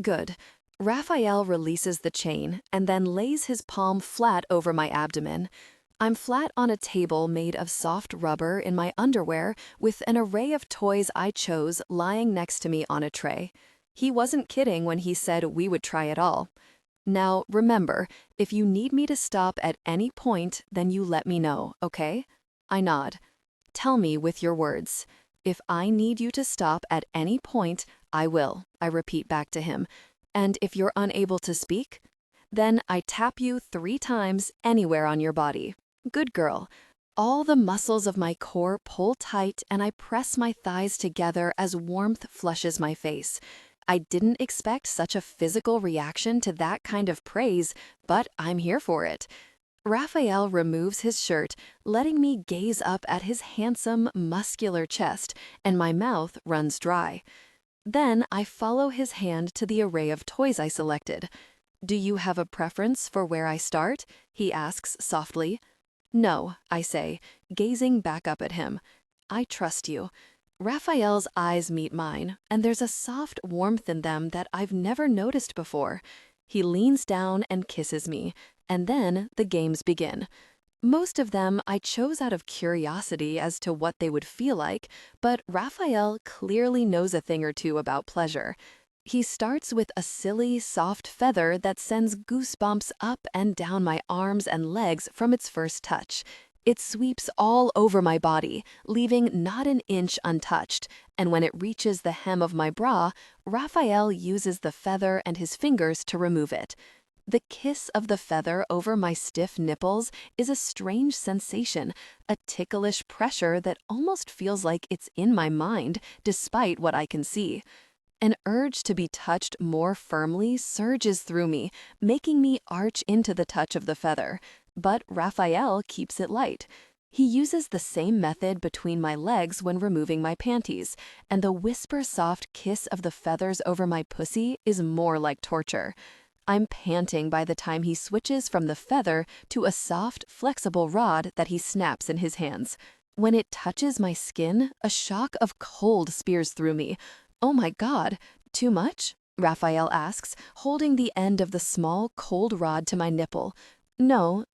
Good. Raphael releases the chain and then lays his palm flat over my abdomen. I'm flat on a table made of soft rubber in my underwear with an array of toys I chose lying next to me on a tray. He wasn't kidding when he said we would try it all. Now, remember, if you need me to stop at any point, then you let me know, okay? I nod. Tell me with your words. If I need you to stop at any point, I will, I repeat back to him. And if you're unable to speak, then I tap you 3 times anywhere on your body. Good girl. All the muscles of my core pull tight and I press my thighs together as warmth flushes my face. I didn't expect such a physical reaction to that kind of praise, but I'm here for it. Raphael removes his shirt, letting me gaze up at his handsome, muscular chest, and my mouth runs dry. Then I follow his hand to the array of toys I selected. Do you have a preference for where I start? He asks softly. No, I say, gazing back up at him. I trust you. Raphael's eyes meet mine, and there's a soft warmth in them that I've never noticed before. He leans down and kisses me, and then the games begin. Most of them I chose out of curiosity as to what they would feel like, but Raphael clearly knows a thing or two about pleasure. He starts with a silly, soft feather that sends goosebumps up and down my arms and legs from its first touch. It sweeps all over my body, leaving not an inch untouched, and when it reaches the hem of my bra, Raphael uses the feather and his fingers to remove it. The kiss of the feather over my stiff nipples is a strange sensation, a ticklish pressure that almost feels like it's in my mind, despite what I can see. An urge to be touched more firmly surges through me, making me arch into the touch of the feather. But Raphael keeps it light. He uses the same method between my legs when removing my panties, and the whisper-soft kiss of the feathers over my pussy is more like torture. I'm panting by the time he switches from the feather to a soft, flexible rod that he snaps in his hands. When it touches my skin, a shock of cold spears through me. Oh my God, too much? Raphael asks, holding the end of the small, cold rod to my nipple. No,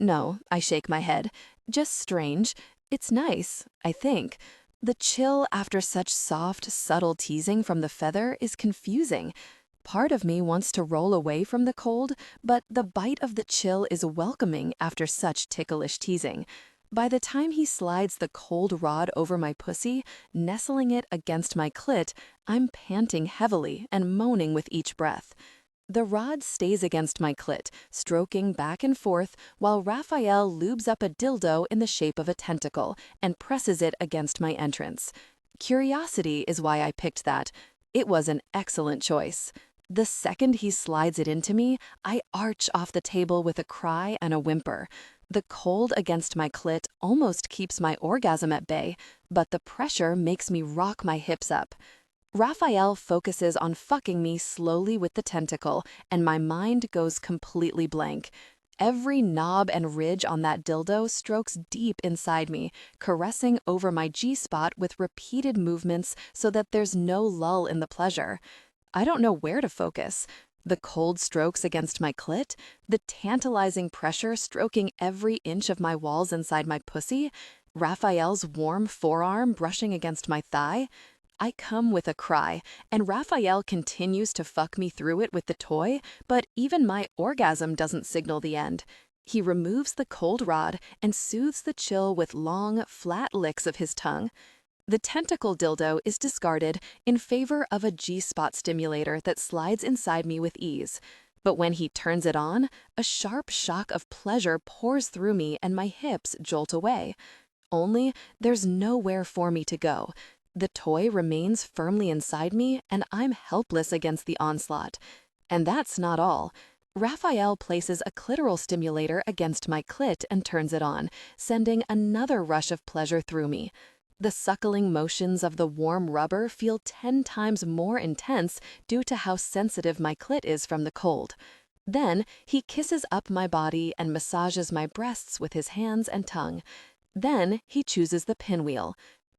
I shake my head. Just strange. It's nice, I think. The chill after such soft, subtle teasing from the feather is confusing. Part of me wants to roll away from the cold, but the bite of the chill is welcoming after such ticklish teasing. By the time he slides the cold rod over my pussy, nestling it against my clit, I'm panting heavily and moaning with each breath. The rod stays against my clit, stroking back and forth while Raphael lubes up a dildo in the shape of a tentacle and presses it against my entrance. Curiosity is why I picked that. It was an excellent choice. The second he slides it into me, I arch off the table with a cry and a whimper. The cold against my clit almost keeps my orgasm at bay, but the pressure makes me rock my hips up. Raphael focuses on fucking me slowly with the tentacle, and my mind goes completely blank. Every knob and ridge on that dildo strokes deep inside me, caressing over my G-spot with repeated movements so that there's no lull in the pleasure. I don't know where to focus. The cold strokes against my clit, the tantalizing pressure stroking every inch of my walls inside my pussy, Raphael's warm forearm brushing against my thigh. I come with a cry, and Raphael continues to fuck me through it with the toy, but even my orgasm doesn't signal the end. He removes the cold rod and soothes the chill with long, flat licks of his tongue. The tentacle dildo is discarded in favor of a G-spot stimulator that slides inside me with ease. But when he turns it on, a sharp shock of pleasure pours through me and my hips jolt away. Only there's nowhere for me to go. The toy remains firmly inside me, and I'm helpless against the onslaught. And that's not all. Raphael places a clitoral stimulator against my clit and turns it on, sending another rush of pleasure through me. The suckling motions of the warm rubber feel 10 times more intense due to how sensitive my clit is from the cold. Then he kisses up my body and massages my breasts with his hands and tongue. Then he chooses the pinwheel.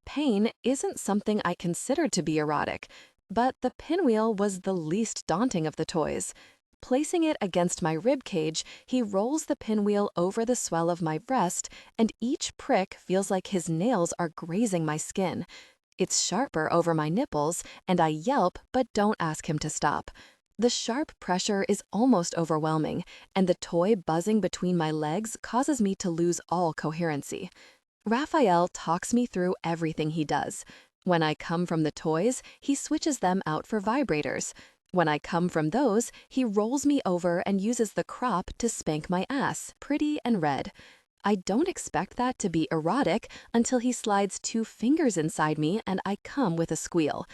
Pain isn't something I considered to be erotic, but the pinwheel was the least daunting of the toys. Placing it against my rib cage, he rolls the pinwheel over the swell of my breast, and each prick feels like his nails are grazing my skin. It's sharper over my nipples, and I yelp but don't ask him to stop. The sharp pressure is almost overwhelming, and the toy buzzing between my legs causes me to lose all coherency. Raphael talks me through everything he does. When I come from the toys, he switches them out for vibrators. When I come from those, he rolls me over and uses the crop to spank my ass, pretty and red. I don't expect that to be erotic until he slides 2 fingers inside me and I come with a squeal.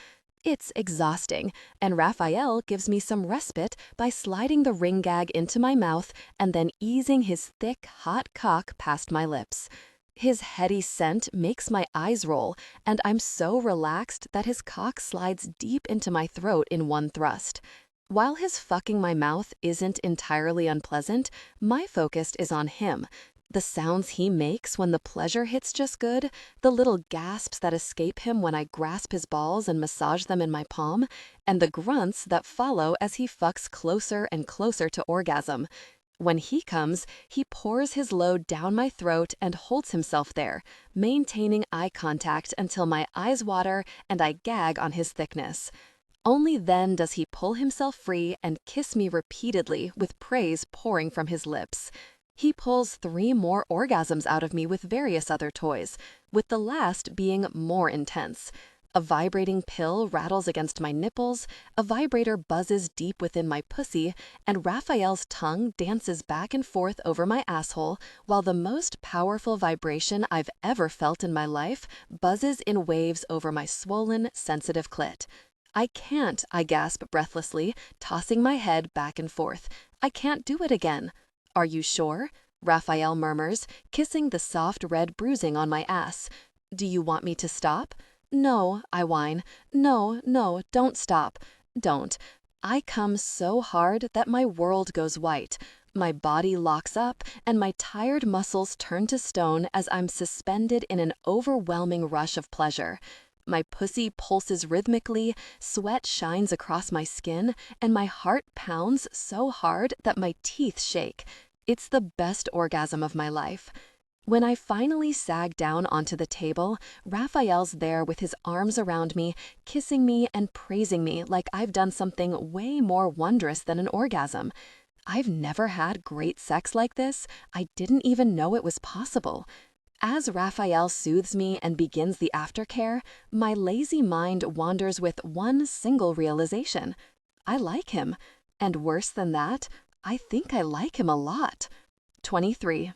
It's exhausting, and Raphael gives me some respite by sliding the ring gag into my mouth and then easing his thick, hot cock past my lips. His heady scent makes my eyes roll, and I'm so relaxed that his cock slides deep into my throat in one thrust. While his fucking my mouth isn't entirely unpleasant, my focus is on him. The sounds he makes when the pleasure hits just good, the little gasps that escape him when I grasp his balls and massage them in my palm, and the grunts that follow as he fucks closer and closer to orgasm. When he comes, he pours his load down my throat and holds himself there, maintaining eye contact until my eyes water and I gag on his thickness. Only then does he pull himself free and kiss me repeatedly with praise pouring from his lips. He pulls 3 more orgasms out of me with various other toys, with the last being more intense. A vibrating pill rattles against my nipples, a vibrator buzzes deep within my pussy, and Raphael's tongue dances back and forth over my asshole, while the most powerful vibration I've ever felt in my life buzzes in waves over my swollen, sensitive clit. I can't, I gasp breathlessly, tossing my head back and forth. I can't do it again. Are you sure? Raphael murmurs, kissing the soft red bruising on my ass. Do you want me to stop? No, I whine. No, don't stop. Don't. I come so hard that my world goes white. My body locks up and my tired muscles turn to stone as I'm suspended in an overwhelming rush of pleasure. My pussy pulses rhythmically, sweat shines across my skin, and my heart pounds so hard that my teeth shake. It's the best orgasm of my life. When I finally sag down onto the table, Raphael's there with his arms around me, kissing me and praising me like I've done something way more wondrous than an orgasm. I've never had great sex like this. I didn't even know it was possible. As Raphael soothes me and begins the aftercare, my lazy mind wanders with one single realization. I like him. And worse than that, I think I like him a lot. 23.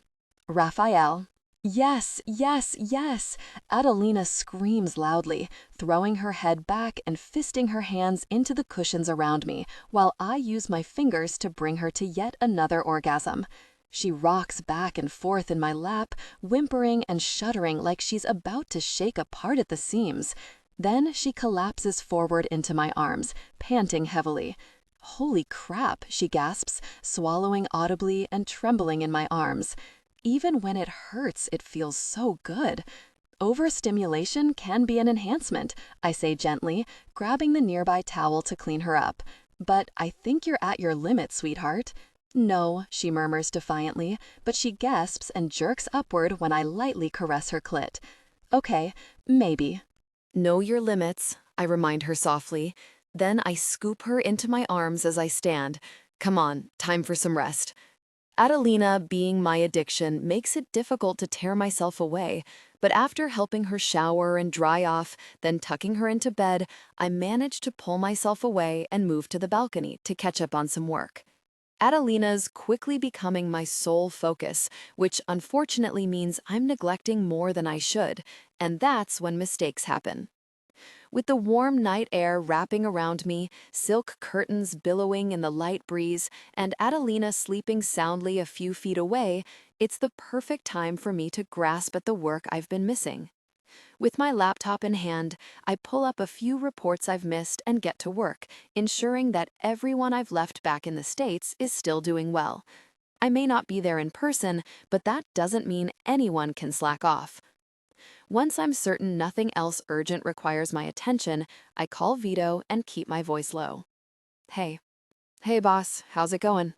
Raffaele. Yes, yes, yes! Adelina screams loudly, throwing her head back and fisting her hands into the cushions around me, while I use my fingers to bring her to yet another orgasm. She rocks back and forth in my lap, whimpering and shuddering like she's about to shake apart at the seams. Then she collapses forward into my arms, panting heavily. Holy crap, she gasps, swallowing audibly and trembling in my arms. Even when it hurts, it feels so good. Overstimulation can be an enhancement, I say gently, grabbing the nearby towel to clean her up. But I think you're at your limit, sweetheart. No, she murmurs defiantly, but she gasps and jerks upward when I lightly caress her clit. Okay, maybe. Know your limits, I remind her softly. Then I scoop her into my arms as I stand. Come on, time for some rest. Adelina, being my addiction, makes it difficult to tear myself away, but after helping her shower and dry off, then tucking her into bed, I manage to pull myself away and move to the balcony to catch up on some work. Adelina's quickly becoming my sole focus, which unfortunately means I'm neglecting more than I should, and that's when mistakes happen. With the warm night air wrapping around me, silk curtains billowing in the light breeze, and Adelina sleeping soundly a few feet away, it's the perfect time for me to grasp at the work I've been missing. With my laptop in hand, I pull up a few reports I've missed and get to work, ensuring that everyone I've left back in the States is still doing well. I may not be there in person, but that doesn't mean anyone can slack off. Once I'm certain nothing else urgent requires my attention, I call Vito and keep my voice low. Hey. Hey, boss, how's it going?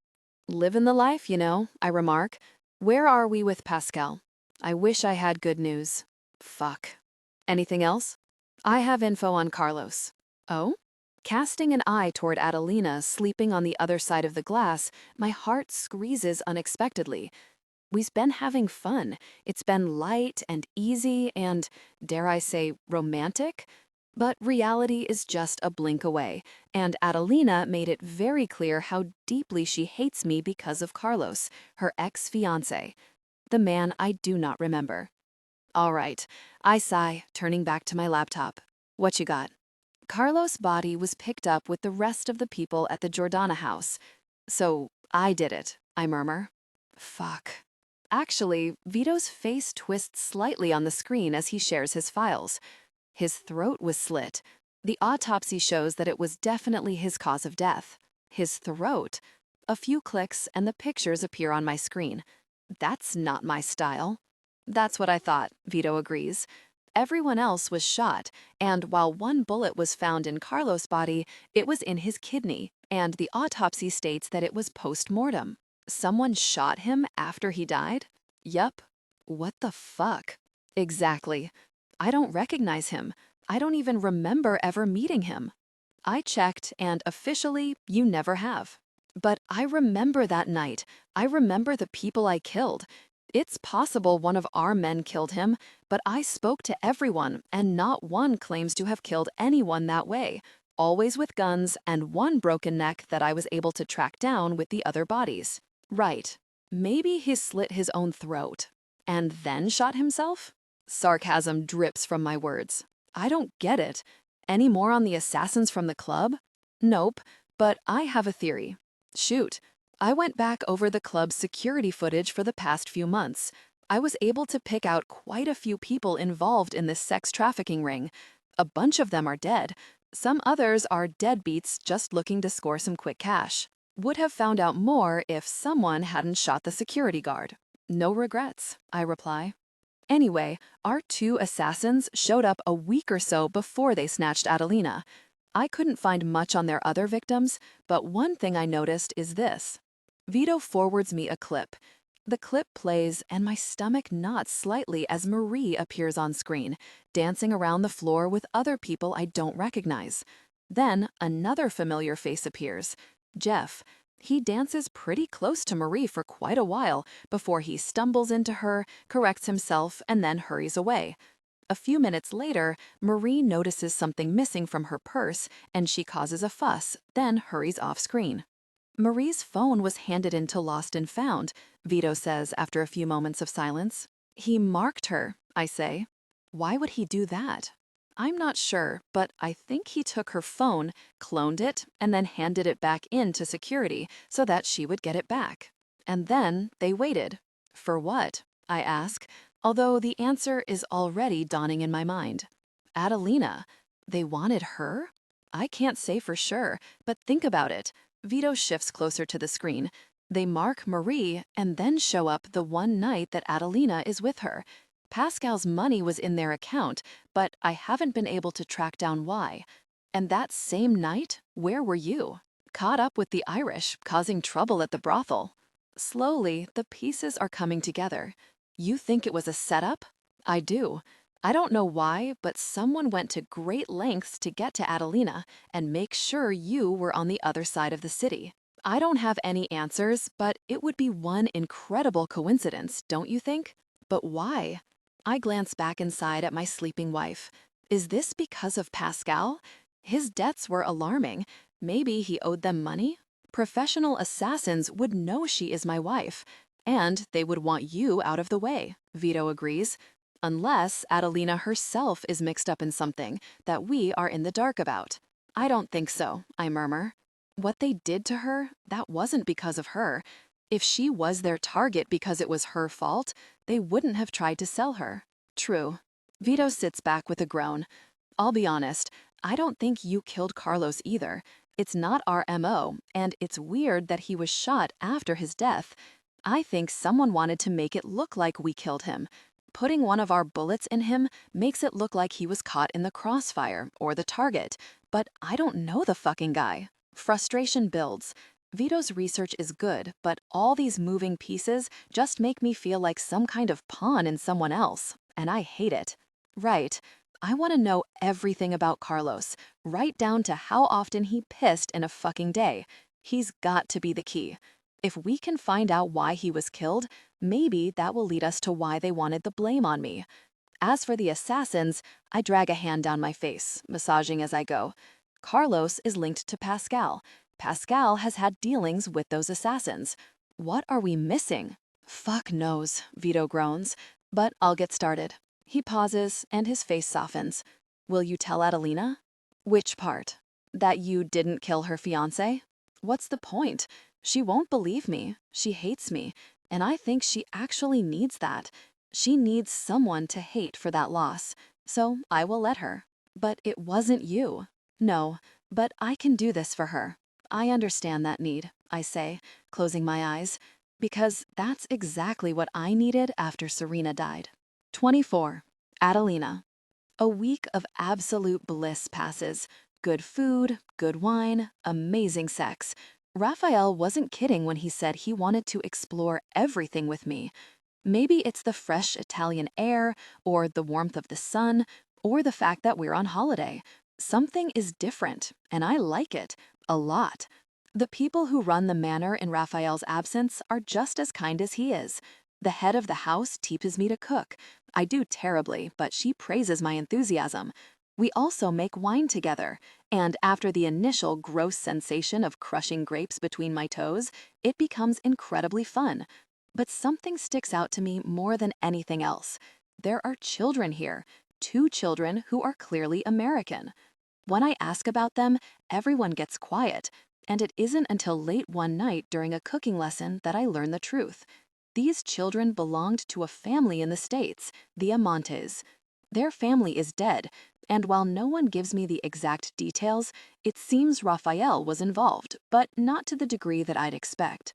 Living the life, you know, I remark. Where are we with Pascal? I wish I had good news. Fuck. Anything else? I have info on Carlos. Oh? Casting an eye toward Adelina sleeping on the other side of the glass, my heart squeezes unexpectedly. We've been having fun. It's been light and easy and, dare I say, romantic? But reality is just a blink away, and Adelina made it very clear how deeply she hates me because of Carlos, her ex-fiancé, the man I do not remember. All right, I sigh, turning back to my laptop. What you got? Carlos' body was picked up with the rest of the people at the Jordana house. So I did it, I murmur. Fuck. Actually, Vito's face twists slightly on the screen as he shares his files. His throat was slit. The autopsy shows that it was definitely his cause of death. His throat. A few clicks and the pictures appear on my screen. That's not my style. That's what I thought, Vito agrees. Everyone else was shot, and while one bullet was found in Carlos' body, it was in his kidney, and the autopsy states that it was post-mortem. Someone shot him after he died? Yup. What the fuck? Exactly. I don't recognize him. I don't even remember ever meeting him. I checked, and officially, you never have. But I remember that night. I remember the people I killed. It's possible one of our men killed him, but I spoke to everyone, and not one claims to have killed anyone that way, always with guns and one broken neck that I was able to track down with the other bodies. Right. Maybe he slit his own throat. And then shot himself? Sarcasm drips from my words. I don't get it. Any more on the assassins from the club? Nope, but I have a theory. Shoot. I went back over the club's security footage for the past few months. I was able to pick out quite a few people involved in this sex trafficking ring. A bunch of them are dead. Some others are deadbeats just looking to score some quick cash. Would have found out more if someone hadn't shot the security guard. No regrets, I reply. Anyway, our two assassins showed up a week or so before they snatched Adelina. I couldn't find much on their other victims, but one thing I noticed is this. Vito forwards me a clip. The clip plays, and my stomach knots slightly as Marie appears on screen, dancing around the floor with other people I don't recognize. Then another familiar face appears. Jeff. He dances pretty close to Marie for quite a while before he stumbles into her, corrects himself, and then hurries away. A few minutes later, Marie notices something missing from her purse, and she causes a fuss, then hurries off screen. Marie's phone was handed in to Lost and Found, Vito says after a few moments of silence. He marked her, I say. Why would he do that? I'm not sure, but I think he took her phone, cloned it, and then handed it back in to security so that she would get it back. And then they waited. For what? I ask, although the answer is already dawning in my mind. Adelina. They wanted her? I can't say for sure, but think about it. Vito shifts closer to the screen. They mark Marie and then show up the one night that Adelina is with her. Pascal's money was in their account, but I haven't been able to track down why. And that same night, where were you? Caught up with the Irish, causing trouble at the brothel. Slowly, the pieces are coming together. You think it was a setup? I do. I don't know why, but someone went to great lengths to get to Adelina and make sure you were on the other side of the city. I don't have any answers, but it would be one incredible coincidence, don't you think? But why? I glance back inside at my sleeping wife. Is this because of Pascal? His debts were alarming. Maybe he owed them money? Professional assassins would know she is my wife, and they would want you out of the way, Vito agrees. Unless Adelina herself is mixed up in something that we are in the dark about. I don't think so, I murmur. What they did to her, that wasn't because of her. If she was their target because it was her fault, they wouldn't have tried to sell her. True. Vito sits back with a groan. I'll be honest, I don't think you killed Carlos either. It's not our MO, and it's weird that he was shot after his death. I think someone wanted to make it look like we killed him. Putting one of our bullets in him makes it look like he was caught in the crossfire or the target, but I don't know the fucking guy. Frustration builds. Vito's research is good, but all these moving pieces just make me feel like some kind of pawn in someone else, and I hate it. Right. I want to know everything about Carlos, right down to how often he pissed in a fucking day. He's got to be the key. If we can find out why he was killed, maybe that will lead us to why they wanted the blame on me. As for the assassins, I drag a hand down my face, massaging as I go. Carlos is linked to Pascal. Pascal has had dealings with those assassins. What are we missing? Fuck knows, Vito groans. But I'll get started. He pauses, and his face softens. Will you tell Adelina? Which part? That you didn't kill her fiancé? What's the point? She won't believe me. She hates me. And I think she actually needs that. She needs someone to hate for that loss. So I will let her. But it wasn't you. No, but I can do this for her. I understand that need, I say, closing my eyes, because that's exactly what I needed after Serena died. 24. Adelina. A week of absolute bliss passes. Good food, good wine, amazing sex. Raffaele wasn't kidding when he said he wanted to explore everything with me. Maybe it's the fresh Italian air, or the warmth of the sun, or the fact that we're on holiday. Something is different, and I like it, a lot. The people who run the manor in Raphael's absence are just as kind as he is. The head of the house teaches me to cook. I do terribly, but she praises my enthusiasm. We also make wine together, and after the initial gross sensation of crushing grapes between my toes, it becomes incredibly fun. But something sticks out to me more than anything else. There are children here, 2 children who are clearly American. When I ask about them, everyone gets quiet, and it isn't until late one night during a cooking lesson that I learn the truth. These children belonged to a family in the States, the Amontes. Their family is dead, and while no one gives me the exact details, it seems Raphael was involved, but not to the degree that I'd expect.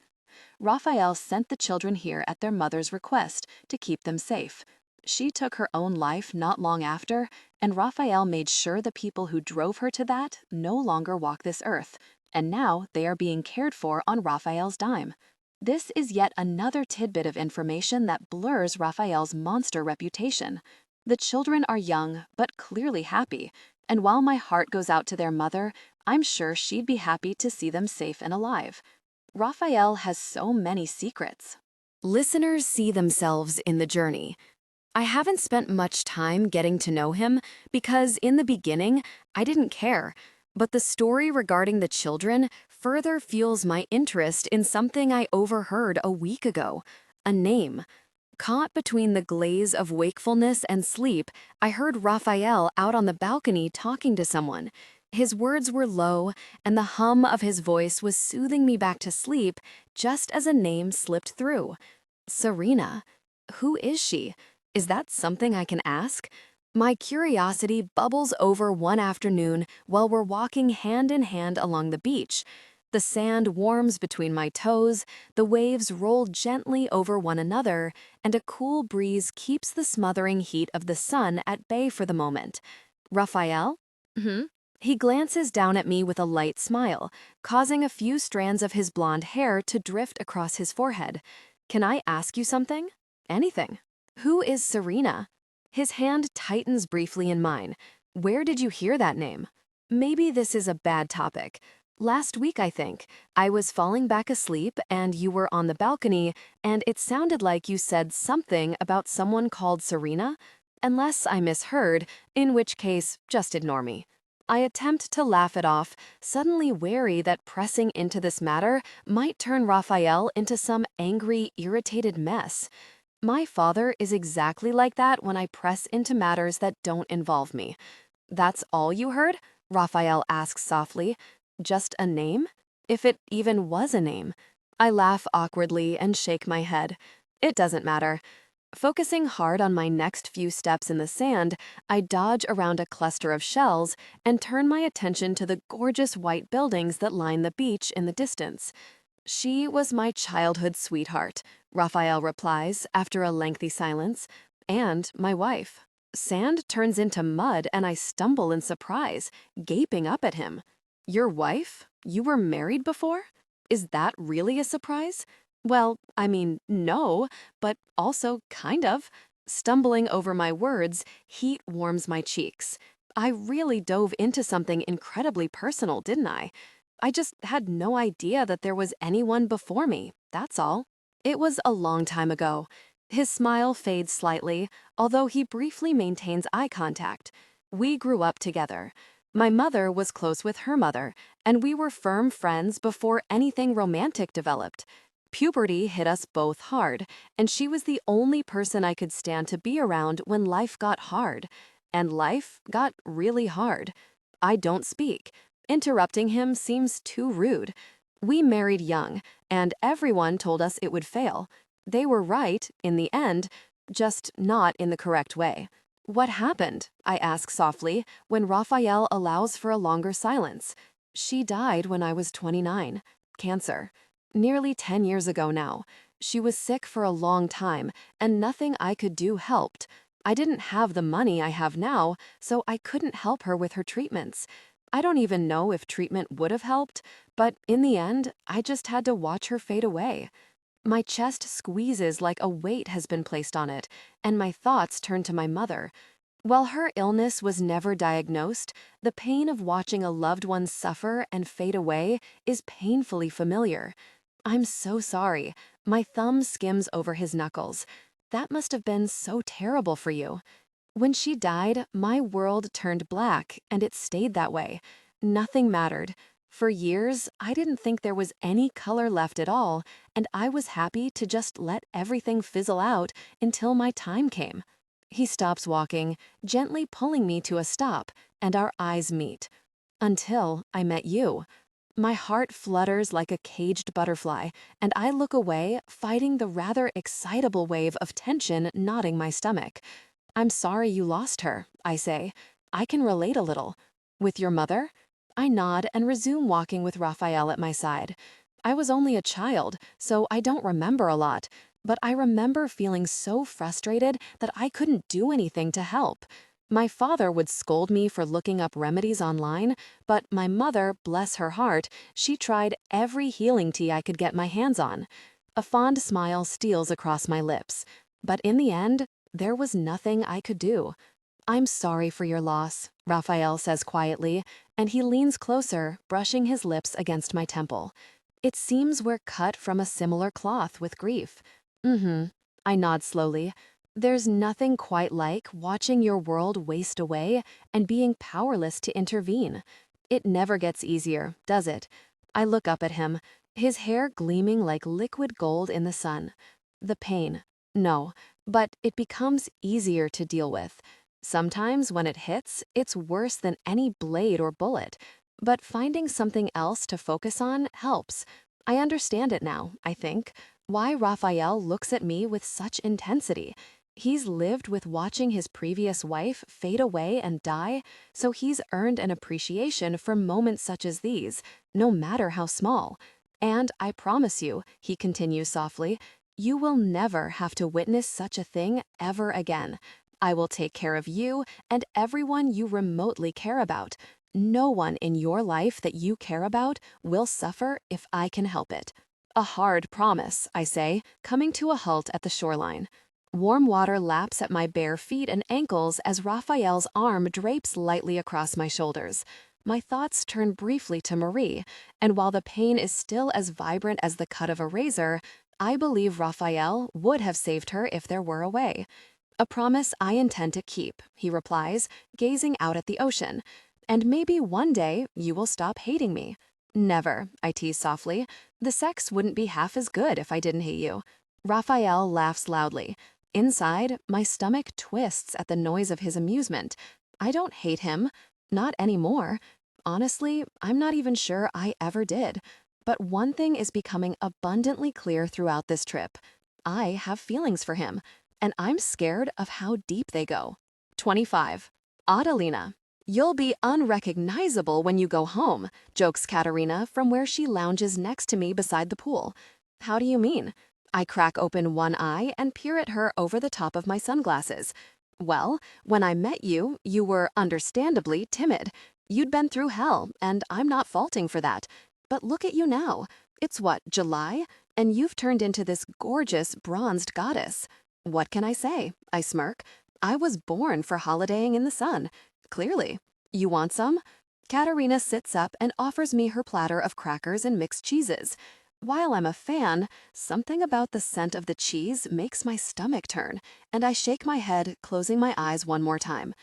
Raphael sent the children here at their mother's request to keep them safe. She took her own life not long after, and Raphael made sure the people who drove her to that no longer walk this earth, and now they are being cared for on Raphael's dime. This is yet another tidbit of information that blurs Raphael's monster reputation. The children are young, but clearly happy, and while my heart goes out to their mother, I'm sure she'd be happy to see them safe and alive. Raphael has so many secrets. Listeners see themselves in the journey. I haven't spent much time getting to know him because in the beginning, I didn't care. But the story regarding the children further fuels my interest in something I overheard a week ago. A name. Caught between the glaze of wakefulness and sleep, I heard Raphael out on the balcony talking to someone. His words were low, and the hum of his voice was soothing me back to sleep just as a name slipped through. Serena. Who is she? Is that something I can ask? My curiosity bubbles over one afternoon while we're walking hand in hand along the beach. The sand warms between my toes, the waves roll gently over one another, and a cool breeze keeps the smothering heat of the sun at bay for the moment. Raphael? He glances down at me with a light smile, causing a few strands of his blonde hair to drift across his forehead. Can I ask you something? Anything. Who is Serena? His hand tightens briefly in mine. Where did you hear that name? Maybe this is a bad topic. Last week, I think, I was falling back asleep and you were on the balcony, and it sounded like you said something about someone called Serena? Unless I misheard, in which case, just ignore me. I attempt to laugh it off, suddenly wary that pressing into this matter might turn Raphael into some angry, irritated mess. My father is exactly like that when I press into matters that don't involve me. That's all you heard? Raphael asks softly. Just a name? If it even was a name. I laugh awkwardly and shake my head. It doesn't matter. Focusing hard on my next few steps in the sand, I dodge around a cluster of shells and turn my attention to the gorgeous white buildings that line the beach in the distance. She was my childhood sweetheart, Raphael replies after a lengthy silence, and my wife. Sand turns into mud and I stumble in surprise, gaping up at him. Your wife? You were married before? Is that really a surprise? Well, I mean, no, but also kind of. Stumbling over my words, heat warms my cheeks. I really dove into something incredibly personal, didn't I? I just had no idea that there was anyone before me, that's all. It was a long time ago. His smile fades slightly, although he briefly maintains eye contact. We grew up together. My mother was close with her mother, and we were firm friends before anything romantic developed. Puberty hit us both hard, and she was the only person I could stand to be around when life got hard. And life got really hard. I don't speak. Interrupting him seems too rude. We married young, and everyone told us it would fail. They were right, in the end, just not in the correct way. What happened? I ask softly, when Raphael allows for a longer silence. She died when I was 29. Cancer. Nearly 10 years ago now. She was sick for a long time, and nothing I could do helped. I didn't have the money I have now, so I couldn't help her with her treatments. I don't even know if treatment would have helped, but in the end, I just had to watch her fade away. My chest squeezes like a weight has been placed on it, and my thoughts turn to my mother. While her illness was never diagnosed, the pain of watching a loved one suffer and fade away is painfully familiar. I'm so sorry. My thumb skims over his knuckles. That must have been so terrible for you. When she died, my world turned black, and it stayed that way. Nothing mattered. For years, I didn't think there was any color left at all, and I was happy to just let everything fizzle out until my time came. He stops walking, gently pulling me to a stop, and our eyes meet. Until I met you. My heart flutters like a caged butterfly, and I look away, fighting the rather excitable wave of tension knotting my stomach. I'm sorry you lost her, I say. I can relate a little. With your mother? I nod and resume walking with Raphael at my side. I was only a child, so I don't remember a lot, but I remember feeling so frustrated that I couldn't do anything to help. My father would scold me for looking up remedies online, but my mother, bless her heart, she tried every healing tea I could get my hands on. A fond smile steals across my lips, but in the end, there was nothing I could do. I'm sorry for your loss, Raphael says quietly, and he leans closer, brushing his lips against my temple. It seems we're cut from a similar cloth with grief. I nod slowly. There's nothing quite like watching your world waste away and being powerless to intervene. It never gets easier, does it? I look up at him, his hair gleaming like liquid gold in the sun. The pain. No, but it becomes easier to deal with. Sometimes when it hits, it's worse than any blade or bullet. But finding something else to focus on helps. I understand it now, I think, why Raphael looks at me with such intensity. He's lived with watching his previous wife fade away and die, so he's earned an appreciation for moments such as these, no matter how small. And I promise you, he continues softly, you will never have to witness such a thing ever again. I will take care of you and everyone you remotely care about. No one in your life that you care about will suffer if I can help it. A hard promise, I say, coming to a halt at the shoreline. Warm water laps at my bare feet and ankles as Raphael's arm drapes lightly across my shoulders. My thoughts turn briefly to Marie, and while the pain is still as vibrant as the cut of a razor, I believe Raphael would have saved her if there were a way. A promise I intend to keep, he replies, gazing out at the ocean. And maybe one day you will stop hating me. Never, I tease softly. The sex wouldn't be half as good if I didn't hate you. Raphael laughs loudly. Inside, my stomach twists at the noise of his amusement. I don't hate him. Not anymore. Honestly, I'm not even sure I ever did. But one thing is becoming abundantly clear throughout this trip. I have feelings for him, and I'm scared of how deep they go. 25. Adelina. You'll be unrecognizable when you go home, jokes Katerina from where she lounges next to me beside the pool. How do you mean? I crack open one eye and peer at her over the top of my sunglasses. Well, when I met you, you were understandably timid. You'd been through hell, and I'm not faulting for that. But look at you now. It's what, July? And you've turned into this gorgeous bronzed goddess. What can I say? I smirk. I was born for holidaying in the sun. Clearly. You want some? Katerina sits up and offers me her platter of crackers and mixed cheeses. While I'm a fan, something about the scent of the cheese makes my stomach turn, and I shake my head, closing my eyes one more time.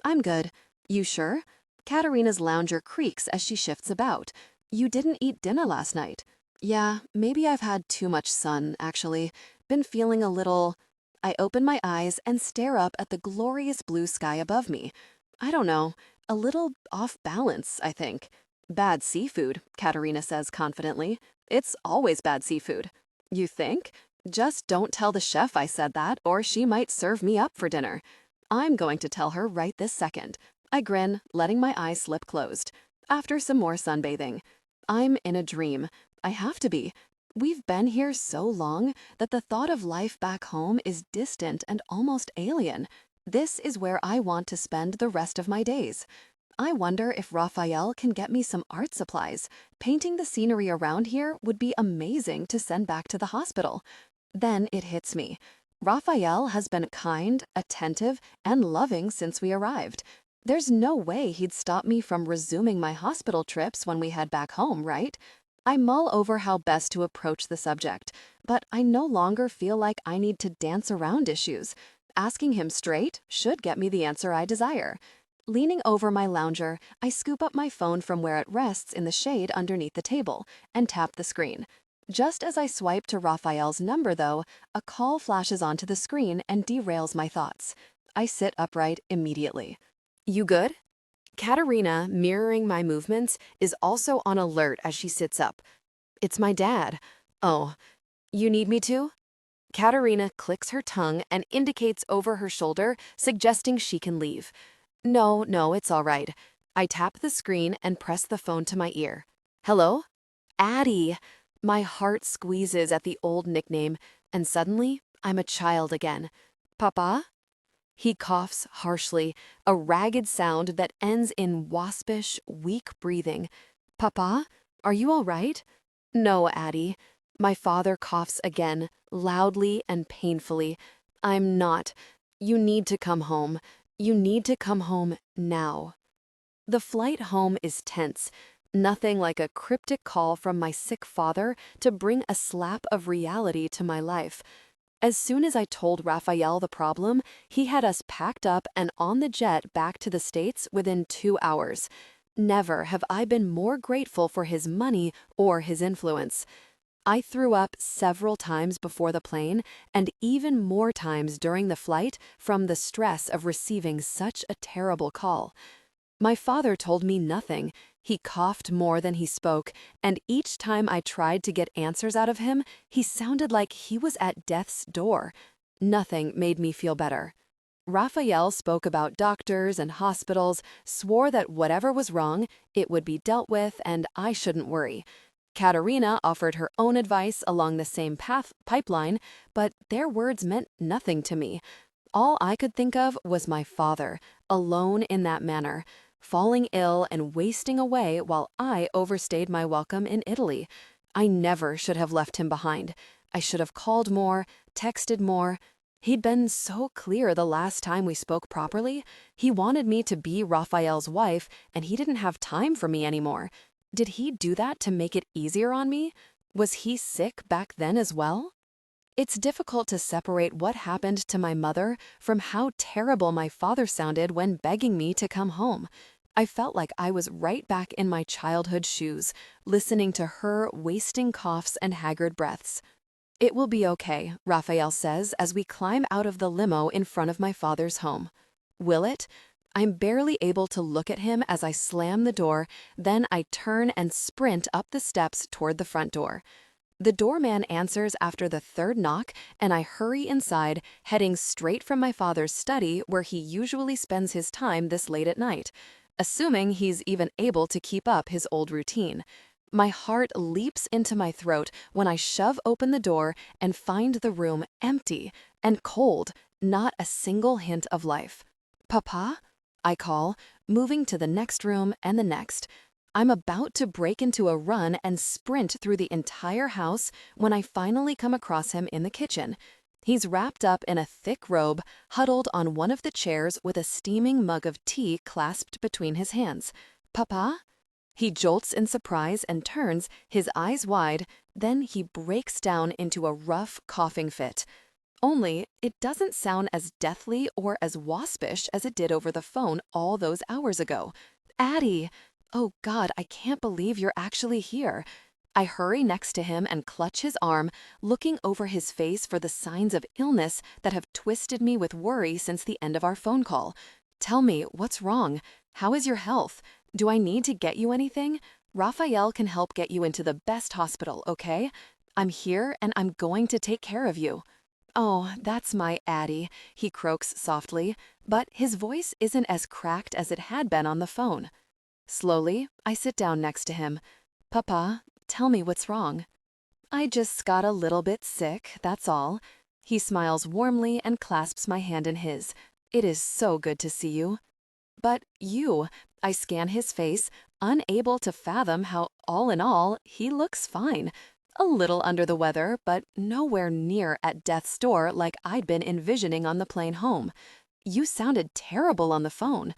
I'm good. You sure? Katerina's lounger creaks as she shifts about. You didn't eat dinner last night. Yeah, maybe I've had too much sun, actually. Been feeling a little... I open my eyes and stare up at the glorious blue sky above me. I don't know, a little off balance, I think. Bad seafood, Katerina says confidently. It's always bad seafood. You think? Just don't tell the chef I said that, or she might serve me up for dinner. I'm going to tell her right this second. I grin, letting my eyes slip closed. After some more sunbathing. I'm in a dream. I have to be. We've been here so long that the thought of life back home is distant and almost alien. This is where I want to spend the rest of my days. I wonder if Raphael can get me some art supplies. Painting the scenery around here would be amazing to send back to the hospital. Then it hits me. Raphael has been kind, attentive, and loving since we arrived. There's no way he'd stop me from resuming my hospital trips when we head back home, right? I mull over how best to approach the subject, but I no longer feel like I need to dance around issues. Asking him straight should get me the answer I desire. Leaning over my lounger, I scoop up my phone from where it rests in the shade underneath the table and tap the screen. Just as I swipe to Raphael's number, though, a call flashes onto the screen and derails my thoughts. I sit upright immediately. You good? Katerina, mirroring my movements, is also on alert as she sits up. It's my dad. Oh, you need me to? Katerina clicks her tongue and indicates over her shoulder, suggesting she can leave. No, it's all right. I tap the screen and press the phone to my ear. Hello? Addie. My heart squeezes at the old nickname, and suddenly I'm a child again. Papa? He coughs harshly, a ragged sound that ends in waspish, weak breathing. Papa, are you all right? No, Addie. My father coughs again, loudly and painfully. I'm not. You need to come home. You need to come home now. The flight home is tense. Nothing like a cryptic call from my sick father to bring a slap of reality to my life. As soon as I told Raphael the problem, he had us packed up and on the jet back to the States within 2 hours. Never have I been more grateful for his money or his influence. I threw up several times before the plane and even more times during the flight from the stress of receiving such a terrible call. My father told me nothing. He coughed more than he spoke, and each time I tried to get answers out of him, he sounded like he was at death's door. Nothing made me feel better. Raphael spoke about doctors and hospitals, swore that whatever was wrong, it would be dealt with and I shouldn't worry. Katerina offered her own advice along the same pipeline, but their words meant nothing to me. All I could think of was my father, alone in that manner, falling ill and wasting away while I overstayed my welcome in Italy. I never should have left him behind. I should have called more, texted more. He'd been so clear the last time we spoke properly. He wanted me to be Raphael's wife, and he didn't have time for me anymore. Did he do that to make it easier on me? Was he sick back then as well? It's difficult to separate what happened to my mother from how terrible my father sounded when begging me to come home. I felt like I was right back in my childhood shoes, listening to her wasting coughs and haggard breaths. "It will be okay," Raphael says as we climb out of the limo in front of my father's home. Will it? I'm barely able to look at him as I slam the door, then I turn and sprint up the steps toward the front door. The doorman answers after the third knock, and I hurry inside, heading straight from my father's study where he usually spends his time this late at night, assuming he's even able to keep up his old routine. My heart leaps into my throat when I shove open the door and find the room empty and cold, not a single hint of life. "Papa?" I call, moving to the next room and the next. I'm about to break into a run and sprint through the entire house when I finally come across him in the kitchen. He's wrapped up in a thick robe, huddled on one of the chairs with a steaming mug of tea clasped between his hands. "Papa?" He jolts in surprise and turns, his eyes wide, then he breaks down into a rough coughing fit. Only, it doesn't sound as deathly or as waspish as it did over the phone all those hours ago. "Addie! Oh God, I can't believe you're actually here." I hurry next to him and clutch his arm, looking over his face for the signs of illness that have twisted me with worry since the end of our phone call. "Tell me, what's wrong? How is your health? Do I need to get you anything? Raphael can help get you into the best hospital, okay? I'm here and I'm going to take care of you." "Oh, that's my Addie," he croaks softly, but his voice isn't as cracked as it had been on the phone. Slowly, I sit down next to him. "Papa, tell me what's wrong." "I just got a little bit sick, that's all." He smiles warmly and clasps my hand in his. "It is so good to see you." "But you," I scan his face, unable to fathom how, all in all, he looks fine. A little under the weather, but nowhere near at death's door like I'd been envisioning on the plane home. "You sounded terrible on the phone."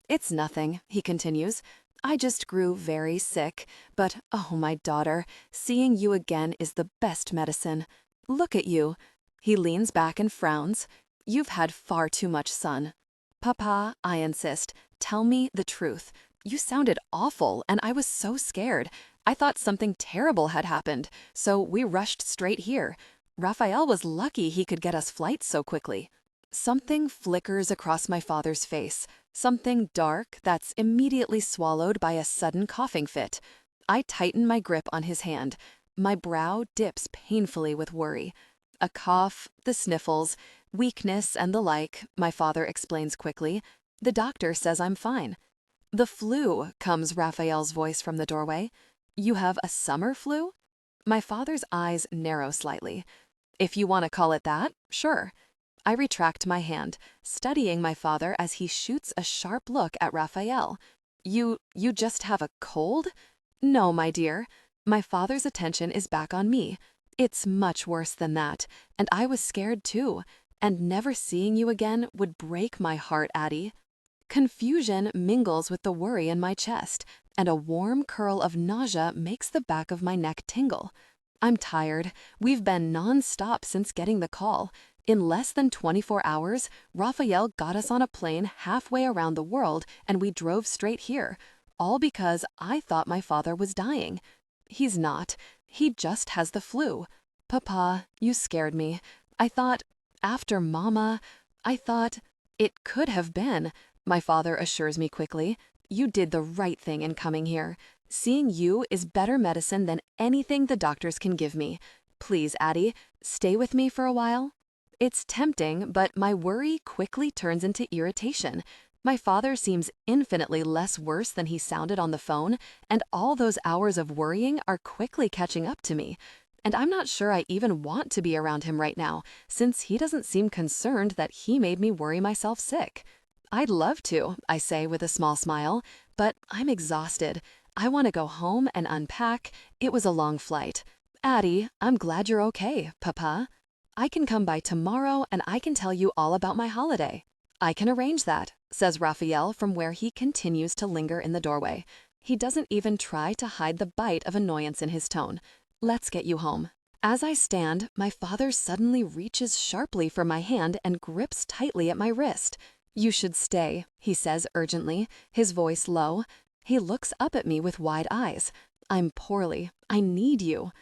"It's nothing," he continues. "I just grew very sick, but oh, my daughter, seeing you again is the best medicine. Look at you." He leans back and frowns. "You've had far too much sun." "Papa," I insist, "tell me the truth. You sounded awful, and I was so scared. I thought something terrible had happened, so we rushed straight here. Raphael was lucky he could get us flights so quickly." Something flickers across my father's face, something dark that's immediately swallowed by a sudden coughing fit. I tighten my grip on his hand. My brow dips painfully with worry. "A cough, the sniffles, weakness and the like," my father explains quickly. "The doctor says I'm fine." "The flu," comes Raphael's voice from the doorway. "You have a summer flu?" My father's eyes narrow slightly. "If you want to call it that, sure." I retract my hand, studying my father as he shoots a sharp look at Raphael. You just have a cold?" "No, my dear." My father's attention is back on me. "It's much worse than that, and I was scared too. And never seeing you again would break my heart, Addie." Confusion mingles with the worry in my chest, and a warm curl of nausea makes the back of my neck tingle. I'm tired. We've been non-stop since getting the call. In less than 24 hours, Raphael got us on a plane halfway around the world, and we drove straight here. all because I thought my father was dying. He's not. He just has the flu. Papa, you scared me. I thought, after Mama, I thought, it could have been, my father assures me quickly. You did the right thing in coming here. Seeing you is better medicine than anything the doctors can give me. Please, Addie, stay with me for a while. It's tempting, but my worry quickly turns into irritation. My father seems infinitely less worse than he sounded on the phone, and all those hours of worrying are quickly catching up to me. And I'm not sure I even want to be around him right now, since he doesn't seem concerned that he made me worry myself sick. I'd love to, I say with a small smile, but I'm exhausted. I want to go home and unpack. It was a long flight. Addie, I'm glad you're okay, Papa. I can come by tomorrow and I can tell you all about my holiday. I can arrange that, says Raphael from where he continues to linger in the doorway. He doesn't even try to hide the bite of annoyance in his tone. Let's get you home. As I stand, my father suddenly reaches sharply for my hand and grips tightly at my wrist. You should stay, he says urgently, his voice low. He looks up at me with wide eyes. I'm poorly. I need you.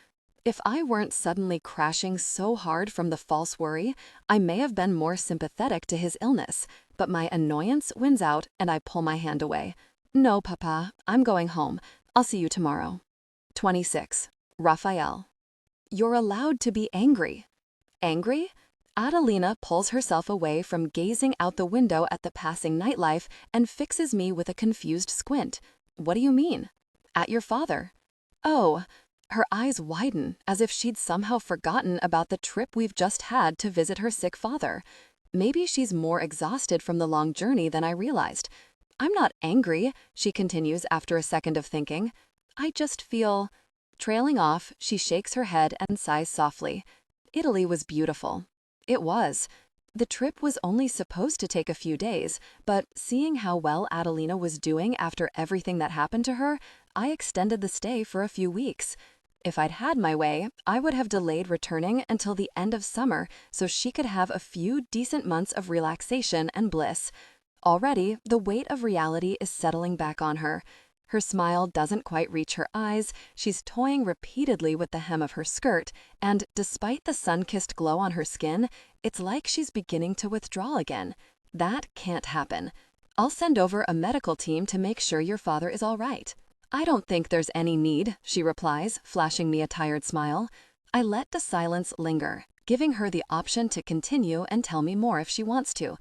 If I weren't suddenly crashing so hard from the false worry, I may have been more sympathetic to his illness, but my annoyance wins out and I pull my hand away. No, Papa, I'm going home. I'll see you tomorrow. 26. Raphael. You're allowed to be angry. Angry? Adelina pulls herself away from gazing out the window at the passing nightlife and fixes me with a confused squint. What do you mean? At your father. Oh. Her eyes widen as if she'd somehow forgotten about the trip we've just had to visit her sick father. Maybe she's more exhausted from the long journey than I realized. I'm not angry, she continues after a second of thinking. I just feel... Trailing off, she shakes her head and sighs softly. Italy was beautiful. It was. The trip was only supposed to take a few days, but seeing how well Adelina was doing after everything that happened to her, I extended the stay for a few weeks. If I'd had my way, I would have delayed returning until the end of summer so she could have a few decent months of relaxation and bliss. Already, the weight of reality is settling back on her. Her smile doesn't quite reach her eyes, she's toying repeatedly with the hem of her skirt, and despite the sun-kissed glow on her skin, it's like she's beginning to withdraw again. That can't happen. I'll send over a medical team to make sure your father is all right. I don't think there's any need, she replies, flashing me a tired smile. I let the silence linger, giving her the option to continue and tell me more if she wants to.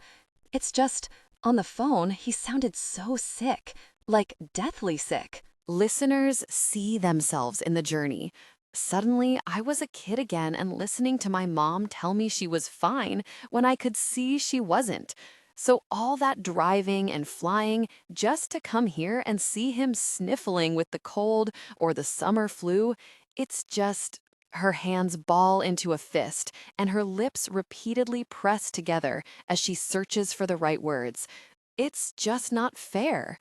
It's just, on the phone, he sounded so sick. Like deathly sick. Listeners see themselves in the journey. Suddenly, I was a kid again and listening to my mom tell me she was fine when I could see she wasn't. So all that driving and flying just to come here and see him sniffling with the cold or the summer flu, it's just... Her hands ball into a fist, and her lips repeatedly press together as she searches for the right words. It's just not fair.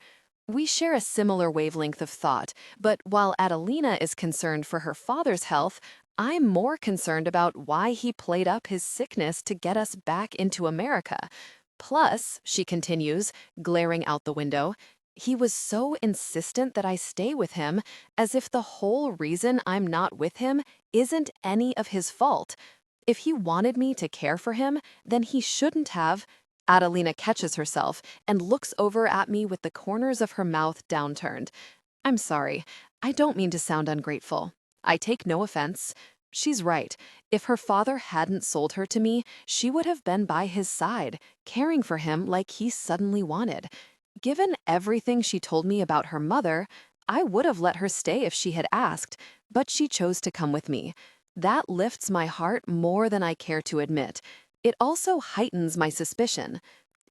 We share a similar wavelength of thought, but while Adelina is concerned for her father's health, I'm more concerned about why he played up his sickness to get us back into America. Plus, she continues, glaring out the window, he was so insistent that I stay with him, as if the whole reason I'm not with him isn't any of his fault. If he wanted me to care for him, then he shouldn't have... Adelina catches herself and looks over at me with the corners of her mouth downturned. I'm sorry. I don't mean to sound ungrateful. I take no offense. She's right. If her father hadn't sold her to me, she would have been by his side, caring for him like he suddenly wanted. Given everything she told me about her mother, I would have let her stay if she had asked, but she chose to come with me. That lifts my heart more than I care to admit. It also heightens my suspicion.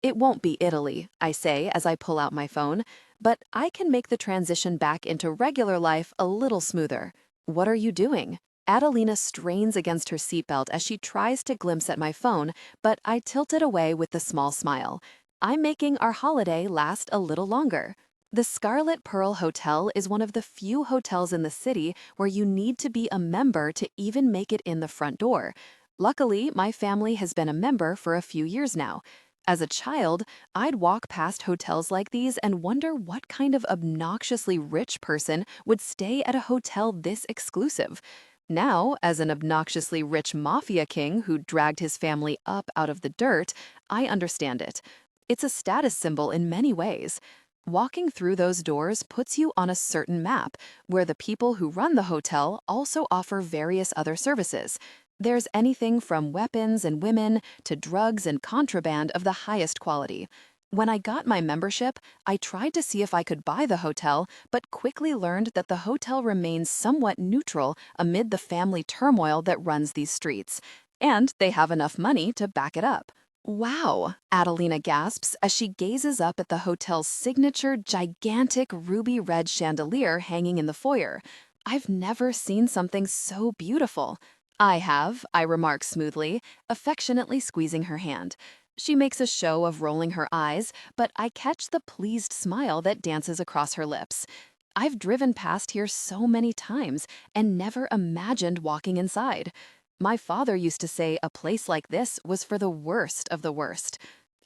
It won't be Italy, I say as I pull out my phone, but I can make the transition back into regular life a little smoother. What are you doing? Adelina strains against her seatbelt as she tries to glimpse at my phone, but I tilt it away with a small smile. I'm making our holiday last a little longer. The Scarlet Pearl Hotel is one of the few hotels in the city where you need to be a member to even make it in the front door. Luckily, my family has been a member for a few years now. As a child, I'd walk past hotels like these and wonder what kind of obnoxiously rich person would stay at a hotel this exclusive. Now, as an obnoxiously rich mafia king who dragged his family up out of the dirt, I understand it. It's a status symbol in many ways. Walking through those doors puts you on a certain map, where the people who run the hotel also offer various other services. There's anything from weapons and women to drugs and contraband of the highest quality. When I got my membership, I tried to see if I could buy the hotel, but quickly learned that the hotel remains somewhat neutral amid the family turmoil that runs these streets. And they have enough money to back it up. Wow, Adelina gasps as she gazes up at the hotel's signature gigantic ruby red chandelier hanging in the foyer. I've never seen something so beautiful. I have, I remark smoothly, affectionately squeezing her hand. She makes a show of rolling her eyes, but I catch the pleased smile that dances across her lips. I've driven past here so many times and never imagined walking inside. My father used to say a place like this was for the worst of the worst.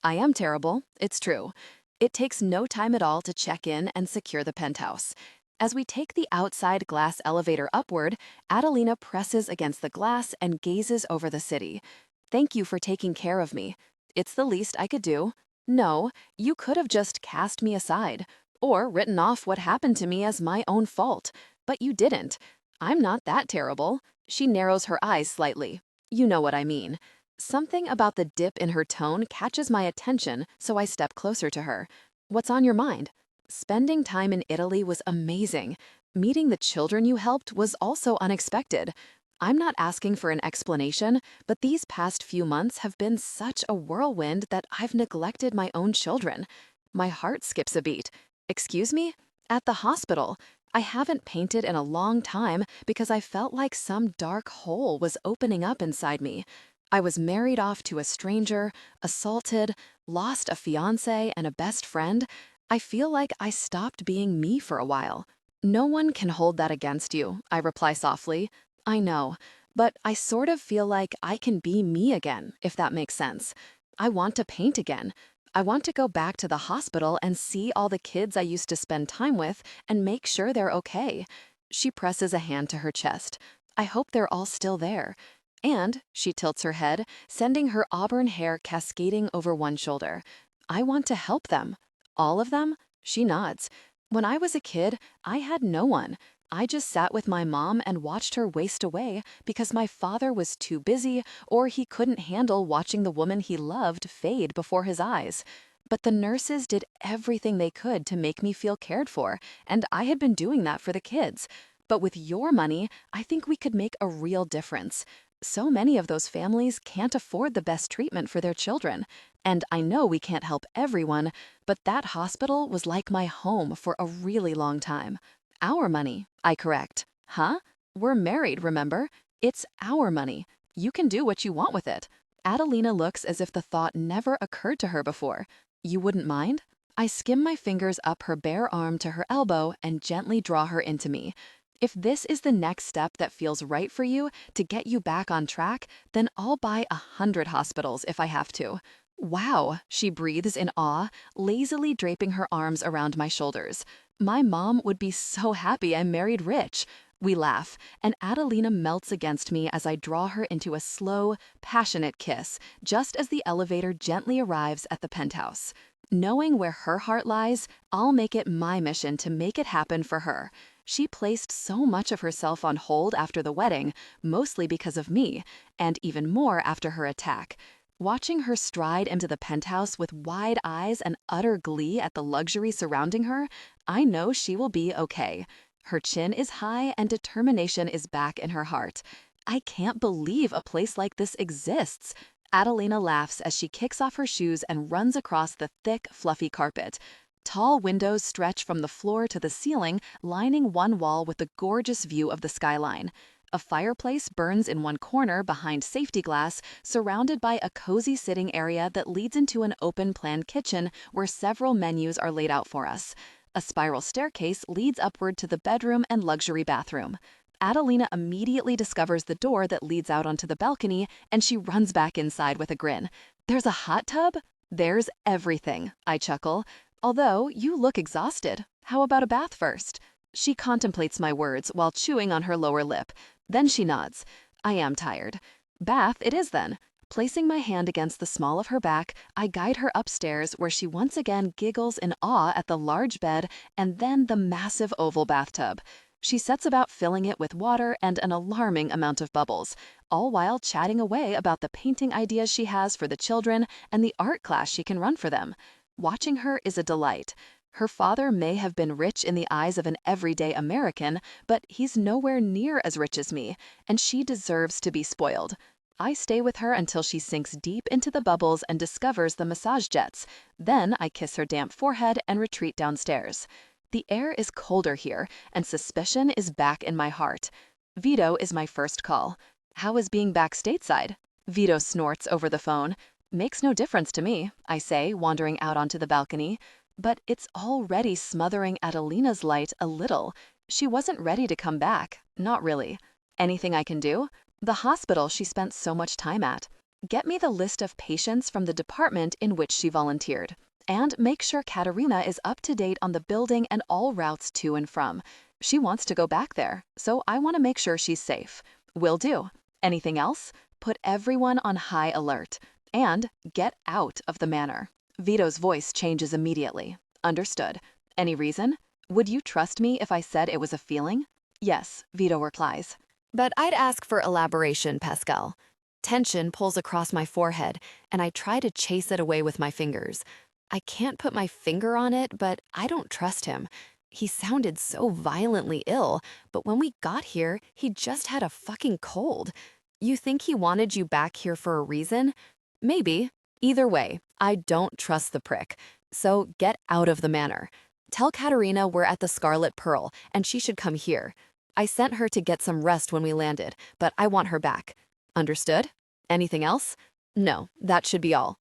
I am terrible, it's true. It takes no time at all to check in and secure the penthouse. As we take the outside glass elevator upward, Adelina presses against the glass and gazes over the city. Thank you for taking care of me. It's the least I could do. No, you could have just cast me aside, or written off what happened to me as my own fault. But you didn't. I'm not that terrible. She narrows her eyes slightly. You know what I mean. Something about the dip in her tone catches my attention, so I step closer to her. What's on your mind? Spending time in Italy was amazing. Meeting the children you helped was also unexpected. I'm not asking for an explanation, but these past few months have been such a whirlwind that I've neglected my own children. My heart skips a beat. Excuse me? At the hospital. I haven't painted in a long time because I felt like some dark hole was opening up inside me. I was married off to a stranger, assaulted, lost a fiancé and a best friend. I feel like I stopped being me for a while. No one can hold that against you, I reply softly. I know, but I sort of feel like I can be me again, if that makes sense. I want to paint again. I want to go back to the hospital and see all the kids I used to spend time with and make sure they're okay. She presses a hand to her chest. I hope they're all still there. And she tilts her head, sending her auburn hair cascading over one shoulder. I want to help them. All of them? She nods. When I was a kid, I had no one. I just sat with my mom and watched her waste away because my father was too busy or he couldn't handle watching the woman he loved fade before his eyes. But the nurses did everything they could to make me feel cared for, and I had been doing that for the kids. But with your money, I think we could make a real difference. So many of those families can't afford the best treatment for their children. And I know we can't help everyone, but that hospital was like my home for a really long time. Our money, I correct. Huh? We're married, remember? It's our money. You can do what you want with it. Adelina looks as if the thought never occurred to her before. You wouldn't mind? I skim my fingers up her bare arm to her elbow and gently draw her into me. If this is the next step that feels right for you to get you back on track, then I'll buy 100 hospitals if I have to. Wow, she breathes in awe, lazily draping her arms around my shoulders. My mom would be so happy I married rich. We laugh, and Adelina melts against me as I draw her into a slow, passionate kiss, just as the elevator gently arrives at the penthouse. Knowing where her heart lies, I'll make it my mission to make it happen for her. She placed so much of herself on hold after the wedding, mostly because of me, and even more after her attack. Watching her stride into the penthouse with wide eyes and utter glee at the luxury surrounding her, I know she will be okay. Her chin is high and determination is back in her heart. I can't believe a place like this exists. Adelina laughs as she kicks off her shoes and runs across the thick, fluffy carpet. Tall windows stretch from the floor to the ceiling, lining one wall with a gorgeous view of the skyline. A fireplace burns in one corner behind safety glass, surrounded by a cozy sitting area that leads into an open-plan kitchen where several menus are laid out for us. A spiral staircase leads upward to the bedroom and luxury bathroom. Adelina immediately discovers the door that leads out onto the balcony, and she runs back inside with a grin. There's a hot tub? There's everything, I chuckle. Although you look exhausted. How about a bath first? She contemplates my words while chewing on her lower lip. Then she nods. I am tired. Bath it is then. Placing my hand against the small of her back, I guide her upstairs where she once again giggles in awe at the large bed and then the massive oval bathtub. She sets about filling it with water and an alarming amount of bubbles, all while chatting away about the painting ideas she has for the children and the art class she can run for them. Watching her is a delight. Her father may have been rich in the eyes of an everyday American, but he's nowhere near as rich as me, and she deserves to be spoiled. I stay with her until she sinks deep into the bubbles and discovers the massage jets. Then I kiss her damp forehead and retreat downstairs. The air is colder here, and suspicion is back in my heart. Vito is my first call. How is being back stateside? Vito snorts over the phone. Makes no difference to me, I say, wandering out onto the balcony. But it's already smothering Adelina's light a little. She wasn't ready to come back. Not really. Anything I can do? The hospital she spent so much time at. Get me the list of patients from the department in which she volunteered. And make sure Katerina is up to date on the building and all routes to and from. She wants to go back there, so I want to make sure she's safe. Will do. Anything else? Put everyone on high alert. And get out of the manor. Vito's voice changes immediately. Understood. Any reason? Would you trust me if I said it was a feeling? Yes, Vito replies. But I'd ask for elaboration, Pascal. Tension pulls across my forehead, and I try to chase it away with my fingers. I can't put my finger on it, but I don't trust him. He sounded so violently ill, but when we got here, he just had a fucking cold. You think he wanted you back here for a reason? Maybe. Either way, I don't trust the prick. So get out of the manor. Tell Katerina we're at the Scarlet Pearl, and she should come here. I sent her to get some rest when we landed, but I want her back. Understood? Anything else? No, that should be all.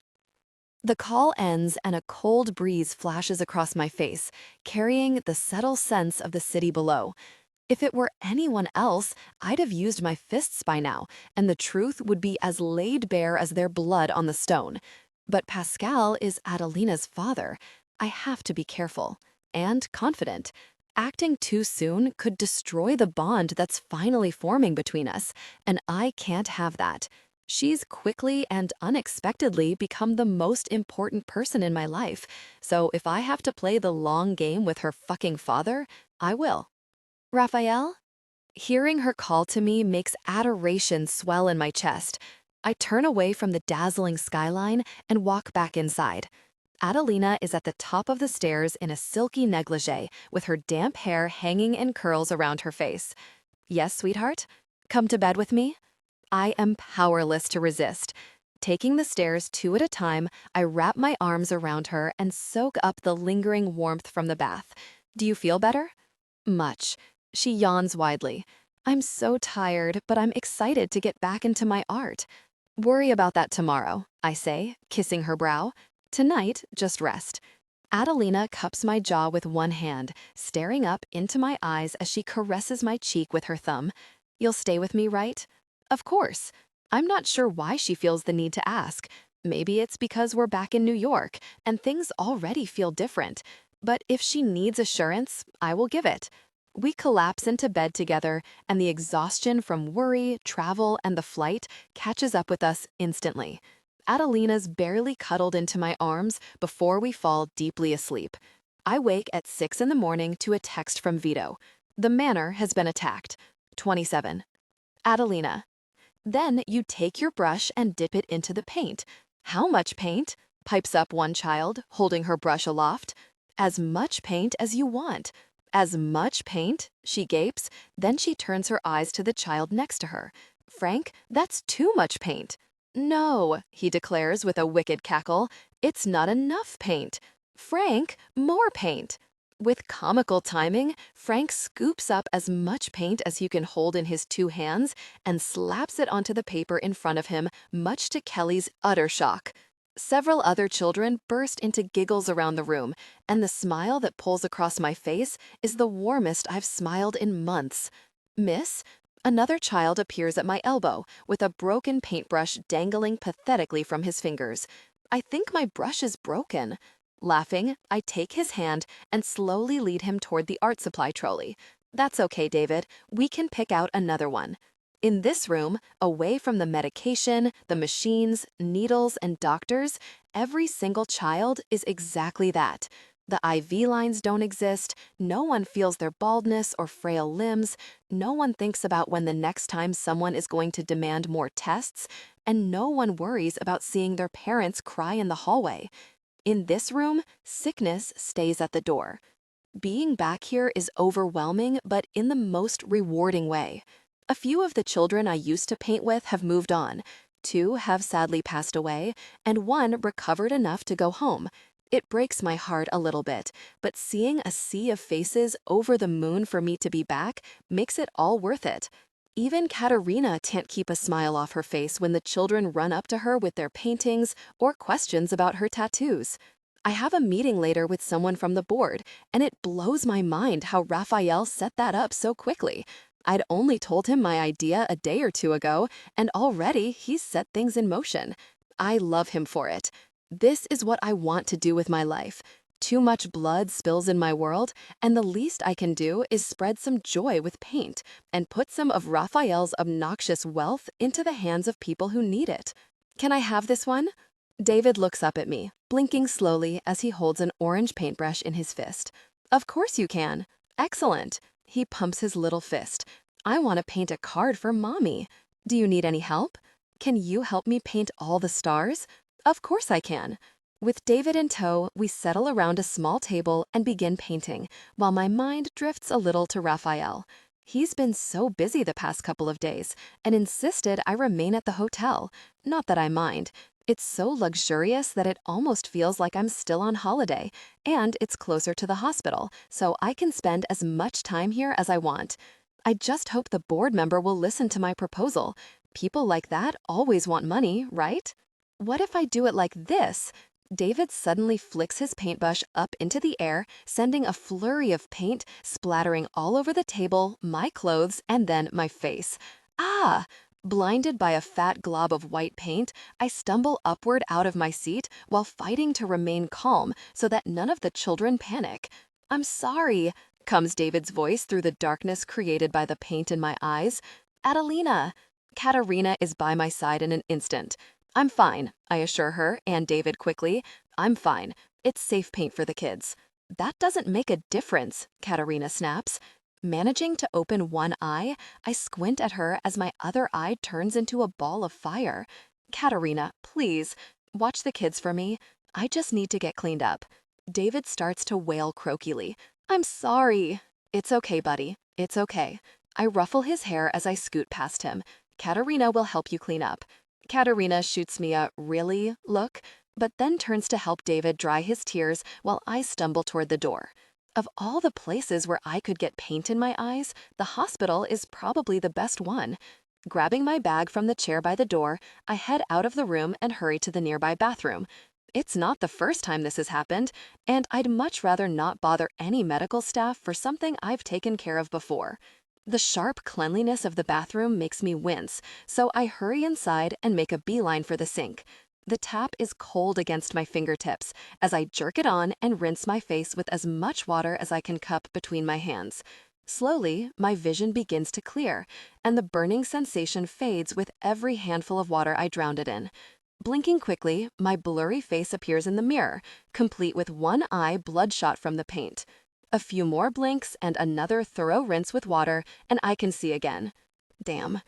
The call ends and a cold breeze flashes across my face, carrying the subtle sense of the city below. If it were anyone else, I'd have used my fists by now, and the truth would be as laid bare as their blood on the stone. But Pascal is Adelina's father. I have to be careful and confident. Acting too soon could destroy the bond that's finally forming between us, and I can't have that. She's quickly and unexpectedly become the most important person in my life, so if I have to play the long game with her fucking father, I will. Raphael? Hearing her call to me makes adoration swell in my chest. I turn away from the dazzling skyline and walk back inside. Adelina is at the top of the stairs in a silky negligee with her damp hair hanging in curls around her face. Yes, sweetheart? Come to bed with me? I am powerless to resist. Taking the stairs two at a time, I wrap my arms around her and soak up the lingering warmth from the bath. Do you feel better? Much. She yawns widely. I'm so tired, but I'm excited to get back into my art. Worry about that tomorrow, I say, kissing her brow. Tonight, just rest. Adelina cups my jaw with one hand, staring up into my eyes as she caresses my cheek with her thumb. You'll stay with me, right? Of course. I'm not sure why she feels the need to ask. Maybe it's because we're back in New York and things already feel different. But if she needs assurance, I will give it. We collapse into bed together, and the exhaustion from worry, travel, and the flight catches up with us instantly. Adelina's barely cuddled into my arms before we fall deeply asleep. I wake at 6 in the morning to a text from Vito. The manor has been attacked. 27. Adelina. Then you take your brush and dip it into the paint. How much paint? Pipes up one child, holding her brush aloft. As much paint as you want. As much paint? She gapes. Then she turns her eyes to the child next to her. Frank, that's too much paint. No, he declares with a wicked cackle. It's not enough paint. Frank, more paint. With comical timing, Frank scoops up as much paint as he can hold in his two hands and slaps it onto the paper in front of him, much to Kelly's utter shock. Several other children burst into giggles around the room, and the smile that pulls across my face is the warmest I've smiled in months. Miss? Another child appears at my elbow with a broken paintbrush dangling pathetically from his fingers. I think my brush is broken. Laughing, I take his hand and slowly lead him toward the art supply trolley. That's okay, David. We can pick out another one. In this room, away from the medication, the machines, needles, and doctors, every single child is exactly that. The IV lines don't exist, no one feels their baldness or frail limbs, no one thinks about when the next time someone is going to demand more tests, and no one worries about seeing their parents cry in the hallway. In this room, sickness stays at the door. Being back here is overwhelming, but in the most rewarding way. A few of the children I used to paint with have moved on. 2 have sadly passed away, and 1 recovered enough to go home. It breaks my heart a little bit, but seeing a sea of faces over the moon for me to be back makes it all worth it. Even Katerina can't keep a smile off her face when the children run up to her with their paintings or questions about her tattoos. I have a meeting later with someone from the board, and it blows my mind how Raffaele set that up so quickly. I'd only told him my idea a day or 2 ago, and already he's set things in motion. I love him for it. This is what I want to do with my life. Too much blood spills in my world, and the least I can do is spread some joy with paint and put some of Raphael's obnoxious wealth into the hands of people who need it. Can I have this one? David looks up at me, blinking slowly as he holds an orange paintbrush in his fist. Of course you can. Excellent. He pumps his little fist. I want to paint a card for Mommy. Do you need any help? Can you help me paint all the stars? Of course I can. With David in tow, we settle around a small table and begin painting, while my mind drifts a little to Raphael. He's been so busy the past couple of days and insisted I remain at the hotel. Not that I mind. It's so luxurious that it almost feels like I'm still on holiday, and it's closer to the hospital, so I can spend as much time here as I want. I just hope the board member will listen to my proposal. People like that always want money, right? What if I do it like this? David suddenly flicks his paintbrush up into the air, sending a flurry of paint, splattering all over the table, my clothes, and then my face. Ah! Blinded by a fat glob of white paint, I stumble upward out of my seat while fighting to remain calm so that none of the children panic. I'm sorry, comes David's voice through the darkness created by the paint in my eyes. Adelina. Katerina is by my side in an instant. I'm fine, I assure her and David quickly. I'm fine. It's safe paint for the kids. That doesn't make a difference, Katerina snaps. Managing to open one eye, I squint at her as my other eye turns into a ball of fire. Katerina, please, watch the kids for me. I just need to get cleaned up. David starts to wail croakily. I'm sorry. It's okay, buddy. It's okay. I ruffle his hair as I scoot past him. Katerina will help you clean up. Katerina shoots me a really look, but then turns to help David dry his tears while I stumble toward the door. Of all the places where I could get paint in my eyes, the hospital is probably the best one. Grabbing my bag from the chair by the door, I head out of the room and hurry to the nearby bathroom. It's not the first time this has happened, and I'd much rather not bother any medical staff for something I've taken care of before. The sharp cleanliness of the bathroom makes me wince, so I hurry inside and make a beeline for the sink. The tap is cold against my fingertips as I jerk it on and rinse my face with as much water as I can cup between my hands. Slowly, my vision begins to clear, and the burning sensation fades with every handful of water I drowned it in. Blinking quickly, my blurry face appears in the mirror, complete with one eye bloodshot from the paint. A few more blinks and another thorough rinse with water, and I can see again. Damn.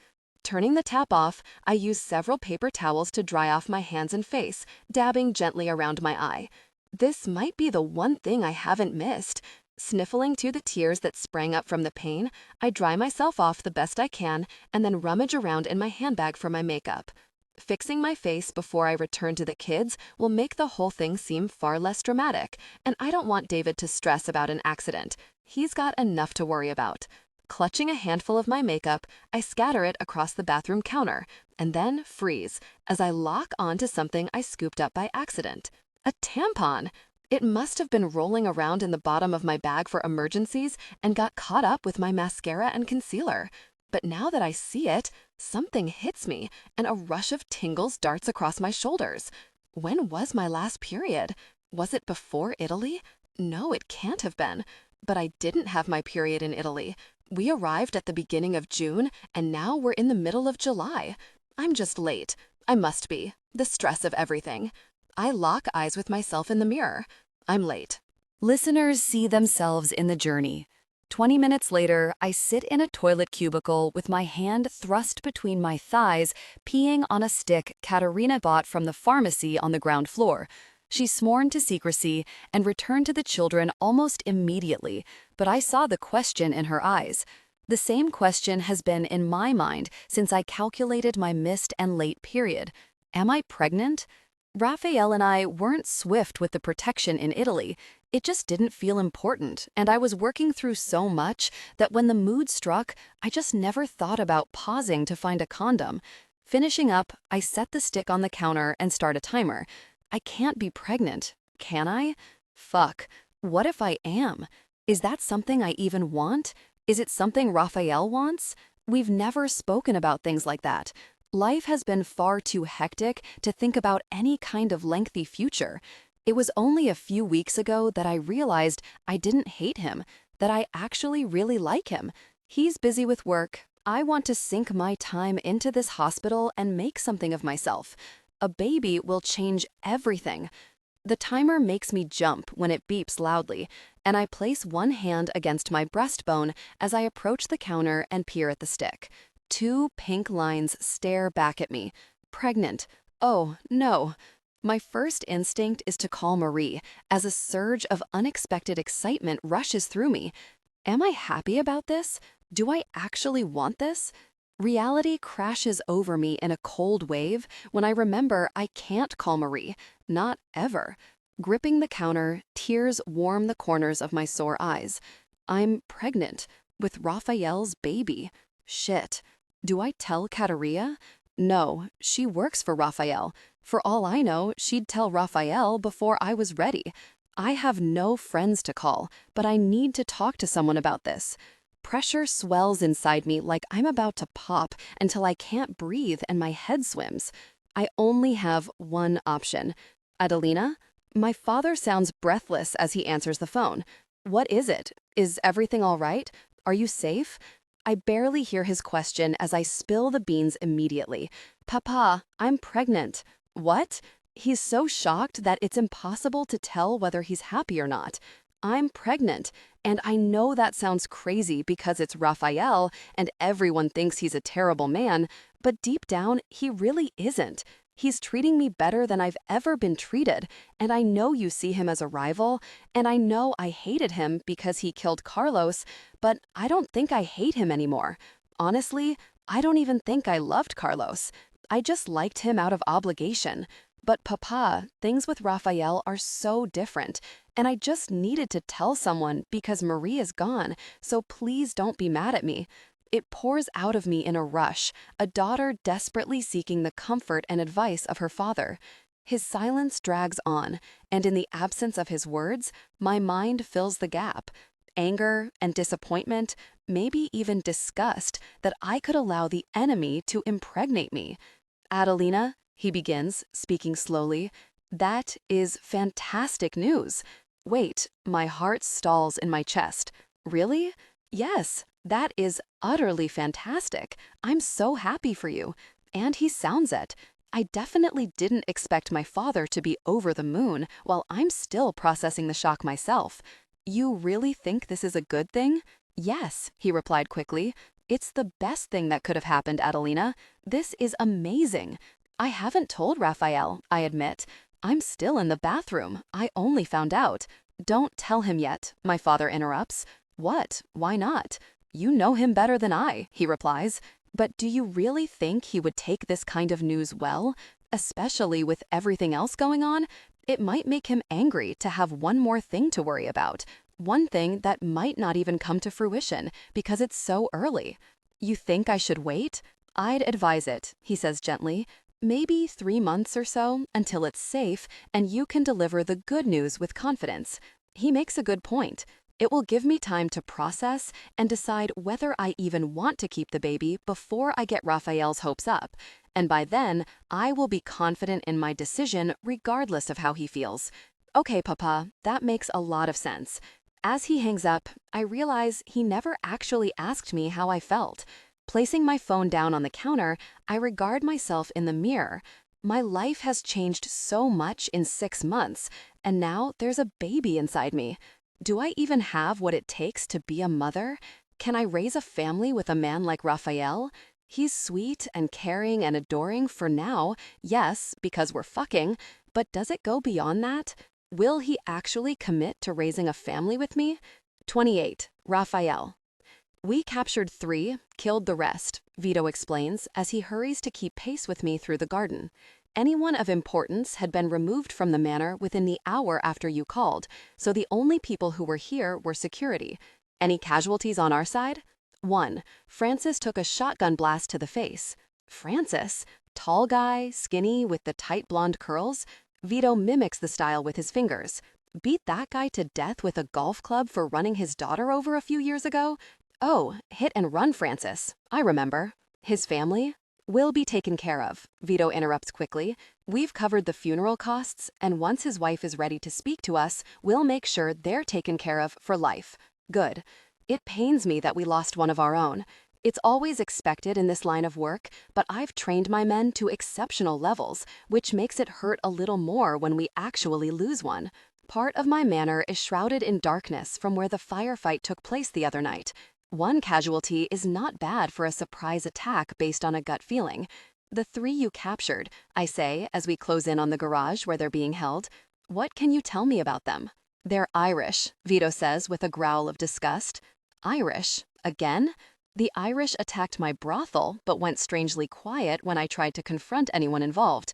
Turning the tap off, I use several paper towels to dry off my hands and face, dabbing gently around my eye. This might be the one thing I haven't missed. Sniffling to the tears that sprang up from the pain, I dry myself off the best I can and then rummage around in my handbag for my makeup. Fixing my face before I return to the kids will make the whole thing seem far less dramatic, and I don't want David to stress about an accident. He's got enough to worry about. Clutching a handful of my makeup, I scatter it across the bathroom counter, and then freeze as I lock onto something I scooped up by accident. A tampon! It must have been rolling around in the bottom of my bag for emergencies and got caught up with my mascara and concealer. But now that I see it, something hits me, and a rush of tingles darts across my shoulders. When was my last period? Was it before Italy? No, it can't have been. But I didn't have my period in Italy. We arrived at the beginning of June, and now we're in the middle of July. I'm just late. I must be. The stress of everything. I lock eyes with myself in the mirror. I'm late. Listeners see themselves in the journey. 20 minutes later, I sit in a toilet cubicle with my hand thrust between my thighs, peeing on a stick Katerina bought from the pharmacy on the ground floor. She sworn to secrecy and returned to the children almost immediately, but I saw the question in her eyes. The same question has been in my mind since I calculated my missed and late period. Am I pregnant? Raffaele and I weren't swift with the protection in Italy. It just didn't feel important, and I was working through so much that when the mood struck, I just never thought about pausing to find a condom. Finishing up, I set the stick on the counter and start a timer. I can't be pregnant, can I? Fuck. What if I am? Is that something I even want? Is it something Raffaele wants? We've never spoken about things like that. Life has been far too hectic to think about any kind of lengthy future. It was only a few weeks ago that I realized I didn't hate him, that I actually really like him. He's busy with work. I want to sink my time into this hospital and make something of myself. A baby will change everything. The timer makes me jump when it beeps loudly, and I place one hand against my breastbone as I approach the counter and peer at the stick. 2 pink lines stare back at me. Pregnant. Oh, no. My first instinct is to call Marie as a surge of unexpected excitement rushes through me. Am I happy about this? Do I actually want this? Reality crashes over me in a cold wave when I remember I can't call Marie. Not ever. Gripping the counter, tears warm the corners of my sore eyes. I'm pregnant with Raffaele's baby. Shit. Do I tell Katerina? No, she works for Raffaele. For all I know, she'd tell Raffaele before I was ready. I have no friends to call, but I need to talk to someone about this. Pressure swells inside me like I'm about to pop until I can't breathe and my head swims. I only have one option. Adelina? My father sounds breathless as he answers the phone. What is it? Is everything all right? Are you safe? I barely hear his question as I spill the beans immediately. Papa, I'm pregnant. What? He's so shocked that it's impossible to tell whether he's happy or not. I'm pregnant, and I know that sounds crazy because it's Raffaele and everyone thinks he's a terrible man, but deep down, he really isn't. He's treating me better than I've ever been treated, and I know you see him as a rival, and I know I hated him because he killed Carlos, but I don't think I hate him anymore. Honestly, I don't even think I loved Carlos. I just liked him out of obligation. But Papa, things with Raffaele are so different, and I just needed to tell someone because Marie is gone, so please don't be mad at me. It pours out of me in a rush, a daughter desperately seeking the comfort and advice of her father. His silence drags on, and in the absence of his words, my mind fills the gap. Anger and disappointment, maybe even disgust that I could allow the enemy to impregnate me. Adelina, he begins, speaking slowly, that is fantastic news. Wait, my heart stalls in my chest. Really? Yes, that is utterly fantastic. I'm so happy for you. And he sounds it. I definitely didn't expect my father to be over the moon while I'm still processing the shock myself. You really think this is a good thing? Yes, he replied quickly. It's the best thing that could have happened, Adelina. This is amazing. I haven't told Raffaele, I admit. I'm still in the bathroom. I only found out. Don't tell him yet, my father interrupts. What? Why not? You know him better than I, he replies. But do you really think he would take this kind of news well? Especially with everything else going on? It might make him angry to have one more thing to worry about. One thing that might not even come to fruition because it's so early. You think I should wait? I'd advise it, he says gently. Maybe 3 months or so until it's safe and you can deliver the good news with confidence. He makes a good point. It will give me time to process and decide whether I even want to keep the baby before I get Raphael's hopes up. And by then, I will be confident in my decision regardless of how he feels. Okay, Papa, that makes a lot of sense. As he hangs up, I realize he never actually asked me how I felt. Placing my phone down on the counter, I regard myself in the mirror. My life has changed so much in 6 months, and now there's a baby inside me. Do I even have what it takes to be a mother? Can I raise a family with a man like Raphael? He's sweet and caring and adoring for now, yes, because we're fucking, but does it go beyond that? Will he actually commit to raising a family with me? 28. Raphael. We captured 3, killed the rest, Vito explains as he hurries to keep pace with me through the garden. Anyone of importance had been removed from the manor within the hour after you called, so the only people who were here were security. Any casualties on our side? 1. Francis took a shotgun blast to the face. Francis? Tall guy, skinny, with the tight blonde curls? Vito mimics the style with his fingers. Beat that guy to death with a golf club for running his daughter over a few years ago? Oh, hit and run Francis. I remember. His family? Will be taken care of, Vito interrupts quickly. We've covered the funeral costs, and once his wife is ready to speak to us, we'll make sure they're taken care of for life. Good. It pains me that we lost one of our own. It's always expected in this line of work, but I've trained my men to exceptional levels, which makes it hurt a little more when we actually lose one. Part of my manor is shrouded in darkness from where the firefight took place the other night. 1 casualty is not bad for a surprise attack based on a gut feeling. The 3 you captured, I say as we close in on the garage where they're being held. What can you tell me about them? They're Irish, Vito says with a growl of disgust. Irish? Again? The Irish attacked my brothel, but went strangely quiet when I tried to confront anyone involved.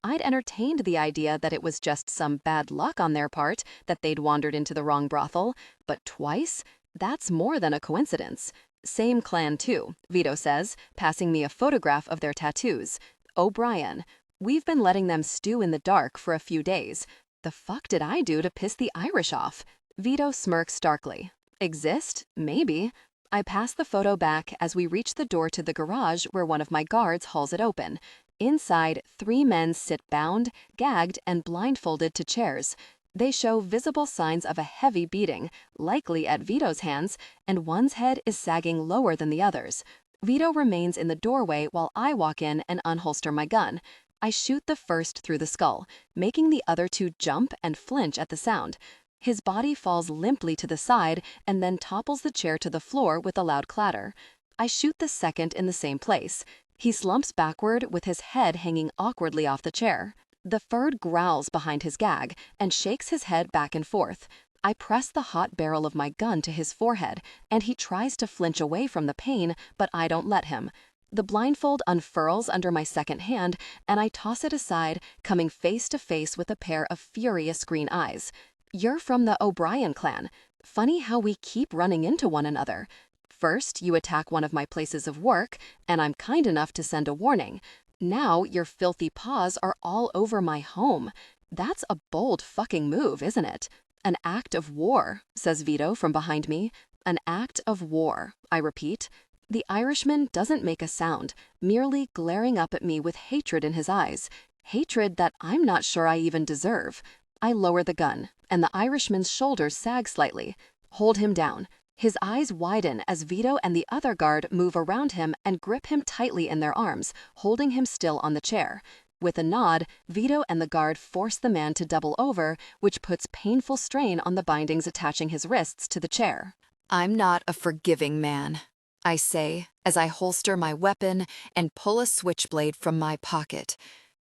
I'd entertained the idea that it was just some bad luck on their part, that they'd wandered into the wrong brothel, but twice? That's more than a coincidence. Same clan too, Vito says, passing me a photograph of their tattoos. O'Brien. We've been letting them stew in the dark for a few days. The fuck did I do to piss the Irish off? Vito smirks starkly. Exist? Maybe. I pass the photo back as we reach the door to the garage where one of my guards hauls it open. Inside, 3 men sit bound, gagged, and blindfolded to chairs. They show visible signs of a heavy beating, likely at Vito's hands, and one's head is sagging lower than the others. Vito remains in the doorway while I walk in and unholster my gun. I shoot the first through the skull, making the other 2 jump and flinch at the sound. His body falls limply to the side and then topples the chair to the floor with a loud clatter. I shoot the second in the same place. He slumps backward with his head hanging awkwardly off the chair. The Ferd growls behind his gag and shakes his head back and forth. I press the hot barrel of my gun to his forehead, and he tries to flinch away from the pain, but I don't let him. The blindfold unfurls under my second hand, and I toss it aside, coming face to face with a pair of furious green eyes. You're from the O'Brien clan. Funny how we keep running into one another. First, you attack one of my places of work, and I'm kind enough to send a warning. Now your filthy paws are all over my home. That's a bold fucking move, isn't it? An act of war, says Vito from behind me. An act of war, I repeat. The Irishman doesn't make a sound, merely glaring up at me with hatred in his eyes. Hatred that I'm not sure I even deserve. I lower the gun, and the Irishman's shoulders sag slightly. Hold him down. His eyes widen as Vito and the other guard move around him and grip him tightly in their arms, holding him still on the chair. With a nod, Vito and the guard force the man to double over, which puts painful strain on the bindings attaching his wrists to the chair. I'm not a forgiving man, I say as I holster my weapon and pull a switchblade from my pocket.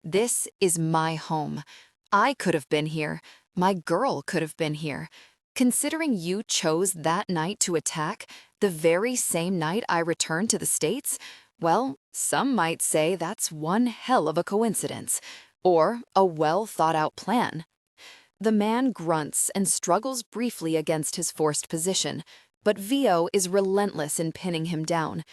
This is my home. I could have been here. My girl could have been here. Considering you chose that night to attack, the very same night I returned to the States, well, some might say that's one hell of a coincidence, or a well-thought-out plan. The man grunts and struggles briefly against his forced position, but Vio is relentless in pinning him down.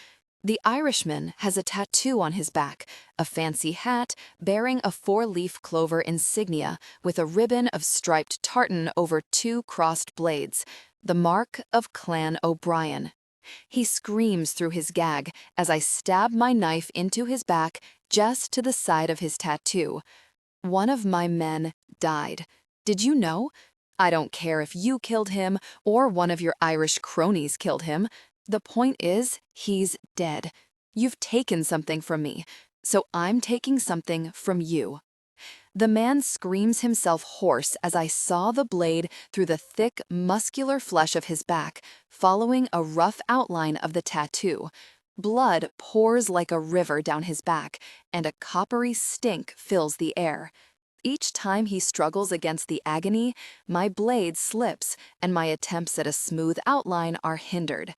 The Irishman has a tattoo on his back, a fancy hat bearing a four-leaf clover insignia with a ribbon of striped tartan over two crossed blades, the mark of Clan O'Brien. He screams through his gag as I stab my knife into his back just to the side of his tattoo. One of my men died. Did you know? I don't care if you killed him or one of your Irish cronies killed him. The point is, he's dead. You've taken something from me, so I'm taking something from you. The man screams himself hoarse as I saw the blade through the thick, muscular flesh of his back, following a rough outline of the tattoo. Blood pours like a river down his back, and a coppery stink fills the air. Each time he struggles against the agony, my blade slips, and my attempts at a smooth outline are hindered.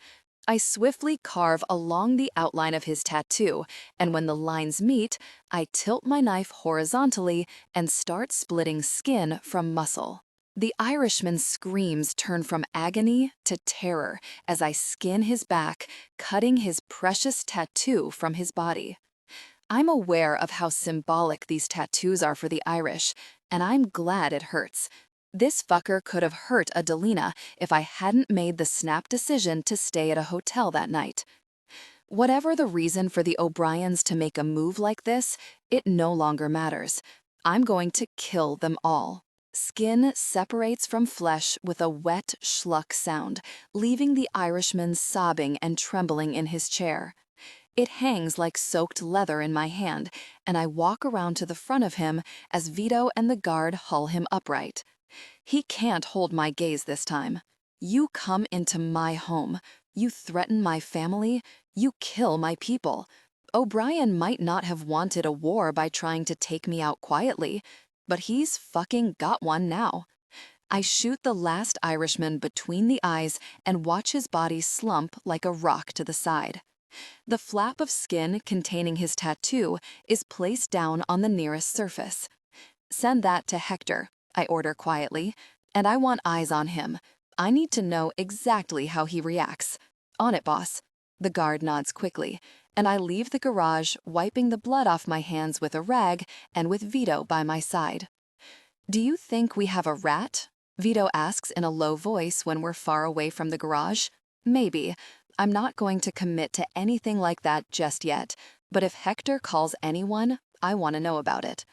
I swiftly carve along the outline of his tattoo, and when the lines meet, I tilt my knife horizontally and start splitting skin from muscle. The Irishman's screams turn from agony to terror as I skin his back, cutting his precious tattoo from his body. I'm aware of how symbolic these tattoos are for the Irish, and I'm glad it hurts. This fucker could have hurt Adelina if I hadn't made the snap decision to stay at a hotel that night. Whatever the reason for the O'Briens to make a move like this, it no longer matters. I'm going to kill them all. Skin separates from flesh with a wet schluck sound, leaving the Irishman sobbing and trembling in his chair. It hangs like soaked leather in my hand, and I walk around to the front of him as Vito and the guard haul him upright. He can't hold my gaze this time. You come into my home. You threaten my family. You kill my people. O'Brien might not have wanted a war by trying to take me out quietly, but he's fucking got one now. I shoot the last Irishman between the eyes and watch his body slump like a rock to the side. The flap of skin containing his tattoo is placed down on the nearest surface. Send that to Hector, I order quietly, and I want eyes on him. I need to know exactly how he reacts. On it, boss. The guard nods quickly, and I leave the garage, wiping the blood off my hands with a rag and with Vito by my side. Do you think we have a rat? Vito asks in a low voice when we're far away from the garage. Maybe. I'm not going to commit to anything like that just yet, but if Hector calls anyone, I want to know about it.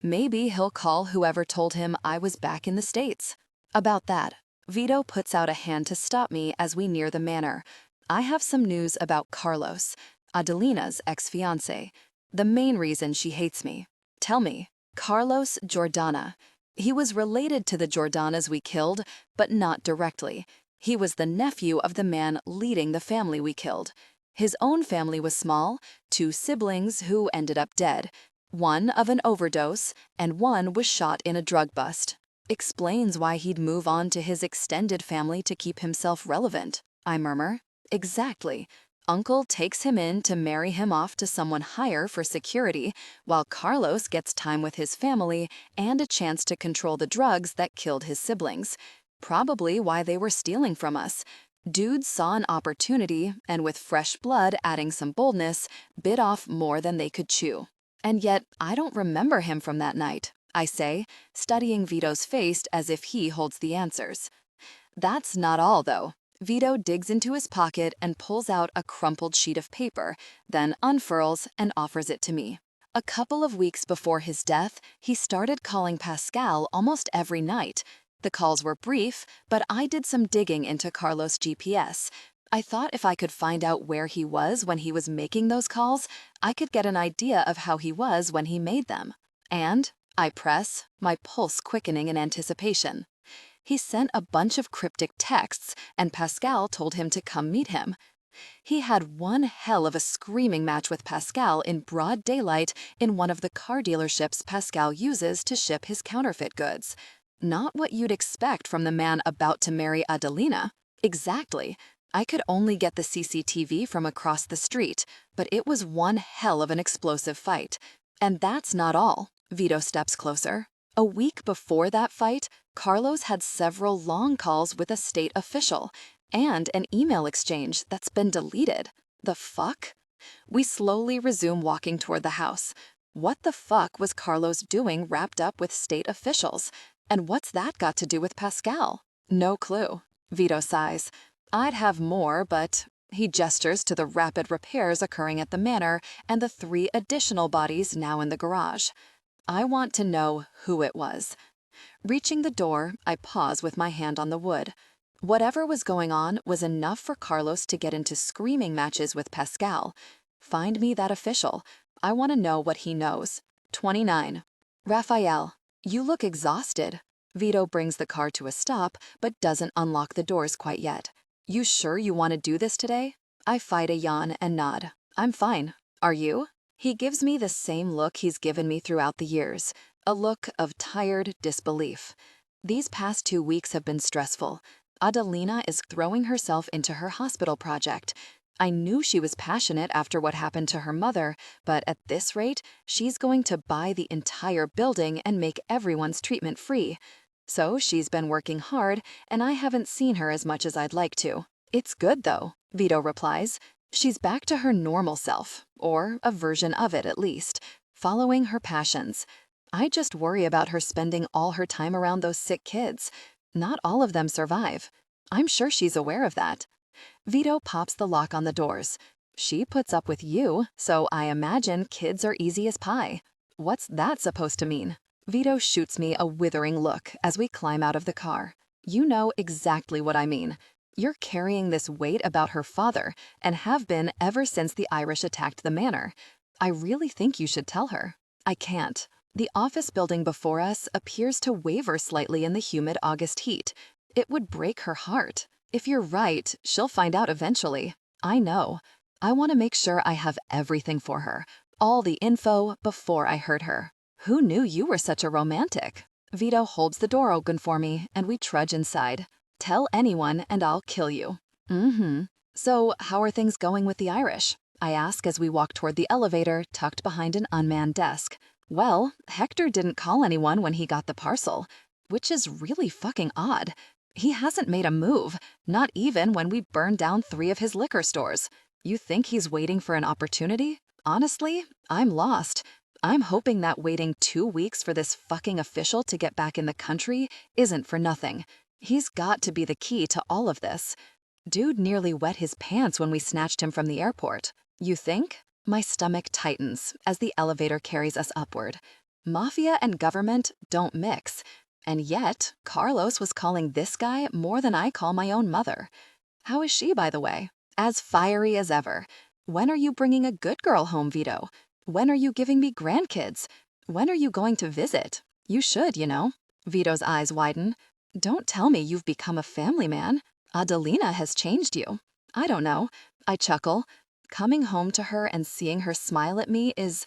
Maybe he'll call whoever told him I was back in the States. About that, Vito puts out a hand to stop me as we near the manor. I have some news about Carlos, Adelina's ex-fiancé, the main reason she hates me. Tell me, Carlos Jordana. He was related to the Jordanas we killed, but not directly. He was the nephew of the man leading the family we killed. His own family was small, 2 siblings who ended up dead. One of an overdose, and one was shot in a drug bust. Explains why he'd move on to his extended family to keep himself relevant, I murmur. Exactly. Uncle takes him in to marry him off to someone higher for security, while Carlos gets time with his family and a chance to control the drugs that killed his siblings. Probably why they were stealing from us. Dudes saw an opportunity, and with fresh blood adding some boldness, bit off more than they could chew. And yet, I don't remember him from that night, I say, studying Vito's face as if he holds the answers. That's not all, though. Vito digs into his pocket and pulls out a crumpled sheet of paper, then unfurls and offers it to me. A couple of weeks before his death, he started calling Pascal almost every night. The calls were brief, but I did some digging into Carlos' GPS. I thought if I could find out where he was when he was making those calls, I could get an idea of how he was when he made them. And I press, my pulse quickening in anticipation. He sent a bunch of cryptic texts, and Pascal told him to come meet him. He had one hell of a screaming match with Pascal in broad daylight in one of the car dealerships Pascal uses to ship his counterfeit goods. Not what you'd expect from the man about to marry Adelina. Exactly. I could only get the CCTV from across the street, but it was one hell of an explosive fight. And that's not all. Vito steps closer. A week before that fight, Carlos had several long calls with a state official and an email exchange that's been deleted. The fuck? We slowly resume walking toward the house. What the fuck was Carlos doing wrapped up with state officials? And what's that got to do with Pascal? No clue. Vito sighs. I'd have more, but... He gestures to the rapid repairs occurring at the manor and the 3 additional bodies now in the garage. I want to know who it was. Reaching the door, I pause with my hand on the wood. Whatever was going on was enough for Carlos to get into screaming matches with Pascal. Find me that official. I want to know what he knows. 29. Raphael, you look exhausted. Vito brings the car to a stop, but doesn't unlock the doors quite yet. You sure you want to do this today? I fight a yawn and nod. I'm fine. Are you? He gives me the same look he's given me throughout the years, a look of tired disbelief. These past 2 weeks have been stressful. Adelina is throwing herself into her hospital project. I knew she was passionate after what happened to her mother, but at this rate, she's going to buy the entire building and make everyone's treatment free. So she's been working hard, and I haven't seen her as much as I'd like to. It's good, though, Vito replies. She's back to her normal self, or a version of it at least, following her passions. I just worry about her spending all her time around those sick kids. Not all of them survive. I'm sure she's aware of that. Vito pops the lock on the doors. She puts up with you, so I imagine kids are easy as pie. What's that supposed to mean? Vito shoots me a withering look as we climb out of the car. You know exactly what I mean. You're carrying this weight about her father, and have been ever since the Irish attacked the manor. I really think you should tell her. I can't. The office building before us appears to waver slightly in the humid August heat. It would break her heart. If you're right, she'll find out eventually. I know. I want to make sure I have everything for her, all the info before I hurt her. Who knew you were such a romantic? Vito holds the door open for me, and we trudge inside. Tell anyone and I'll kill you. So, how are things going with the Irish? I ask as we walk toward the elevator tucked behind an unmanned desk. Well, Hector didn't call anyone when he got the parcel, which is really fucking odd. He hasn't made a move, not even when we burned down 3 of his liquor stores. You think he's waiting for an opportunity? Honestly, I'm lost. I'm hoping that waiting 2 weeks for this fucking official to get back in the country isn't for nothing. He's got to be the key to all of this. Dude nearly wet his pants when we snatched him from the airport. You think? My stomach tightens as the elevator carries us upward. Mafia and government don't mix. And yet, Carlos was calling this guy more than I call my own mother. How is she, by the way? As fiery as ever. When are you bringing a good girl home, Vito? When are you giving me grandkids? When are you going to visit? You should, you know. Vito's eyes widen. Don't tell me you've become a family man. Adelina has changed you. I don't know. I chuckle. Coming home to her and seeing her smile at me is...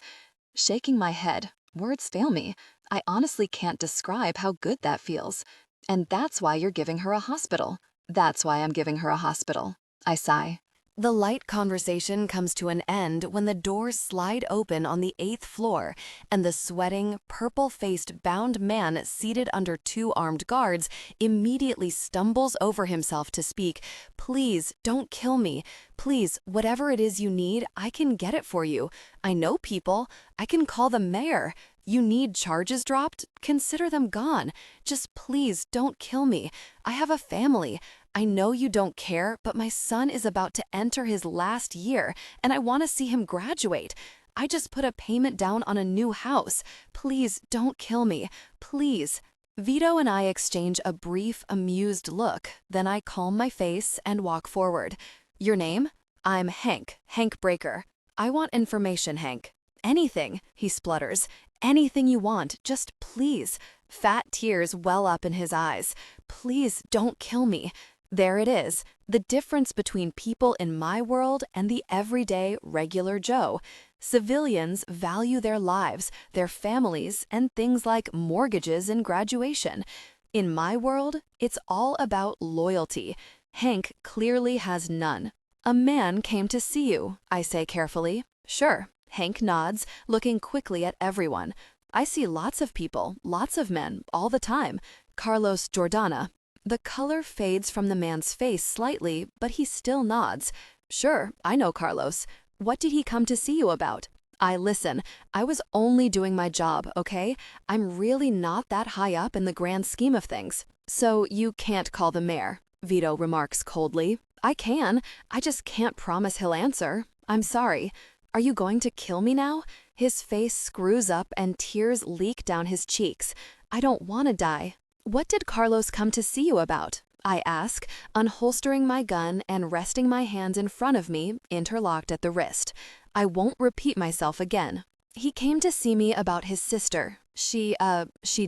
Shaking my head. Words fail me. I honestly can't describe how good that feels. And that's why you're giving her a hospital. That's why I'm giving her a hospital. I sigh. The light conversation comes to an end when the doors slide open on the 8th floor, and the sweating, purple-faced bound man seated under 2 armed guards immediately stumbles over himself to speak. Please, don't kill me. Please, whatever it is you need, I can get it for you. I know people. I can call the mayor. You need charges dropped? Consider them gone. Just please don't kill me. I have a family. I know you don't care, but my son is about to enter his last year, and I want to see him graduate. I just put a payment down on a new house. Please don't kill me. Please. Vito and I exchange a brief, amused look, then I calm my face and walk forward. Your name? I'm Hank, Hank Breaker. I want information, Hank. Anything, he splutters. Anything you want, just please. Fat tears well up in his eyes. Please don't kill me. There it is, the difference between people in my world and the everyday, regular Joe. Civilians value their lives, their families, and things like mortgages and graduation. In my world, it's all about loyalty. Hank clearly has none. A man came to see you, I say carefully. Sure. Hank nods, looking quickly at everyone. I see lots of people, lots of men, all the time. Carlos Jordana. The color fades from the man's face slightly, but he still nods. Sure, I know Carlos. What did he come to see you about? Listen, I was only doing my job, okay? I'm really not that high up in the grand scheme of things. So you can't call the mayor, Vito remarks coldly. I can, I just can't promise he'll answer. I'm sorry. Are you going to kill me now? His face screws up and tears leak down his cheeks. I don't want to die. What did Carlos come to see you about? I ask, unholstering my gun and resting my hands in front of me, interlocked at the wrist. I won't repeat myself again. He came to see me about his sister. She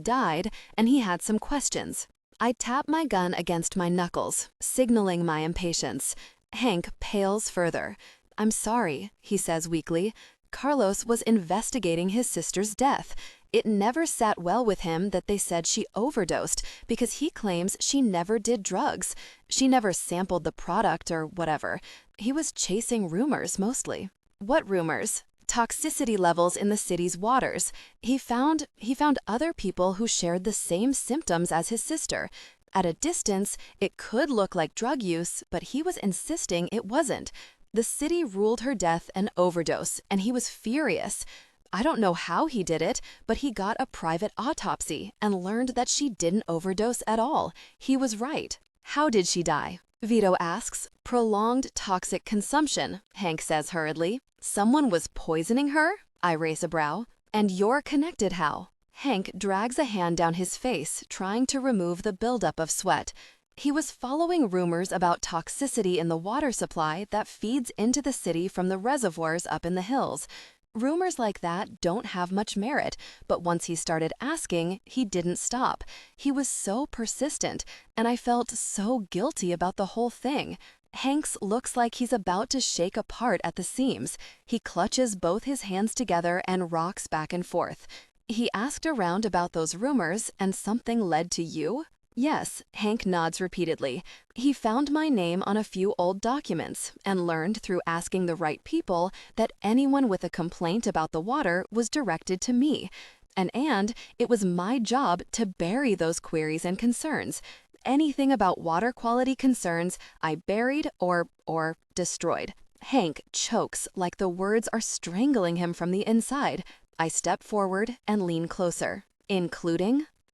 died, and he had some questions. I tap my gun against my knuckles, signaling my impatience. Hank pales further. I'm sorry, he says weakly. Carlos was investigating his sister's death. It never sat well with him that they said she overdosed because he claims she never did drugs. She never sampled the product or whatever. He was chasing rumors mostly. What rumors? Toxicity levels in the city's waters. He found other people who shared the same symptoms as his sister. At a distance, it could look like drug use, but he was insisting it wasn't. The city ruled her death an overdose, and he was furious. I don't know how he did it, but he got a private autopsy and learned that she didn't overdose at all. He was right. How did she die? Vito asks. Prolonged toxic consumption, Hank says hurriedly. Someone was poisoning her? I raise a brow. And you're connected how? Hank drags a hand down his face, trying to remove the buildup of sweat. He was following rumors about toxicity in the water supply that feeds into the city from the reservoirs up in the hills. Rumors like that don't have much merit, but once he started asking, he didn't stop. He was so persistent, and I felt so guilty about the whole thing. Hanks looks like he's about to shake apart at the seams. He clutches both his hands together and rocks back and forth. He asked around about those rumors, and something led to you? Yes, Hank nods repeatedly. He found my name on a few old documents and learned through asking the right people that anyone with a complaint about the water was directed to me. And it was my job to bury those queries and concerns. Anything about water quality concerns, I buried or destroyed. Hank chokes like the words are strangling him from the inside. I step forward and lean closer.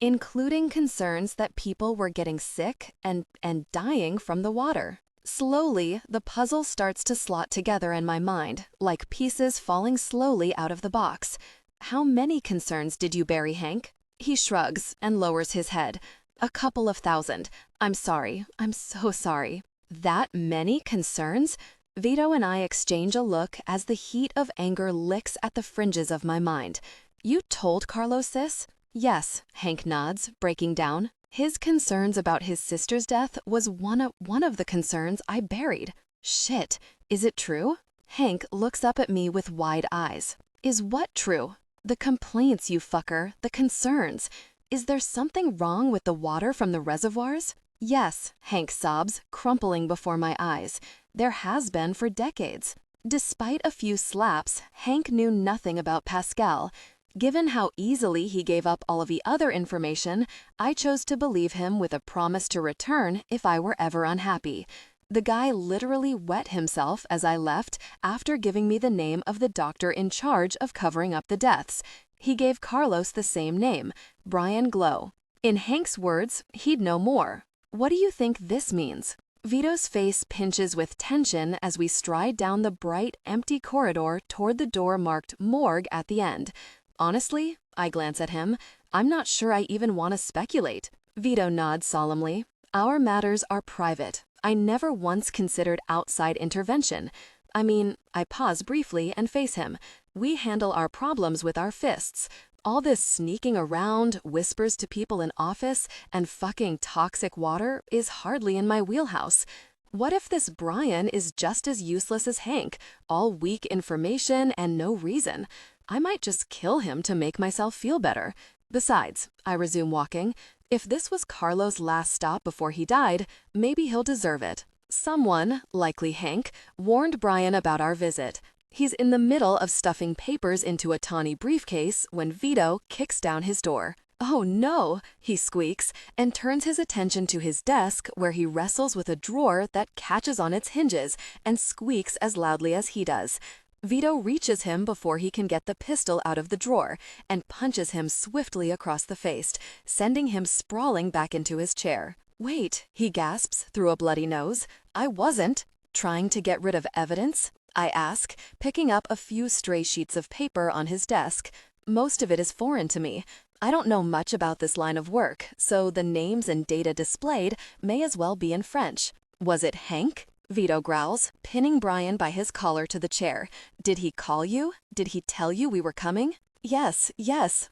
Including concerns that people were getting sick and dying from the water. Slowly, the puzzle starts to slot together in my mind, like pieces falling slowly out of the box. How many concerns did you bury, Hank? He shrugs and lowers his head. A couple of thousand. I'm sorry. I'm so sorry. That many concerns? Vito and I exchange a look as the heat of anger licks at the fringes of my mind. You told Carlos this? Yes, Hank nods, breaking down. His concerns about his sister's death was one of the concerns I buried. Shit, is it true? Hank looks up at me with wide eyes. Is what true? The complaints, you fucker, the concerns. Is there something wrong with the water from the reservoirs? Yes, Hank sobs, crumpling before my eyes. There has been for decades. Despite a few slaps, Hank knew nothing about Pascal. Given how easily he gave up all of the other information, I chose to believe him with a promise to return if I were ever unhappy. The guy literally wet himself as I left after giving me the name of the doctor in charge of covering up the deaths. He gave Carlos the same name, Brian Glow. In Hank's words, he'd know more. What do you think this means? Vito's face pinches with tension as we stride down the bright, empty corridor toward the door marked morgue at the end. Honestly, I glance at him, I'm not sure I even want to speculate. Vito nods solemnly. Our matters are private. I never once considered outside intervention. I pause briefly and face him. We handle our problems with our fists. All this sneaking around, whispers to people in office, and fucking toxic water is hardly in my wheelhouse. What if this Brian is just as useless as Hank, all weak information and no reason? I might just kill him to make myself feel better. Besides, I resume walking. If this was Carlos' last stop before he died, maybe he'll deserve it. Someone, likely Hank, warned Brian about our visit. He's in the middle of stuffing papers into a tawny briefcase when Vito kicks down his door. Oh no, he squeaks, and turns his attention to his desk where he wrestles with a drawer that catches on its hinges and squeaks as loudly as he does. Vito reaches him before he can get the pistol out of the drawer and punches him swiftly across the face, sending him sprawling back into his chair. Wait, he gasps through a bloody nose. I wasn't trying to get rid of evidence, I ask, picking up a few stray sheets of paper on his desk. Most of it is foreign to me. I don't know much about this line of work, so the names and data displayed may as well be in French. Was it Hank? Vito growls, pinning Brian by his collar to the chair. Did he call you? Did he tell you we were coming? Yes,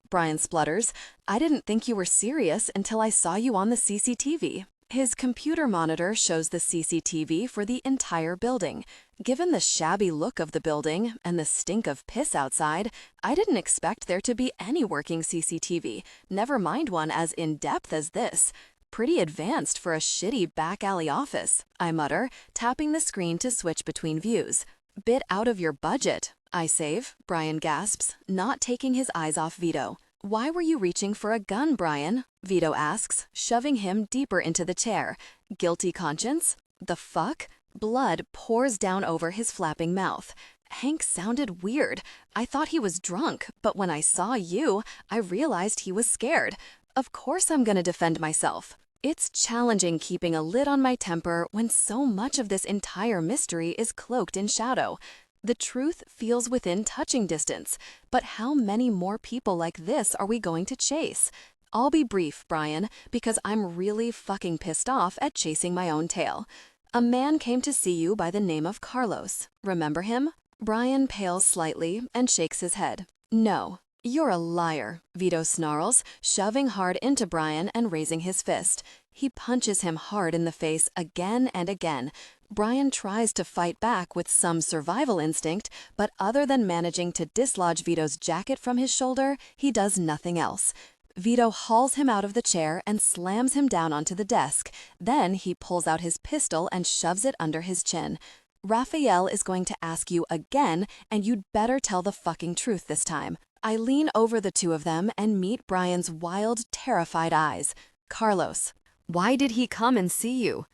Brian splutters. I didn't think you were serious until I saw you on the CCTV. His computer monitor shows the CCTV for the entire building. Given the shabby look of the building and the stink of piss outside, I didn't expect there to be any working CCTV, never mind one as in-depth as this. Pretty advanced for a shitty back alley office, I mutter, tapping the screen to switch between views. Bit out of your budget, I save, Brian gasps, not taking his eyes off Vito. Why were you reaching for a gun, Brian? Vito asks, shoving him deeper into the chair. Guilty conscience? The fuck? Blood pours down over his flapping mouth. Hank sounded weird. I thought he was drunk, but when I saw you, I realized he was scared. Of course I'm gonna defend myself. It's challenging keeping a lid on my temper when so much of this entire mystery is cloaked in shadow. The truth feels within touching distance, but how many more people like this are we going to chase? I'll be brief, Brian, because I'm really fucking pissed off at chasing my own tail. A man came to see you by the name of Carlos. Remember him? Brian pales slightly and shakes his head. No. You're a liar, Vito snarls, shoving hard into Brian and raising his fist. He punches him hard in the face again and again. Brian tries to fight back with some survival instinct, but other than managing to dislodge Vito's jacket from his shoulder, he does nothing else. Vito hauls him out of the chair and slams him down onto the desk. Then he pulls out his pistol and shoves it under his chin. Raffaele is going to ask you again, and you'd better tell the fucking truth this time. I lean over the two of them and meet Brian's wild, terrified eyes. Carlos. Why did he come and see you?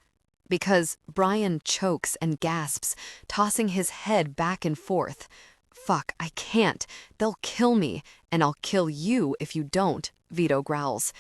Because Brian chokes and gasps, tossing his head back and forth. Fuck, I can't. They'll kill me, and I'll kill you if you don't, Vito growls.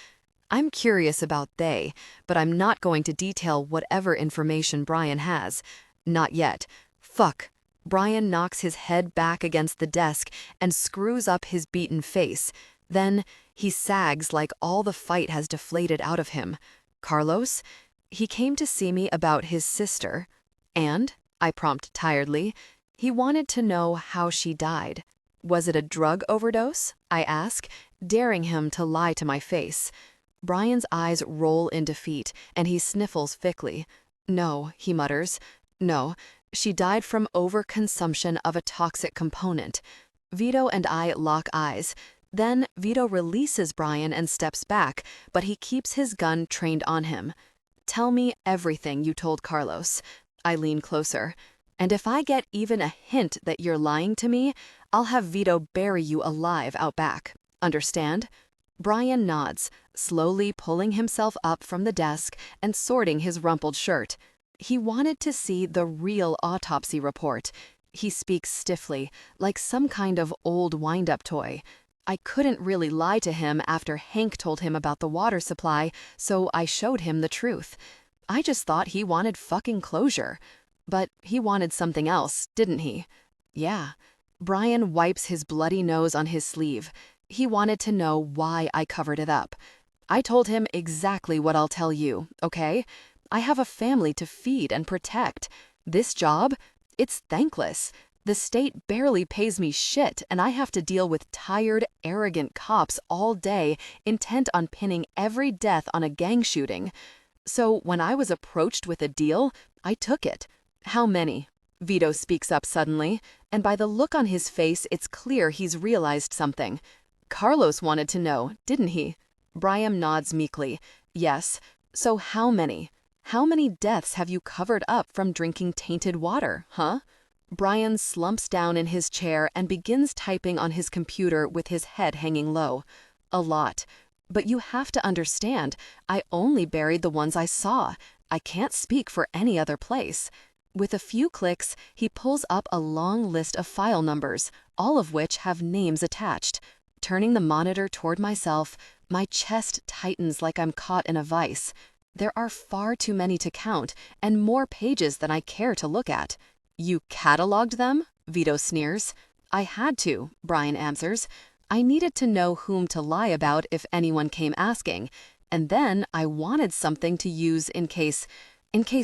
I'm curious about they, but I'm not going to detail whatever information Brian has. Not yet. Fuck. Brian knocks his head back against the desk and screws up his beaten face. Then he sags like all the fight has deflated out of him. Carlos? He came to see me about his sister. And, I prompt tiredly, he wanted to know how she died. Was it a drug overdose? I ask, daring him to lie to my face. Brian's eyes roll in defeat, and he sniffles thickly. No, he mutters. No. She died from overconsumption of a toxic component. Vito and I lock eyes. Then Vito releases Brian and steps back, but he keeps his gun trained on him. Tell me everything you told Carlos. I lean closer. And if I get even a hint that you're lying to me, I'll have Vito bury you alive out back. Understand? Brian nods, slowly pulling himself up from the desk and sorting his rumpled shirt. He wanted to see the real autopsy report. He speaks stiffly, like some kind of old wind-up toy. I couldn't really lie to him after Hank told him about the water supply, so I showed him the truth. I just thought he wanted fucking closure. But he wanted something else, didn't he? Yeah. Brian wipes his bloody nose on his sleeve. He wanted to know why I covered it up. I told him exactly what I'll tell you, okay? I have a family to feed and protect. This job, it's thankless. The state barely pays me shit, and I have to deal with tired, arrogant cops all day, intent on pinning every death on a gang shooting. So when I was approached with a deal, I took it. How many? Vito speaks up suddenly, and by the look on his face, it's clear he's realized something. Carlos wanted to know, didn't he? Brian nods meekly. Yes. So how many? How many deaths have you covered up from drinking tainted water, huh? Brian slumps down in his chair and begins typing on his computer with his head hanging low. A lot. But you have to understand, I only buried the ones I saw. I can't speak for any other place. With a few clicks, he pulls up a long list of file numbers, all of which have names attached. Turning the monitor toward myself, my chest tightens like I'm caught in a vice. There are far too many to count, and more pages than I care to look at. "You cataloged them?" Vito sneers. "I had to," Brian answers. "I needed to know whom to lie about if anyone came asking. And then I wanted something to use in case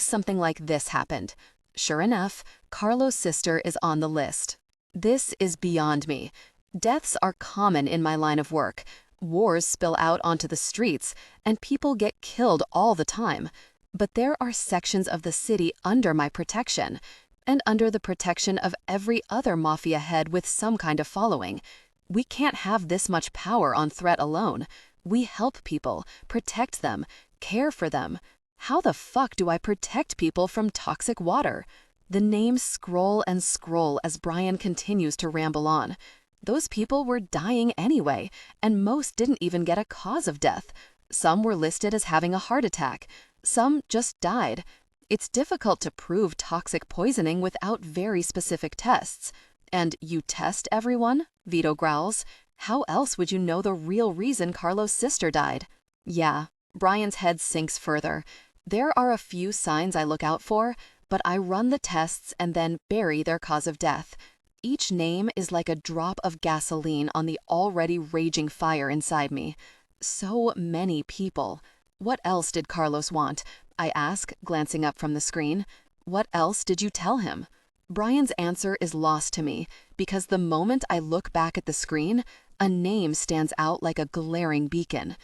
something like this happened." Sure enough, Carlo's sister is on the list. This is beyond me. Deaths are common in my line of work. Wars spill out onto the streets, and people get killed all the time. But there are sections of the city under my protection, and under the protection of every other mafia head with some kind of following. We can't have this much power on threat alone. We help people, protect them, care for them. How the fuck do I protect people from toxic water? The names scroll and scroll as Brian continues to ramble on. Those people were dying anyway, and most didn't even get a cause of death. Some were listed as having a heart attack. Some just died. It's difficult to prove toxic poisoning without very specific tests. "And you test everyone?" Vito growls. "How else would you know the real reason Carlo's sister died?" Yeah, Brian's head sinks further. There are a few signs I look out for, but I run the tests and then bury their cause of death. Each name is like a drop of gasoline on the already raging fire inside me. So many people. What else did Carlos want? I ask, glancing up from the screen. What else did you tell him? Brian's answer is lost to me, because the moment I look back at the screen, a name stands out like a glaring beacon.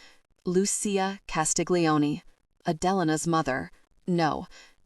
Lucia Castiglione. Adelina's mother. No.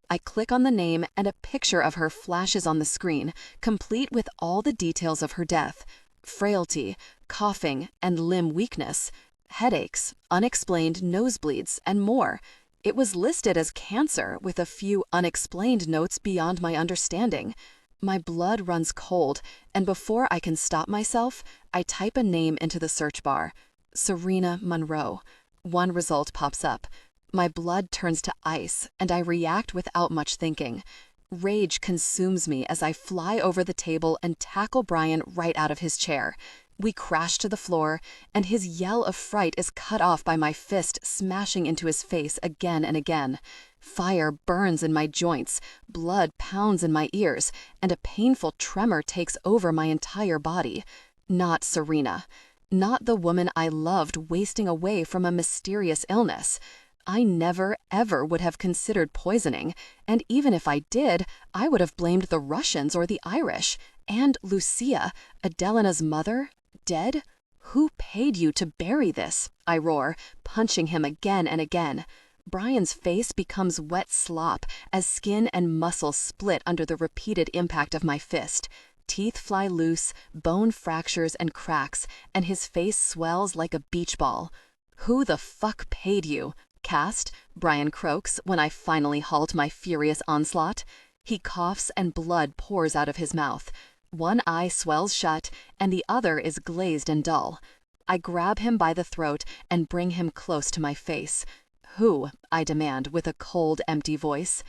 I click on the name and a picture of her flashes on the screen, complete with all the details of her death. Frailty, coughing, and limb weakness. Headaches, unexplained nosebleeds, and more. It was listed as cancer with a few unexplained notes beyond my understanding. My blood runs cold, and before I can stop myself, I type a name into the search bar. Serena Monroe. One result pops up. My blood turns to ice, and I react without much thinking. Rage consumes me as I fly over the table and tackle Brian right out of his chair. We crash to the floor, and his yell of fright is cut off by my fist smashing into his face again and again. Fire burns in my joints, blood pounds in my ears, and a painful tremor takes over my entire body. Not Serena. Not the woman I loved wasting away from a mysterious illness. I never, ever would have considered poisoning, and even if I did, I would have blamed the Russians or the Irish. And Lucia, Adelina's mother, dead? Who paid you to bury this? I roar, punching him again and again. Brian's face becomes wet slop as skin and muscle split under the repeated impact of my fist. Teeth fly loose, bone fractures and cracks, and his face swells like a beach ball. Who the fuck paid you? Cast, Brian croaks when I finally halt my furious onslaught. He coughs and blood pours out of his mouth. One eye swells shut and the other is glazed and dull. I grab him by the throat and bring him close to my face. Who? I demand with a cold, empty voice.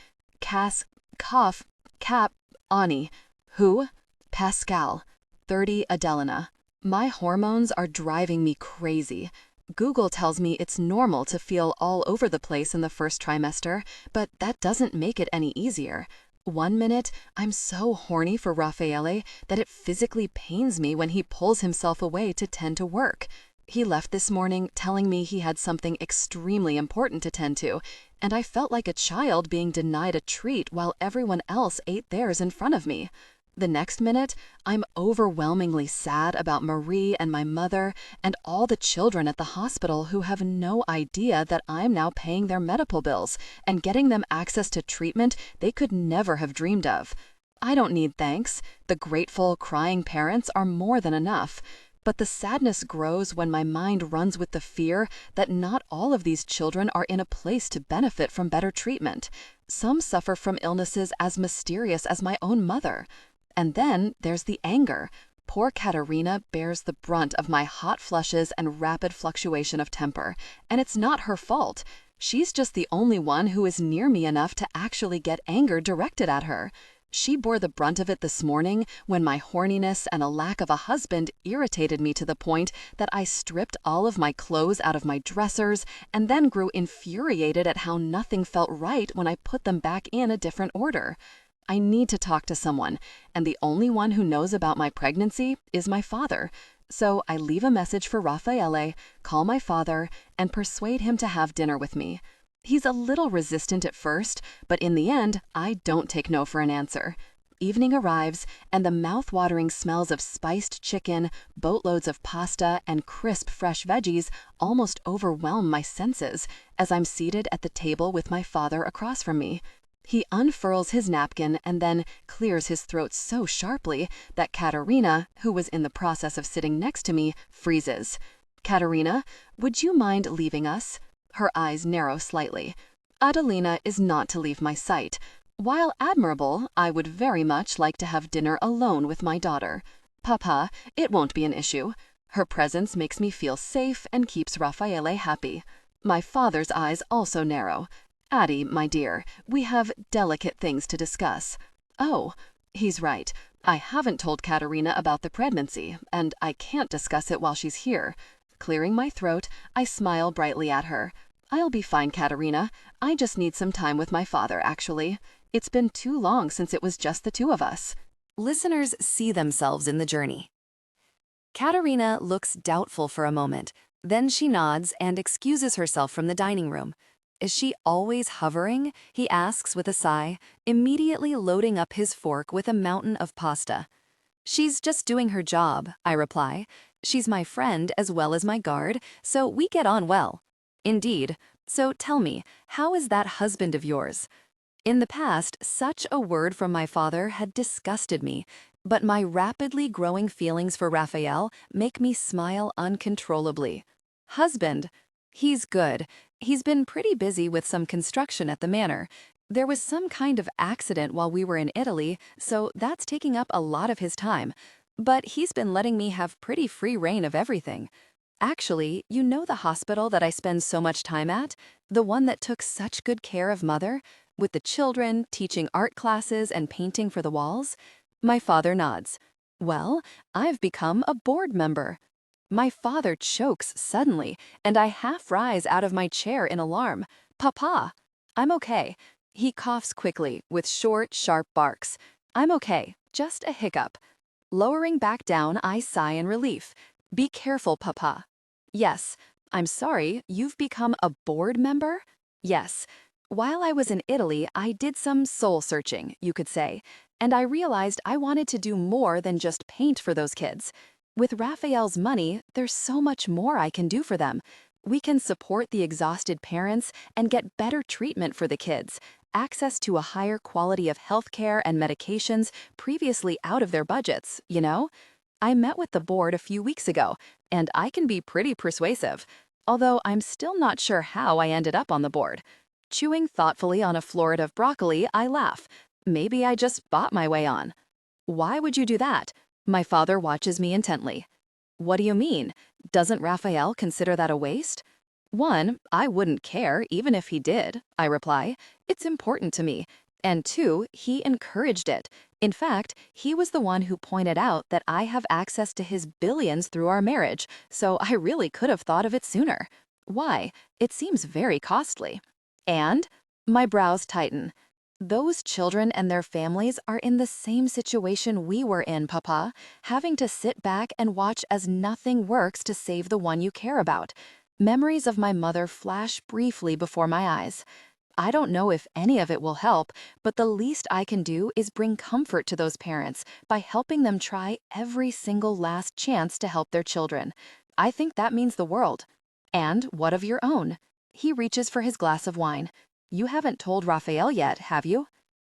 Ani. Who? Pascal. 30 Adelina. My hormones are driving me crazy. Google tells me it's normal to feel all over the place in the first trimester, but that doesn't make it any easier. One minute, I'm so horny for Raffaele that it physically pains me when he pulls himself away to tend to work. He left this morning telling me he had something extremely important to tend to, and I felt like a child being denied a treat while everyone else ate theirs in front of me. The next minute, I'm overwhelmingly sad about Marie and my mother and all the children at the hospital who have no idea that I'm now paying their medical bills and getting them access to treatment they could never have dreamed of. I don't need thanks. The grateful, crying parents are more than enough. But the sadness grows when my mind runs with the fear that not all of these children are in a place to benefit from better treatment. Some suffer from illnesses as mysterious as my own mother. And then there's the anger. Poor Katerina bears the brunt of my hot flushes and rapid fluctuation of temper, and it's not her fault. She's just the only one who is near me enough to actually get anger directed at her. She bore the brunt of it this morning when my horniness and a lack of a husband irritated me to the point that I stripped all of my clothes out of my dressers and then grew infuriated at how nothing felt right when I put them back in a different order. I need to talk to someone, and the only one who knows about my pregnancy is my father. So I leave a message for Raffaele, call my father, and persuade him to have dinner with me. He's a little resistant at first, but in the end, I don't take no for an answer. Evening arrives, and the mouth-watering smells of spiced chicken, boatloads of pasta, and crisp fresh veggies almost overwhelm my senses as I'm seated at the table with my father across from me. He unfurls his napkin and then clears his throat so sharply that Katerina, who was in the process of sitting next to me, freezes. "Katerina, would you mind leaving us?" Her eyes narrow slightly. Adelina is not to leave my sight. While admirable, I would very much like to have dinner alone with my daughter. Papa, it won't be an issue. Her presence makes me feel safe and keeps Raffaele happy. My father's eyes also narrow. Addie, my dear, we have delicate things to discuss. Oh, he's right. I haven't told Katerina about the pregnancy, and I can't discuss it while she's here. Clearing my throat, I smile brightly at her. I'll be fine, Katerina. I just need some time with my father, actually. It's been too long since it was just the two of us. Listeners see themselves in the journey. Katerina looks doubtful for a moment. Then she nods and excuses herself from the dining room. Is she always hovering? He asks with a sigh, immediately loading up his fork with a mountain of pasta. She's just doing her job, I reply. She's my friend as well as my guard, so we get on well. Indeed. So tell me, how is that husband of yours? In the past, such a word from my father had disgusted me, but my rapidly growing feelings for Raphael make me smile uncontrollably. Husband? He's good. He's been pretty busy with some construction at the manor. There was some kind of accident while we were in Italy, so that's taking up a lot of his time. But he's been letting me have pretty free rein of everything. Actually, you know the hospital that I spend so much time at? The one that took such good care of Mother? With the children, teaching art classes and painting for the walls? My father nods. Well, I've become a board member. My father chokes suddenly, and I half rise out of my chair in alarm. Papa! I'm okay. He coughs quickly, with short, sharp barks. I'm okay, just a hiccup. Lowering back down, I sigh in relief. Be careful, Papa. Yes. I'm sorry, you've become a board member? Yes. While I was in Italy, I did some soul-searching, you could say, and I realized I wanted to do more than just paint for those kids. With Raphael's money, there's so much more I can do for them. We can support the exhausted parents and get better treatment for the kids, access to a higher quality of healthcare and medications previously out of their budgets, you know? I met with the board a few weeks ago, and I can be pretty persuasive, although I'm still not sure how I ended up on the board. Chewing thoughtfully on a floret of broccoli, I laugh. Maybe I just bought my way on. Why would you do that? My father watches me intently. What do you mean? Doesn't Raphael consider that a waste? One, I wouldn't care even if he did, I reply. It's important to me. And two, he encouraged it. In fact, he was the one who pointed out that I have access to his billions through our marriage, so I really could have thought of it sooner. Why? It seems very costly. And? My brows tighten. Those children and their families are in the same situation we were in, Papa, having to sit back and watch as nothing works to save the one you care about. Memories of my mother flash briefly before my eyes. I don't know if any of it will help, but the least I can do is bring comfort to those parents by helping them try every single last chance to help their children. I think that means the world. And what of your own? He reaches for his glass of wine. You haven't told Raphael yet, have you?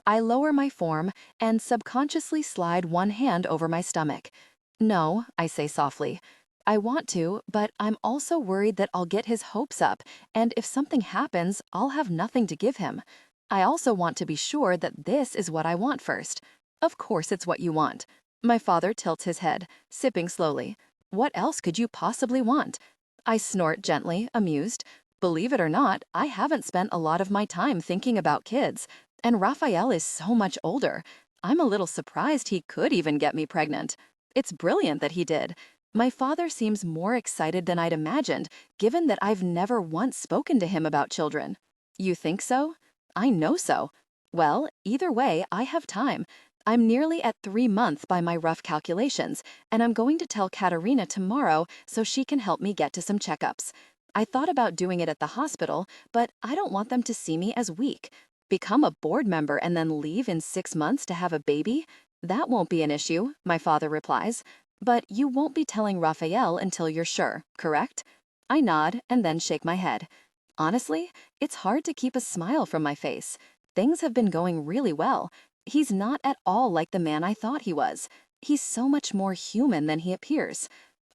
I lower my form and subconsciously slide one hand over my stomach. No, I say softly. I want to, but I'm also worried that I'll get his hopes up, and if something happens, I'll have nothing to give him. I also want to be sure that this is what I want first. Of course it's what you want. My father tilts his head, sipping slowly. What else could you possibly want? I snort gently, amused. Believe it or not, I haven't spent a lot of my time thinking about kids, and Raffaele is so much older. I'm a little surprised he could even get me pregnant. It's brilliant that he did. My father seems more excited than I'd imagined, given that I've never once spoken to him about children. You think so? I know so. Well, either way, I have time. I'm nearly at 3 months by my rough calculations, and I'm going to tell Katerina tomorrow so she can help me get to some checkups. I thought about doing it at the hospital, but I don't want them to see me as weak. Become a board member and then leave in 6 months to have a baby? That won't be an issue, my father replies. But you won't be telling Raffaele until you're sure, correct? I nod and then shake my head. Honestly, it's hard to keep a smile from my face. Things have been going really well. He's not at all like the man I thought he was. He's so much more human than he appears.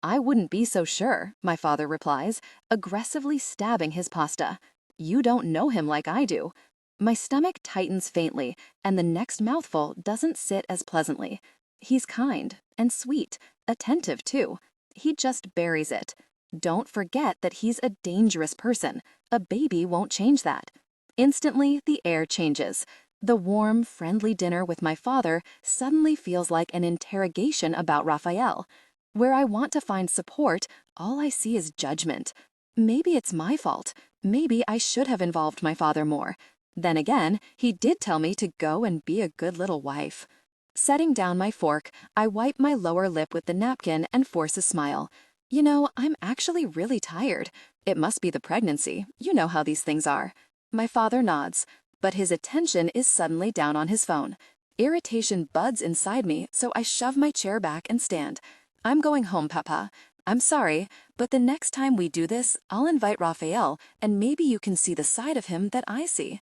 I wouldn't be so sure, my father replies, aggressively stabbing his pasta. You don't know him like I do. My stomach tightens faintly, and the next mouthful doesn't sit as pleasantly. He's kind and sweet, attentive too. He just buries it. Don't forget that he's a dangerous person. A baby won't change that. Instantly, the air changes. The warm, friendly dinner with my father suddenly feels like an interrogation about Raffaele. Where I want to find support, all I see is judgment. Maybe it's my fault. Maybe I should have involved my father more. Then again, he did tell me to go and be a good little wife. Setting down my fork, I wipe my lower lip with the napkin and force a smile. You know, I'm actually really tired. It must be the pregnancy. You know how these things are. My father nods, but his attention is suddenly down on his phone. Irritation buds inside me, so I shove my chair back and stand. I'm going home, Papa. I'm sorry, but the next time we do this, I'll invite Raffaele, and maybe you can see the side of him that I see.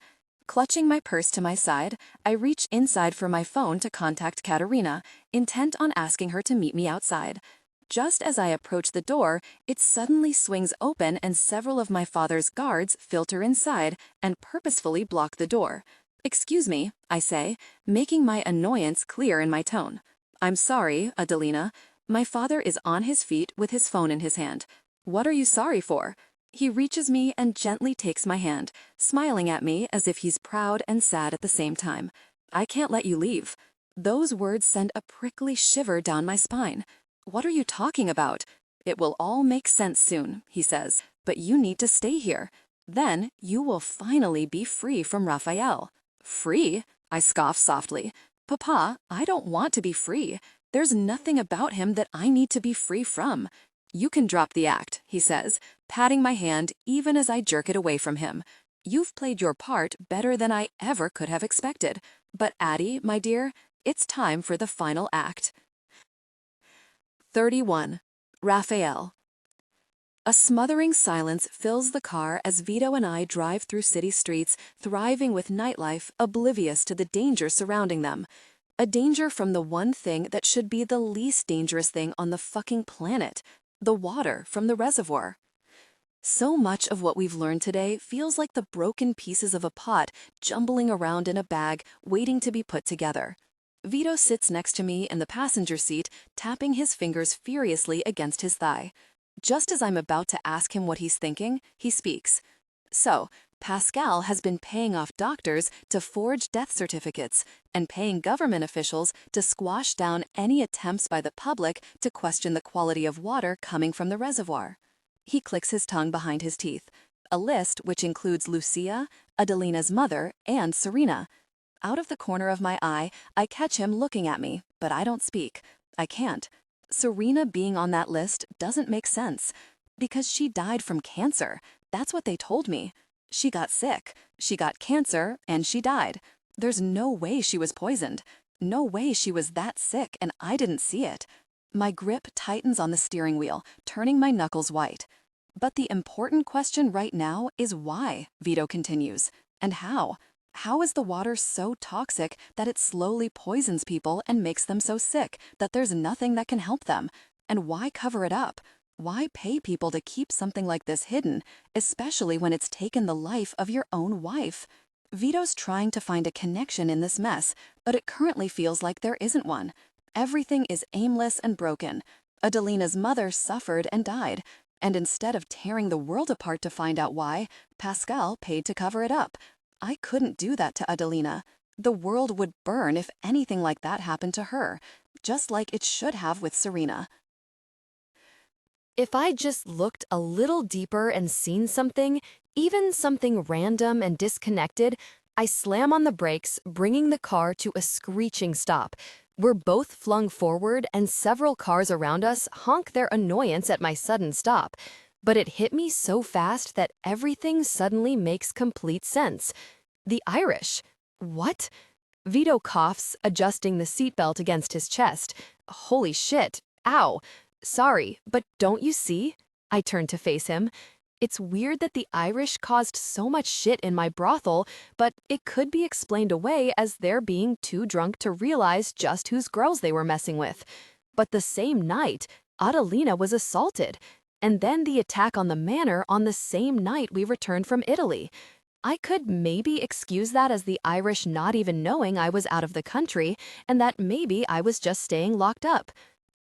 Clutching my purse to my side, I reach inside for my phone to contact Katerina, intent on asking her to meet me outside. Just as I approach the door, it suddenly swings open and several of my father's guards filter inside and purposefully block the door. Excuse me, I say, making my annoyance clear in my tone. I'm sorry, Adelina. My father is on his feet with his phone in his hand. What are you sorry for? He reaches me and gently takes my hand, smiling at me as if he's proud and sad at the same time. I can't let you leave. Those words send a prickly shiver down my spine. What are you talking about? It will all make sense soon, he says, but you need to stay here. Then you will finally be free from Raffaele. Free? I scoff softly. Papa, I don't want to be free. There's nothing about him that I need to be free from. You can drop the act, he says, patting my hand even as I jerk it away from him. You've played your part better than I ever could have expected. But Addie, my dear, it's time for the final act. 31. Raffaele. A smothering silence fills the car as Vito and I drive through city streets, thriving with nightlife, oblivious to the danger surrounding them. A danger from the one thing that should be the least dangerous thing on the fucking planet, the water from the reservoir. So much of what we've learned today feels like the broken pieces of a pot jumbling around in a bag, waiting to be put together. Vito sits next to me in the passenger seat, tapping his fingers furiously against his thigh. Just as I'm about to ask him what he's thinking, he speaks. So, Pascal has been paying off doctors to forge death certificates and paying government officials to squash down any attempts by the public to question the quality of water coming from the reservoir. He clicks his tongue behind his teeth. A list which includes Lucia, Adelina's mother, and Serena. Out of the corner of my eye, I catch him looking at me, but I don't speak. I can't. Serena being on that list doesn't make sense. Because she died from cancer. That's what they told me. She got sick, she got cancer, and she died. There's no way she was poisoned. No way she was that sick and I didn't see it. My grip tightens on the steering wheel, turning my knuckles white. But the important question right now is why, Vito continues. And how? How is the water so toxic that it slowly poisons people and makes them so sick that there's nothing that can help them? And why cover it up? Why pay people to keep something like this hidden, especially when it's taken the life of your own wife? Vito's trying to find a connection in this mess, but it currently feels like there isn't one. Everything is aimless and broken. Adelina's mother suffered and died, And instead of tearing the world apart to find out why, Pascal paid to cover it up. I couldn't do that to Adelina. The world would burn if anything like that happened to her, just like it should have with Serena. If I just looked a little deeper and seen something, even something random and disconnected, I slam on the brakes, bringing the car to a screeching stop. We're both flung forward, and several cars around us honk their annoyance at my sudden stop. But it hit me so fast that everything suddenly makes complete sense. The Irish. What? Vito coughs, adjusting the seatbelt against his chest. Holy shit. Ow. Sorry, but don't you see? I turn to face him. It's weird that the Irish caused so much shit in my brothel, but it could be explained away as their being too drunk to realize just whose girls they were messing with. But the same night, Adelina was assaulted, and then the attack on the manor on the same night we returned from Italy. I could maybe excuse that as the Irish not even knowing I was out of the country, and that maybe I was just staying locked up.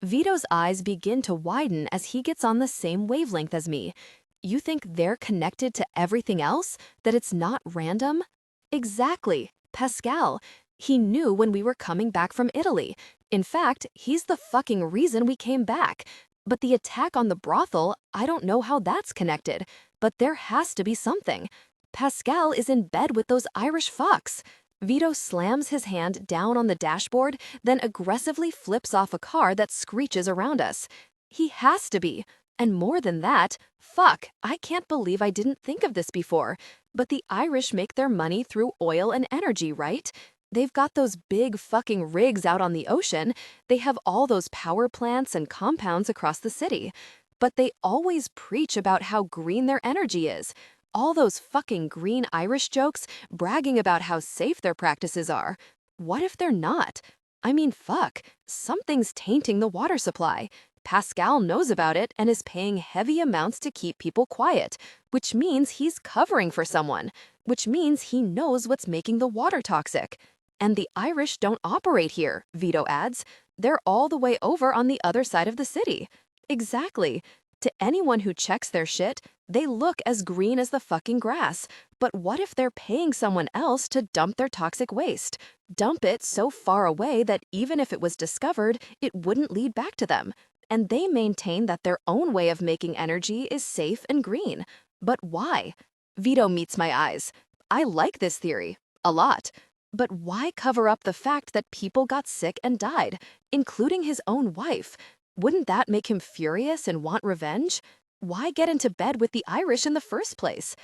Vito's eyes begin to widen as he gets on the same wavelength as me. You think they're connected to everything else? That it's not random? Exactly. Pascal. He knew when we were coming back from Italy. In fact, he's the fucking reason we came back. But the attack on the brothel, I don't know how that's connected. But there has to be something. Pascal is in bed with those Irish fucks. Vito slams his hand down on the dashboard, then aggressively flips off a car that screeches around us. He has to be. And more than that, fuck, I can't believe I didn't think of this before. But the Irish make their money through oil and energy, right? They've got those big fucking rigs out on the ocean. They have all those power plants and compounds across the city. But they always preach about how green their energy is. All those fucking green Irish jokes bragging about how safe their practices are. What if they're not? I mean, fuck, something's tainting the water supply. Pascal knows about it and is paying heavy amounts to keep people quiet, which means he's covering for someone, which means he knows what's making the water toxic. And the Irish don't operate here, Vito adds. They're all the way over on the other side of the city. Exactly. To anyone who checks their shit, they look as green as the fucking grass. But what if they're paying someone else to dump their toxic waste? Dump it so far away that even if it was discovered, it wouldn't lead back to them. And they maintain that their own way of making energy is safe and green. But why? Vito meets my eyes. I like this theory. A lot. But why cover up the fact that people got sick and died, including his own wife? Wouldn't that make him furious and want revenge? Why get into bed with the Irish in the first place?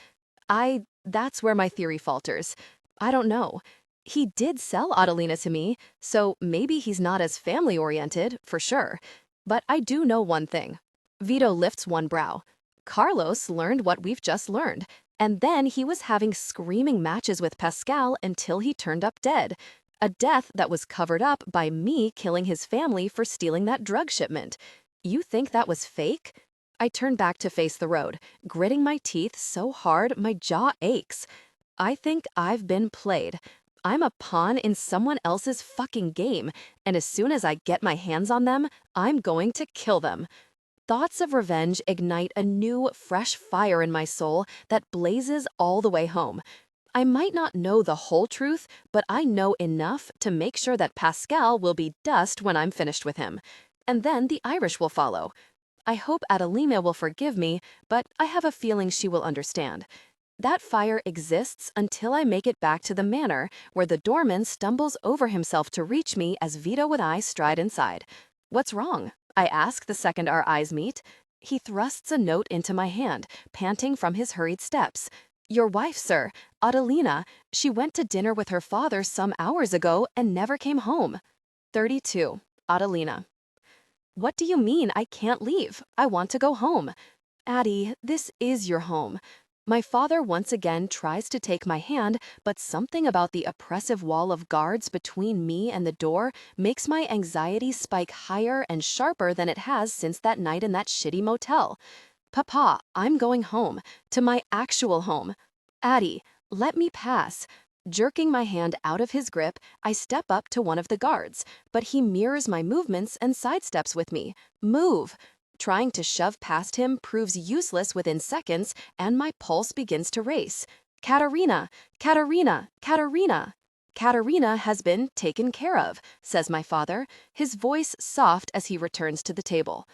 That's where my theory falters. I don't know. He did sell Adelina to me, so maybe he's not as family-oriented, for sure. But I do know one thing. Vito lifts one brow. Carlos learned what we've just learned, and then he was having screaming matches with Pascal until he turned up dead. A death that was covered up by me killing his family for stealing that drug shipment. You think that was fake? I turn back to face the road, gritting my teeth so hard my jaw aches. I think I've been played. I'm a pawn in someone else's fucking game, and as soon as I get my hands on them, I'm going to kill them. Thoughts of revenge ignite a new, fresh fire in my soul that blazes all the way home. I might not know the whole truth, but I know enough to make sure that Pascal will be dust when I'm finished with him. And then the Irish will follow. I hope Adelina will forgive me, but I have a feeling she will understand. That fire exists until I make it back to the manor, where the doorman stumbles over himself to reach me as Vito and I stride inside. What's wrong? I ask the second our eyes meet. He thrusts a note into my hand, panting from his hurried steps. Your wife, sir, Adelina, she went to dinner with her father some hours ago and never came home. 32. Adelina. What do you mean I can't leave? I want to go home. Addie, this is your home. My father once again tries to take my hand, but something about the oppressive wall of guards between me and the door makes my anxiety spike higher and sharper than it has since that night in that shitty motel. Papa, I'm going home, to my actual home. Addie, let me pass. Jerking my hand out of his grip, I step up to one of the guards, but he mirrors my movements and sidesteps with me. Move! Trying to shove past him proves useless within seconds, and my pulse begins to race. Katerina, Katerina, Katerina. Katerina has been taken care of, says my father, his voice soft as he returns to the table.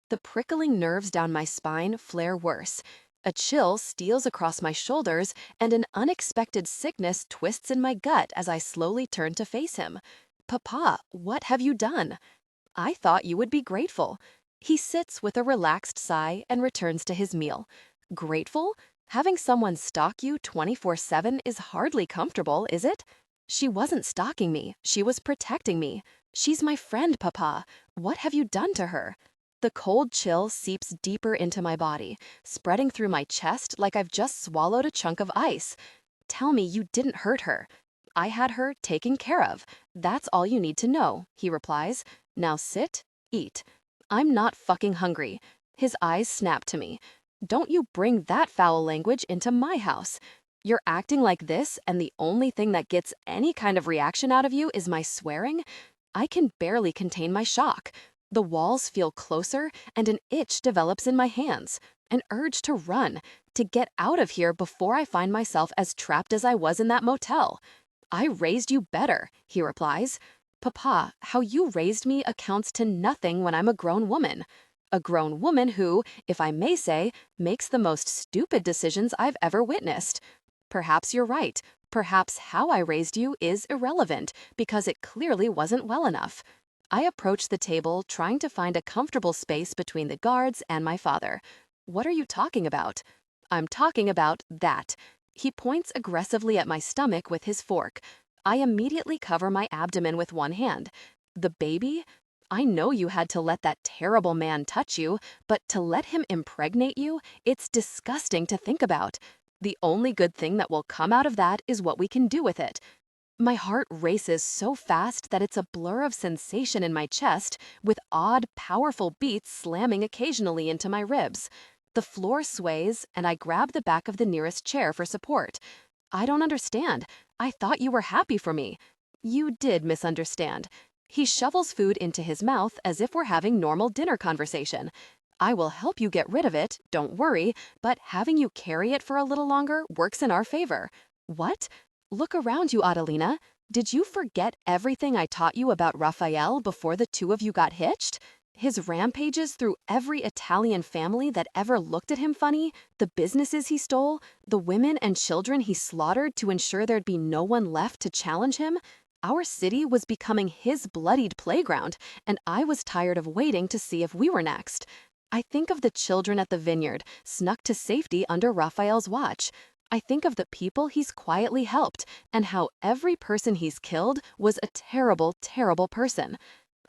The prickling nerves down my spine flare worse. A chill steals across my shoulders, and an unexpected sickness twists in my gut as I slowly turn to face him. Papa, what have you done? I thought you would be grateful. He sits with a relaxed sigh and returns to his meal. Grateful? Having someone stalk you 24/7 is hardly comfortable, is it? She wasn't stalking me. She was protecting me. She's my friend, Papa. What have you done to her? The cold chill seeps deeper into my body, spreading through my chest like I've just swallowed a chunk of ice. Tell me you didn't hurt her. I had her taken care of. That's all you need to know, he replies. Now sit, eat. I'm not fucking hungry. His eyes snap to me. Don't you bring that foul language into my house. You're acting like this, and the only thing that gets any kind of reaction out of you is my swearing? I can barely contain my shock. The walls feel closer, and an itch develops in my hands. An urge to run, to get out of here before I find myself as trapped as I was in that motel. I raised you better, he replies. Papa, how you raised me accounts to nothing when I'm a grown woman. A grown woman who, if I may say, makes the most stupid decisions I've ever witnessed. Perhaps you're right. Perhaps how I raised you is irrelevant, because it clearly wasn't well enough. I approach the table, trying to find a comfortable space between the guards and my father. What are you talking about? I'm talking about that. He points aggressively at my stomach with his fork. I immediately cover my abdomen with one hand. The baby? I know you had to let that terrible man touch you, but to let him impregnate you, it's disgusting to think about. The only good thing that will come out of that is what we can do with it. My heart races so fast that it's a blur of sensation in my chest, with odd, powerful beats slamming occasionally into my ribs. The floor sways, and I grab the back of the nearest chair for support. I don't understand. I thought you were happy for me. You did misunderstand. He shovels food into his mouth as if we're having normal dinner conversation. I will help you get rid of it, don't worry, but having you carry it for a little longer works in our favor. What? Look around you, Adelina. Did you forget everything I taught you about Raffaele before the two of you got hitched? His rampages through every Italian family that ever looked at him funny, the businesses he stole, the women and children he slaughtered to ensure there'd be no one left to challenge him. Our city was becoming his bloodied playground, and I was tired of waiting to see if we were next. I think of the children at the vineyard, snuck to safety under Raphael's watch. I think of the people he's quietly helped, and how every person he's killed was a terrible, terrible person.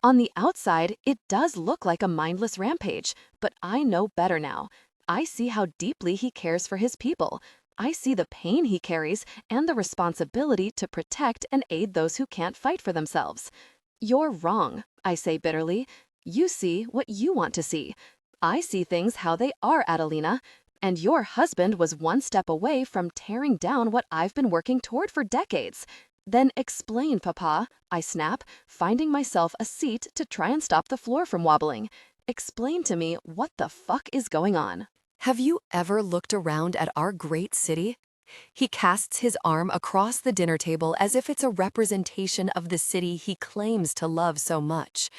On the outside, it does look like a mindless rampage, but I know better now. I see how deeply he cares for his people. I see the pain he carries and the responsibility to protect and aid those who can't fight for themselves. You're wrong, I say bitterly. You see what you want to see. I see things how they are, Adelina. And your husband was one step away from tearing down what I've been working toward for decades. Then explain, Papa, I snap, finding myself a seat to try and stop the floor from wobbling. Explain to me what the fuck is going on. Have you ever looked around at our great city? He casts his arm across the dinner table as if it's a representation of the city he claims to love so much.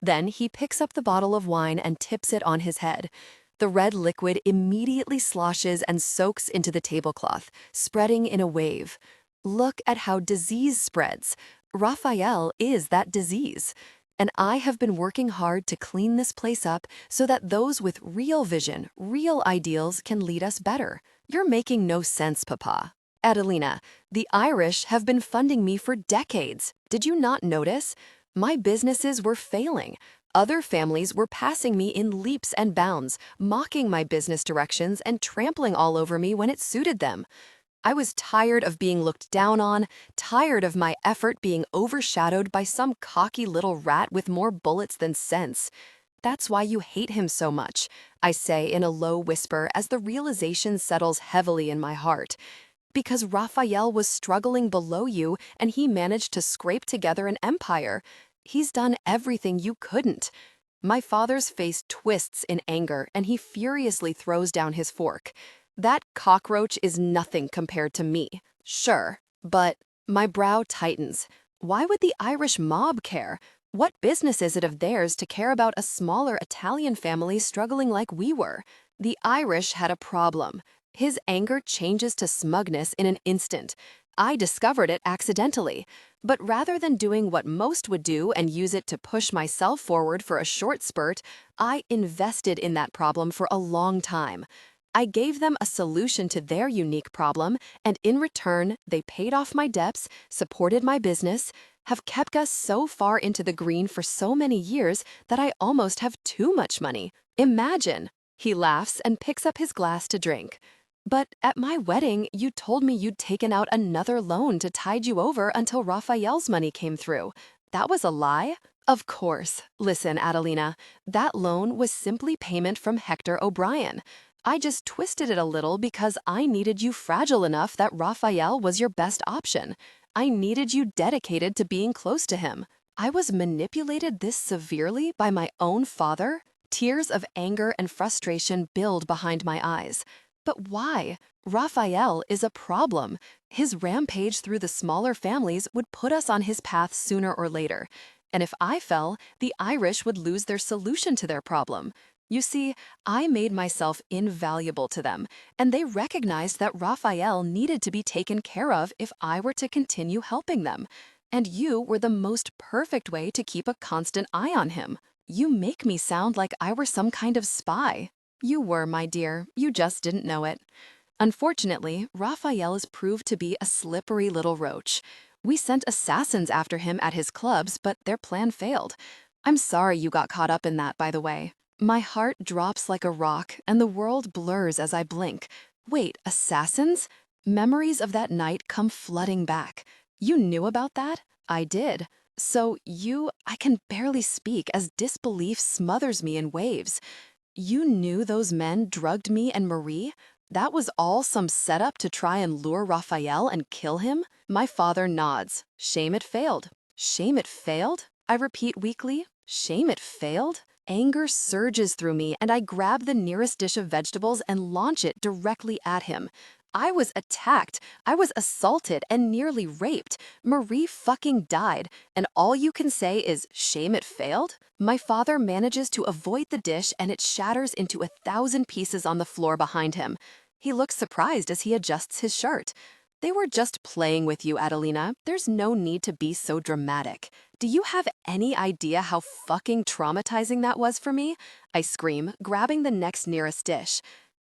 Then he picks up the bottle of wine and tips it on his head. The red liquid immediately sloshes and soaks into the tablecloth, spreading in a wave. Look at how disease spreads. Raphael is that disease. And I have been working hard to clean this place up so that those with real vision, real ideals can lead us better. You're making no sense, Papa. Adelina, the Irish have been funding me for decades. Did you not notice? My businesses were failing. Other families were passing me in leaps and bounds, mocking my business directions and trampling all over me when it suited them. I was tired of being looked down on, tired of my effort being overshadowed by some cocky little rat with more bullets than sense. That's why you hate him so much, I say in a low whisper as the realization settles heavily in my heart. Because Raphael was struggling below you and he managed to scrape together an empire. He's done everything you couldn't. My father's face twists in anger and he furiously throws down his fork. That cockroach is nothing compared to me. Sure, but my brow tightens. Why would the Irish mob care? What business is it of theirs to care about a smaller Italian family struggling like we were? The Irish had a problem. His anger changes to smugness in an instant. I discovered it accidentally. But rather than doing what most would do and use it to push myself forward for a short spurt, I invested in that problem for a long time. I gave them a solution to their unique problem, and in return, they paid off my debts, supported my business, have kept us so far into the green for so many years that I almost have too much money. Imagine! He laughs and picks up his glass to drink. But at my wedding, you told me you'd taken out another loan to tide you over until Raphael's money came through. That was a lie? Of course. Listen, Adelina, that loan was simply payment from Hector O'Brien. I just twisted it a little because I needed you fragile enough that Raphael was your best option. I needed you dedicated to being close to him. I was manipulated this severely by my own father? Tears of anger and frustration build behind my eyes. But why? Raphael is a problem. His rampage through the smaller families would put us on his path sooner or later. And if I fell, the Irish would lose their solution to their problem. You see, I made myself invaluable to them, and they recognized that Raphael needed to be taken care of if I were to continue helping them. And you were the most perfect way to keep a constant eye on him. You make me sound like I were some kind of spy. You were, my dear. You just didn't know it. Unfortunately, Raphael has proved to be a slippery little roach. We sent assassins after him at his clubs, but their plan failed. I'm sorry you got caught up in that, by the way. My heart drops like a rock, and the world blurs as I blink. Wait, assassins? Memories of that night come flooding back. You knew about that? I did. I can barely speak as disbelief smothers me in waves. You knew those men drugged me and Marie? That was all some setup to try and lure Raphael and kill him? My father nods. Shame it failed. Shame it failed? I repeat weakly. Shame it failed? Anger surges through me, and I grab the nearest dish of vegetables and launch it directly at him. I was attacked, I was assaulted and nearly raped. Marie fucking died, and all you can say is, shame it failed? My father manages to avoid the dish and it shatters into 1,000 pieces on the floor behind him. He looks surprised as he adjusts his shirt. They were just playing with you, Adelina. There's no need to be so dramatic. Do you have any idea how fucking traumatizing that was for me? I scream, grabbing the next nearest dish.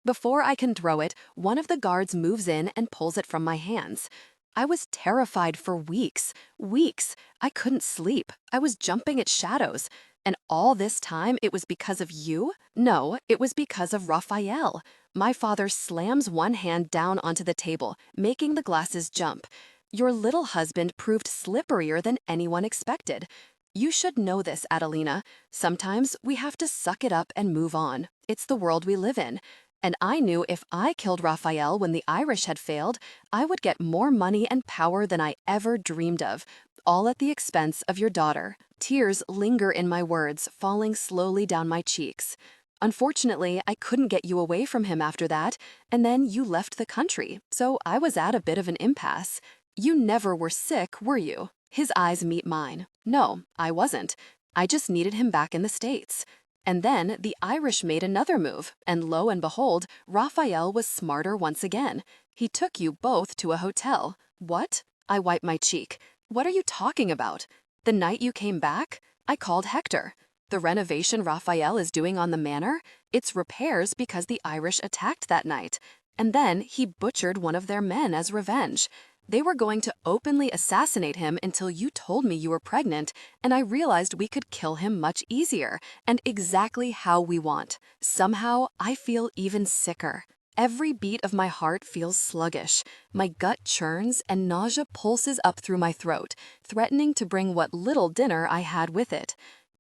Before I can throw it, one of the guards moves in and pulls it from my hands. I was terrified for weeks. Weeks. I couldn't sleep. I was jumping at shadows. And all this time it was because of you? No, it was because of Raphael. My father slams one hand down onto the table, making the glasses jump. Your little husband proved slipperier than anyone expected. You should know this, Adelina. Sometimes we have to suck it up and move on. It's the world we live in. And I knew if I killed Raphael when the Irish had failed, I would get more money and power than I ever dreamed of, all at the expense of your daughter. Tears linger in my words, falling slowly down my cheeks. Unfortunately, I couldn't get you away from him after that, and then you left the country, so I was at a bit of an impasse. You never were sick, were you? His eyes meet mine. No, I wasn't. I just needed him back in the States. And then the Irish made another move, and lo and behold, Raphael was smarter once again. He took you both to a hotel. What? I wipe my cheek. What are you talking about? The night you came back? I called Hector. The renovation Raphael is doing on the manor? It's repairs because the Irish attacked that night. And then he butchered one of their men as revenge. They were going to openly assassinate him until you told me you were pregnant, and I realized we could kill him much easier, and exactly how we want. Somehow, I feel even sicker. Every beat of my heart feels sluggish. My gut churns and nausea pulses up through my throat, threatening to bring what little dinner I had with it.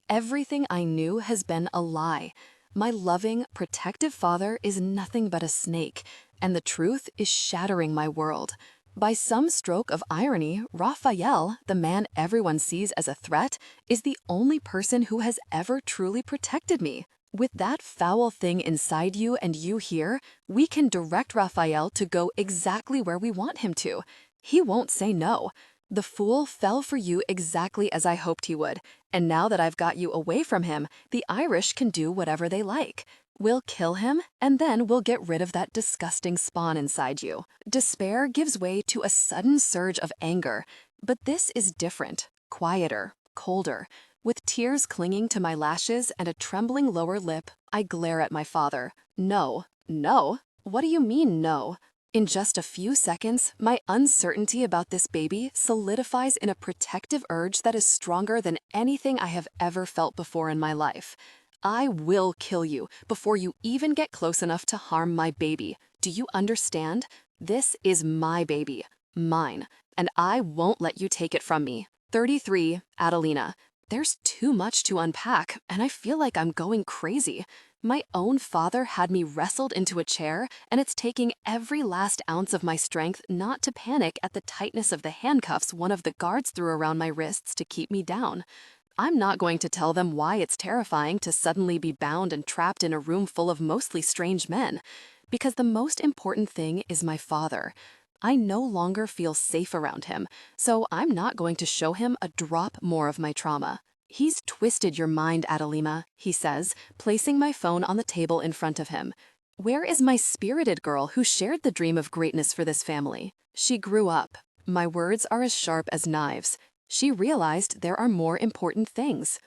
Everything I knew has been a lie. My loving, protective father is nothing but a snake, and the truth is shattering my world. By some stroke of irony, Raffaele, the man everyone sees as a threat, is the only person who has ever truly protected me. With that foul thing inside you and you here, we can direct Raffaele to go exactly where we want him to. He won't say no. The fool fell for you exactly as I hoped he would, and now that I've got you away from him, the Irish can do whatever they like. We'll kill him, and then we'll get rid of that disgusting spawn inside you. Despair gives way to a sudden surge of anger, but this is different, quieter, colder. With tears clinging to my lashes and a trembling lower lip, I glare at my father. No, no. What do you mean, no? In just a few seconds, my uncertainty about this baby solidifies in a protective urge that is stronger than anything I have ever felt before in my life. I will kill you before you even get close enough to harm my baby. Do you understand? This is my baby, mine, and I won't let you take it from me. 33, Adelina. There's too much to unpack, and I feel like I'm going crazy. My own father had me wrestled into a chair, and it's taking every last ounce of my strength not to panic at the tightness of the handcuffs one of the guards threw around my wrists to keep me down. I'm not going to tell them why it's terrifying to suddenly be bound and trapped in a room full of mostly strange men, because the most important thing is my father. I no longer feel safe around him, so I'm not going to show him a drop more of my trauma. He's twisted your mind, Adelina, he says, placing my phone on the table in front of him. Where is my spirited girl who shared the dream of greatness for this family? She grew up. My words are as sharp as knives. She realized there are more important things.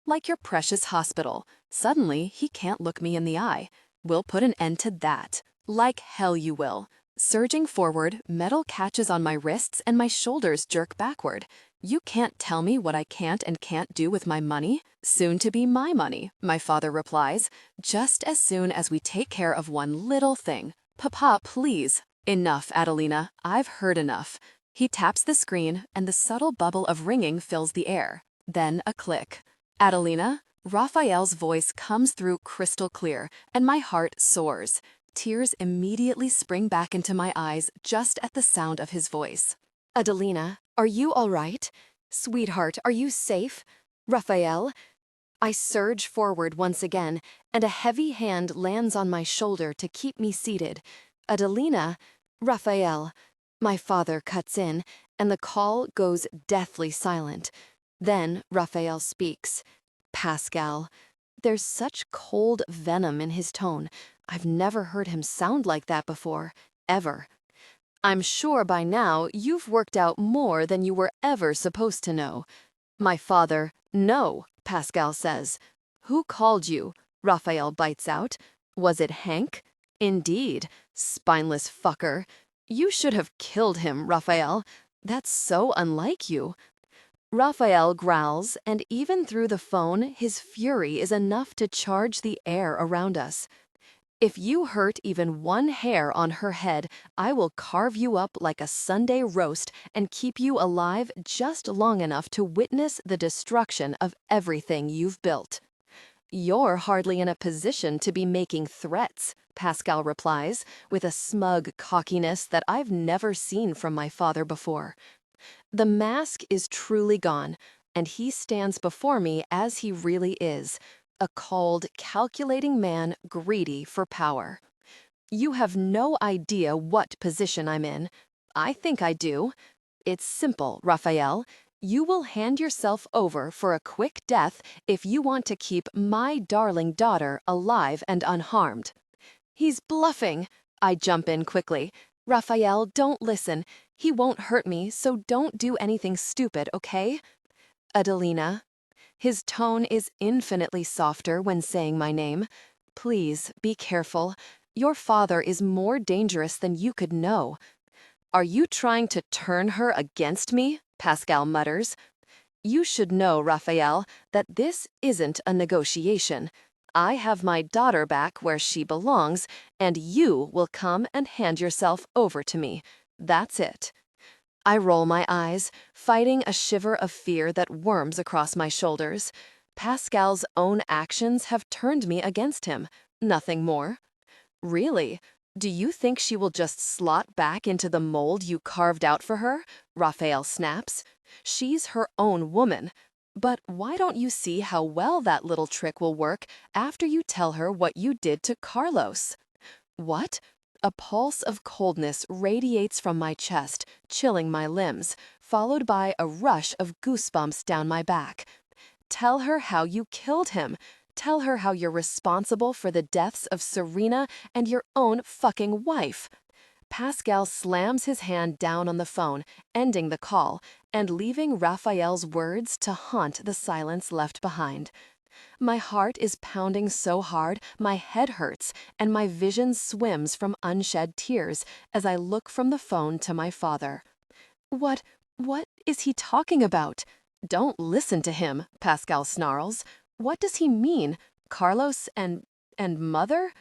Like your precious hospital. Suddenly, he can't look me in the eye. We'll put an end to that. Like hell you will. Surging forward, metal catches on my wrists and my shoulders jerk backward. You can't tell me what I can't and can't do with my money? Soon to be my money, my father replies, just as soon as we take care of one little thing. Papa, please. Enough, Adelina. I've heard enough. He taps the screen, and the subtle bubble of ringing fills the air. Then a click. Adelina? Raphael's voice comes through crystal clear, and my heart soars. Tears immediately spring back into my eyes just at the sound of his voice. Adelina, are you all right? Sweetheart, are you safe? Raphael? I surge forward once again, and a heavy hand lands on my shoulder to keep me seated. Adelina? Raphael. My father cuts in, and the call goes deathly silent. Then Raphael speaks. Pascal. There's such cold venom in his tone. I've never heard him sound like that before, ever. I'm sure by now you've worked out more than you were ever supposed to know. My father, no, Pascal says. Who called you? Raphael bites out. Was it Hank? Indeed, spineless fucker. You should have killed him, Raphael. That's so unlike you. Raphael growls, and even through the phone, his fury is enough to charge the air around us. If you hurt even one hair on her head, I will carve you up like a Sunday roast and keep you alive just long enough to witness the destruction of everything you've built. You're hardly in a position to be making threats, Pascal replies, with a smug cockiness that I've never seen from my father before. The mask is truly gone, and he stands before me as he really is, a cold, calculating man greedy for power. You have no idea what position I'm in. I think I do. It's simple, Raphael. You will hand yourself over for a quick death if you want to keep my darling daughter alive and unharmed. He's bluffing. I jump in quickly. Raphael, don't listen. He won't hurt me, so don't do anything stupid, okay? Adelina. His tone is infinitely softer when saying my name. Please, be careful. Your father is more dangerous than you could know. Are you trying to turn her against me? Pascal mutters. You should know, Raphael, that this isn't a negotiation. I have my daughter back where she belongs, and you will come and hand yourself over to me. That's it. I roll my eyes, fighting a shiver of fear that worms across my shoulders. Pascal's own actions have turned me against him. Nothing more. Really? Do you think she will just slot back into the mold you carved out for her? Raffaele snaps. She's her own woman. But why don't you see how well that little trick will work after you tell her what you did to Carlos? What? A pulse of coldness radiates from my chest, chilling my limbs, followed by a rush of goosebumps down my back. Tell her how you killed him. Tell her how you're responsible for the deaths of Serena and your own fucking wife. Pascal slams his hand down on the phone, ending the call, and leaving Raphael's words to haunt the silence left behind. My heart is pounding so hard, my head hurts, and my vision swims from unshed tears as I look from the phone to my father. What is he talking about? Don't listen to him, Pascal snarls. What does he mean? Carlos and mother?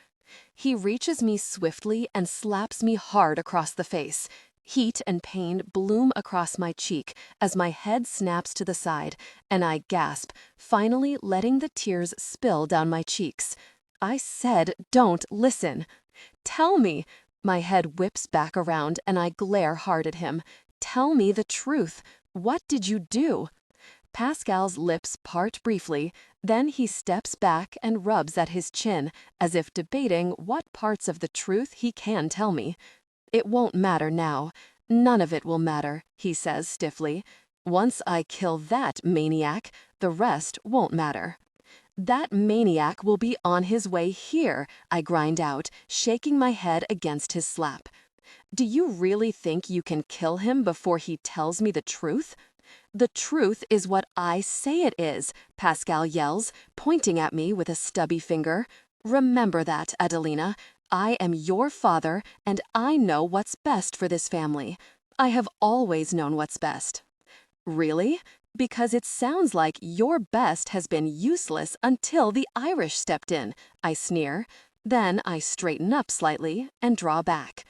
He reaches me swiftly and slaps me hard across the face. Heat and pain bloom across my cheek as my head snaps to the side, and I gasp, finally letting the tears spill down my cheeks. I said, don't listen. Tell me. My head whips back around and I glare hard at him. Tell me the truth. What did you do? Pascal's lips part briefly, then he steps back and rubs at his chin, as if debating what parts of the truth he can tell me. It won't matter now. None of it will matter, he says stiffly. Once I kill that maniac, the rest won't matter. That maniac will be on his way here, I grind out, shaking my head against his slap. Do you really think you can kill him before he tells me the truth? The truth is what I say it is, Pascal yells, pointing at me with a stubby finger. Remember that, Adelina. I am your father, and I know what's best for this family. I have always known what's best. Really? Because it sounds like your best has been useless until the Irish stepped in, I sneer. Then I straighten up slightly and draw back.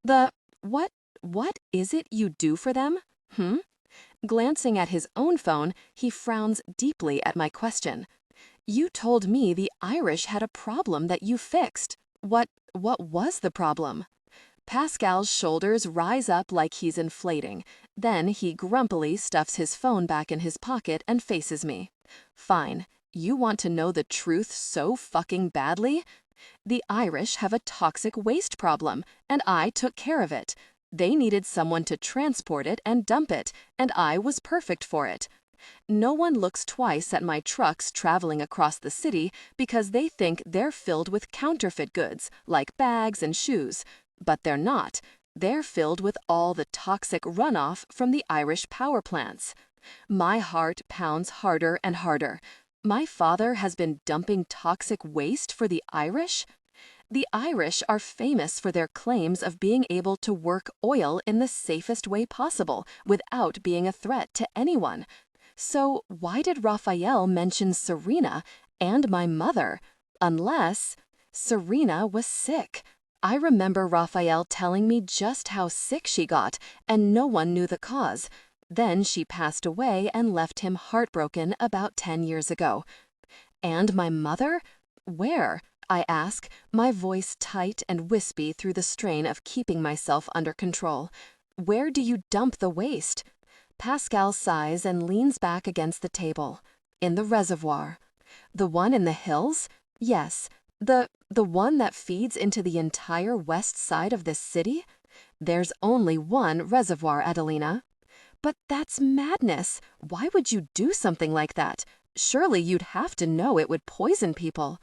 What is it you do for them? Glancing at his own phone, he frowns deeply at my question. You told me the Irish had a problem that you fixed. What was the problem? Pascal's shoulders rise up like he's inflating. Then he grumpily stuffs his phone back in his pocket and faces me. Fine. You want to know the truth so fucking badly? The Irish have a toxic waste problem, and I took care of it. They needed someone to transport it and dump it, and I was perfect for it. No one looks twice at my trucks traveling across the city because they think they're filled with counterfeit goods, like bags and shoes. But they're not. They're filled with all the toxic runoff from the Irish power plants. My heart pounds harder and harder. My father has been dumping toxic waste for the Irish? The Irish are famous for their claims of being able to work oil in the safest way possible without being a threat to anyone. So why did Raphael mention Serena and my mother? Unless Serena was sick. I remember Raphael telling me just how sick she got, and no one knew the cause. Then she passed away and left him heartbroken about 10 years ago. And my mother? Where? I ask, my voice tight and wispy through the strain of keeping myself under control. Where do you dump the waste? Pascal sighs and leans back against the table. In the reservoir. The one in the hills? Yes. The one that feeds into the entire west side of this city? There's only one reservoir, Adelina. But that's madness. Why would you do something like that? Surely you'd have to know it would poison people.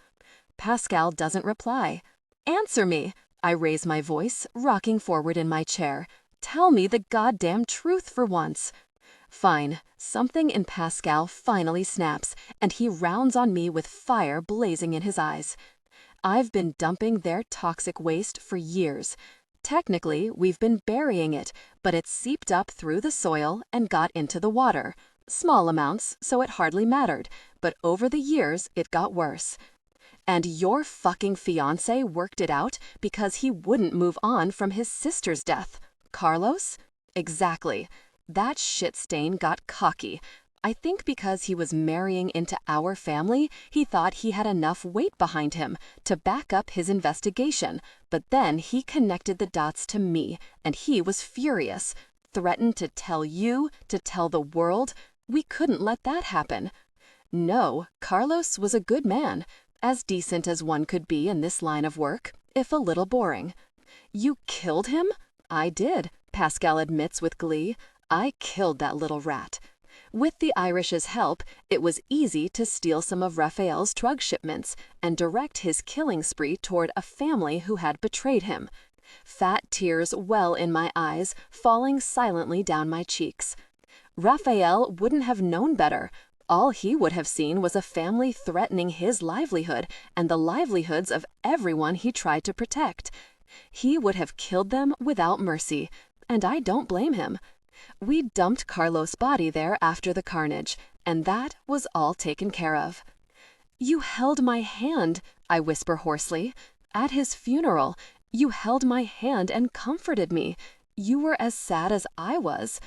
Pascal doesn't reply. Answer me. I raise my voice, rocking forward in my chair. Tell me the goddamn truth for once. Fine. Something in Pascal finally snaps, and he rounds on me with fire blazing in his eyes. I've been dumping their toxic waste for years. Technically, we've been burying it, but it seeped up through the soil and got into the water. Small amounts, so it hardly mattered, but over the years it got worse. And your fucking fiancé worked it out because he wouldn't move on from his sister's death. Carlos? Exactly. That shit stain got cocky. I think because he was marrying into our family, he thought he had enough weight behind him to back up his investigation. But then he connected the dots to me, and he was furious. Threatened to tell you, to tell the world. We couldn't let that happen. No, Carlos was a good man, as decent as one could be in this line of work, if a little boring. You killed him? I did, Pascal admits with glee. I killed that little rat. With the Irish's help, it was easy to steal some of Raffaele's drug shipments and direct his killing spree toward a family who had betrayed him. Fat tears well in my eyes, falling silently down my cheeks. Raffaele wouldn't have known better. All he would have seen was a family threatening his livelihood and the livelihoods of everyone he tried to protect. He would have killed them without mercy, and I don't blame him. We dumped Carlos' body there after the carnage, and that was all taken care of. You held my hand, I whisper hoarsely. At his funeral, you held my hand and comforted me. You were as sad as I was.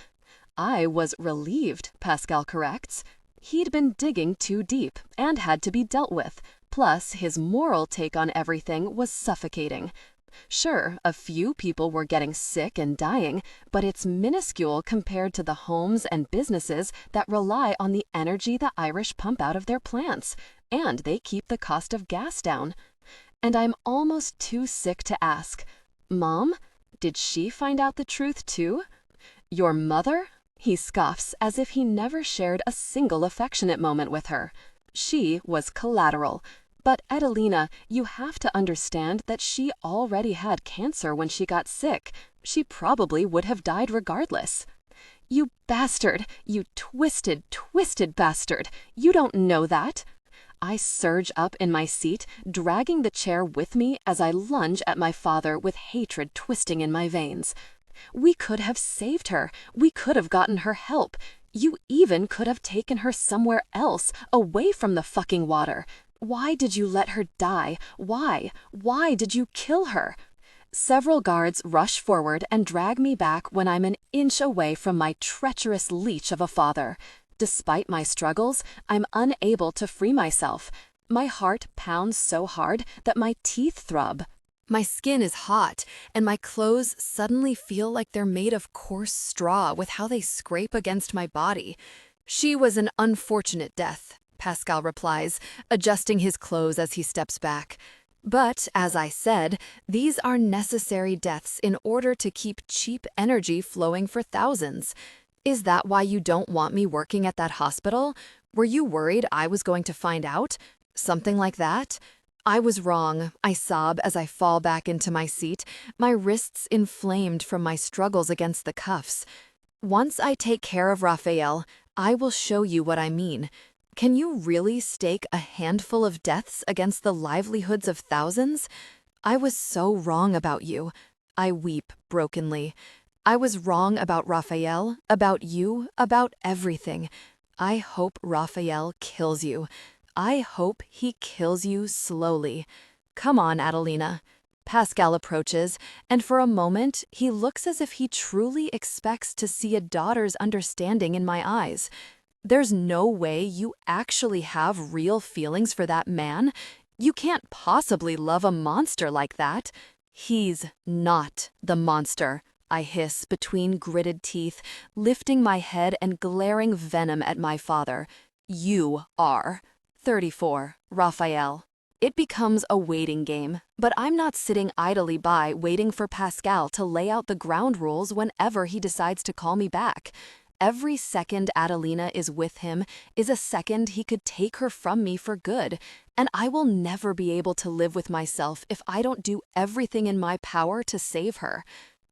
I was relieved, Pascal corrects. He'd been digging too deep and had to be dealt with, plus his moral take on everything was suffocating. Sure, a few people were getting sick and dying, but it's minuscule compared to the homes and businesses that rely on the energy the Irish pump out of their plants, and they keep the cost of gas down. And I'm almost too sick to ask, Mom, did she find out the truth too? Your mother? He scoffs as if he never shared a single affectionate moment with her. She was collateral. But Adelina, you have to understand that she already had cancer when she got sick. She probably would have died regardless. You bastard! You twisted bastard! You don't know that! I surge up in my seat, dragging the chair with me as I lunge at my father with hatred twisting in my veins. We could have saved her. We could have gotten her help. You even could have taken her somewhere else, away from the fucking water. Why did you let her die? Why? Why did you kill her? Several guards rush forward and drag me back when I'm an inch away from my treacherous leech of a father. Despite my struggles, I'm unable to free myself. My heart pounds so hard that my teeth throb. My skin is hot, and my clothes suddenly feel like they're made of coarse straw with how they scrape against my body. She was an unfortunate death, Pascal replies, adjusting his clothes as he steps back. But, as I said, these are necessary deaths in order to keep cheap energy flowing for thousands. Is that why you don't want me working at that hospital? Were you worried I was going to find out? Something like that? I was wrong, I sob as I fall back into my seat, my wrists inflamed from my struggles against the cuffs. Once I take care of Raffaele, I will show you what I mean. Can you really stake a handful of deaths against the livelihoods of thousands? I was so wrong about you. I weep brokenly. I was wrong about Raffaele, about you, about everything. I hope Raffaele kills you. I hope he kills you slowly. Come on, Adelina. Pascal approaches, and for a moment, he looks as if he truly expects to see a daughter's understanding in my eyes. There's no way you actually have real feelings for that man. You can't possibly love a monster like that. He's not the monster, I hiss between gritted teeth, lifting my head and glaring venom at my father. You are. 34. Raffaele. It becomes a waiting game, but I'm not sitting idly by waiting for Pascal to lay out the ground rules whenever he decides to call me back. Every second Adelina is with him is a second he could take her from me for good, and I will never be able to live with myself if I don't do everything in my power to save her.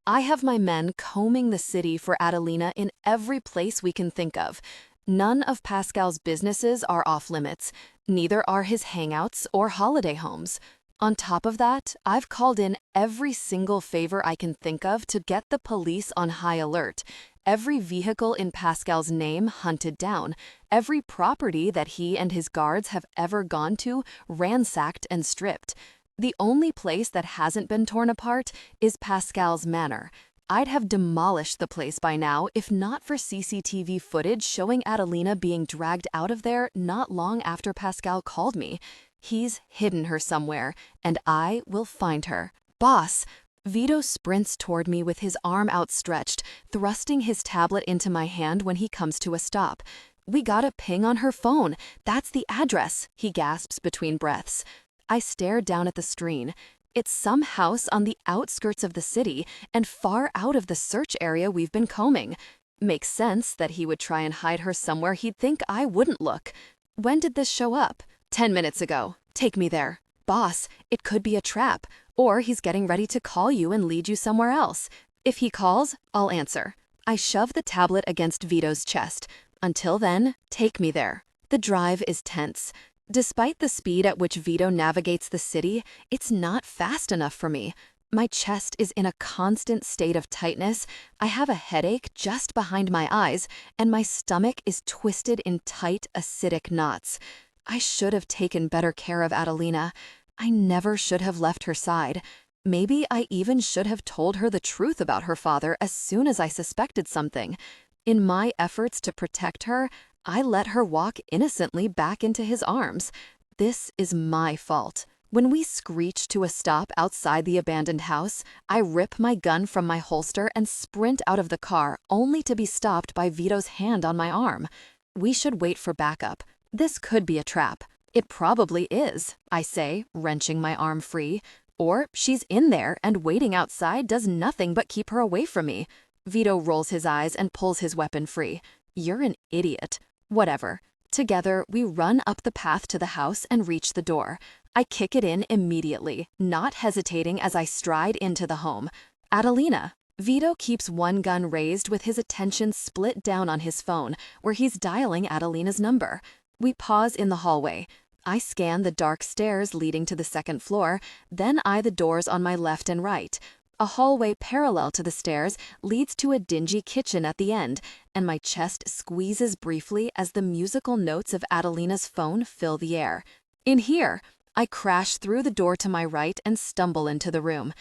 I have my men combing the city for Adelina in every place we can think of. None of Pascal's businesses are off limits, neither are his hangouts or holiday homes. On top of that, I've called in every single favor I can think of to get the police on high alert, every vehicle in Pascal's name hunted down, every property that he and his guards have ever gone to ransacked and stripped. The only place that hasn't been torn apart is Pascal's manor. I'd have demolished the place by now if not for CCTV footage showing Adelina being dragged out of there not long after Pascal called me. He's hidden her somewhere, and I will find her. Boss! Vito sprints toward me with his arm outstretched, thrusting his tablet into my hand when he comes to a stop. We got a ping on her phone. That's the address, he gasps between breaths. I stare down at the screen. It's some house on the outskirts of the city and far out of the search area we've been combing. Makes sense that he would try and hide her somewhere he'd think I wouldn't look. When did this show up? 10 minutes ago. Take me there. Boss, it could be a trap, or he's getting ready to call you and lead you somewhere else. If he calls, I'll answer. I shove the tablet against Vito's chest. Until then, take me there. The drive is tense. Despite the speed at which Vito navigates the city, it's not fast enough for me. My chest is in a constant state of tightness. I have a headache just behind my eyes, and my stomach is twisted in tight, acidic knots. I should have taken better care of Adelina. I never should have left her side. Maybe I even should have told her the truth about her father as soon as I suspected something. In my efforts to protect her, I let her walk innocently back into his arms. This is my fault. When we screech to a stop outside the abandoned house, I rip my gun from my holster and sprint out of the car, only to be stopped by Vito's hand on my arm. We should wait for backup. This could be a trap. It probably is, I say, wrenching my arm free. Or she's in there and waiting outside does nothing but keep her away from me. Vito rolls his eyes and pulls his weapon free. You're an idiot. Whatever. Together, we run up the path to the house and reach the door. I kick it in immediately, not hesitating as I stride into the home. Adelina. Vito keeps one gun raised with his attention split down on his phone, where he's dialing Adelina's number. We pause in the hallway. I scan the dark stairs leading to the second floor, then eye the doors on my left and right. A hallway parallel to the stairs leads to a dingy kitchen at the end, and my chest squeezes briefly as the musical notes of Adelina's phone fill the air. In here, I crash through the door to my right and stumble into the room.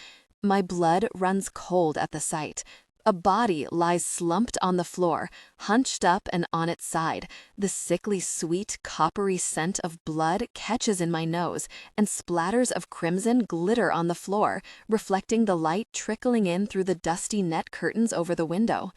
My blood runs cold at the sight. A body lies slumped on the floor, hunched up and on its side. The sickly sweet, coppery scent of blood catches in my nose, and splatters of crimson glitter on the floor, reflecting the light trickling in through the dusty net curtains over the window.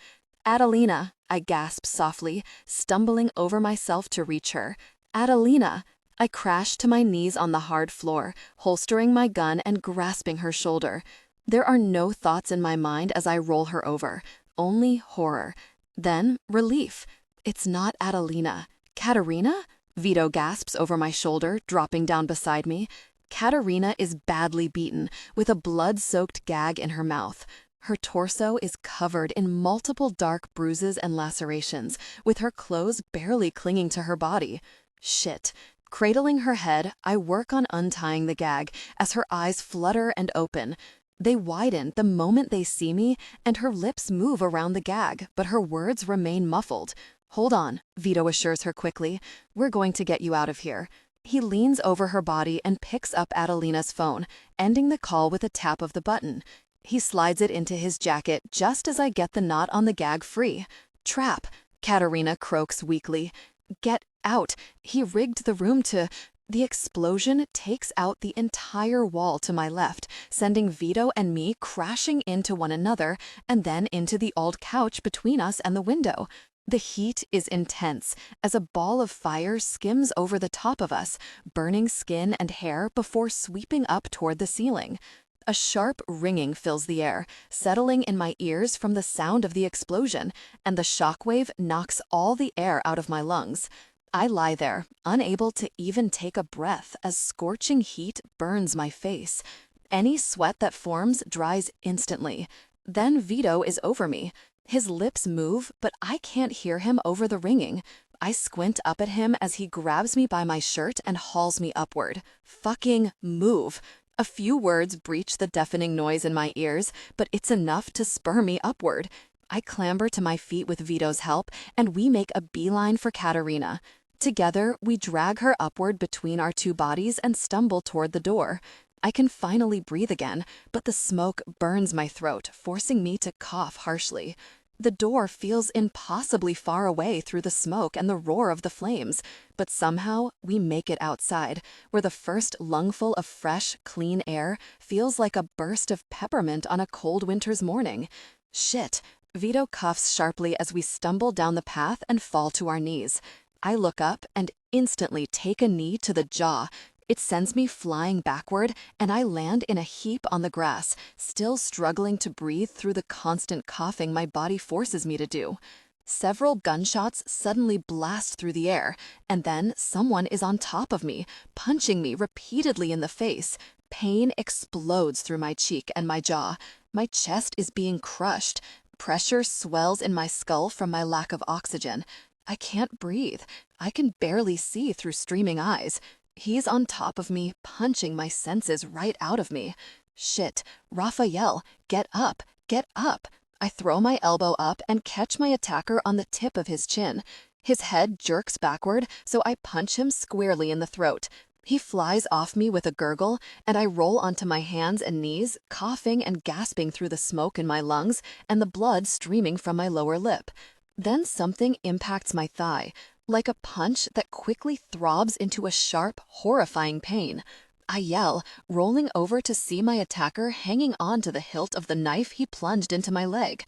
Adelina, I gasp softly, stumbling over myself to reach her. Adelina! I crash to my knees on the hard floor, holstering my gun and grasping her shoulder. There are no thoughts in my mind as I roll her over, only horror. Then, relief. It's not Adelina. Katerina? Vito gasps over my shoulder, dropping down beside me. Katerina is badly beaten, with a blood-soaked gag in her mouth. Her torso is covered in multiple dark bruises and lacerations, with her clothes barely clinging to her body. Shit. Cradling her head, I work on untying the gag as her eyes flutter and open. They widen the moment they see me, and her lips move around the gag, but her words remain muffled. Hold on, Vito assures her quickly. We're going to get you out of here. He leans over her body and picks up Adelina's phone, ending the call with a tap of the button. He slides it into his jacket just as I get the knot on the gag free. Trap, Katerina croaks weakly. Get out. He rigged the room to... The explosion takes out the entire wall to my left, sending Vito and me crashing into one another and then into the old couch between us and the window. The heat is intense as a ball of fire skims over the top of us, burning skin and hair before sweeping up toward the ceiling. A sharp ringing fills the air, settling in my ears from the sound of the explosion, and the shockwave knocks all the air out of my lungs. I lie there, unable to even take a breath as scorching heat burns my face. Any sweat that forms dries instantly. Then Vito is over me. His lips move, but I can't hear him over the ringing. I squint up at him as he grabs me by my shirt and hauls me upward. Fucking move. A few words breach the deafening noise in my ears, but it's enough to spur me upward. I clamber to my feet with Vito's help, and we make a beeline for Katerina. Together, we drag her upward between our two bodies and stumble toward the door. I can finally breathe again, but the smoke burns my throat, forcing me to cough harshly. The door feels impossibly far away through the smoke and the roar of the flames, but somehow we make it outside, where the first lungful of fresh, clean air feels like a burst of peppermint on a cold winter's morning. Shit! Vito cuffs sharply as we stumble down the path and fall to our knees. I look up and instantly take a knee to the jaw. It sends me flying backward, and I land in a heap on the grass, still struggling to breathe through the constant coughing my body forces me to do. Several gunshots suddenly blast through the air, and then someone is on top of me, punching me repeatedly in the face. Pain explodes through my cheek and my jaw. My chest is being crushed. Pressure swells in my skull from my lack of oxygen. I can't breathe. I can barely see through streaming eyes. He's on top of me, punching my senses right out of me. Shit, Raffaele, get up, get up. I throw my elbow up and catch my attacker on the tip of his chin. His head jerks backward, so I punch him squarely in the throat. He flies off me with a gurgle, and I roll onto my hands and knees, coughing and gasping through the smoke in my lungs and the blood streaming from my lower lip. Then something impacts my thigh, like a punch that quickly throbs into a sharp, horrifying pain. I yell, rolling over to see my attacker hanging on to the hilt of the knife he plunged into my leg.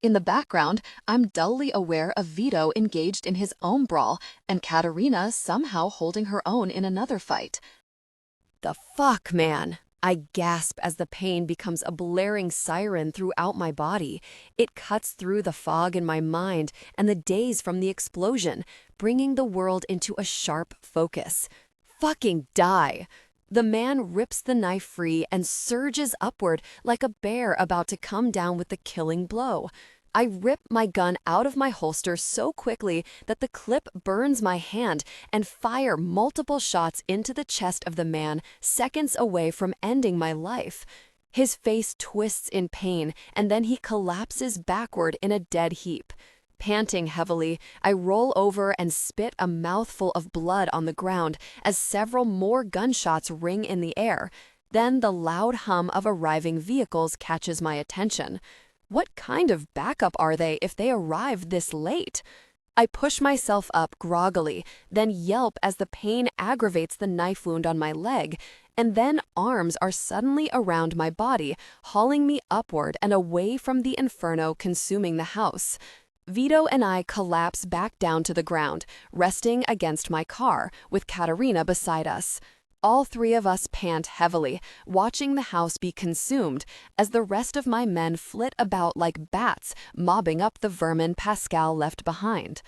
In the background, I'm dully aware of Vito engaged in his own brawl and Katerina somehow holding her own in another fight. The fuck, man? I gasp as the pain becomes a blaring siren throughout my body. It cuts through the fog in my mind and the daze from the explosion, bringing the world into a sharp focus. Fucking die! The man rips the knife free and surges upward like a bear about to come down with the killing blow. I rip my gun out of my holster so quickly that the clip burns my hand and fire multiple shots into the chest of the man, seconds away from ending my life. His face twists in pain, and then he collapses backward in a dead heap. Panting heavily, I roll over and spit a mouthful of blood on the ground as several more gunshots ring in the air. Then the loud hum of arriving vehicles catches my attention. What kind of backup are they if they arrived this late? I push myself up groggily, then yelp as the pain aggravates the knife wound on my leg, and then arms are suddenly around my body, hauling me upward and away from the inferno consuming the house. Vito and I collapse back down to the ground, resting against my car, with Katerina beside us. All three of us pant heavily, watching the house be consumed, as the rest of my men flit about like bats, mobbing up the vermin Pascal left behind.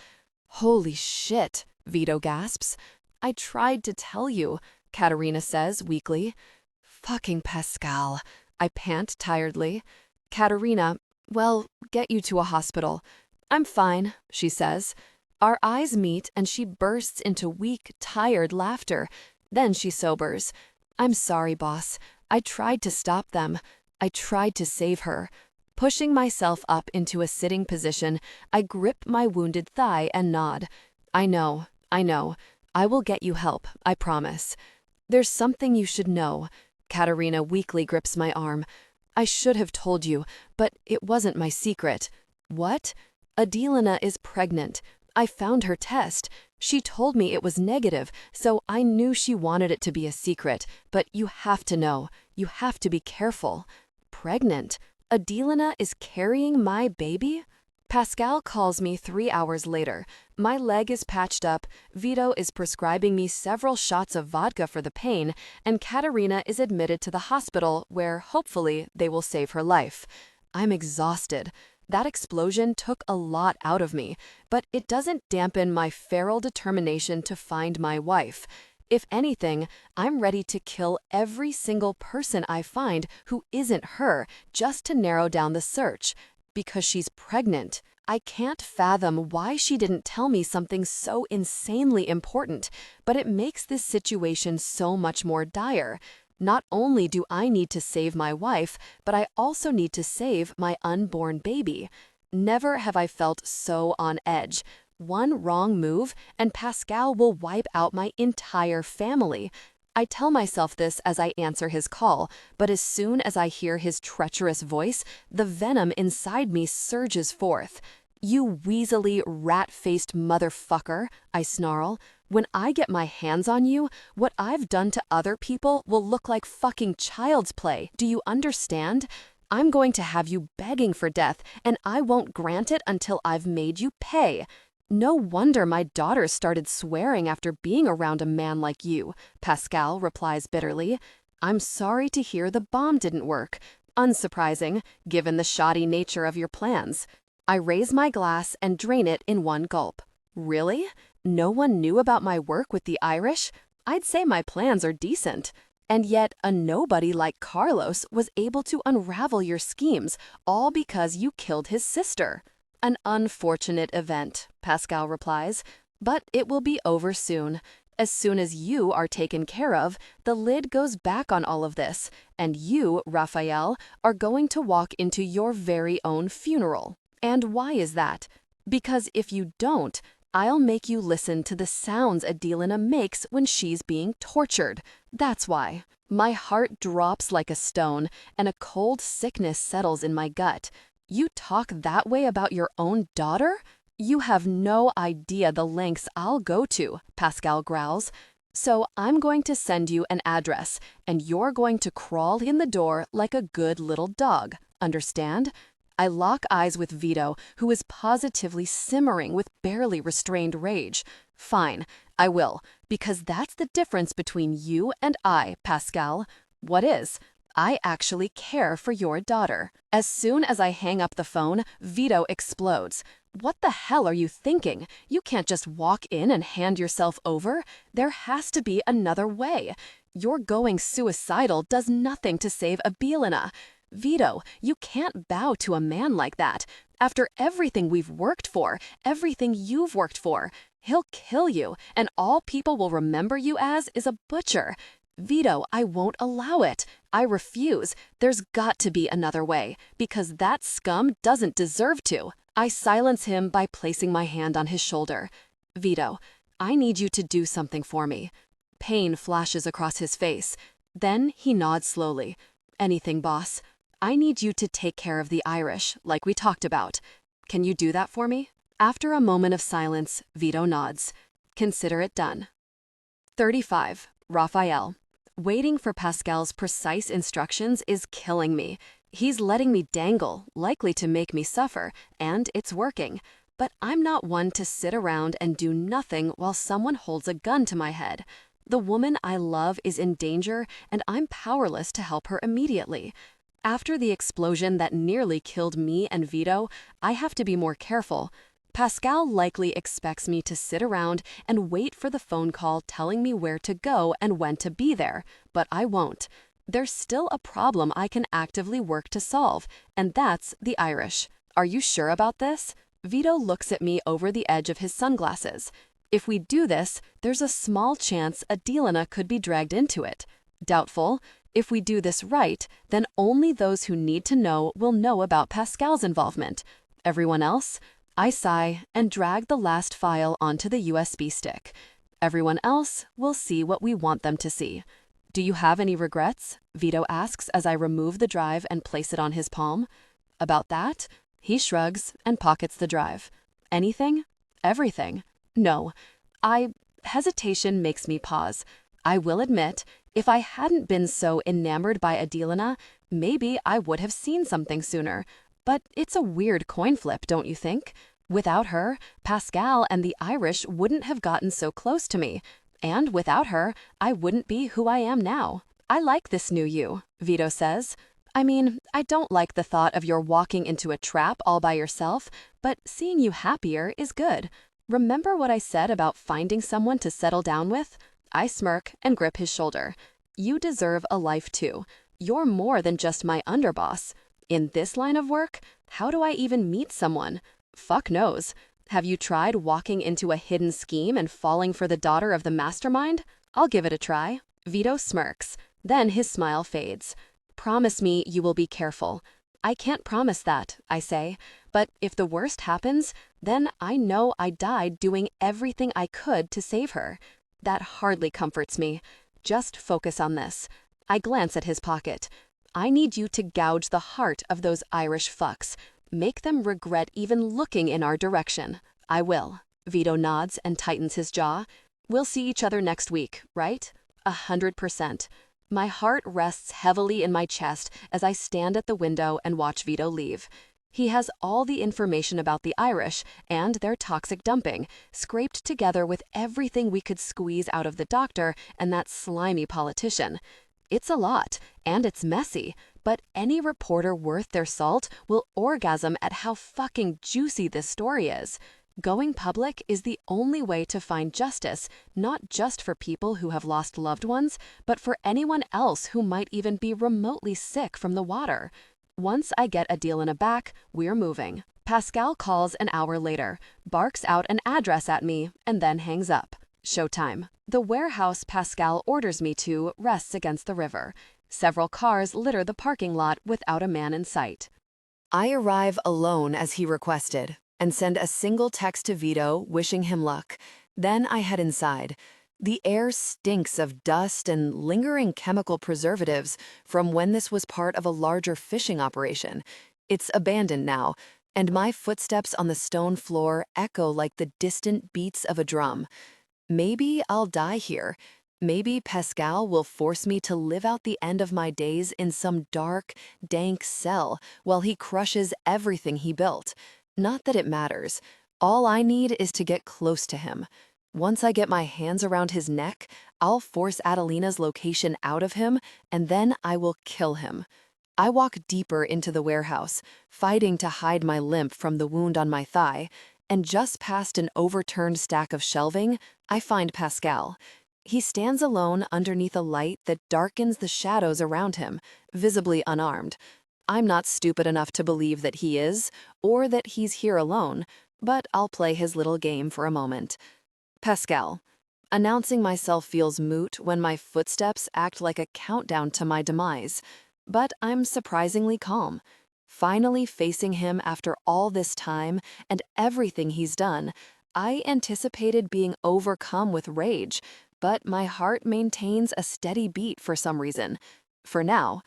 Holy shit, Vito gasps. I tried to tell you, Katerina says weakly. Fucking Pascal, I pant tiredly. Katerina, well, get you to a hospital. I'm fine, she says. Our eyes meet and she bursts into weak, tired laughter. Then she sobers. I'm sorry, boss. I tried to stop them. I tried to save her. Pushing myself up into a sitting position, I grip my wounded thigh and nod. I know. I will get you help, I promise. There's something you should know. Katerina weakly grips my arm. I should have told you, but it wasn't my secret. What? Adelina is pregnant. I found her test. She told me it was negative, so I knew she wanted it to be a secret, but you have to know. You have to be careful. Pregnant? Adelina is carrying my baby? Pascal calls me 3 hours later. My leg is patched up, Vito is prescribing me several shots of vodka for the pain, and Katerina is admitted to the hospital where, hopefully, they will save her life. I'm exhausted. That explosion took a lot out of me, but it doesn't dampen my feral determination to find my wife. If anything, I'm ready to kill every single person I find who isn't her just to narrow down the search. Because she's pregnant. I can't fathom why she didn't tell me something so insanely important, but it makes this situation so much more dire. Not only do I need to save my wife, but I also need to save my unborn baby. Never have I felt so on edge. One wrong move, and Pascal will wipe out my entire family. I tell myself this as I answer his call, but as soon as I hear his treacherous voice, the venom inside me surges forth. "You weaselly, rat-faced motherfucker," I snarl. "When I get my hands on you, what I've done to other people will look like fucking child's play. Do you understand? I'm going to have you begging for death, and I won't grant it until I've made you pay. No wonder my daughters started swearing after being around a man like you," Pascal replies bitterly. "I'm sorry to hear the bomb didn't work. Unsurprising, given the shoddy nature of your plans." I raise my glass and drain it in one gulp. Really? No one knew about my work with the Irish? I'd say my plans are decent. And yet, a nobody like Carlos was able to unravel your schemes, all because you killed his sister. "An unfortunate event," Pascal replies, "but it will be over soon. As soon as you are taken care of, the lid goes back on all of this, and you, Raffaele, are going to walk into your very own funeral. And why is that? Because if you don't, I'll make you listen to the sounds Adelina makes when she's being tortured. That's why." My heart drops like a stone, and a cold sickness settles in my gut. "You talk that way about your own daughter? You have no idea the lengths I'll go to," Pascal growls. "So I'm going to send you an address, and you're going to crawl in the door like a good little dog. Understand?" I lock eyes with Vito, who is positively simmering with barely restrained rage. "Fine, I will, because that's the difference between you and I, Pascal." "What is?" "I actually care for your daughter." As soon as I hang up the phone, Vito explodes. "What the hell are you thinking? You can't just walk in and hand yourself over. There has to be another way. Your going suicidal does nothing to save Adelina. Vito, you can't bow to a man like that. After everything we've worked for, everything you've worked for, he'll kill you, and all people will remember you as is a butcher. Vito, I won't allow it. I refuse. There's got to be another way, because that scum doesn't deserve to." I silence him by placing my hand on his shoulder. "Vito, I need you to do something for me." Pain flashes across his face. Then he nods slowly. "Anything, boss. I need you to take care of the Irish, like we talked about. Can you do that for me?" After a moment of silence, Vito nods. "Consider it done." 35. Raffaele. Waiting for Pascal's precise instructions is killing me. He's letting me dangle, likely to make me suffer, and it's working. But I'm not one to sit around and do nothing while someone holds a gun to my head. The woman I love is in danger, and I'm powerless to help her immediately. After the explosion that nearly killed me and Vito, I have to be more careful. Pascal likely expects me to sit around and wait for the phone call telling me where to go and when to be there, but I won't. There's still a problem I can actively work to solve, and that's the Irish. "Are you sure about this?" Vito looks at me over the edge of his sunglasses. "If we do this, there's a small chance Adelina could be dragged into it." "Doubtful. If we do this right, then only those who need to know will know about Pascal's involvement. Everyone else?" I sigh and drag the last file onto the USB stick. "Everyone else will see what we want them to see." "Do you have any regrets?" Vito asks as I remove the drive and place it on his palm. "About that?" He shrugs and pockets the drive. "Anything?" "Everything." "No." Hesitation makes me pause. I will admit, if I hadn't been so enamored by Adelina, maybe I would have seen something sooner. But it's a weird coin flip, don't you think? Without her, Pascal and the Irish wouldn't have gotten so close to me. And without her, I wouldn't be who I am now. "I like this new you," Vito says. "I mean, I don't like the thought of your walking into a trap all by yourself, but seeing you happier is good. Remember what I said about finding someone to settle down with?" I smirk and grip his shoulder. "You deserve a life too. You're more than just my underboss. In this line of work, how do I even meet someone? Fuck knows. Have you tried walking into a hidden scheme and falling for the daughter of the mastermind? I'll give it a try." Vito smirks. Then his smile fades. "Promise me you will be careful." "I can't promise that," I say. "But if the worst happens, then I know I died doing everything I could to save her." That hardly comforts me. Just focus on this. I glance at his pocket. I need you to gouge the heart of those Irish fucks. Make them regret even looking in our direction. I will. Vito nods and tightens his jaw. We'll see each other next week, right? 100%. My heart rests heavily in my chest as I stand at the window and watch Vito leave. He has all the information about the Irish and their toxic dumping, scraped together with everything we could squeeze out of the doctor and that slimy politician. It's a lot, and it's messy, but any reporter worth their salt will orgasm at how fucking juicy this story is. Going public is the only way to find justice, not just for people who have lost loved ones, but for anyone else who might even be remotely sick from the water. Once I get Adelina back, we're moving. Pascal calls an hour later, barks out an address at me, and then hangs up. Showtime. The warehouse Pascal orders me to rests against the river. Several cars litter the parking lot without a man in sight. I arrive alone as he requested, and send a single text to Vito wishing him luck. Then I head inside. The air stinks of dust and lingering chemical preservatives from when this was part of a larger fishing operation. It's abandoned now, and my footsteps on the stone floor echo like the distant beats of a drum. Maybe I'll die here. Maybe Pascal will force me to live out the end of my days in some dark, dank cell while he crushes everything he built. Not that it matters. All I need is to get close to him. Once I get my hands around his neck, I'll force Adelina's location out of him, and then I will kill him. I walk deeper into the warehouse, fighting to hide my limp from the wound on my thigh, and just past an overturned stack of shelving, I find Pascal. He stands alone underneath a light that darkens the shadows around him, visibly unarmed. I'm not stupid enough to believe that he is, or that he's here alone, but I'll play his little game for a moment. Pascal. Announcing myself feels moot when my footsteps act like a countdown to my demise, but I'm surprisingly calm. Finally facing him after all this time and everything he's done, I anticipated being overcome with rage, but my heart maintains a steady beat for some reason. For now,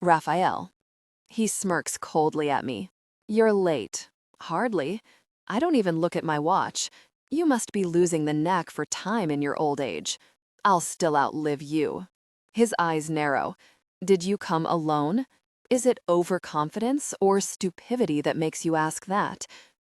Raphael. He smirks coldly at me. You're late. Hardly. I don't even look at my watch. You must be losing the knack for time in your old age. I'll still outlive you. His eyes narrow. Did you come alone? Is it overconfidence or stupidity that makes you ask that?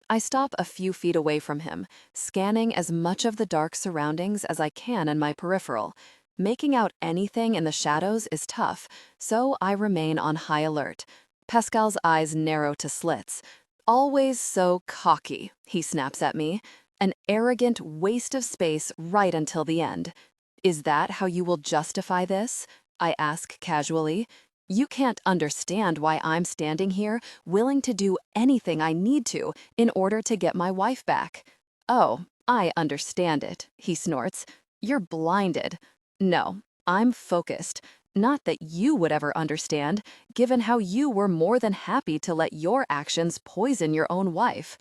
I stop a few feet away from him, scanning as much of the dark surroundings as I can in my peripheral. Making out anything in the shadows is tough, so I remain on high alert. Pascal's eyes narrow to slits. Always so cocky, he snaps at me. An arrogant waste of space right until the end. Is that how you will justify this? I ask casually. You can't understand why I'm standing here, willing to do anything I need to in order to get my wife back. Oh, I understand it, he snorts. You're blinded. No, I'm focused. Not that you would ever understand, given how you were more than happy to let your actions poison your own wife.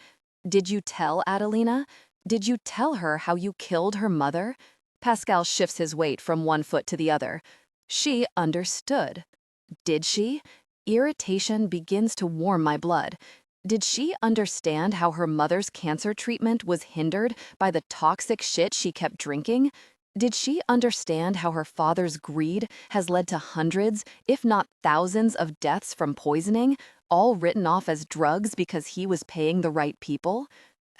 Did you tell Adelina? Did you tell her how you killed her mother? Pascal shifts his weight from one foot to the other. She understood. Did she? Irritation begins to warm my blood. Did she understand how her mother's cancer treatment was hindered by the toxic shit she kept drinking? Did she understand how her father's greed has led to hundreds, if not thousands, of deaths from poisoning, all written off as drugs because he was paying the right people?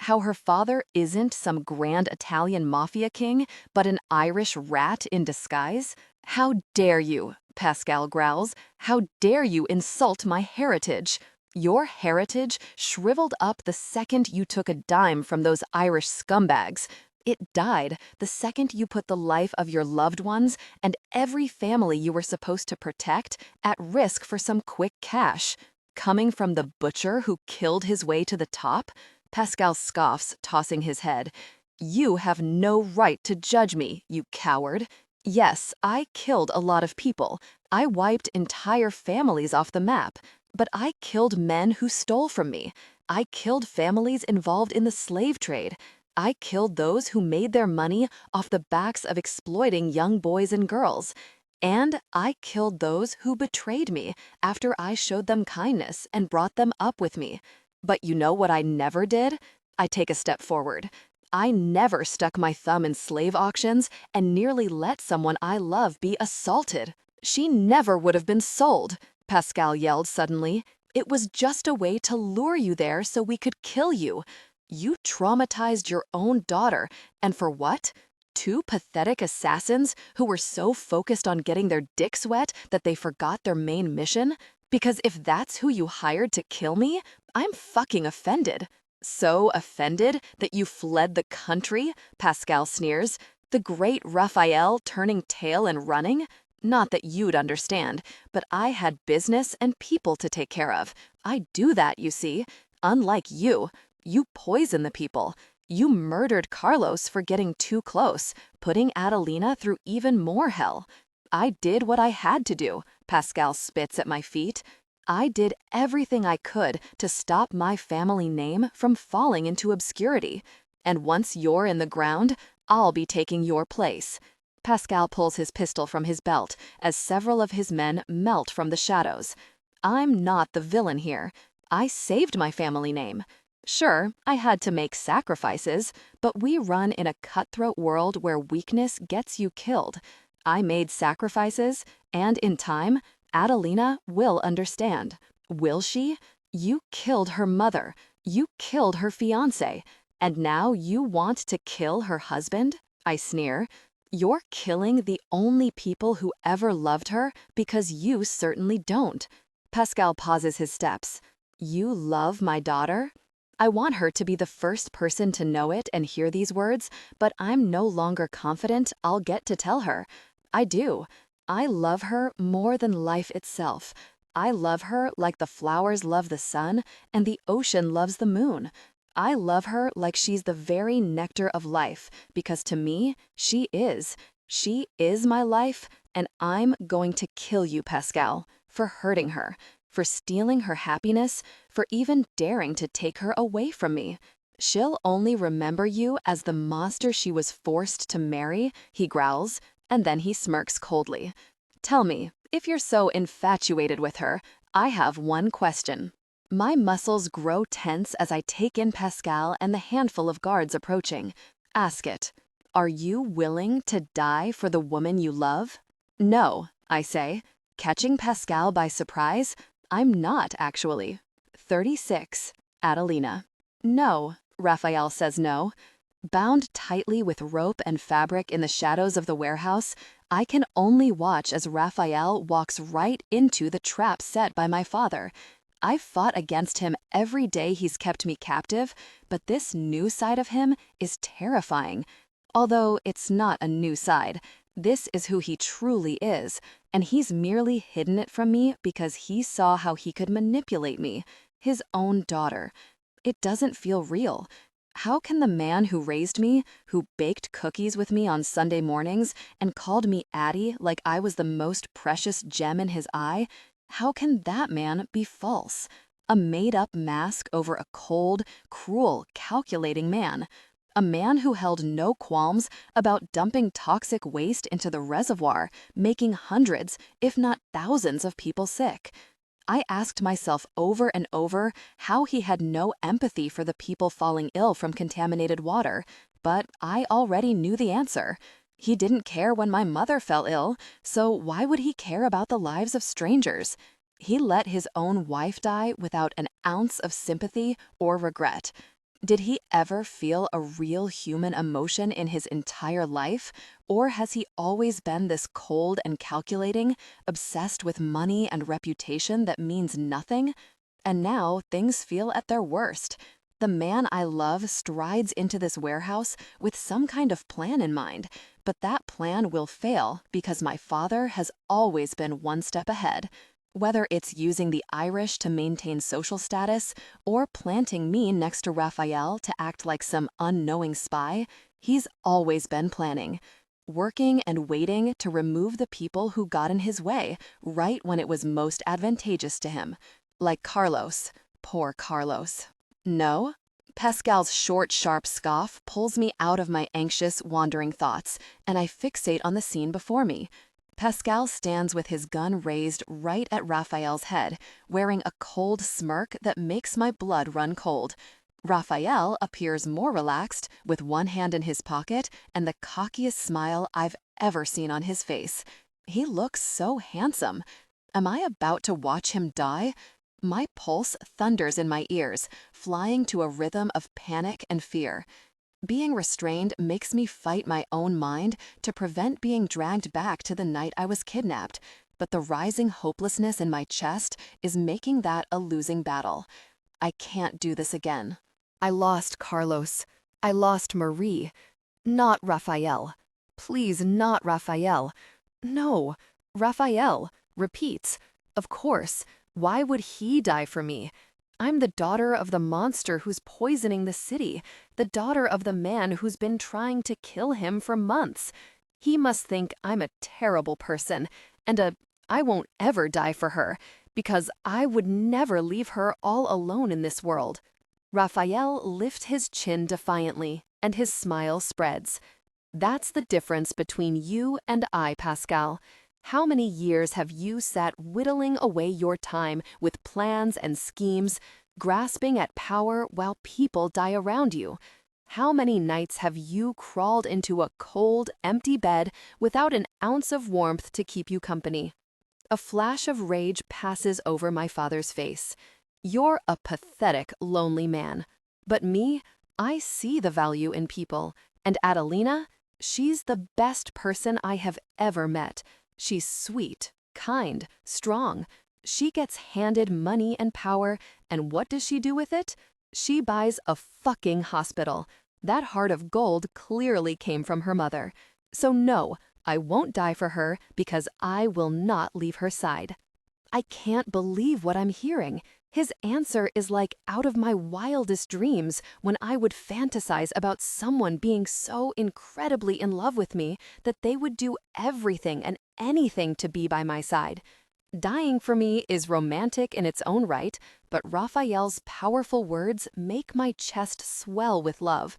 How her father isn't some grand Italian mafia king, but an Irish rat in disguise? How dare you, Pascal growls. How dare you insult my heritage? Your heritage shriveled up the second you took a dime from those Irish scumbags. It died the second you put the life of your loved ones and every family you were supposed to protect at risk for some quick cash. Coming from the butcher who killed his way to the top? Pascal scoffs, tossing his head. You have no right to judge me, you coward. Yes, I killed a lot of people. I wiped entire families off the map. But I killed men who stole from me. I killed families involved in the slave trade. I killed those who made their money off the backs of exploiting young boys and girls. And I killed those who betrayed me after I showed them kindness and brought them up with me. But you know what I never did? I take a step forward. I never stuck my thumb in slave auctions and nearly let someone I love be assaulted. She never would have been sold, Pascal yelled suddenly. It was just a way to lure you there so we could kill you. You traumatized your own daughter, and for what? Two pathetic assassins who were so focused on getting their dicks wet that they forgot their main mission? Because if that's who you hired to kill me, I'm fucking offended. So offended that you fled the country, Pascal sneers. The great Raphael turning tail and running? Not that you'd understand, but I had business and people to take care of. I do that, you see. Unlike you. You poison the people. You murdered Carlos for getting too close, putting Adelina through even more hell. I did what I had to do, Pascal spits at my feet. I did everything I could to stop my family name from falling into obscurity. And once you're in the ground, I'll be taking your place. Pascal pulls his pistol from his belt as several of his men melt from the shadows. I'm not the villain here. I saved my family name. Sure, I had to make sacrifices, but we run in a cutthroat world where weakness gets you killed. I made sacrifices, and in time, Adelina will understand. Will she? You killed her mother. You killed her fiancé. And now you want to kill her husband? I sneer. You're killing the only people who ever loved her because you certainly don't. Pascal pauses his steps. You love my daughter? I want her to be the first person to know it and hear these words, but I'm no longer confident I'll get to tell her. I do. I love her more than life itself. I love her like the flowers love the sun and the ocean loves the moon. I love her like she's the very nectar of life, because to me, she is. She is my life, and I'm going to kill you, Pascal, for hurting her, for stealing her happiness, for even daring to take her away from me. She'll only remember you as the monster she was forced to marry, he growls, and then he smirks coldly. Tell me, if you're so infatuated with her, I have one question. My muscles grow tense as I take in Pascal and the handful of guards approaching. Ask it. Are you willing to die for the woman you love? No, I say. Catching Pascal by surprise? I'm not, actually. 36. Adelina. No, Raphael says no. Bound tightly with rope and fabric in the shadows of the warehouse, I can only watch as Raphael walks right into the trap set by my father. I've fought against him every day he's kept me captive, but this new side of him is terrifying. Although it's not a new side. This is who he truly is, and he's merely hidden it from me because he saw how he could manipulate me, his own daughter. It doesn't feel real. How can the man who raised me, who baked cookies with me on Sunday mornings and called me Addie like I was the most precious gem in his eye, how can that man be false? A made-up mask over a cold, cruel, calculating man. A man who held no qualms about dumping toxic waste into the reservoir, making hundreds, if not thousands of people sick. I asked myself over and over how he had no empathy for the people falling ill from contaminated water, but I already knew the answer. He didn't care when my mother fell ill, so why would he care about the lives of strangers? He let his own wife die without an ounce of sympathy or regret. Did he ever feel a real human emotion in his entire life? Or has he always been this cold and calculating, obsessed with money and reputation that means nothing? And now things feel at their worst. The man I love strides into this warehouse with some kind of plan in mind, but that plan will fail because my father has always been one step ahead. Whether it's using the Irish to maintain social status or planting me next to Raphael to act like some unknowing spy, he's always been planning. Working and waiting to remove the people who got in his way right when it was most advantageous to him. Like Carlos. Poor Carlos. No? Pascal's short, sharp scoff pulls me out of my anxious, wandering thoughts, and I fixate on the scene before me. Pascal stands with his gun raised right at Raphael's head, wearing a cold smirk that makes my blood run cold. Raphael appears more relaxed, with one hand in his pocket and the cockiest smile I've ever seen on his face. He looks so handsome. Am I about to watch him die? My pulse thunders in my ears, flying to a rhythm of panic and fear. Being restrained makes me fight my own mind to prevent being dragged back to the night I was kidnapped, but the rising hopelessness in my chest is making that a losing battle. I can't do this again. I lost Carlos. I lost Marie. Not Raphael. Please, not Raphael. No, Raphael. Repeats. Of course. Why would he die for me? I'm the daughter of the monster who's poisoning the city, the daughter of the man who's been trying to kill him for months. He must think I'm a terrible person, and I won't ever die for her, because I would never leave her all alone in this world. Raphael lifts his chin defiantly, and his smile spreads. That's the difference between you and I, Pascal. How many years have you sat whittling away your time with plans and schemes, grasping at power while people die around you? How many nights have you crawled into a cold, empty bed without an ounce of warmth to keep you company? A flash of rage passes over my father's face. You're a pathetic, lonely man. But me, I see the value in people. And Adelina, she's the best person I have ever met. She's sweet, kind, strong. She gets handed money and power, and what does she do with it? She buys a fucking hospital. That heart of gold clearly came from her mother. So no, I won't die for her because I will not leave her side. I can't believe what I'm hearing. His answer is like out of my wildest dreams when I would fantasize about someone being so incredibly in love with me that they would do everything and anything to be by my side. Dying for me is romantic in its own right, but Raphael's powerful words make my chest swell with love.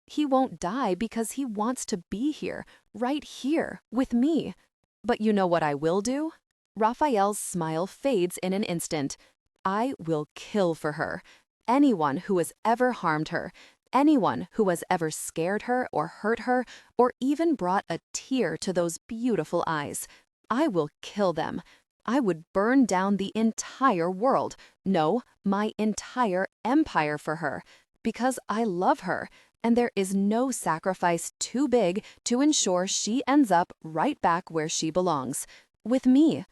He won't die because he wants to be here, right here, with me. But you know what I will do? Raphael's smile fades in an instant. I will kill for her. Anyone who has ever harmed her, anyone who has ever scared her or hurt her, or even brought a tear to those beautiful eyes. I will kill them. I would burn down the entire world, no, my entire empire for her, because I love her, and there is no sacrifice too big to ensure she ends up right back where she belongs, with me.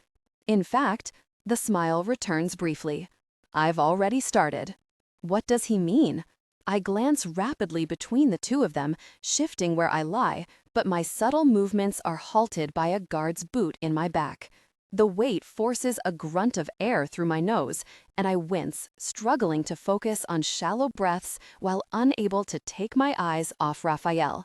In fact, the smile returns briefly. I've already started. What does he mean? I glance rapidly between the two of them, shifting where I lie, but my subtle movements are halted by a guard's boot in my back. The weight forces a grunt of air through my nose, and I wince, struggling to focus on shallow breaths while unable to take my eyes off Raphael.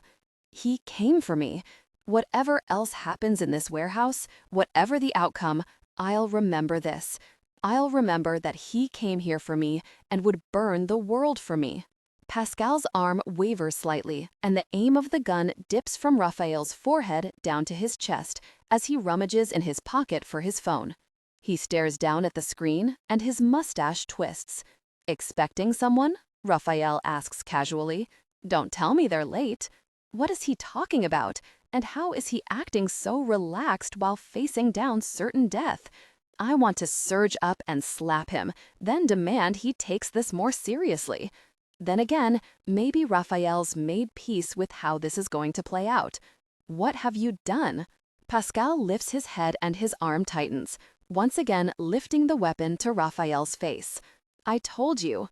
He came for me. Whatever else happens in this warehouse, whatever the outcome, I'll remember this. I'll remember that he came here for me and would burn the world for me. Pascal's arm wavers slightly, and the aim of the gun dips from Raphael's forehead down to his chest as he rummages in his pocket for his phone. He stares down at the screen, and his mustache twists. Expecting someone? Raphael asks casually. Don't tell me they're late. What is he talking about? And how is he acting so relaxed while facing down certain death? I want to surge up and slap him, then demand he takes this more seriously. Then again, maybe Raphael's made peace with how this is going to play out. What have you done? Pascal lifts his head and his arm tightens, once again lifting the weapon to Raphael's face. I told you.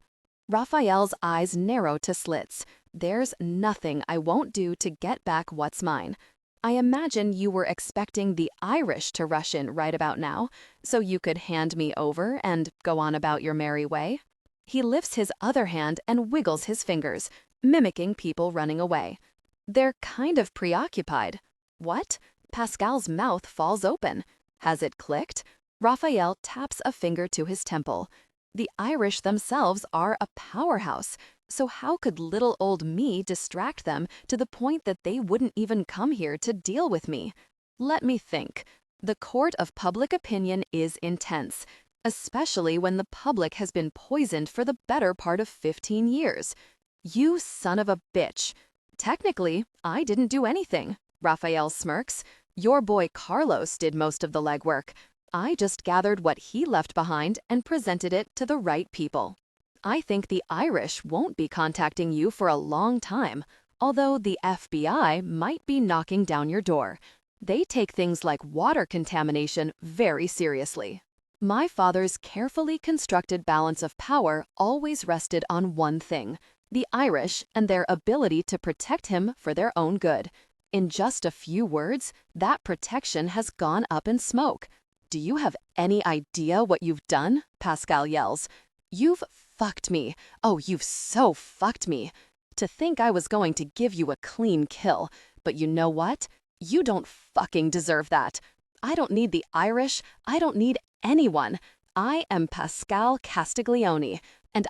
Raphael's eyes narrow to slits. There's nothing I won't do to get back what's mine. I imagine you were expecting the Irish to rush in right about now, so you could hand me over and go on about your merry way. He lifts his other hand and wiggles his fingers, mimicking people running away. They're kind of preoccupied. What? Pascal's mouth falls open. Has it clicked? Raphael taps a finger to his temple. The Irish themselves are a powerhouse, So how could little old me distract them to the point that they wouldn't even come here to deal with me? Let me think. The court of public opinion is intense, especially when the public has been poisoned for the better part of 15 years. You son of a bitch. Technically, I didn't do anything. Raffaele smirks. Your boy Carlos did most of the legwork. I just gathered what he left behind and presented it to the right people. I think the Irish won't be contacting you for a long time, although the FBI might be knocking down your door. They take things like water contamination very seriously. My father's carefully constructed balance of power always rested on one thing: the Irish and their ability to protect him for their own good. In just a few words, that protection has gone up in smoke. Do you have any idea what you've done? Pascal yells. You've fucked me. Oh, you've so fucked me. To think I was going to give you a clean kill. But you know what? You don't fucking deserve that. I don't need the Irish. I don't need anyone. I am Pascal Castiglione, and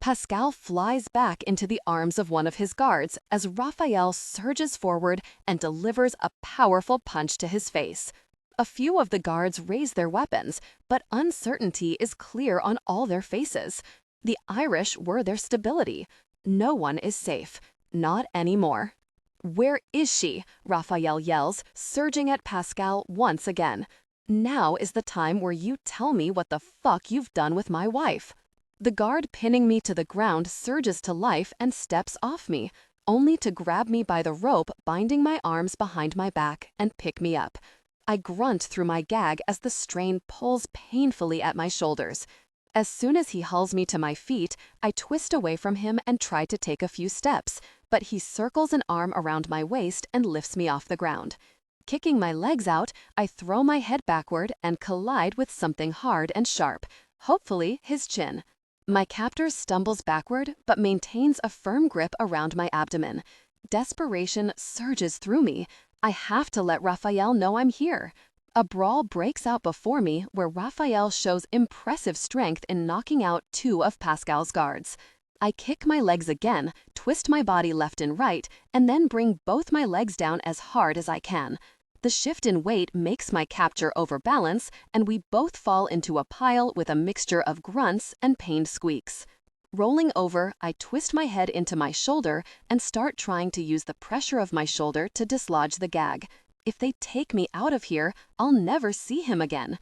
Pascal flies back into the arms of one of his guards as Raffaele surges forward and delivers a powerful punch to his face. A few of the guards raise their weapons, but uncertainty is clear on all their faces. The Irish were their stability. No one is safe. Not anymore. Where is she? Raffaele yells, surging at Pascal once again. Now is the time where you tell me what the fuck you've done with my wife. The guard pinning me to the ground surges to life and steps off me, only to grab me by the rope binding my arms behind my back and pick me up. I grunt through my gag as the strain pulls painfully at my shoulders. As soon as he hauls me to my feet, I twist away from him and try to take a few steps, but he circles an arm around my waist and lifts me off the ground. Kicking my legs out, I throw my head backward and collide with something hard and sharp, hopefully his chin. My captor stumbles backward but maintains a firm grip around my abdomen. Desperation surges through me. I have to let Raffaele know I'm here. A brawl breaks out before me where Raffaele shows impressive strength in knocking out two of Pascal's guards. I kick my legs again, twist my body left and right, and then bring both my legs down as hard as I can. The shift in weight makes my capture overbalance, and we both fall into a pile with a mixture of grunts and pained squeaks. Rolling over, I twist my head into my shoulder and start trying to use the pressure of my shoulder to dislodge the gag. If they take me out of here, I'll never see him again.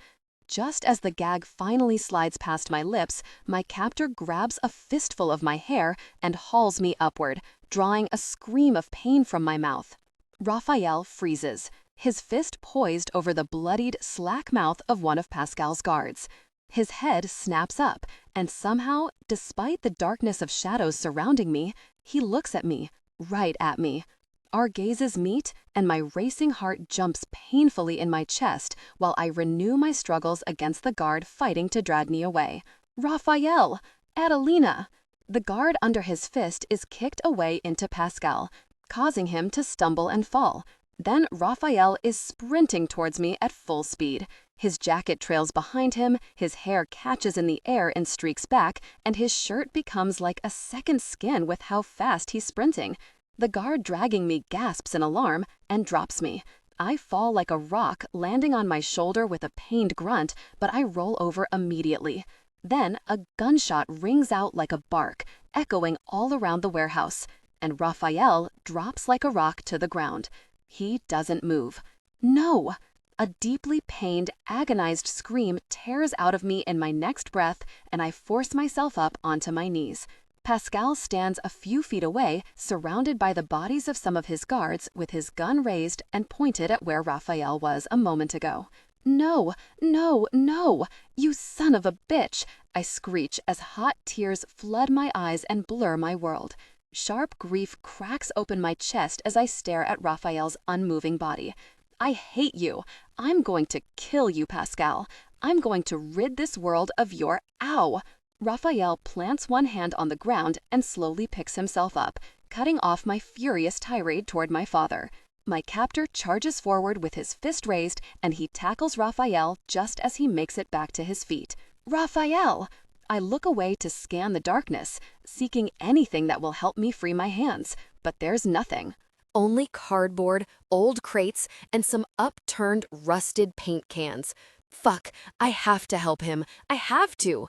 Just as the gag finally slides past my lips, my captor grabs a fistful of my hair and hauls me upward, drawing a scream of pain from my mouth. Raffaele freezes, his fist poised over the bloodied, slack mouth of one of Pascal's guards. His head snaps up, and somehow, despite the darkness of shadows surrounding me, he looks at me, right at me. Our gazes meet, and my racing heart jumps painfully in my chest while I renew my struggles against the guard fighting to drag me away. Raffaele! Adelina! The guard under his fist is kicked away into Pascal, causing him to stumble and fall. Then Raffaele is sprinting towards me at full speed. His jacket trails behind him, his hair catches in the air and streaks back, and his shirt becomes like a second skin with how fast he's sprinting. The guard dragging me gasps in alarm and drops me. I fall like a rock, landing on my shoulder with a pained grunt, but I roll over immediately. Then a gunshot rings out like a bark, echoing all around the warehouse, and Raffaele drops like a rock to the ground. He doesn't move. No! A deeply pained, agonized scream tears out of me in my next breath, and I force myself up onto my knees. Pascal stands a few feet away, surrounded by the bodies of some of his guards, with his gun raised and pointed at where Raffaele was a moment ago. No, no, no! You son of a bitch! I screech as hot tears flood my eyes and blur my world. Sharp grief cracks open my chest as I stare at Raffaele's unmoving body. I hate you. I'm going to kill you, Pascal. I'm going to rid this world of your ow! Raffaele plants one hand on the ground and slowly picks himself up, cutting off my furious tirade toward my father. My captor charges forward with his fist raised, and he tackles Raffaele just as he makes it back to his feet. Raffaele! I look away to scan the darkness, seeking anything that will help me free my hands, but there's nothing. Only cardboard, old crates, and some upturned, rusted paint cans. Fuck, I have to help him. I have to.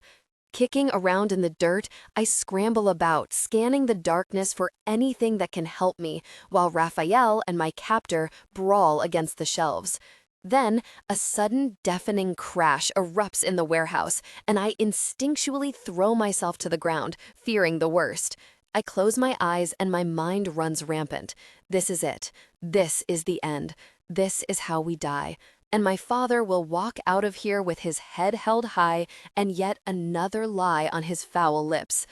Kicking around in the dirt, I scramble about, scanning the darkness for anything that can help me, while Raphael and my captor brawl against the shelves. Then, a sudden, deafening crash erupts in the warehouse, and I instinctually throw myself to the ground, fearing the worst. I close my eyes and my mind runs rampant. This is it. This is the end. This is how we die. And my father will walk out of here with his head held high and yet another lie on his foul lips.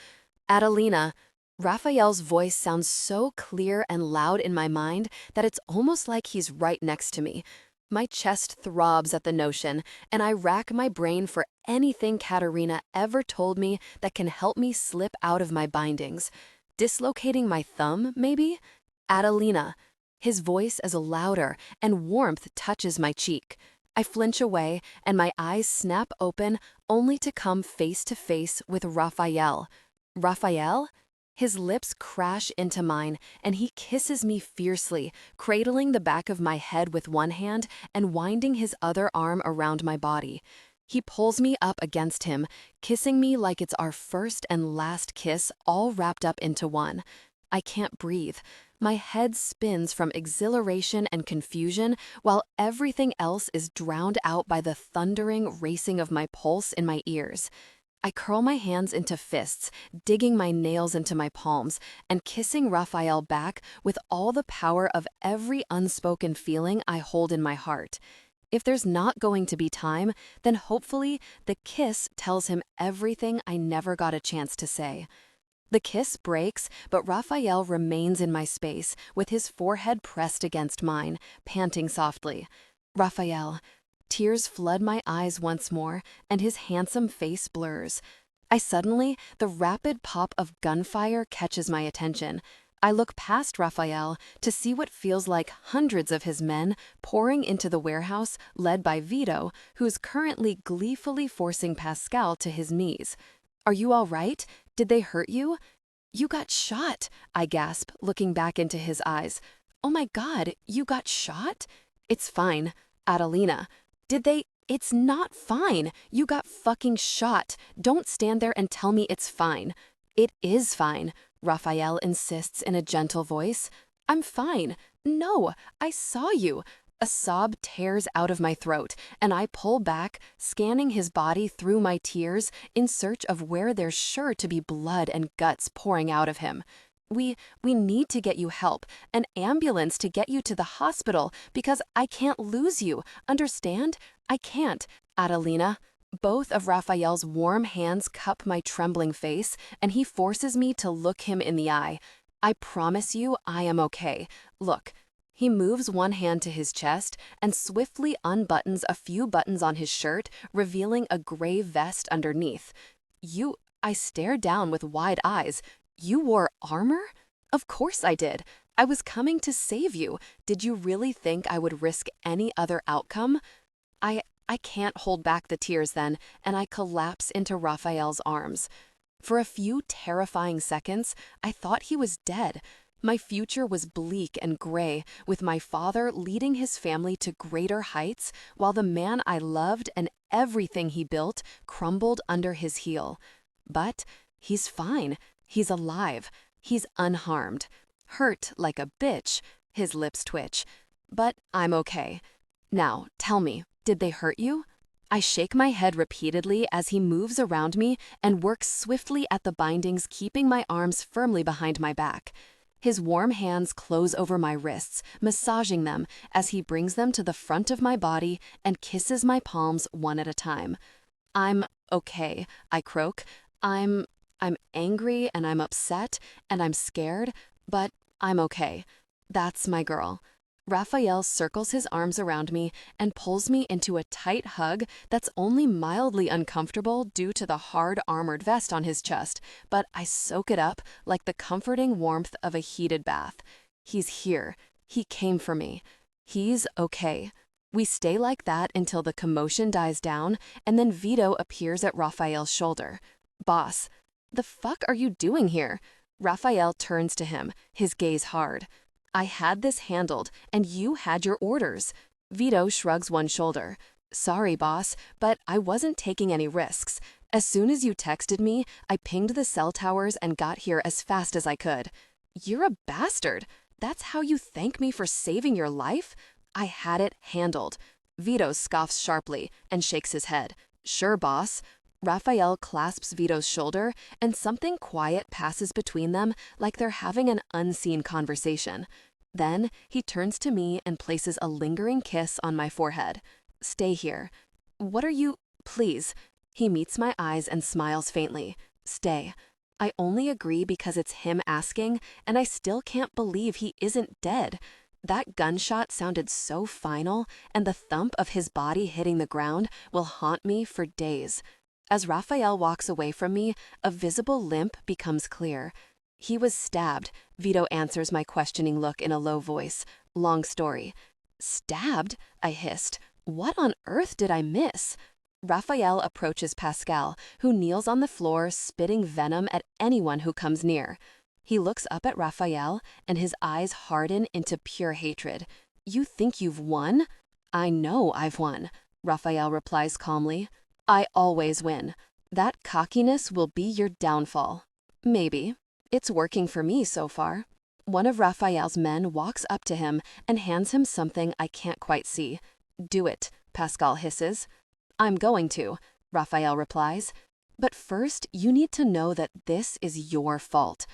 Adelina. Raphael's voice sounds so clear and loud in my mind that it's almost like he's right next to me. My chest throbs at the notion, and I rack my brain for anything Katerina ever told me that can help me slip out of my bindings. Dislocating my thumb, maybe? Adelina. His voice is louder, and warmth touches my cheek. I flinch away, and my eyes snap open, only to come face to face with Raphael. Raphael? His lips crash into mine, and he kisses me fiercely, cradling the back of my head with one hand and winding his other arm around my body. He pulls me up against him, kissing me like it's our first and last kiss all wrapped up into one. I can't breathe. My head spins from exhilaration and confusion, while everything else is drowned out by the thundering racing of my pulse in my ears. I curl my hands into fists, digging my nails into my palms, and kissing Raphael back with all the power of every unspoken feeling I hold in my heart. If there's not going to be time, then hopefully the kiss tells him everything I never got a chance to say. The kiss breaks, but Raphael remains in my space, with his forehead pressed against mine, panting softly. Raphael. Tears flood my eyes once more, and his handsome face blurs. The rapid pop of gunfire catches my attention. I look past Raphael to see what feels like hundreds of his men pouring into the warehouse, led by Vito, who's currently gleefully forcing Pascal to his knees. Are you all right? Did they hurt you? You got shot, I gasp, looking back into his eyes. Oh my God, you got shot? It's fine. Adelina. Did they? It's not fine. You got fucking shot. Don't stand there and tell me it's fine. It is fine, Raphael insists in a gentle voice. I'm fine. No, I saw you. A sob tears out of my throat, and I pull back, scanning his body through my tears in search of where there's sure to be blood and guts pouring out of him. We need to get you help, an ambulance to get you to the hospital, because I can't lose you, understand? I can't, Adelina. Both of Raphael's warm hands cup my trembling face, and he forces me to look him in the eye. I promise you I am okay. Look. He moves one hand to his chest and swiftly unbuttons a few buttons on his shirt, revealing a gray vest underneath. I stare down with wide eyes. You wore armor? Of course I did. I was coming to save you. Did you really think I would risk any other outcome? I can't hold back the tears then, and I collapse into Raphael's arms. For a few terrifying seconds, I thought he was dead. My future was bleak and gray, with my father leading his family to greater heights, while the man I loved and everything he built crumbled under his heel. But he's fine. He's alive. He's unharmed. Hurt like a bitch. His lips twitch. But I'm okay. Now, tell me, did they hurt you? I shake my head repeatedly as he moves around me and works swiftly at the bindings, keeping my arms firmly behind my back. His warm hands close over my wrists, massaging them as he brings them to the front of my body and kisses my palms one at a time. I'm okay, I croak. I'm angry and I'm upset and I'm scared, but I'm okay. That's my girl. Raphael circles his arms around me and pulls me into a tight hug that's only mildly uncomfortable due to the hard armored vest on his chest, but I soak it up like the comforting warmth of a heated bath. He's here. He came for me. He's okay. We stay like that until the commotion dies down, and then Vito appears at Raphael's shoulder. Boss, the fuck are you doing here? Raffaele turns to him, his gaze hard. I had this handled, and you had your orders. Vito shrugs one shoulder. Sorry, boss, but I wasn't taking any risks. As soon as you texted me, I pinged the cell towers and got here as fast as I could. You're a bastard. That's how you thank me for saving your life? I had it handled. Vito scoffs sharply and shakes his head. Sure, boss. Raffaele clasps Vito's shoulder, and something quiet passes between them like they're having an unseen conversation. Then he turns to me and places a lingering kiss on my forehead. Stay here. What are you... Please. He meets my eyes and smiles faintly. Stay. I only agree because it's him asking, and I still can't believe he isn't dead. That gunshot sounded so final, and the thump of his body hitting the ground will haunt me for days. As Raffaele walks away from me, a visible limp becomes clear. He was stabbed. Vito answers my questioning look in a low voice. Long story. Stabbed? I hissed. What on earth did I miss? Raffaele approaches Pascal, who kneels on the floor, spitting venom at anyone who comes near. He looks up at Raffaele, and his eyes harden into pure hatred. You think you've won? I know I've won, Raffaele replies calmly. I always win. That cockiness will be your downfall. Maybe. It's working for me so far. One of Raffaele's men walks up to him and hands him something I can't quite see. Do it, Pascal hisses. I'm going to, Raffaele replies. But first, you need to know that this is your fault.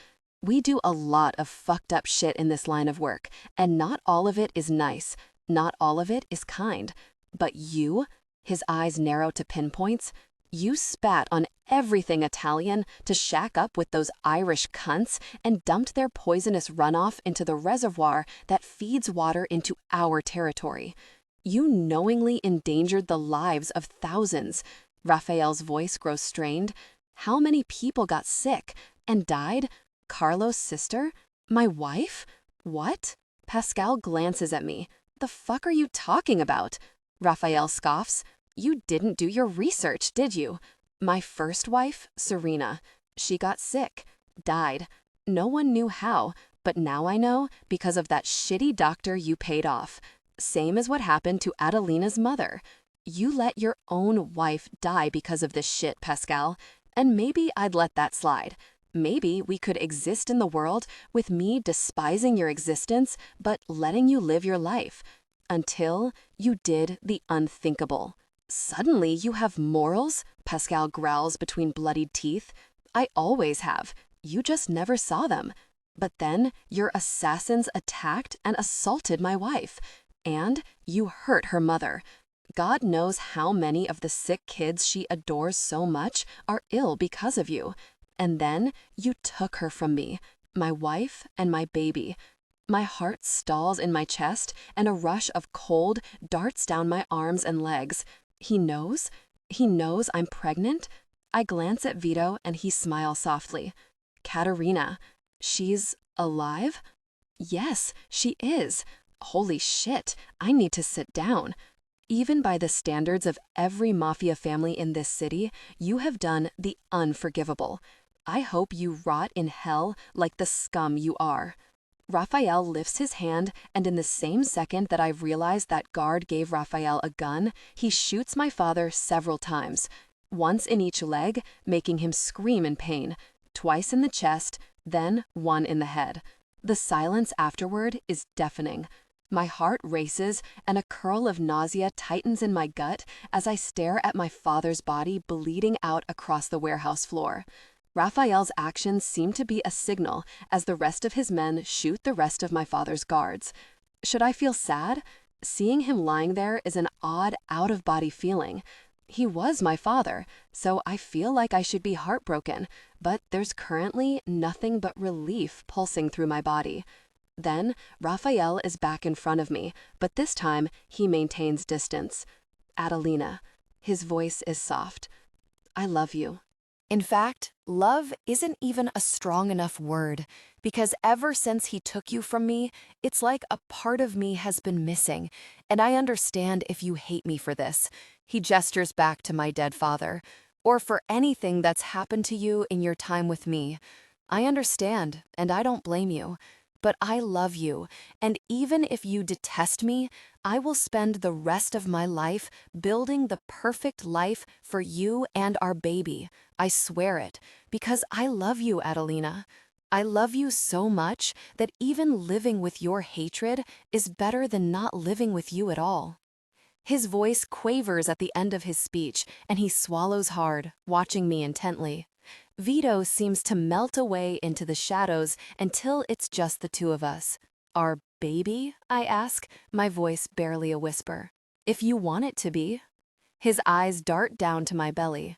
We do a lot of fucked up shit in this line of work, and not all of it is nice. Not all of it is kind. But you, his eyes narrow to pinpoints, you spat on everything Italian to shack up with those Irish cunts and dumped their poisonous runoff into the reservoir that feeds water into our territory. You knowingly endangered the lives of thousands. Raffaele's voice grows strained. How many people got sick and died? Carlo's sister? My wife? What? Pascal glances at me. The fuck are you talking about? Raffaele scoffs. You didn't do your research, did you? My first wife, Serena. She got sick, died. No one knew how, but now I know because of that shitty doctor you paid off. Same as what happened to Adelina's mother. You let your own wife die because of this shit, Pascal. And maybe I'd let that slide. Maybe we could exist in the world with me despising your existence, but letting you live your life. Until you did the unthinkable. Suddenly you have morals? Pascal growls between bloodied teeth. I always have. You just never saw them. But then your assassins attacked and assaulted my wife. And you hurt her mother. God knows how many of the sick kids she adores so much are ill because of you. And then you took her from me, my wife and my baby. My heart stalls in my chest, and a rush of cold darts down my arms and legs. He knows? He knows I'm pregnant? I glance at Vito, and he smiles softly. Katerina. She's alive? Yes, she is. Holy shit, I need to sit down. Even by the standards of every Mafia family in this city, you have done the unforgivable. I hope you rot in hell like the scum you are. Raffaele lifts his hand, and in the same second that I realize that guard gave Raffaele a gun, he shoots my father several times. Once in each leg, making him scream in pain. Twice in the chest, then one in the head. The silence afterward is deafening. My heart races, and a curl of nausea tightens in my gut as I stare at my father's body bleeding out across the warehouse floor. Raffaele's actions seem to be a signal as the rest of his men shoot the rest of my father's guards. Should I feel sad? Seeing him lying there is an odd, out-of-body feeling. He was my father, so I feel like I should be heartbroken, but there's currently nothing but relief pulsing through my body. Then, Raffaele is back in front of me, but this time he maintains distance. Adelina. His voice is soft. I love you. In fact, love isn't even a strong enough word, because ever since he took you from me, it's like a part of me has been missing, and I understand if you hate me for this. He gestures back to my dead father. or for anything that's happened to you in your time with me. I understand, and I don't blame you. But I love you, and even if you detest me, I will spend the rest of my life building the perfect life for you and our baby. I swear it, because I love you, Adelina. I love you so much that even living with your hatred is better than not living with you at all. His voice quavers at the end of his speech, and he swallows hard, watching me intently. Vito seems to melt away into the shadows until it's just the two of us. Our baby? I ask, my voice barely a whisper. If you want it to be. His eyes dart down to my belly.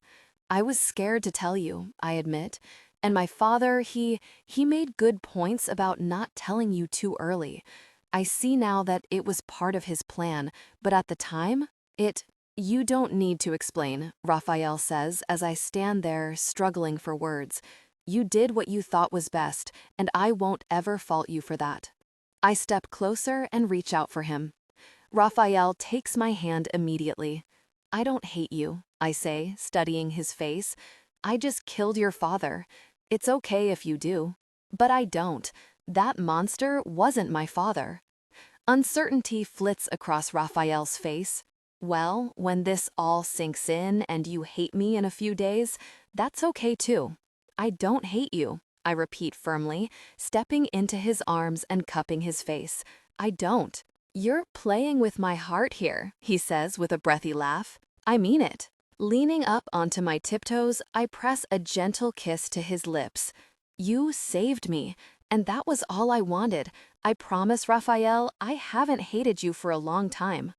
I was scared to tell you, I admit. And my father, he made good points about not telling you too early. I see now that it was part of his plan, but at the time, you don't need to explain, Raffaele says as I stand there struggling for words. You did what you thought was best, and I won't ever fault you for that. I step closer and reach out for him. Raffaele takes my hand immediately. I don't hate you, I say, studying his face. I just killed your father. It's okay if you do. But I don't. That monster wasn't my father. Uncertainty flits across Raffaele's face. Well, when this all sinks in and you hate me in a few days, that's okay too. I don't hate you, I repeat firmly, stepping into his arms and cupping his face. I don't. You're playing with my heart here, he says with a breathy laugh. I mean it. Leaning up onto my tiptoes, I press a gentle kiss to his lips. You saved me, and that was all I wanted. I promise, Raffaele, I haven't hated you for a long time.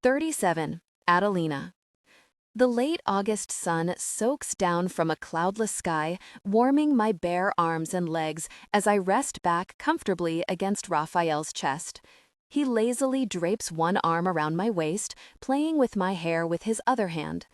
37. Adelina. The late August sun soaks down from a cloudless sky, warming my bare arms and legs as I rest back comfortably against Raffaele's chest. He lazily drapes one arm around my waist, playing with my hair with his other hand.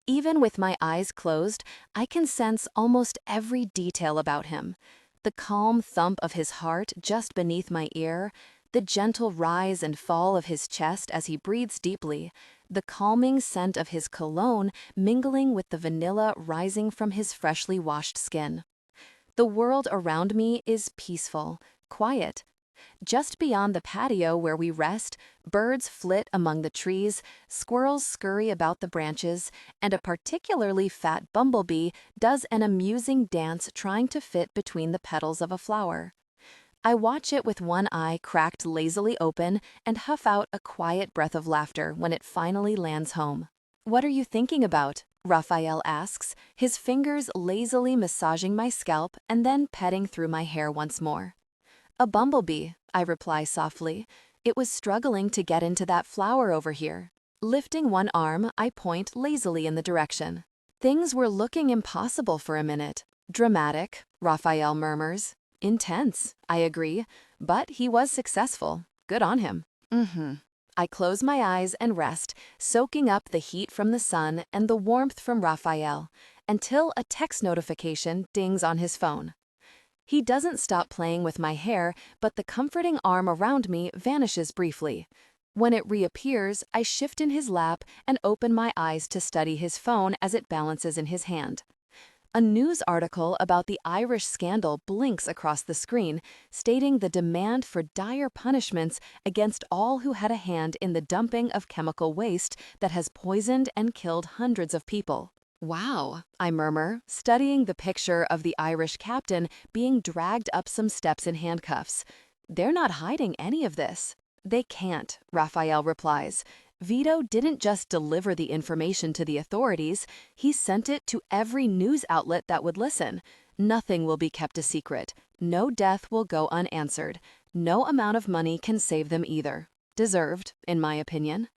Even with my eyes closed, I can sense almost every detail about him. The calm thump of his heart just beneath my ear, the gentle rise and fall of his chest as he breathes deeply, the calming scent of his cologne mingling with the vanilla rising from his freshly washed skin. The world around me is peaceful, quiet. Just beyond the patio where we rest, birds flit among the trees, squirrels scurry about the branches, and a particularly fat bumblebee does an amusing dance trying to fit between the petals of a flower. I watch it with one eye cracked lazily open and huff out a quiet breath of laughter when it finally lands home. What are you thinking about? Raffaele asks, his fingers lazily massaging my scalp and then petting through my hair once more. A bumblebee, I reply softly. It was struggling to get into that flower over here. Lifting one arm, I point lazily in the direction. Things were looking impossible for a minute. Dramatic, Raffaele murmurs. Intense, I agree, but he was successful. Good on him. I close my eyes and rest, soaking up the heat from the sun and the warmth from Raffaele, until a text notification dings on his phone. He doesn't stop playing with my hair, but the comforting arm around me vanishes briefly. When it reappears, I shift in his lap and open my eyes to study his phone as it balances in his hand. A news article about the Irish scandal blinks across the screen, stating the demand for dire punishments against all who had a hand in the dumping of chemical waste that has poisoned and killed hundreds of people. Wow, I murmur, studying the picture of the Irish captain being dragged up some steps in handcuffs. They're not hiding any of this. They can't, Raffaele replies. Vito didn't just deliver the information to the authorities, he sent it to every news outlet that would listen. Nothing will be kept a secret. No death will go unanswered. No amount of money can save them either. Deserved, in my opinion.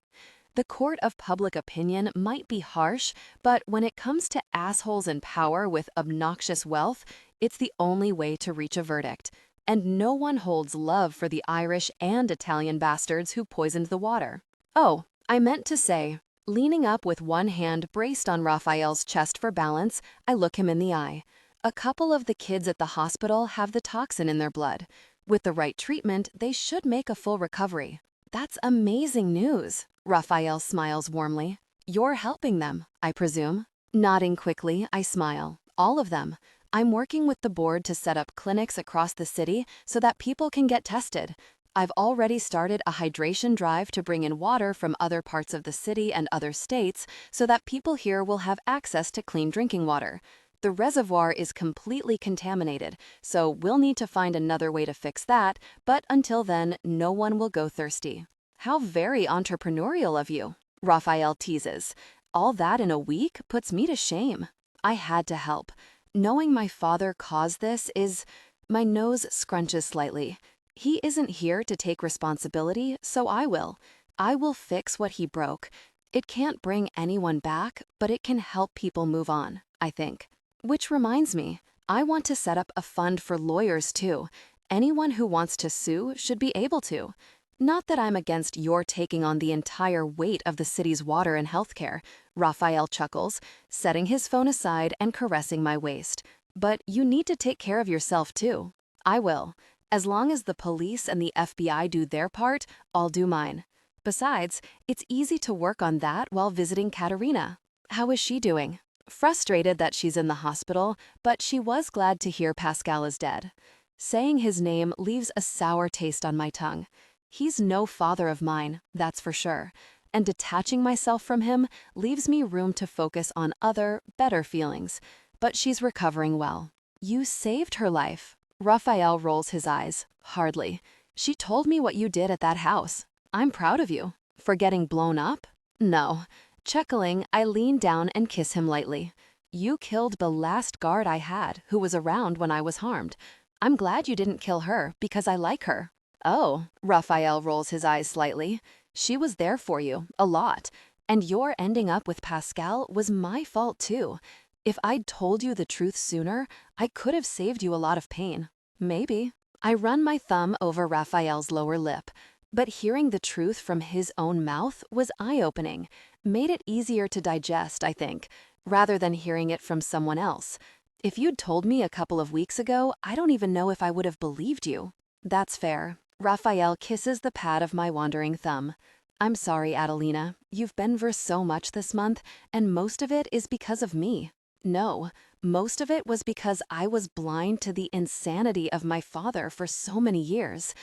The court of public opinion might be harsh, but when it comes to assholes in power with obnoxious wealth, it's the only way to reach a verdict. And no one holds love for the Irish and Italian bastards who poisoned the water. Oh, I meant to say, leaning up with one hand braced on Raffaele's chest for balance, I look him in the eye. A couple of the kids at the hospital have the toxin in their blood. With the right treatment, they should make a full recovery. That's amazing news. Raffaele smiles warmly. You're helping them, I presume. Nodding quickly, I smile. All of them. I'm working with the board to set up clinics across the city so that people can get tested. I've already started a hydration drive to bring in water from other parts of the city and other states so that people here will have access to clean drinking water. The reservoir is completely contaminated, so we'll need to find another way to fix that, but until then, no one will go thirsty. How very entrepreneurial of you, Raffaele teases. All that in a week puts me to shame. I had to help. Knowing my father caused this is... My nose scrunches slightly. He isn't here to take responsibility, so I will. I will fix what he broke. It can't bring anyone back, but it can help people move on, I think. Which reminds me, I want to set up a fund for lawyers too. Anyone who wants to sue should be able to. Not that I'm against your taking on the entire weight of the city's water and healthcare, Raffaele chuckles, setting his phone aside and caressing my waist. But you need to take care of yourself too. I will. As long as the police and the FBI do their part, I'll do mine. Besides, it's easy to work on that while visiting Katerina. How is she doing? Frustrated that she's in the hospital, but she was glad to hear Pascal is dead. Saying his name leaves a sour taste on my tongue. He's no father of mine, that's for sure, and detaching myself from him leaves me room to focus on other, better feelings. But she's recovering well. You saved her life. Raffaele rolls his eyes. Hardly. She told me what you did at that house. I'm proud of you. For getting blown up? No. Chuckling, I lean down and kiss him lightly. You killed the last guard I had, who was around when I was harmed. I'm glad you didn't kill her, because I like her. Oh, Raffaele rolls his eyes slightly. She was there for you, a lot. And your ending up with Pascal was my fault too. If I'd told you the truth sooner, I could have saved you a lot of pain. Maybe. I run my thumb over Raffaele's lower lip. But hearing the truth from his own mouth was eye-opening. Made it easier to digest, I think, rather than hearing it from someone else. If you'd told me a couple of weeks ago, I don't even know if I would have believed you. That's fair. Raffaele kisses the pad of my wandering thumb. I'm sorry, Adelina. You've been through so much this month, and most of it is because of me. No, most of it was because I was blind to the insanity of my father for so many years.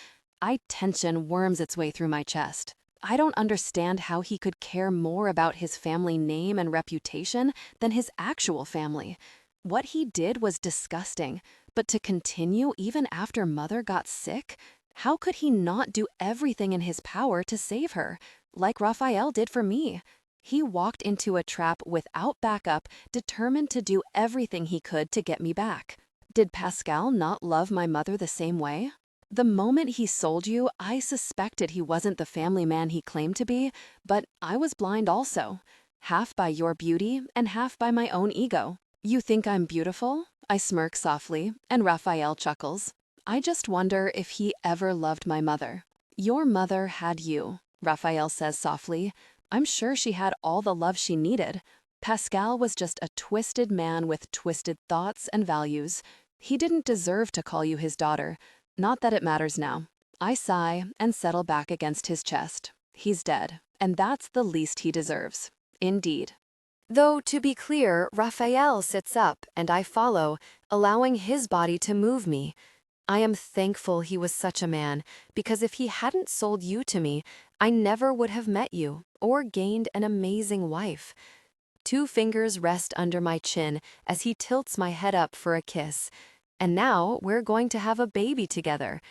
Tension worms its way through my chest. I don't understand how he could care more about his family name and reputation than his actual family. What he did was disgusting, but to continue even after Mother got sick? How could he not do everything in his power to save her, like Raffaele did for me? He walked into a trap without backup, determined to do everything he could to get me back. Did Pascal not love my mother the same way? The moment he sold you, I suspected he wasn't the family man he claimed to be, but I was blind also. Half by your beauty and half by my own ego. You think I'm beautiful? I smirk softly, and Raffaele chuckles. I just wonder if he ever loved my mother. Your mother had you, Raffaele says softly. I'm sure she had all the love she needed. Pascal was just a twisted man with twisted thoughts and values. He didn't deserve to call you his daughter. Not that it matters now. I sigh and settle back against his chest. He's dead, and that's the least he deserves. Indeed. Though, to be clear, Raffaele sits up, and I follow, allowing his body to move me. I am thankful he was such a man, because if he hadn't sold you to me, I never would have met you, or gained an amazing wife. 2 fingers rest under my chin as he tilts my head up for a kiss. And now we're going to have a baby together.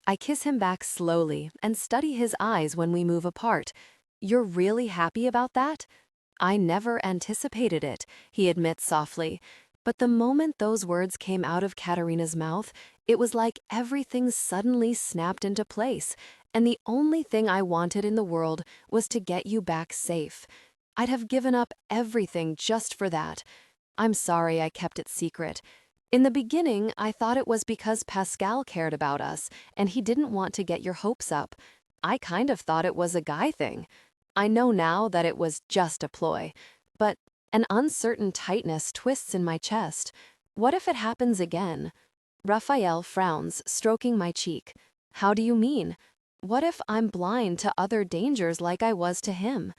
I kiss him back slowly and study his eyes when we move apart. You're really happy about that? I never anticipated it, he admits softly. But the moment those words came out of Katerina's mouth, it was like everything suddenly snapped into place, and the only thing I wanted in the world was to get you back safe. I'd have given up everything just for that. I'm sorry I kept it secret. In the beginning, I thought it was because Pascal cared about us, and he didn't want to get your hopes up. I kind of thought it was a guy thing. I know now that it was just a ploy, but an uncertain tightness twists in my chest. What if it happens again? Raffaele frowns, stroking my cheek. How do you mean? What if I'm blind to other dangers like I was to him?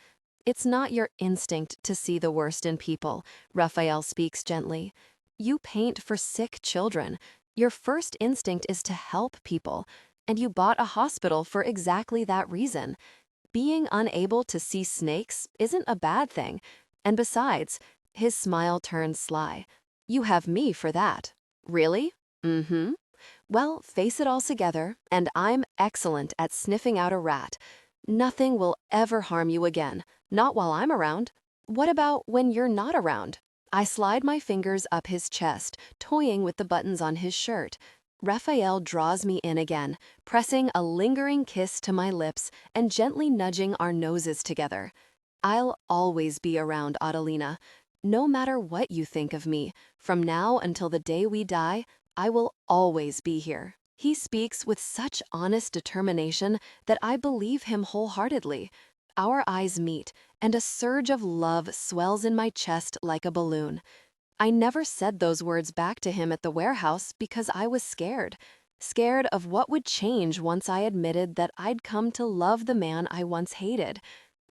It's not your instinct to see the worst in people, Raffaele speaks gently. You paint for sick children. Your first instinct is to help people, and you bought a hospital for exactly that reason. Being unable to see snakes isn't a bad thing. And besides, his smile turned sly. You have me for that. Really? Mm-hmm. Well, face it all together, and I'm excellent at sniffing out a rat. Nothing will ever harm you again, not while I'm around. What about when you're not around? I slide my fingers up his chest, toying with the buttons on his shirt. Raphael draws me in again, pressing a lingering kiss to my lips and gently nudging our noses together. I'll always be around, Adelina. No matter what you think of me, from now until the day we die, I will always be here. He speaks with such honest determination that I believe him wholeheartedly. Our eyes meet, and a surge of love swells in my chest like a balloon. I never said those words back to him at the warehouse because I was scared. Scared of what would change once I admitted that I'd come to love the man I once hated.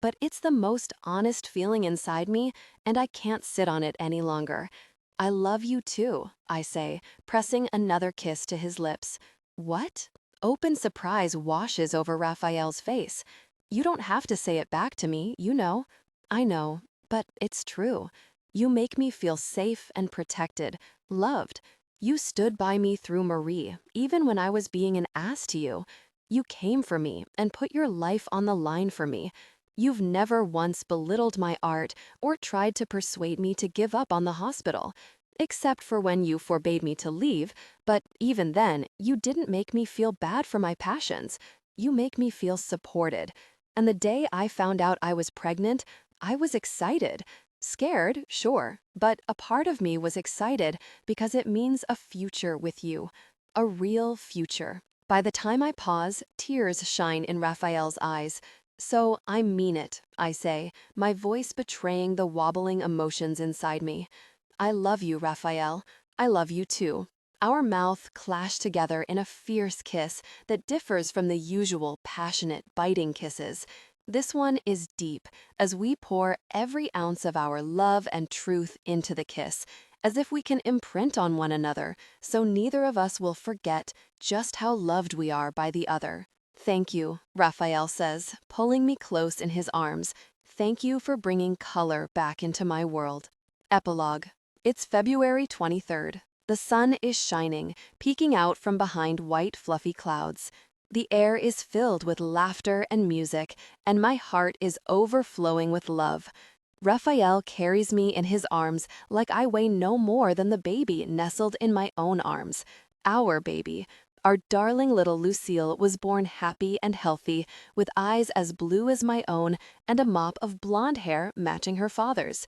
But it's the most honest feeling inside me, and I can't sit on it any longer. I love you too, I say, pressing another kiss to his lips. What? Open surprise washes over Raphael's face. You don't have to say it back to me, you know. I know, but it's true. You make me feel safe and protected, loved. You stood by me through Marie, even when I was being an ass to you. You came for me and put your life on the line for me. You've never once belittled my art or tried to persuade me to give up on the hospital. Except for when you forbade me to leave, but even then, you didn't make me feel bad for my passions. You make me feel supported. And the day I found out I was pregnant, I was excited. Scared, sure, but a part of me was excited because it means a future with you. A real future. By the time I pause, tears shine in Raphael's eyes. So I mean it, I say, my voice betraying the wobbling emotions inside me. I love you, Raphael. I love you too. Our mouths clash together in a fierce kiss that differs from the usual passionate, biting kisses. This one is deep, as we pour every ounce of our love and truth into the kiss, as if we can imprint on one another, so neither of us will forget just how loved we are by the other. Thank you, Raphael says, pulling me close in his arms. Thank you for bringing color back into my world. Epilogue. It's February 23rd. The sun is shining, peeking out from behind white fluffy clouds. The air is filled with laughter and music, and my heart is overflowing with love. Raphael carries me in his arms like I weigh no more than the baby nestled in my own arms. Our baby. Our darling little Lucille was born happy and healthy, with eyes as blue as my own and a mop of blonde hair matching her father's.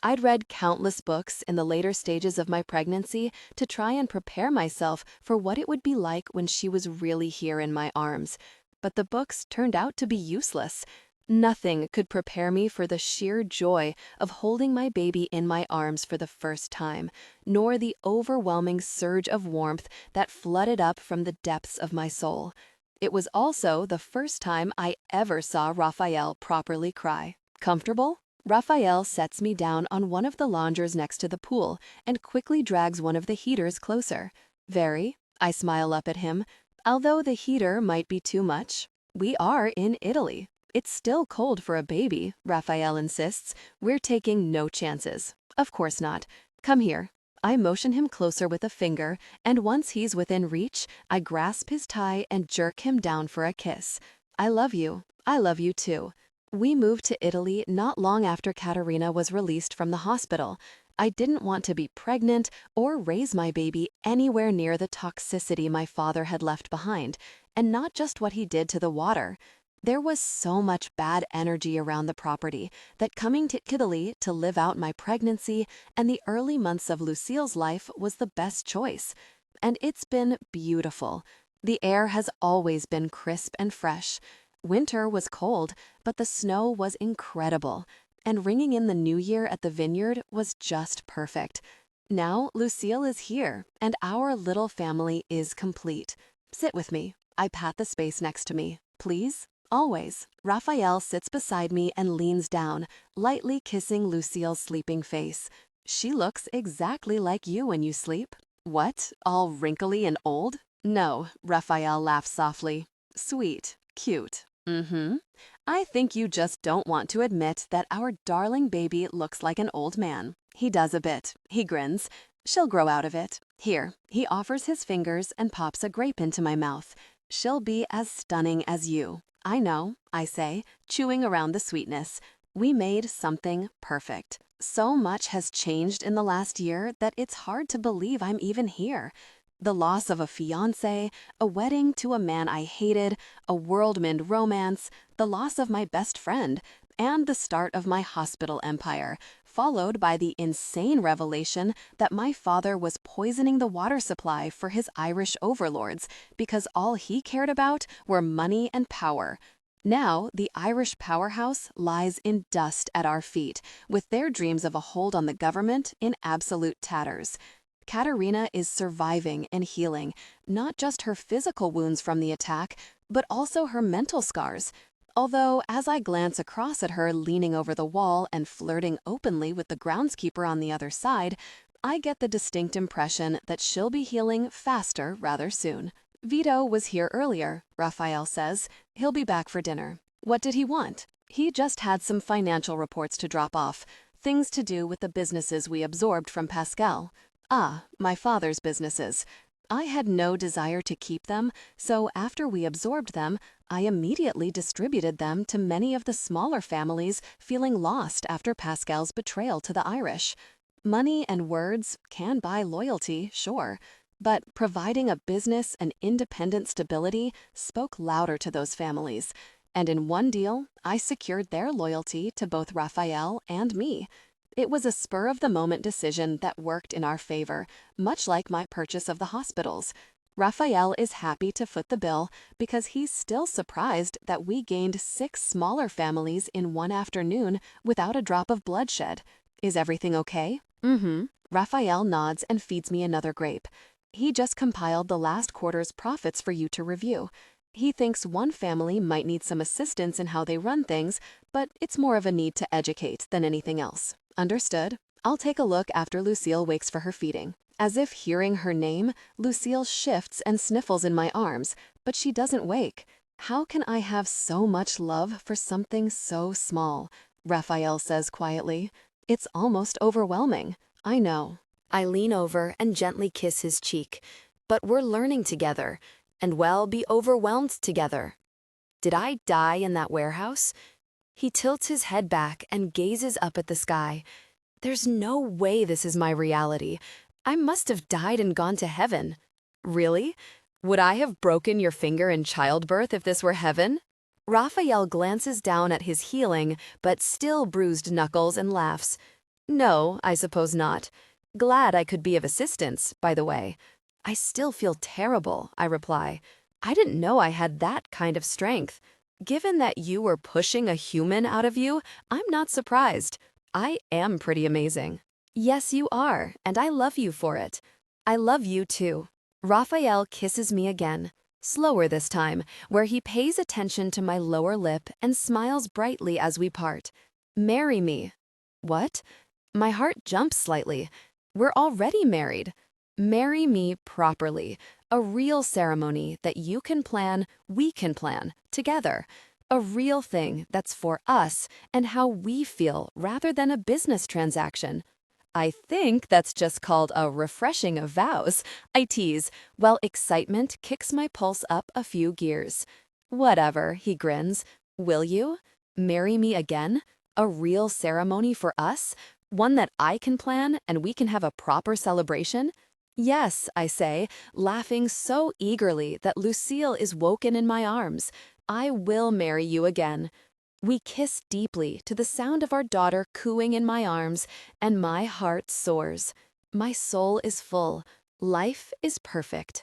I'd read countless books in the later stages of my pregnancy to try and prepare myself for what it would be like when she was really here in my arms. But the books turned out to be useless. Nothing could prepare me for the sheer joy of holding my baby in my arms for the first time, nor the overwhelming surge of warmth that flooded up from the depths of my soul. It was also the first time I ever saw Raphael properly cry. Comfortable? Raphael sets me down on one of the loungers next to the pool and quickly drags one of the heaters closer. Very. I smile up at him. Although the heater might be too much. We are in Italy. It's still cold for a baby, Raphael insists. We're taking no chances. Of course not. Come here. I motion him closer with a finger, and once he's within reach, I grasp his tie and jerk him down for a kiss. I love you. I love you too. We moved to Italy not long after Katerina was released from the hospital. I didn't want to be pregnant or raise my baby anywhere near the toxicity my father had left behind, and not just what he did to the water. There was so much bad energy around the property that coming to Italy to live out my pregnancy and the early months of Lucille's life was the best choice. And it's been beautiful. The air has always been crisp and fresh. Winter was cold, but the snow was incredible, and ringing in the new year at the vineyard was just perfect. Now Lucille is here, and our little family is complete. Sit with me. I pat the space next to me. Please? Always, Raffaele sits beside me and leans down, lightly kissing Lucille's sleeping face. She looks exactly like you when you sleep. What? All wrinkly and old? No, Raffaele laughs softly. Sweet, cute. I think you just don't want to admit that our darling baby looks like an old man. He does a bit. He grins. She'll grow out of it. Here, he offers his fingers and pops a grape into my mouth. She'll be as stunning as you. I know, I say, chewing around the sweetness. We made something perfect. So much has changed in the last year that it's hard to believe I'm even here. The loss of a fiancé, a wedding to a man I hated, a whirlwind romance, the loss of my best friend, and the start of my hospital empire, followed by the insane revelation that my father was poisoning the water supply for his Irish overlords because all he cared about were money and power. Now, the Irish powerhouse lies in dust at our feet, with their dreams of a hold on the government in absolute tatters. Katerina is surviving and healing, not just her physical wounds from the attack, but also her mental scars. Although, as I glance across at her leaning over the wall and flirting openly with the groundskeeper on the other side, I get the distinct impression that she'll be healing faster rather soon. Vito was here earlier, Raffaele says. He'll be back for dinner. What did he want? He just had some financial reports to drop off, things to do with the businesses we absorbed from Pascal. Ah, my father's businesses. I had no desire to keep them, so after we absorbed them, I immediately distributed them to many of the smaller families feeling lost after Pascal's betrayal to the Irish. Money and words can buy loyalty, sure, but providing a business and independent stability spoke louder to those families. And in one deal, I secured their loyalty to both Raffaele and me. It was a spur-of-the-moment decision that worked in our favor, much like my purchase of the hospitals. Raffaele is happy to foot the bill because he's still surprised that we gained 6 smaller families in one afternoon without a drop of bloodshed. Is everything okay? Raffaele nods and feeds me another grape. He just compiled the last quarter's profits for you to review. He thinks one family might need some assistance in how they run things, but it's more of a need to educate than anything else. Understood. I'll take a look after Lucille wakes for her feeding. As if hearing her name, Lucille shifts and sniffles in my arms, but she doesn't wake. How can I have so much love for something so small? Raffaele says quietly. It's almost overwhelming. I know. I lean over and gently kiss his cheek. But we're learning together, and well, be overwhelmed together. Did I die in that warehouse? He tilts his head back and gazes up at the sky. There's no way this is my reality. I must have died and gone to heaven. Really? Would I have broken your finger in childbirth if this were heaven? Raphael glances down at his healing, but still bruised knuckles and laughs. No, I suppose not. Glad I could be of assistance, by the way. I still feel terrible, I reply. I didn't know I had that kind of strength. Given that you were pushing a human out of you, I'm not surprised. I am pretty amazing. Yes, you are, and I love you for it. I love you too. Raphael kisses me again, slower this time, where he pays attention to my lower lip and smiles brightly as we part. Marry me. What? My heart jumps slightly. We're already married. Marry me properly. A real ceremony that you can plan, we can plan, together. A real thing that's for us and how we feel rather than a business transaction. I think that's just called a refreshing of vows, I tease, while excitement kicks my pulse up a few gears. Whatever, he grins. Will you? Marry me again? A real ceremony for us? One that I can plan and we can have a proper celebration? Yes, I say, laughing so eagerly that Lucille is woken in my arms. I will marry you again. We kiss deeply to the sound of our daughter cooing in my arms, and my heart soars. My soul is full. Life is perfect.